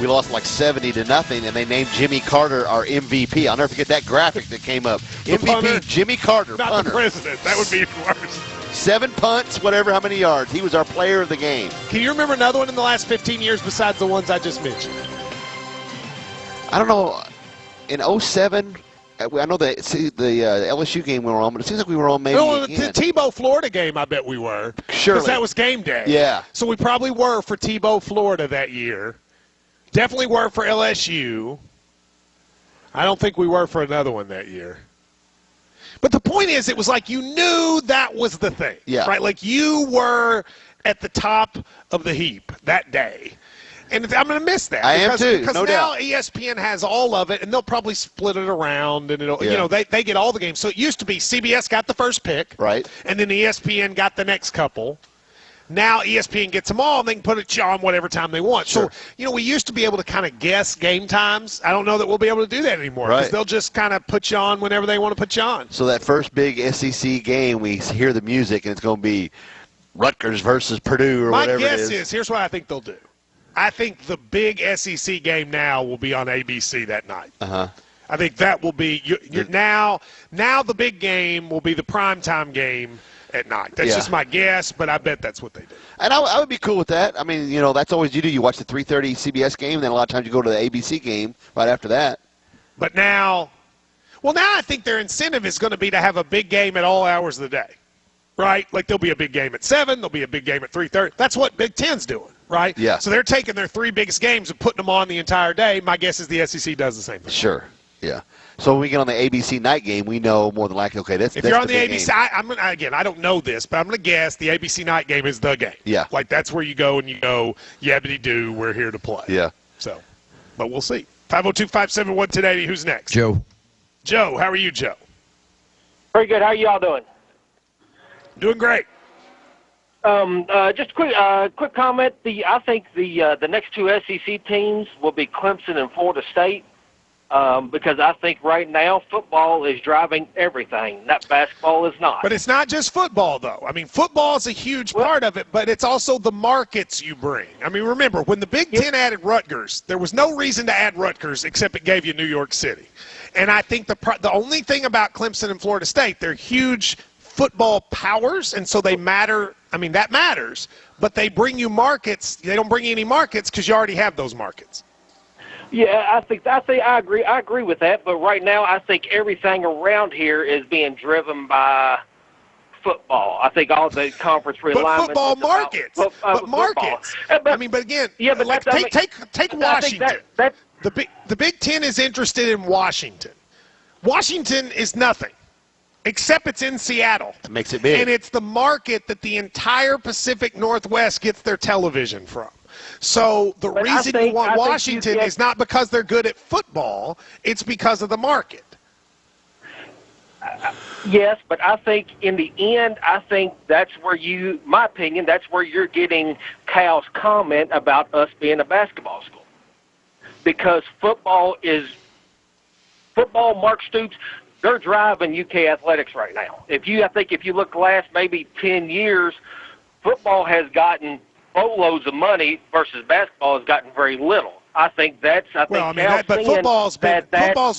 we lost like 70-0, and they named Jimmy Carter our MVP. I'll never forget that graphic that came up. MVP punter. Jimmy Carter, Not punter. the president. That would be worse. 7 punts, whatever, how many yards. He was our player of the game. Can you remember another one in the last 15 years besides the ones I just mentioned? I don't know. In 07, I know the LSU game we were on, but it seems like we were on maybe the Tebow Florida game, I bet we were. Surely. Because that was game day. Yeah. So we probably were for Tebow Florida that year. Definitely were for LSU. I don't think we were for another one that year. But the point is, it was like you knew that was the thing. Yeah. Right? Like you were at the top of the heap that day. And I'm going to miss that. I am too, Because no now doubt. ESPN has all of it, and they'll probably split it around, and it'll, Yeah. they get all the games. So it used to be CBS got the first pick, right, and then ESPN got the next couple. Now ESPN gets them all, and they can put it on whatever time they want. Sure. So, we used to be able to kind of guess game times. I don't know that we'll be able to do that anymore because Right. they'll just kind of put you on whenever they want to put you on. So that first big SEC game, we hear the music, and it's going to be Rutgers versus Purdue or My whatever guess it is. is, here's what I think they'll do. I think the big SEC game now will be on ABC that night. Uh-huh. I think that will be now the big game will be the primetime game at night. That's Yeah. just my guess, but I bet that's what they do. And I would be cool with that. I mean, that's always you do. You watch the 3:30 CBS game, then a lot of times you go to the ABC game right after that. But now I think their incentive is going to be to have a big game at all hours of the day, right? Like there'll be a big game at 7, there'll be a big game at 3:30. That's what Big Ten's doing, right? Yeah. So they're taking their 3 biggest games and putting them on the entire day. My guess is the SEC does the same thing. Sure. Yeah. So when we get on the ABC night game, we know more than likely, okay, that's If you're on the big ABC, game. I don't know this, but I'm going to guess the ABC night game is the game. Yeah. Like that's where you go and you go, yabbity-doo, we're here to play. Yeah. So, but we'll see. 502-571-1080, who's next? Joe. Joe, how are you, Joe? Pretty good. How are y'all doing? Doing great. Just a quick comment. I think the next 2 SEC teams will be Clemson and Florida State. Because I think right now football is driving everything. That basketball is not. But it's not just football, though. I mean, football is a huge part of it, but it's also the markets you bring. I mean, remember, when the Big Ten added Rutgers, there was no reason to add Rutgers except it gave you New York City. And I think the only thing about Clemson and Florida State, they're huge football powers, and so they matter. I mean, that matters, but they bring you markets. They don't bring you any markets because you already have those markets. Yeah, I agree. I agree with that. But right now, I think everything around here is being driven by football. I think all the conference realignment. But football markets. But markets. I mean, but again, yeah, but like take Washington. The Big Ten is interested in Washington. Washington is nothing, except it's in Seattle. That makes it big. And it's the market that the entire Pacific Northwest gets their television from. So the reason you want Washington is not because they're good at football. It's because of the market. Yes, but I think in the end, I think that's where my opinion, that's where you're getting Cal's comment about us being a basketball school. Because football, Mark Stoops, they're driving UK athletics right now. I think if you look the last maybe 10 years, football has gotten boatloads of money versus basketball has gotten very little. I think football's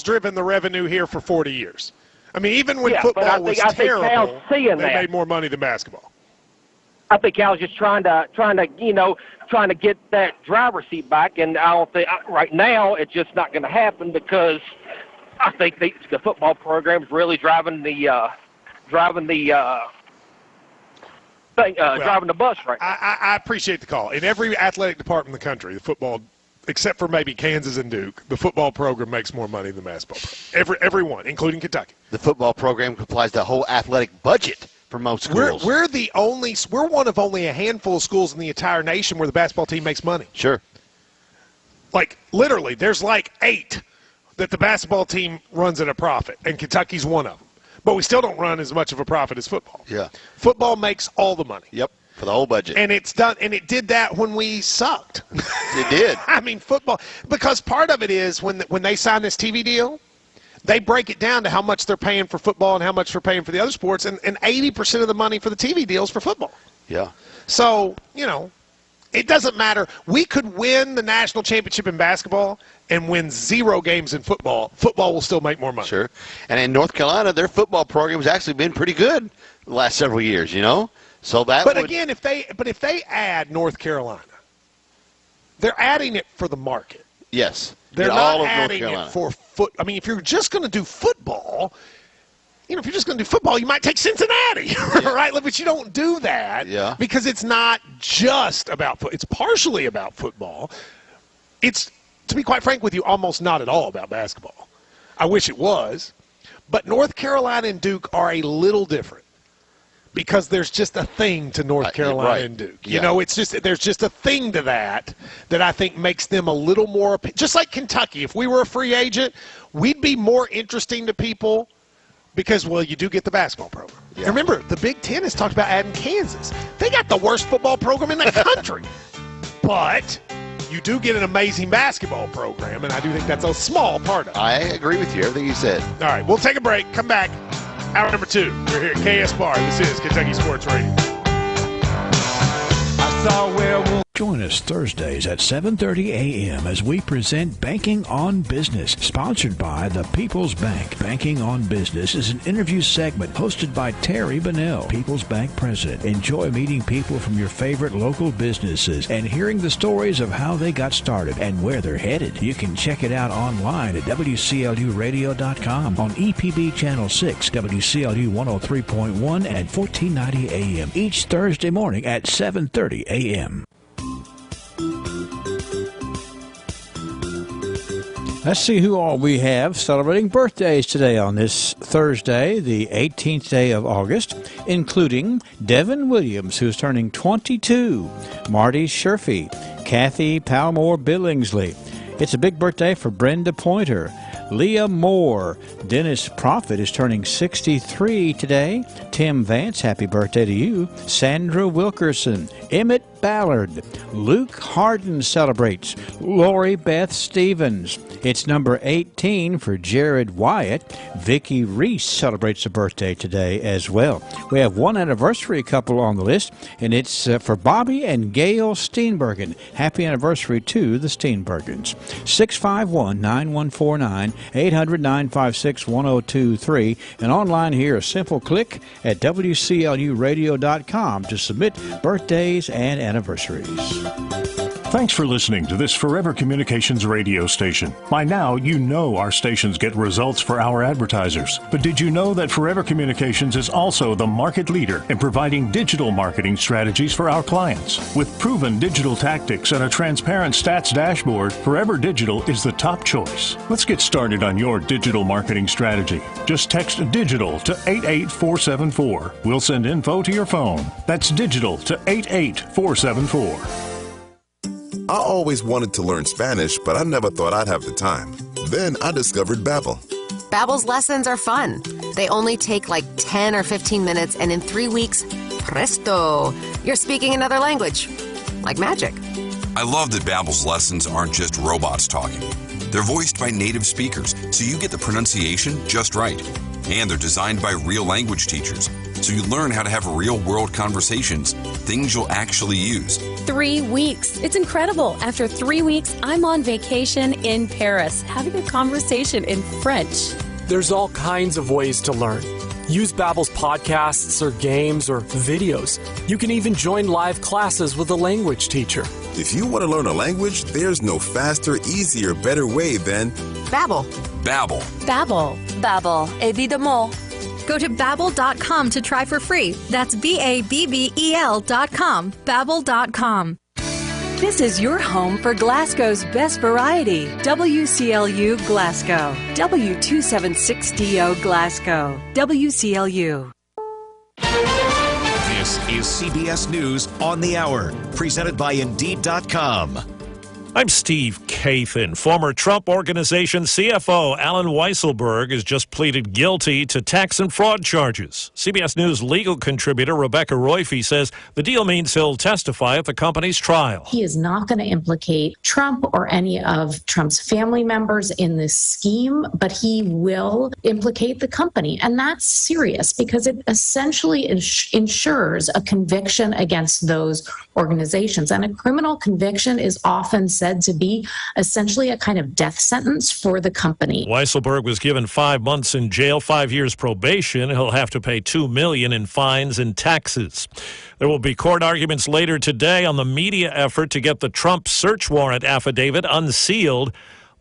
driven the revenue here for 40 years. I mean, even when football was terrible, they made more money than basketball. I think Cal's just trying to get that driver's seat back, and I don't think right now it's just not going to happen because I think the football program is really driving the bus right now. I appreciate the call. In every athletic department in the country, the football, except for maybe Kansas and Duke, the football program makes more money than the basketball program. Everyone, including Kentucky. The football program applies the whole athletic budget for most schools. We're one of only a handful of schools in the entire nation where the basketball team makes money. Sure. Like, literally, there's like 8 that the basketball team runs at a profit, and Kentucky's one of them. But we still don't run as much of a profit as football. Yeah. Football makes all the money. Yep, for the whole budget. And it's done, and it did that when we sucked. It did. I mean, football, because part of it is when they sign this TV deal, they break it down to how much they're paying for football and how much they're paying for the other sports, and 80% of the money for the TV deal is for football. Yeah. So, it doesn't matter. We could win the national championship in basketball and win 0 games in football. Football will still make more money. Sure. And in North Carolina, their football program has actually been pretty good the last several years, So that again, if they add North Carolina, they're adding it for the market. Yes. They're Get not all of North adding Carolina. it for foot. I mean, if you're just going to do football, if you're just going to do football, you might take Cincinnati, right? But you don't do that because it's not just about football. It's partially about football. It's, to be quite frank with you, almost not at all about basketball. I wish it was. But North Carolina and Duke are a little different because there's just a thing to North Carolina and Duke. You know, there's just a thing to that I think makes them a little more – just like Kentucky. If we were a free agent, we'd be more interesting to people because, well, you do get the basketball program. Yeah. Remember, the Big Ten has talked about adding Kansas. They got the worst football program in the country. But – you do get an amazing basketball program, and I do think that's a small part of it. I agree with you, everything you said. All right, we'll take a break. Come back. Hour number 2. We're here at KS Bar. This is Kentucky Sports Radio. I saw werewolf. Join us Thursdays at 7:30 a.m. as we present Banking on Business, sponsored by the People's Bank. Banking on Business is an interview segment hosted by Terry Bunnell, People's Bank president. Enjoy meeting people from your favorite local businesses and hearing the stories of how they got started and where they're headed. You can check it out online at WCLUradio.com on EPB Channel 6, WCLU 103.1 and 1490 a.m. each Thursday morning at 7:30 a.m. Let's see who all we have celebrating birthdays today on this Thursday, the 18th day of August, including Devin Williams, who's turning 22, Marty Sherfy, Kathy Palmore Billingsley. It's a big birthday for Brenda Pointer, Leah Moore. Dennis Profit is turning 63 today. Tim Vance, happy birthday to you. Sandra Wilkerson, Emmett Ballard, Luke Harden celebrates, Lori Beth Stevens. It's number 18 for Jared Wyatt. Vicki Reese celebrates a birthday today as well. We have one anniversary couple on the list, and it's for Bobby and Gail Steenbergen. Happy anniversary to the Steenbergens. 651-9149, 800-956-1023, and online here, a simple click at WCLUradio.com to submit birthdays and anniversaries. Thanks for listening to this Forever Communications radio station. By now, you know our stations get results for our advertisers. But did you know that Forever Communications is also the market leader in providing digital marketing strategies for our clients? With proven digital tactics and a transparent stats dashboard, Forever Digital is the top choice. Let's get started on your digital marketing strategy. Just text digital to 88474. We'll send info to your phone. That's digital to 88474. I always wanted to learn Spanish, but I never thought I'd have the time. Then I discovered Babbel. Babbel's lessons are fun. They only take like 10 or 15 minutes, and in 3 weeks, presto, you're speaking another language. Like magic. I love that Babbel's lessons aren't just robots talking. They're voiced by native speakers, so you get the pronunciation just right. And they're designed by real language teachers, so you learn how to have real-world conversations, things you'll actually use. 3 weeks. It's incredible. After 3 weeks, I'm on vacation in Paris, having a conversation in French. There's all kinds of ways to learn. Use Babbel's podcasts or games or videos. You can even join live classes with a language teacher. If you want to learn a language, there's no faster, easier, better way than Babbel. Babbel. Babbel. Babbel. Évidemment. Go to Babbel.com to try for free. That's BABBEL.com. Babbel.com. This is your home for Glasgow's best variety. WCLU Glasgow. W276DO Glasgow. WCLU. This is CBS News on the Hour, presented by Indeed.com. I'm Steve Kathan. Former Trump Organization CFO Alan Weisselberg has just pleaded guilty to tax and fraud charges. CBS News legal contributor Rebecca Roife says the deal means he'll testify at the company's trial. He is not going to implicate Trump or any of Trump's family members in this scheme, but he will implicate the company. And that's serious because it essentially ensures a conviction against those organizations. And a criminal conviction is often said said to be essentially a kind of death sentence for the company. Weisselberg was given 5 months in jail, 5 years probation. He'll have to pay $2 million in fines and taxes. There will be court arguments later today on the media effort to get the Trump search warrant affidavit unsealed.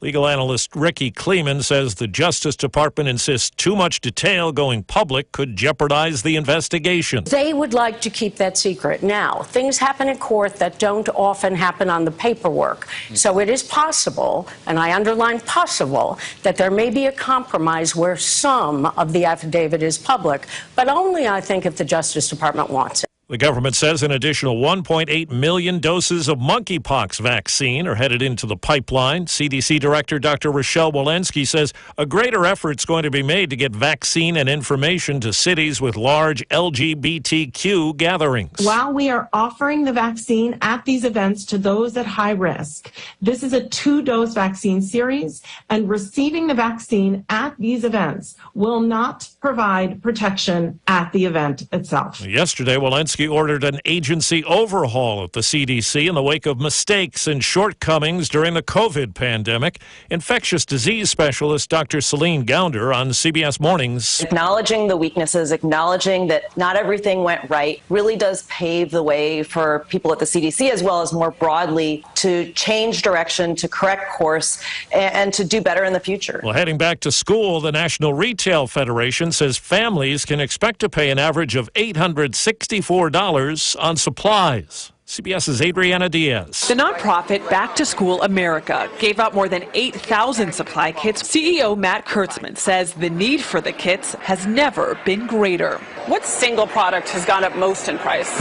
Legal analyst Ricky Kleeman says the Justice Department insists too much detail going public could jeopardize the investigation. They would like to keep that secret. Now, things happen in court that don't often happen on the paperwork. So it is possible, and I underline possible, that there may be a compromise where some of the affidavit is public, but only, I think, if the Justice Department wants it. The government says an additional 1.8 million doses of monkeypox vaccine are headed into the pipeline. CDC Director Dr. Rochelle Walensky says a greater effort is going to be made to get vaccine and information to cities with large LGBTQ gatherings. While we are offering the vaccine at these events to those at high risk, this is a 2-dose vaccine series, and receiving the vaccine at these events will not provide protection at the event itself. Yesterday, Walensky ordered an agency overhaul at the CDC in the wake of mistakes and shortcomings during the COVID pandemic. Infectious disease specialist Dr. Celine Gounder on CBS Mornings. Acknowledging the weaknesses, acknowledging that not everything went right, really does pave the way for people at the CDC as well as more broadly to change direction, to correct course, and to do better in the future. Well, heading back to school, the National Retail Federation says families can expect to pay an average of $864 on supplies. CBS's Adriana Diaz. The nonprofit Back to School America gave out more than 8,000 supply kits. CEO Matt Kurtzman says the need for the kits has never been greater. What single product has gone up most in price?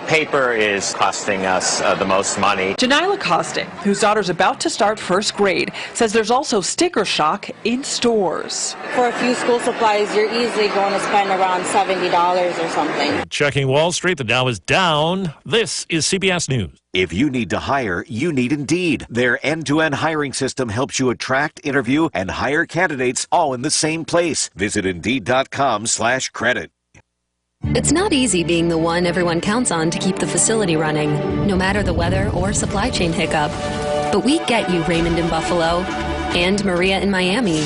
Paper is costing us the most money. Janila Costing, whose daughter's about to start first grade, says there's also sticker shock in stores. For a few school supplies, you're easily going to spend around $70 or something. Checking Wall Street, the Dow is down. This is CBS News. If you need to hire, you need Indeed. Their end-to-end hiring system helps you attract, interview, and hire candidates all in the same place. Visit Indeed.com/credit. It's not easy being the one everyone counts on to keep the facility running, no matter the weather or supply chain hiccup. But we get you, Raymond in Buffalo, and Maria in Miami,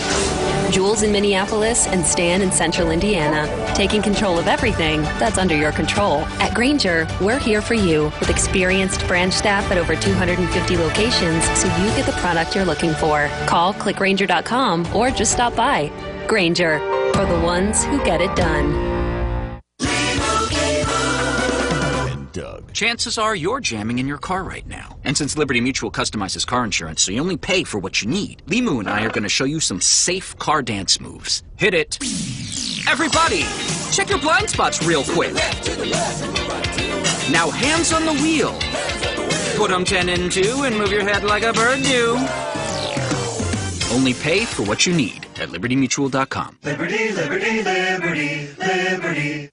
Jules in Minneapolis, and Stan in Central Indiana, taking control of everything that's under your control. At Grainger, we're here for you with experienced branch staff at over 250 locations so you get the product you're looking for. Call, click Grainger.com, or just stop by. Grainger, for the ones who get it done. Doug. Chances are you're jamming in your car right now. And since Liberty Mutual customizes car insurance so you only pay for what you need, Limu and I are going to show you some safe car dance moves. Hit it. Everybody, check your blind spots real quick. Now hands on the wheel. Put them 10 and 2 and move your head like a bird do. Only pay for what you need at LibertyMutual.com. Liberty, liberty, liberty, liberty.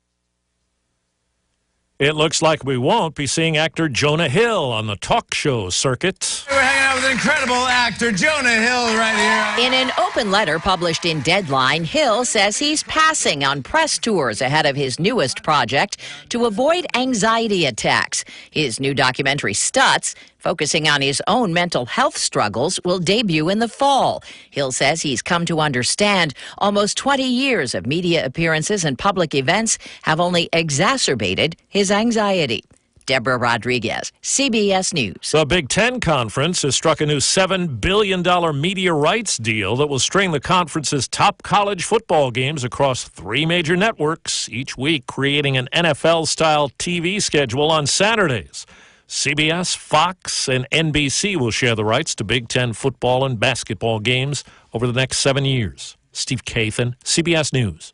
It looks like we won't be seeing actor Jonah Hill on the talk show circuit. We're hanging out with incredible actor Jonah Hill right here. In an open letter published in Deadline, Hill says he's passing on press tours ahead of his newest project to avoid anxiety attacks. His new documentary, Stutz, focusing on his own mental health struggles, will debut in the fall. Hill says he's come to understand almost 20 years of media appearances and public events have only exacerbated his anxiety. Deborah Rodriguez, CBS News. The Big Ten Conference has struck a new $7 billion media rights deal that will string the conference's top college football games across 3 major networks each week, creating an NFL-style TV schedule on Saturdays. CBS, Fox, and NBC will share the rights to Big Ten football and basketball games over the next 7 years. Steve Kathan, CBS News.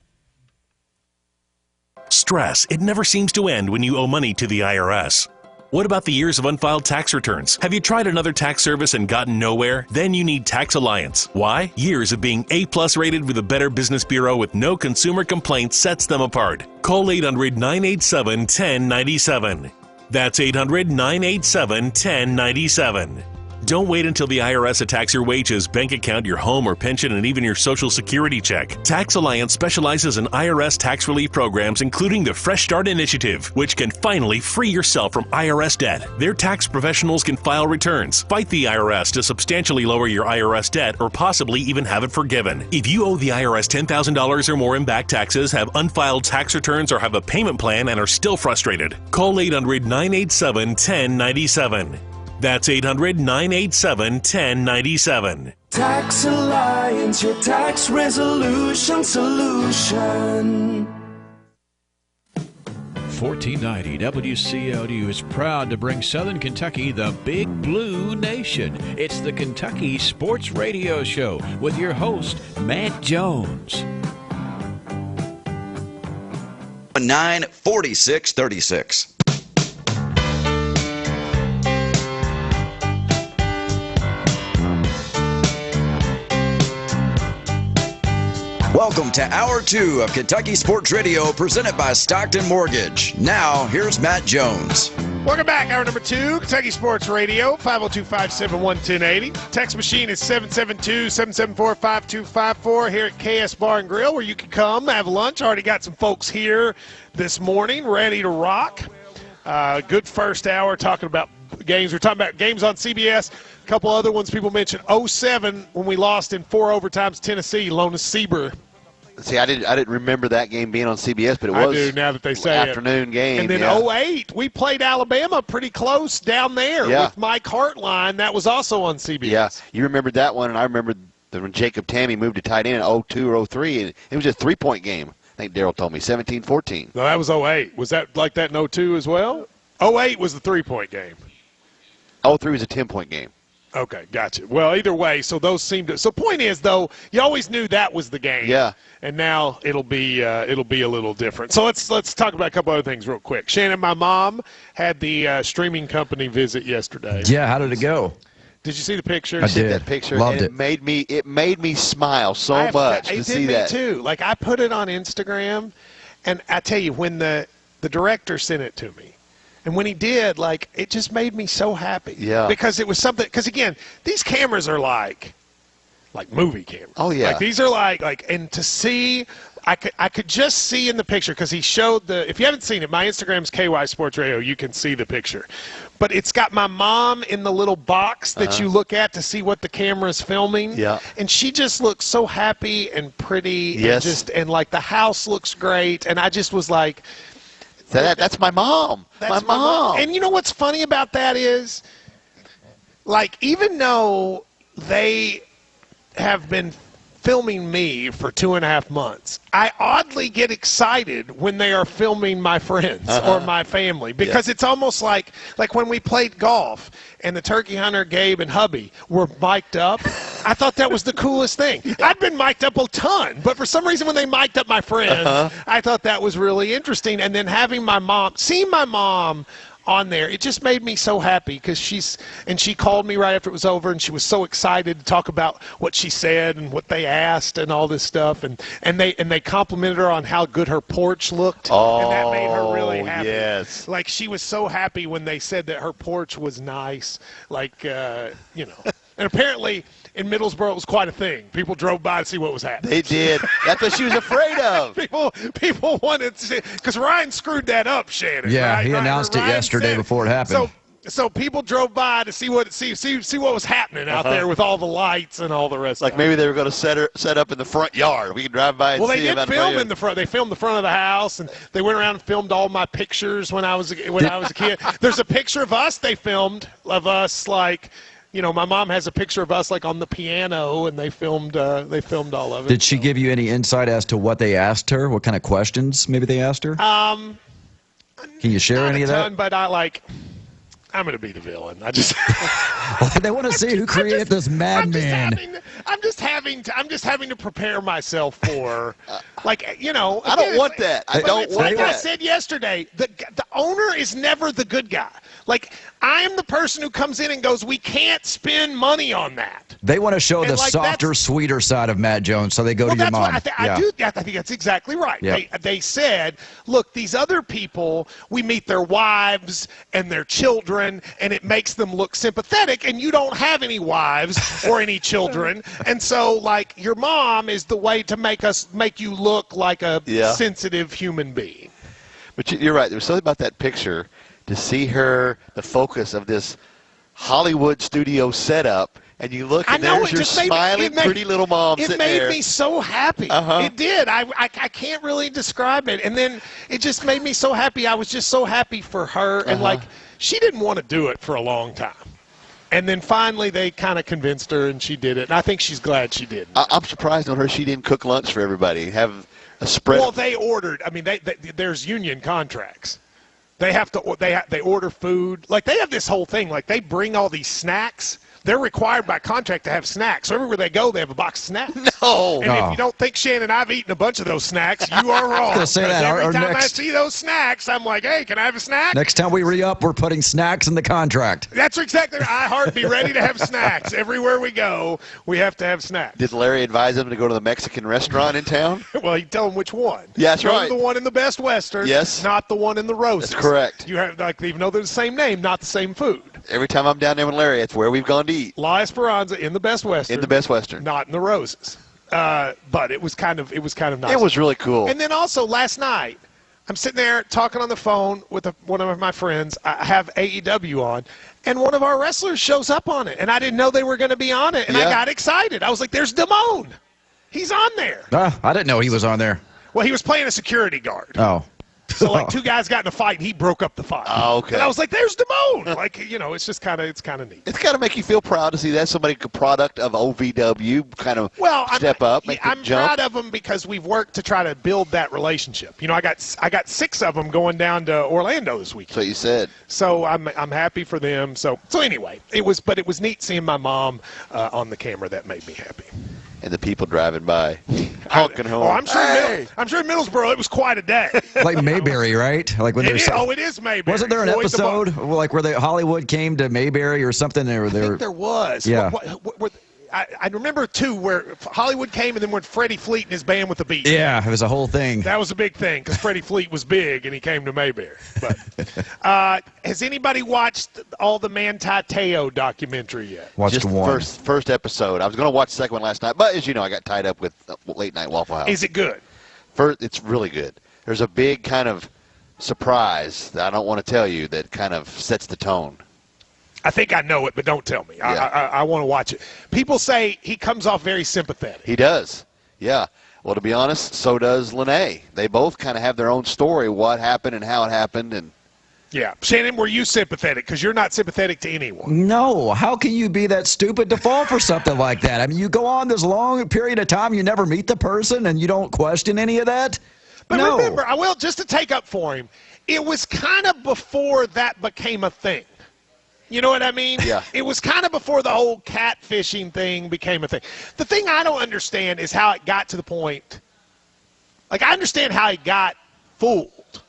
Stress. It never seems to end when you owe money to the IRS. What about the years of unfiled tax returns? Have you tried another tax service and gotten nowhere? Then you need Tax Alliance. Why? Years of being A+ rated with a Better Business Bureau with no consumer complaints sets them apart. Call 800-987-1097. That's 800-987-1097. Don't wait until the IRS attacks your wages, bank account, your home or pension, and even your Social Security check. Tax Alliance specializes in IRS tax relief programs, including the Fresh Start Initiative, which can finally free yourself from IRS debt. Their tax professionals can file returns, fight the IRS to substantially lower your IRS debt, or possibly even have it forgiven. If you owe the IRS $10,000 or more in back taxes, have unfiled tax returns, or have a payment plan and are still frustrated, call 800-987-1097. That's 800-987-1097. Tax Alliance, your tax resolution solution. 1490 WCLU is proud to bring Southern Kentucky the Big Blue Nation. It's the Kentucky Sports Radio Show with your host, Matt Jones. 94636. Welcome to Hour 2 of Kentucky Sports Radio, presented by Stockton Mortgage. Now, here's Matt Jones. Welcome back. Hour number 2, Kentucky Sports Radio, 502-571-1080. Text machine is 772-774-5254 here at KS Bar and Grill, where you can come have lunch. Already got some folks here this morning ready to rock. Good first hour talking about games. We're talking about games on CBS. A couple other ones people mentioned. 07 when we lost in 4 overtimes Tennessee, Lona Sieber. See, I didn't remember that game being on CBS, but it was. I do now that they say afternoon game. And then 08, we played Alabama pretty close down there with Mike Hartline. That was also on CBS. Yeah, you remembered that one, and I remembered when Jacob Tammy moved to tight end in 02 or 03, and it was a 3-point game. I think Daryl told me 17-14. No, that was 08. Was that like that in 02 as well? 08 was the 3-point game. 03 was a 10-point game. Okay, gotcha. Well, either way, so those seem to. So point is, though, you always knew that was the game. Yeah. And now it'll be a little different. So let's talk about a couple other things real quick. Shannon, my mom had the streaming company visit yesterday. Yeah, how did it go? Did you see the picture? I did. That picture, Loved and it made me smile so much to see that. It did me too. Like, I put it on Instagram, and I tell you, when the director sent it to me, and when he did, like, it just made me so happy. Yeah. Because it was something. Because again, these cameras are like movie cameras. Oh yeah. Like, these are like, and to see, I could just see in the picture, because he showed the. If you haven't seen it, my Instagram's KY Sports Radio. You can see the picture, but it's got my mom in the little box that you look at to see what the camera's filming. Yeah. And she just looks so happy and pretty. Yes. And like the house looks great, and I just was like. That's my mom. That's my mom. And you know what's funny about that is, like, even though they have been filming me for 2.5 months, I oddly get excited when they are filming my friends or my family, because it's almost like when we played golf and the turkey hunter, Gabe, and hubby were mic'd up. I thought that was the coolest thing. I'd been mic'd up a ton, but for some reason when they mic'd up my friends, I thought that was really interesting. And then seeing my mom on there, it just made me so happy, because she called me right after it was over, and she was so excited to talk about what she said and what they asked and all this stuff, and they complimented her on how good her porch looked, and that made her really happy. Yes. Like, she was so happy when they said that her porch was nice, like, you know. And apparently in Middlesboro it was quite a thing. People drove by to see what was happening. They did. That's what she was afraid of. People wanted to see, because Ryan screwed that up, Shannon. Yeah, right? he announced it yesterday before it happened. So people drove by to see what was happening out there with all the lights and all the rest. Like, maybe they were going to set up in the front yard. We could drive by and see. Well, they did film in the front. They filmed the front of the house, and they went around and filmed all my pictures when I was a kid. There's a picture of us they filmed of us, like. You know, my mom has a picture of us, like, on the piano, and they filmed all of it. Did she give you any insight as to what they asked her? What kind of questions maybe they asked her? Can you share any of that? But I'm going to be the villain. They want to see who created this madman. I'm just having to prepare myself for, like, you know. I don't want that. I don't want that. Like I said yesterday, the owner is never the good guy. Like, I am the person who comes in and goes, we can't spend money on that. They want to show the like, softer, sweeter side of Matt Jones, so they go to your mom. I think that's exactly right. Yep. They said, look, these other people, we meet their wives and their children, and it makes them look sympathetic, and you don't have any wives or any children. And so, like, your mom is the way to make you look like a sensitive human being. But you're right. There was something about that picture, to see her, the focus of this Hollywood studio setup, and you look, and there's your smiling, pretty little mom sitting there. It made me so happy. It did. I can't really describe it. And then it just made me so happy. I was just so happy for her. And, like, she didn't want to do it for a long time. And then finally they kind of convinced her, and she did it. And I think she's glad she did. I'm surprised on her she didn't cook lunch for everybody, have a spread. Well, they ordered. I mean, there's union contracts. They have to. They order food. Like, they have this whole thing. Like, they bring all these snacks. They're required by contract to have snacks. So everywhere they go, they have a box of snacks. No. And if you don't think, Shannon, I've eaten a bunch of those snacks, you are wrong. I was gonna say that. Every time I next- see those snacks, I'm like, hey, can I have a snack? Next time we re-up, we're putting snacks in the contract. That's exactly. iHeart, be ready to have snacks. Everywhere we go, we have to have snacks. Did Larry advise them to go to the Mexican restaurant in town? Well, he tell them which one. Yeah, that's Go right. to the one in the Best Western. Yes. Not the one in the Roses. That's correct. You have, like, even though they're the same name, not the same food. Every time I'm down there with Larry, it's where we've gone to eat. La Esperanza in the Best Western. In the Best Western. Not in the Roses. But it was kind of nice. It was really cool. And then also last night, I'm sitting there talking on the phone with one of my friends. I have AEW on, and one of our wrestlers shows up on it, and I didn't know they were going to be on it, and I got excited. I was like, "There's Damone. He's on there." I didn't know he was on there. Well, he was playing a security guard. Oh. So, like, two guys got in a fight, and he broke up the fight. Oh, okay. And I was like, "There's Damone." Like, you know, it's just kind of neat. It's got to make you feel proud to see that somebody, a product of OVW, kind of step up, make I'm the jump. proud of them because we've worked to try to build that relationship. You know, I got 6 of them going down to Orlando this weekend. So you said. So I'm happy for them. So anyway, it was neat seeing my mom on the camera. That made me happy. And the people driving by, honking home. Oh, I'm sure in Middlesboro it was quite a day. Like Mayberry, right? Like when it is Mayberry. Wasn't there an Floyd the episode like where Hollywood came to Mayberry or something? I think there was. Yeah. I remember, too, where Hollywood came and then when Freddie Fleet and his band with the Beat. Yeah, it was a whole thing. That was a big thing because Freddie Fleet was big and he came to Mayberry. But has anybody watched all the Manti Te'o documentary yet? Just one. First episode. I was going to watch the second one last night, but as you know, I got tied up with Late Night Waffle House. Is it good? It's really good. There's a big kind of surprise that I don't want to tell you that kind of sets the tone. I think I know it, but don't tell me. Yeah. I want to watch it. People say he comes off very sympathetic. He does. Yeah. Well, to be honest, so does Lene. They both kind of have their own story, what happened and how it happened. And yeah. Shannon, were you sympathetic? Because you're not sympathetic to anyone. No. How can you be that stupid to fall for something like that? I mean, you go on this long period of time, you never meet the person, and you don't question any of that? But remember, just to take up for him, it was kind of before that became a thing. You know what I mean? Yeah. It was kind of before the whole catfishing thing became a thing. The thing I don't understand is how it got to the point. Like, I understand how he got fooled,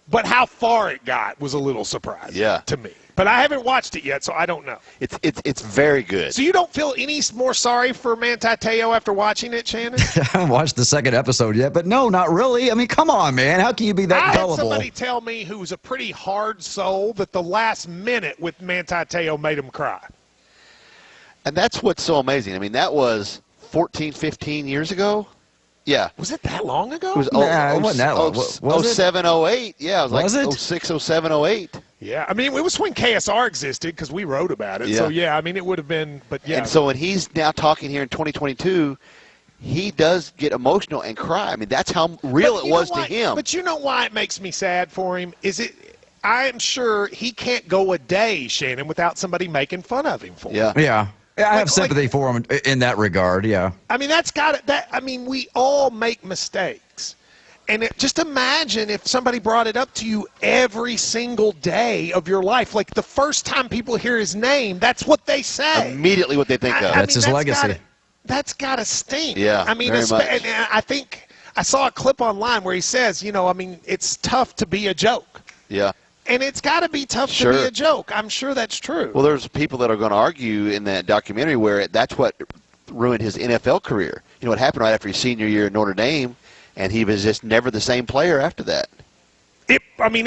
but how far it got was a little surprising to me. But I haven't watched it yet, so I don't know. It's very good. So you don't feel any more sorry for Manti Te'o after watching it, Shannon? I haven't watched the second episode yet, but no, not really. I mean, come on, man. How can you be that gullible? I had somebody tell me who's a pretty hard soul that the last minute with Manti Te'o made him cry. And that's what's so amazing. I mean, that was 14, 15 years ago. Yeah. Was it that long ago? It was it wasn't that long. Was it? 07, 08. Yeah, it was like it? 06, 07, 08. Yeah, I mean, it was when KSR existed because we wrote about it. Yeah. So, yeah, I mean, it would have been, but yeah. And so when he's now talking here in 2022, he does get emotional and cry. I mean, that's how real it was to him. But you know why it makes me sad for him? I'm sure he can't go a day, Shannon, without somebody making fun of him for it. Yeah. I have sympathy for him in that regard, yeah. I mean, we all make mistakes. And just imagine if somebody brought it up to you every single day of your life. Like the first time people hear his name, that's what they say. Immediately what they think of. That's his legacy. That's got to stink. Yeah, I mean, very much. And I think I saw a clip online where he says, you know, I mean, it's tough to be a joke. Yeah. And it's got to be tough to be a joke. I'm sure that's true. Well, there's people that are going to argue in that documentary where that's what ruined his NFL career. You know what happened right after his senior year at Notre Dame, and he was just never the same player after that. It probably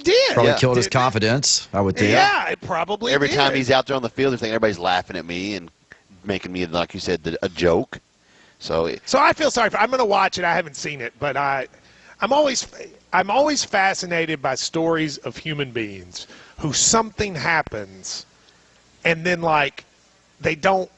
did. Probably killed his confidence, I would think. Yeah, it probably Every did. time he's out there on the field, they're thinking everybody's laughing at me and making me, like you said, a joke. So I feel sorry. I'm going to watch it. I haven't seen it, but I'm always fascinated by stories of human beings who something happens, and then they don't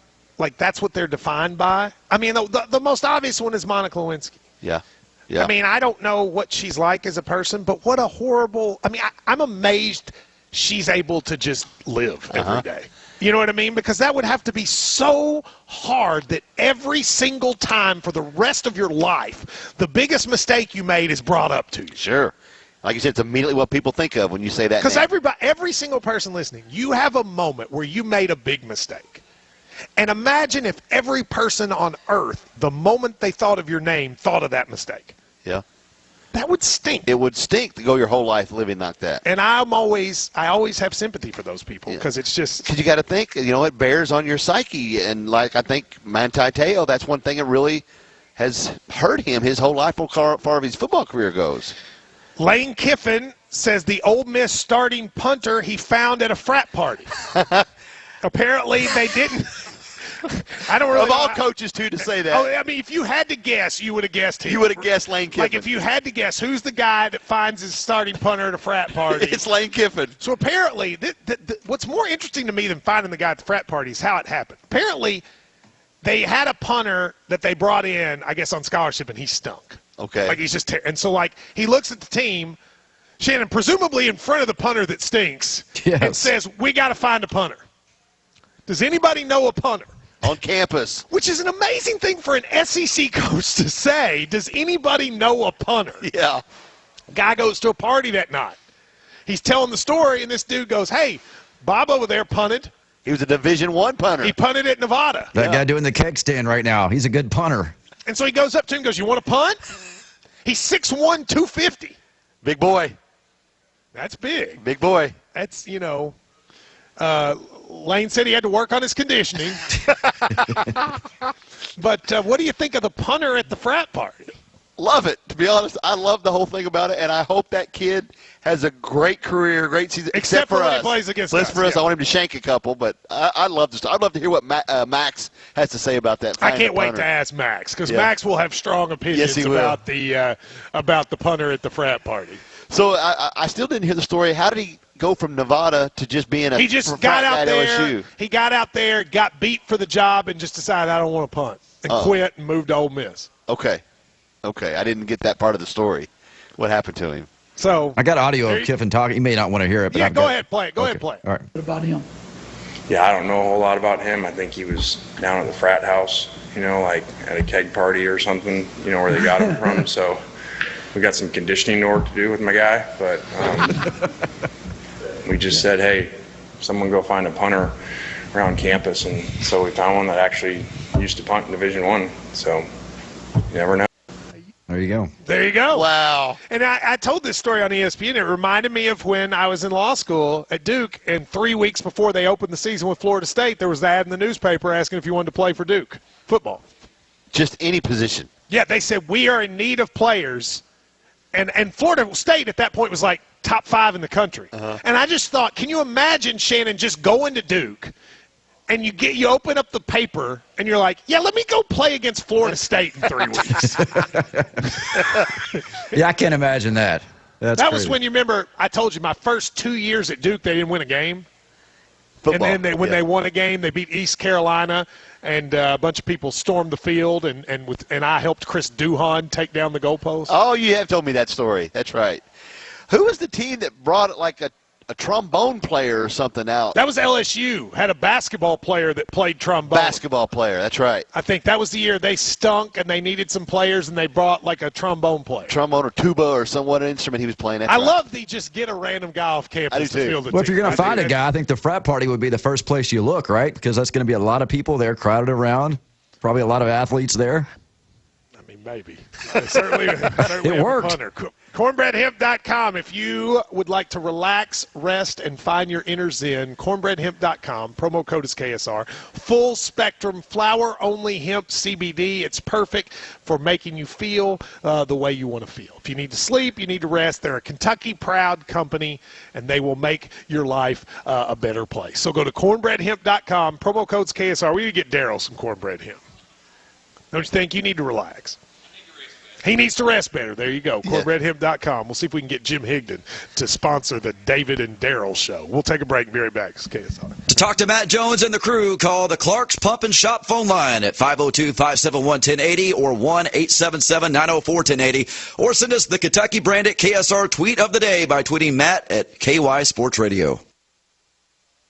that's what they're defined by. I mean, the most obvious one is Monica Lewinsky. Yeah. Yeah. I mean, I don't know what she's like as a person, but what a horrible – I mean, I'm amazed she's able to just live every day. You know what I mean? Because that would have to be so hard that every single time for the rest of your life, the biggest mistake you made is brought up to you. Sure. Like you said, it's immediately what people think of when you say that. Because every single person listening, you have a moment where you made a big mistake. And imagine if every person on earth, the moment they thought of your name, thought of that mistake. Yeah. That would stink. It would stink to go your whole life living like that. And I always have sympathy for those people because it's just. Because you got to think, it bears on your psyche. And I think Manti Te'o, that's one thing that really has hurt him his whole life as far as his football career goes. Lane Kiffin says the Ole Miss starting punter he found at a frat party. Apparently they didn't. I don't really. Of all coaches, too, to say that. Oh, I mean, if you had to guess, you would have guessed him. You would have guessed Lane Kiffin. Like, if you had to guess, who's the guy that finds his starting punter at a frat party? It's Lane Kiffin. So apparently, what's more interesting to me than finding the guy at the frat party is how it happened. Apparently, they had a punter that they brought in, I guess, on scholarship, and he stunk. Okay. Like, he's just and so, he looks at the team, Shannon, presumably in front of the punter that stinks, and says, we got to find a punter. Does anybody know a punter? On campus. Which is an amazing thing for an SEC coach to say. Does anybody know a punter? Yeah. Guy goes to a party that night. He's telling the story, and this dude goes, hey, Bob over there punted. He was a Division I punter. He punted at Nevada. That guy doing the keg stand right now, he's a good punter. And so he goes up to him and goes, you want to punt? He's 6'1", 250. Big boy. That's big. Big boy. That's, Lane said he had to work on his conditioning. But what do you think of the punter at the frat party? Love it. To be honest, I love the whole thing about it, and I hope that kid has a great career, great season. Except for when us. he plays against us. For us, I want him to shank a couple, but I love this. I'd love to hear what Max has to say about that. I can't wait to ask Max because Max will have strong opinions about the punter at the frat party. So I still didn't hear the story. How did he go from Nevada to just being He just got out there. LSU? He got out there, got beat for the job, and just decided I don't want to punt and quit and moved to Ole Miss. Okay, I didn't get that part of the story. What happened to him? So I got audio of Kiffin talking. He may not want to hear it, but go ahead, play it. Go ahead, play it. All right. What about him? Yeah, I don't know a whole lot about him. I think he was down at the frat house, like at a keg party or something, where they got him from. So we got some conditioning work to do with my guy, but we just said, hey, someone go find a punter around campus, and so we found one that actually used to punt in Division I. So you never know. There you go. There you go. Wow. And I told this story on ESPN. It reminded me of when I was in law school at Duke, and 3 weeks before they opened the season with Florida State, there was the ad in the newspaper asking if you wanted to play for Duke football. Just any position. Yeah, they said, we are in need of players. And Florida State at that point was like top 5 in the country. And I just thought, can you imagine, Shannon, just going to Duke, and you open up the paper, and you're like, yeah, let me go play against Florida State in 3 weeks. Yeah, I can't imagine that. That was when, you remember, I told you my first 2 years at Duke, they didn't win a game. Football. And then when they won a game, they beat East Carolina, and a bunch of people stormed the field, and I helped Chris Duhon take down the goalpost. Oh, you have told me that story. That's right. Who was the team that brought like a trombone player or something out? That was LSU. Had a basketball player that played trombone. Basketball player, that's right. I think that was the year they stunk and they needed some players, and they brought like a trombone player. Trombone or tuba or what instrument he was playing. I love the just get a random guy off campus. I do too. To field the Well, if team. you're going to find a guy, I think the frat party would be the first place you look, right? Because that's going to be a lot of people there crowded around. Probably a lot of athletes there. I mean, mean, maybe. Certainly it worked. Cornbreadhemp.com. If you would like to relax, rest, and find your inner zen, cornbreadhemp.com. Promo code is KSR. Full spectrum, flower-only hemp CBD. It's perfect for making you feel the way you want to feel. If you need to sleep, you need to rest, they're a Kentucky-proud company, and they will make your life a better place. So go to cornbreadhemp.com. Promo code's KSR. We need to get Daryl some cornbread hemp. Don't you think? You need to relax. He needs to rest better. There you go. Cornbreadhemp.com. We'll see if we can get Jim Higdon to sponsor the David and Daryl show. We'll take a break and be right back. It's KSR. To talk to Matt Jones and the crew, call the Clark's Pump and Shop phone line at 502-571-1080 or 1-877-904-1080, or send us the Kentucky branded KSR tweet of the day by tweeting Matt at KY Sports Radio.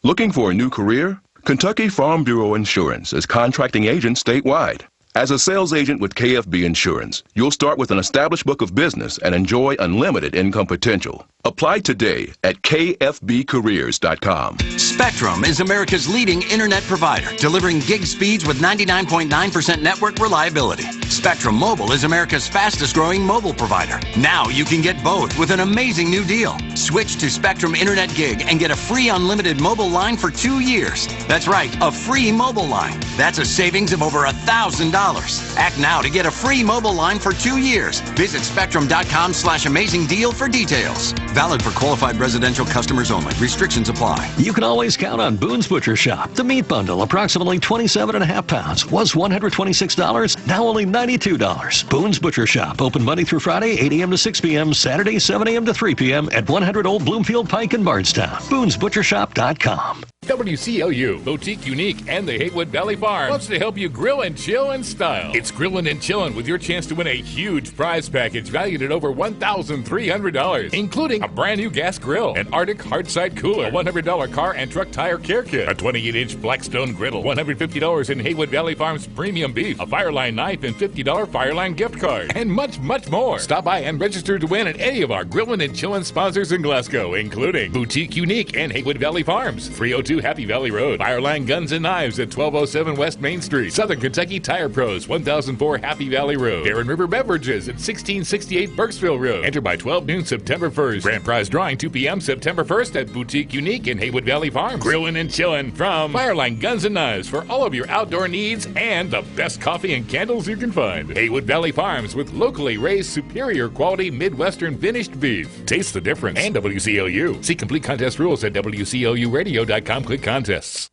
Looking for a new career? Kentucky Farm Bureau Insurance is contracting agents statewide. As a sales agent with KFB Insurance, you'll start with an established book of business and enjoy unlimited income potential. Apply today at kfbcareers.com. Spectrum is America's leading internet provider, delivering gig speeds with 99.9% network reliability. Spectrum Mobile is America's fastest growing mobile provider. Now you can get both with an amazing new deal. Switch to Spectrum Internet Gig and get a free unlimited mobile line for 2 years. That's right, a free mobile line. That's a savings of over $1,000. Act now to get a free mobile line for 2 years. Visit spectrum.com/amazing deal for details. Valid for qualified residential customers only. Restrictions apply. You can always count on Boone's Butcher Shop. The meat bundle, approximately 27.5 pounds, was $126, now only $92. Boone's Butcher Shop, open Monday through Friday, 8 a.m. to 6 p.m., Saturday, 7 a.m. to 3 p.m. at 100 Old Bloomfield Pike in Bardstown. Boone'sButcherShop.com. WCLU, Boutique Unique, and the Haywood Valley Farm wants to help you grill and chill in style. It's Grillin' and Chillin' with your chance to win a huge prize package valued at over $1,300, including a brand new gas grill, an Arctic hard-side cooler, a $100 car and truck tire care kit, a 28-inch Blackstone griddle, $150 in Haywood Valley Farms premium beef, a Fireline knife, and $50 Fireline gift card, and much, much more. Stop by and register to win at any of our Grillin' and Chillin' sponsors in Glasgow, including Boutique Unique and Haywood Valley Farms, 302 Happy Valley Road, Fireline Guns and Knives at 1207 West Main Street, Southern Kentucky Tire Pros, 1004 Happy Valley Road, Darren River Beverages at 1668 Burksville Road. Enter by 12 noon September 1st. Grand prize drawing 2 p.m. September 1st at Boutique Unique in Haywood Valley Farms. Grillin' and chillin' from Fireline Guns and Knives for all of your outdoor needs and the best coffee and candles you can find. Haywood Valley Farms with locally raised superior quality Midwestern finished beef. Taste the difference. And WCLU. See complete contest rules at WCLUradio.com. Click contests.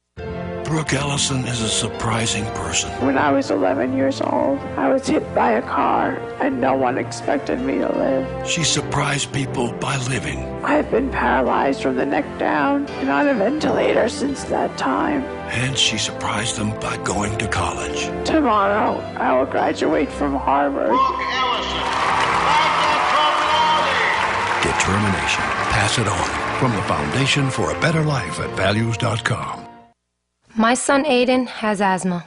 Brooke Ellison is a surprising person. When I was 11 years old, I was hit by a car and no one expected me to live. She surprised people by living. I've been paralyzed from the neck down and on a ventilator since that time. And she surprised them by going to college. Tomorrow, I will graduate from Harvard. Brooke Ellison, determination. Pass it on. From the Foundation for a Better Life at Values.com. My son Aiden has asthma.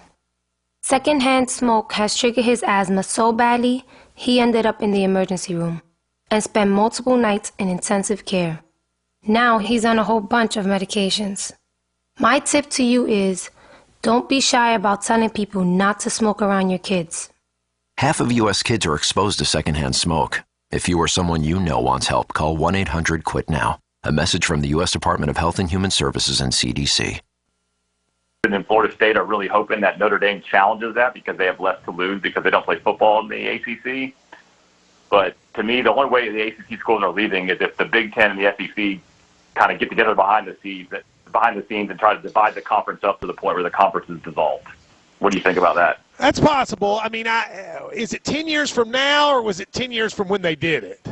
Secondhand smoke has triggered his asthma so badly, he ended up in the emergency room and spent multiple nights in intensive care. Now he's on a whole bunch of medications. My tip to you is, don't be shy about telling people not to smoke around your kids. Half of U.S. kids are exposed to secondhand smoke. If you or someone you know wants help, call 1-800-QUIT-NOW. A message from the U.S. Department of Health and Human Services and CDC. In Florida State are really hoping that Notre Dame challenges that because they have less to lose because they don't play football in the ACC. But to me, the only way the ACC schools are leaving is if the Big Ten and the SEC kind of get together behind the scenes and try to divide the conference up to the point where the conference is dissolved. What do you think about that? That's possible. I mean, is it 10 years from now or was it 10 years from when they did it?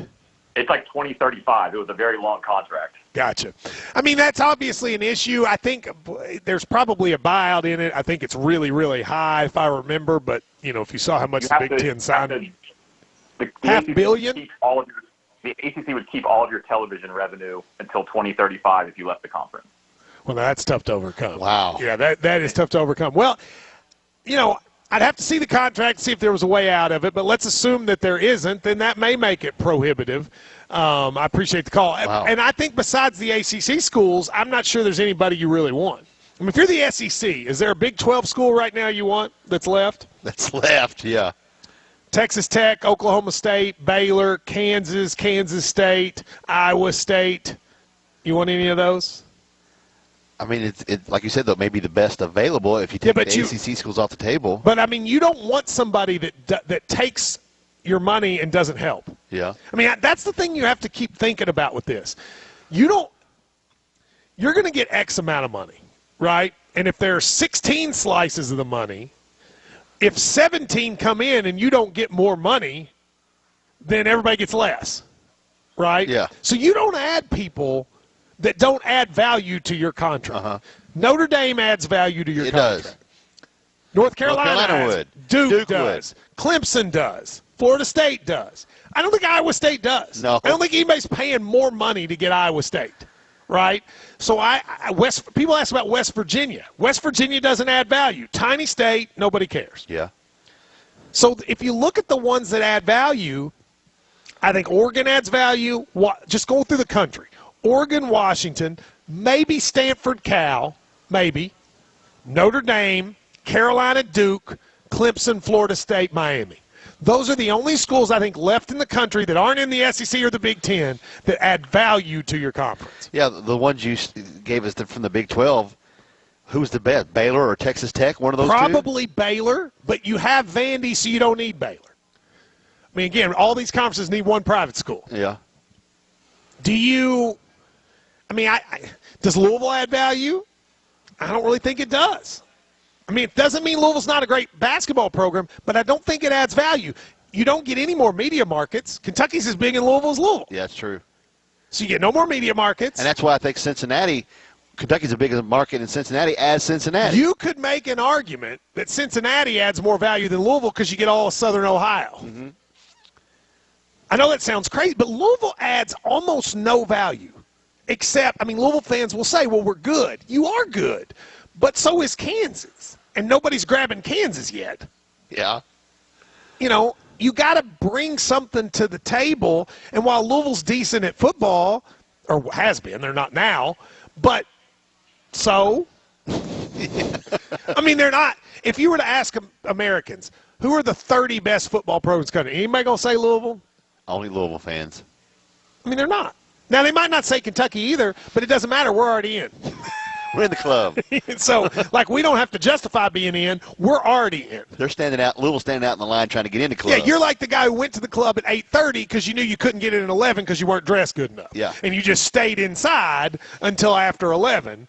It's like 2035. It was a very long contract. Gotcha. I mean, that's obviously an issue. I think there's probably a buyout in it. I think it's really, really high, if I remember. But, you know, if you saw how much the Big Ten signed, $500 million? The ACC would keep all of your television revenue until 2035 if you left the conference. Well, that's tough to overcome. Wow. Yeah, that is tough to overcome. Well, you know, I'd have to see the contract, see if there was a way out of it, but let's assume that there isn't, then that may make it prohibitive. I appreciate the call. Wow. And I think besides the ACC schools, I'm not sure there's anybody you really want. I mean, if you're the SEC, is there a Big 12 school right now you want that's left? That's left, yeah. Texas Tech, Oklahoma State, Baylor, Kansas, Kansas State, Iowa State. You want any of those? I mean, it's like you said, though, maybe the best available if you take the ACC schools off the table. But, I mean, you don't want somebody that takes your money and doesn't help. Yeah. I mean, that's the thing you have to keep thinking about with this. You're going to get X amount of money, right? And if there are 16 slices of the money, if 17 come in and you don't get more money, then everybody gets less, right? Yeah. So you don't add people that don't add value to your contract. Notre Dame adds value to your contract. Does. North Carolina would. Duke does. Clemson does. Florida State does. I don't think Iowa State does. No. I don't think anybody's paying more money to get Iowa State, right? So people ask about West Virginia. West Virginia doesn't add value. Tiny state, nobody cares. Yeah. So if you look at the ones that add value, I think Oregon adds value. Just going through the country. Oregon, Washington, maybe Stanford, Cal, maybe. Notre Dame, Carolina, Duke, Clemson, Florida State, Miami. Those are the only schools, I think, left in the country that aren't in the SEC or the Big Ten that add value to your conference. Yeah, the ones you gave us from the Big 12, who's the best, Baylor or Texas Tech, one of those Probably Baylor, but you have Vandy, so you don't need Baylor. I mean, again, all these conferences need one private school. Yeah. Does Louisville add value? I don't really think it does. I mean, it doesn't mean Louisville's not a great basketball program, but I don't think it adds value. You don't get any more media markets. Kentucky's as big in Louisville as Louisville. Yeah, that's true. So you get no more media markets. And that's why I think Kentucky's a bigger market in Cincinnati as Cincinnati. You could make an argument that Cincinnati adds more value than Louisville because you get all of Southern Ohio. Mm-hmm. I know that sounds crazy, but Louisville adds almost no value. Except, Louisville fans will say, well, we're good. You are good. But so is Kansas. And nobody's grabbing Kansas yet. Yeah. You got to bring something to the table. And while Louisville's decent at football, or has been, they're not now, but so? They're not. If you were to ask Americans, who are the 30 best football programs in the country, anybody going to say Louisville? Only Louisville fans. They're not. Now, they might not say Kentucky either, but it doesn't matter. We're already in. We're in the club. So, we don't have to justify being in. We're already in. They're standing out. Louisville's standing out in the line trying to get in the club. Yeah, you're like the guy who went to the club at 8:30 because you knew you couldn't get in at 11 because you weren't dressed good enough. Yeah. And you just stayed inside until after 11.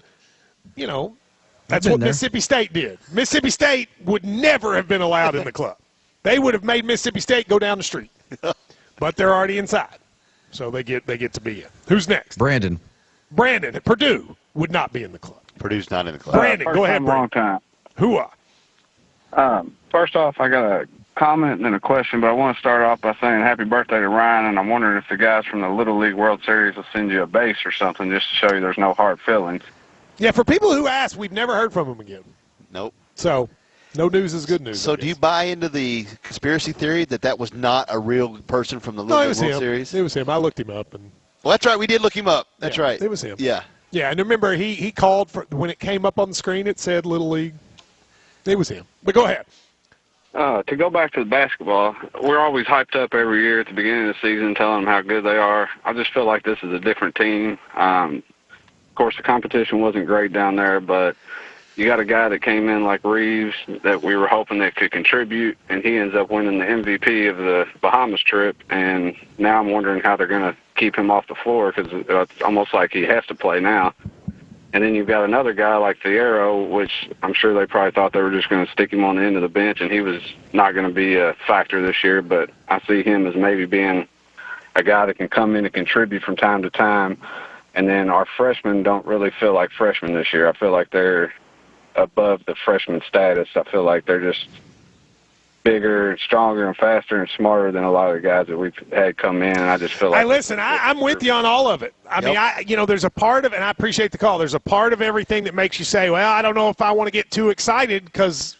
That's what Mississippi State did. Mississippi State would never have been allowed in the club. They would have made Mississippi State go down the street. But they're already inside. So they get to be in. Who's next? Brandon at Purdue would not be in the club. Purdue's not in the club. Brandon, go ahead, Brandon. Long time. Hooah. First off, I got a comment and then a question, but I want to start off by saying happy birthday to Ryan, and I'm wondering if the guys from the Little League World Series will send you a base or something just to show you there's no hard feelings. Yeah, for people who ask, we've never heard from him again. Nope. So, no news is good news. So do you buy into the conspiracy theory that was not a real person from the Little League World Series? It was him. I looked him up. Well, that's right. We did look him up. That's right. It was him. Yeah. Yeah, and remember, he called for when it came up on the screen, it said Little League. It was him. But go ahead. To go back to the basketball, we're always hyped up every year at the beginning of the season, telling them how good they are. I just feel like this is a different team. Of course, the competition wasn't great down there, but you got a guy that came in like Reeves that we were hoping that could contribute, and he ends up winning the MVP of the Bahamas trip, and now I'm wondering how they're going to keep him off the floor because it's almost like he has to play now. And then you've got another guy like Fierro, which I'm sure they probably thought they were just going to stick him on the end of the bench, and he was not going to be a factor this year, but I see him as maybe being a guy that can come in and contribute from time to time. And then our freshmen don't really feel like freshmen this year. I feel like they're above the freshman status. I feel like they're just bigger and stronger and faster and smarter than a lot of the guys that we've had come in. And I just feel like I'm with you on all of it. I mean, there's a part of it, and I appreciate the call. There's a part of everything that makes you say, well, I don't know if I want to get too excited because,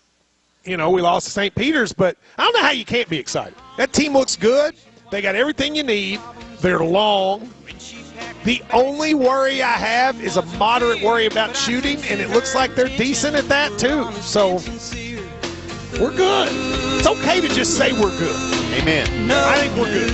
we lost to St. Peter's, but I don't know how you can't be excited. That team looks good. They got everything you need. They're long. The only worry I have is a moderate worry about shooting, and it looks like they're decent at that too. So We're good. It's okay to just say we're good. Amen. I think we're good.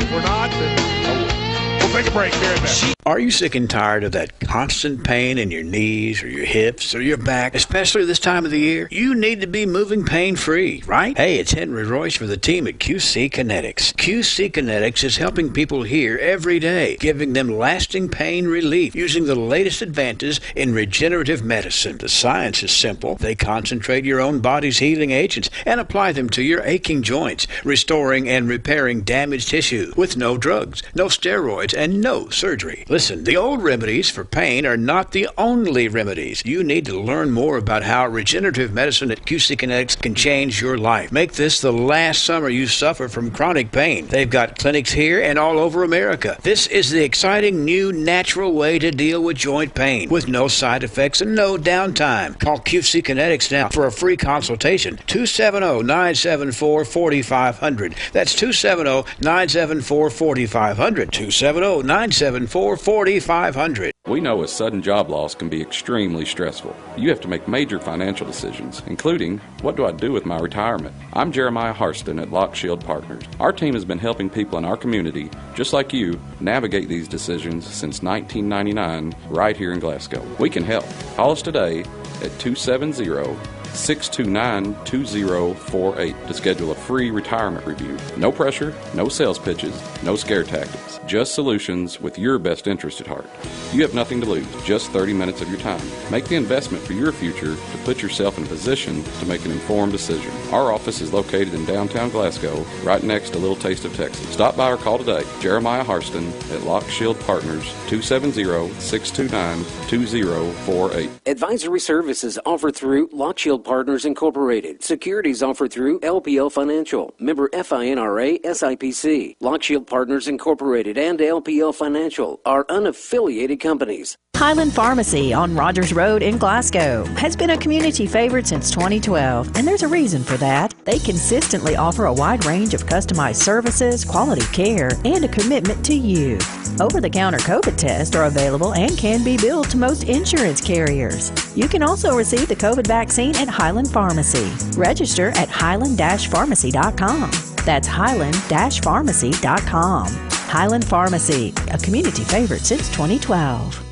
If we're not, then we'll take a break here and there. Are you sick and tired of that constant pain in your knees or your hips or your back, especially this time of the year? You need to be moving pain-free, right? Hey, it's Henry Royce for the team at QC Kinetics. QC Kinetics is helping people here every day, giving them lasting pain relief using the latest advances in regenerative medicine. The science is simple. They concentrate your own body's healing agents and apply them to your aching joints, restoring and repairing damaged tissue with no drugs, no steroids, and no surgery. Listen, the old remedies for pain are not the only remedies. You need to learn more about how regenerative medicine at QC Kinetics can change your life. Make this the last summer you suffer from chronic pain. They've got clinics here and all over America. This is the exciting new natural way to deal with joint pain with no side effects and no downtime. Call QC Kinetics now for a free consultation. 270-974-4500. That's 270-974-4500. 270-974-4500. We know a sudden job loss can be extremely stressful. You have to make major financial decisions, including, what do I do with my retirement? I'm Jeremiah Harston at Lock Shield Partners. Our team has been helping people in our community, just like you, navigate these decisions since 1999 right here in Glasgow. We can help. Call us today at 270-629-2048 to schedule a free retirement review. No pressure, no sales pitches, no scare tactics. Just solutions with your best interest at heart. You have nothing to lose, just 30 minutes of your time. Make the investment for your future to put yourself in a position to make an informed decision. Our office is located in downtown Glasgow, right next to Little Taste of Texas. Stop by or call today. Jeremiah Harston at Lock Shield Partners, 270-629-2048. Advisory services offered through Lock Shield Partners Incorporated. Securities offered through LPL Financial. Member FINRA SIPC. Lock Shield Partners Incorporated and LPL Financial are unaffiliated companies. Highland Pharmacy on Rogers Road in Glasgow has been a community favorite since 2012, and there's a reason for that. They consistently offer a wide range of customized services, quality care, and a commitment to you. Over-the-counter COVID tests are available and can be billed to most insurance carriers. You can also receive the COVID vaccine at Highland Pharmacy. Register at highland-pharmacy.com. That's highland-pharmacy.com. Highland Pharmacy, a community favorite since 2012.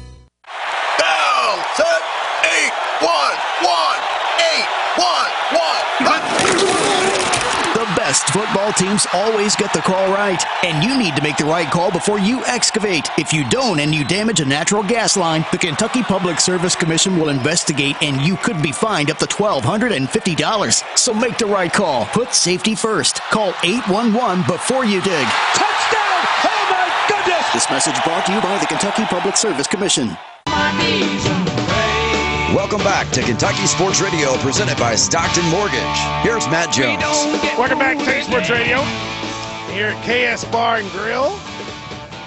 Down, set, 8, 1, 1, 8, 1, 1. The best football teams always get the call right, and you need to make the right call before you excavate. If you don't and you damage a natural gas line, the Kentucky Public Service Commission will investigate, and you could be fined up to $1,250. So make the right call. Put safety first. Call 811 before you dig. Touchdown! Oh my goodness! This message brought to you by the Kentucky Public Service Commission. Welcome back to Kentucky Sports Radio, presented by Stockton Mortgage. Here's Matt Jones. Welcome back to Kentucky Sports Radio here at KS Bar and Grill.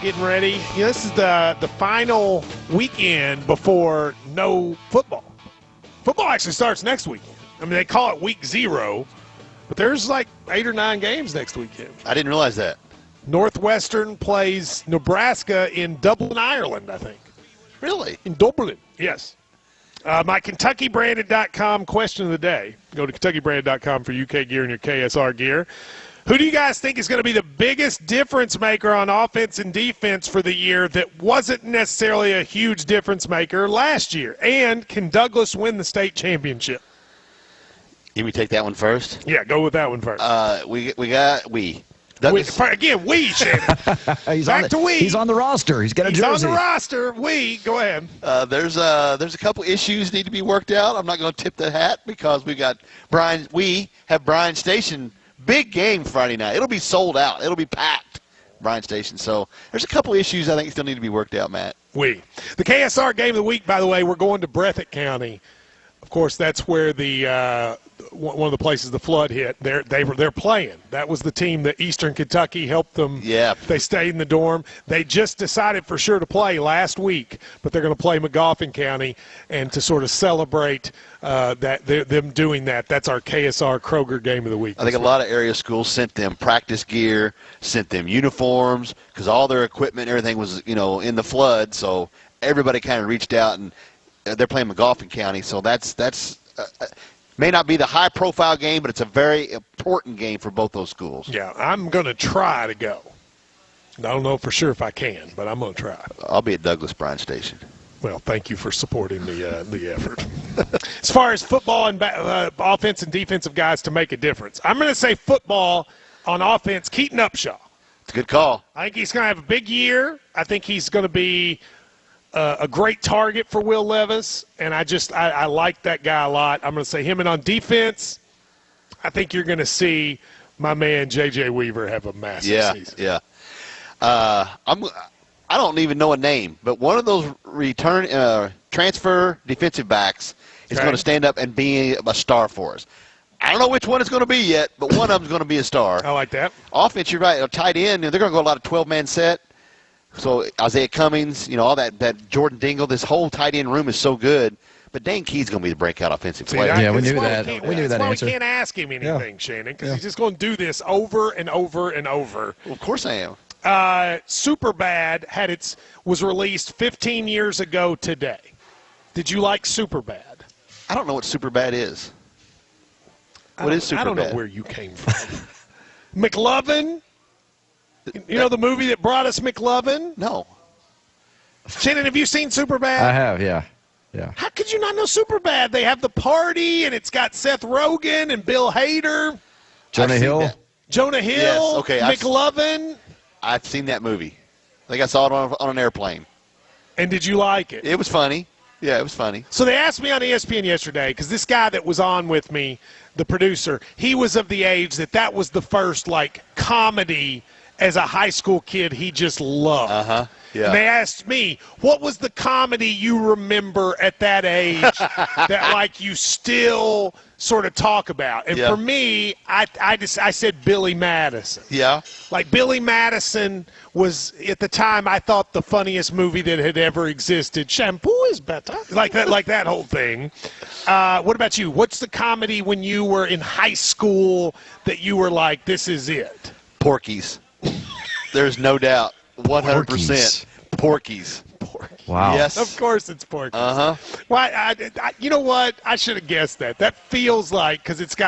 Getting ready. This is the final weekend before no football. Football actually starts next weekend. I mean, they call it week 0, but there's like 8 or 9 games next weekend. I didn't realize that. Northwestern plays Nebraska in Dublin, Ireland, I think. Really? In Dublin, yes. My KentuckyBranded.com question of the day. Go to KentuckyBranded.com for UK gear and your KSR gear. Who do you guys think is going to be the biggest difference maker on offense and defense for the year that wasn't necessarily a huge difference maker last year? And can Douglas win the state championship? Can we take that one first? Yeah, go with that one first. Douglas. Again, Shannon. He's on the roster. He's got a jersey. He's on the roster. Go ahead. There's a couple issues need to be worked out. I'm not going to tip the hat because we have Bryan Station. Big game Friday night. It'll be sold out. It'll be packed, Bryan Station. So there's a couple issues I think still need to be worked out, Matt. The KSR game of the week, by the way, we're going to Breathitt County. Of course, that's where the one of the places the flood hit. They're playing. That was the team that Eastern Kentucky helped them. Yeah. They stayed in the dorm. They just decided for sure to play last week, but they're going to play Magoffin County, and to sort of celebrate them doing that. That's our KSR Kroger game of the week. I think a lot of area schools sent them practice gear, sent them uniforms, because all their equipment and everything was in the flood. So everybody kind of reached out, and they're playing Magoffin County. So that's May not be the high-profile game, but it's a very important game for both those schools. Yeah, I'm going to try to go. I don't know for sure if I can, but I'm going to try. I'll be at Douglas Bryan Station. Well, thank you for supporting the effort. As far as football and offense and defensive guys to make a difference, I'm going to say football on offense, Keaton Upshaw. It's a good call. I think he's going to have a big year. I think he's going to be a great target for Will Levis, and I like that guy a lot. I'm going to say him. And on defense, I think you're going to see my man J.J. Weaver have a massive season. Yeah. I don't even know a name, but one of those transfer defensive backs is going to stand up and be a star for us. I don't know which one it's going to be yet, but one of them is going to be a star. I like that. Offense, you're right. Tight end, they're going to go a lot of 12-man set. So Isaiah Cummings, all that Jordan Dingle, this whole tight end room is so good. But Dane Key's going to be the breakout offensive player. Yeah, we knew that. We knew that answer. We can't ask him anything, Shannon, because he's just going to do this over and over and over. Well, of course I am. Superbad was released 15 years ago today. Did you like Superbad? I don't know what Superbad is. What is Superbad? I don't know where you came from. McLovin? You know the movie that brought us McLovin? No. Shannon, have you seen Superbad? I have, yeah. How could you not know Superbad? They have the party, and it's got Seth Rogen and Bill Hader. Jonah Hill? Jonah Hill. Yes, okay. McLovin. I've seen that movie. I think I saw it on an airplane. And did you like it? It was funny. Yeah, it was funny. So they asked me on ESPN yesterday, because this guy that was on with me, the producer, he was of the age that was the first, comedy as a high school kid he just loved. Uh-huh. Yeah. And they asked me, what was the comedy you remember at that age that, you still sort of talk about? And for me, I said Billy Madison. Yeah. Billy Madison was, at the time, I thought the funniest movie that had ever existed. Shampoo is better. Like that whole thing. What about you? What's the comedy when you were in high school that you were like, this is it? Porky's. There's no doubt. 100%. Porky's. Wow. Yes. Of course it's Porky's. Uh-huh. Well, you know what? I should have guessed that. That feels like, because it's got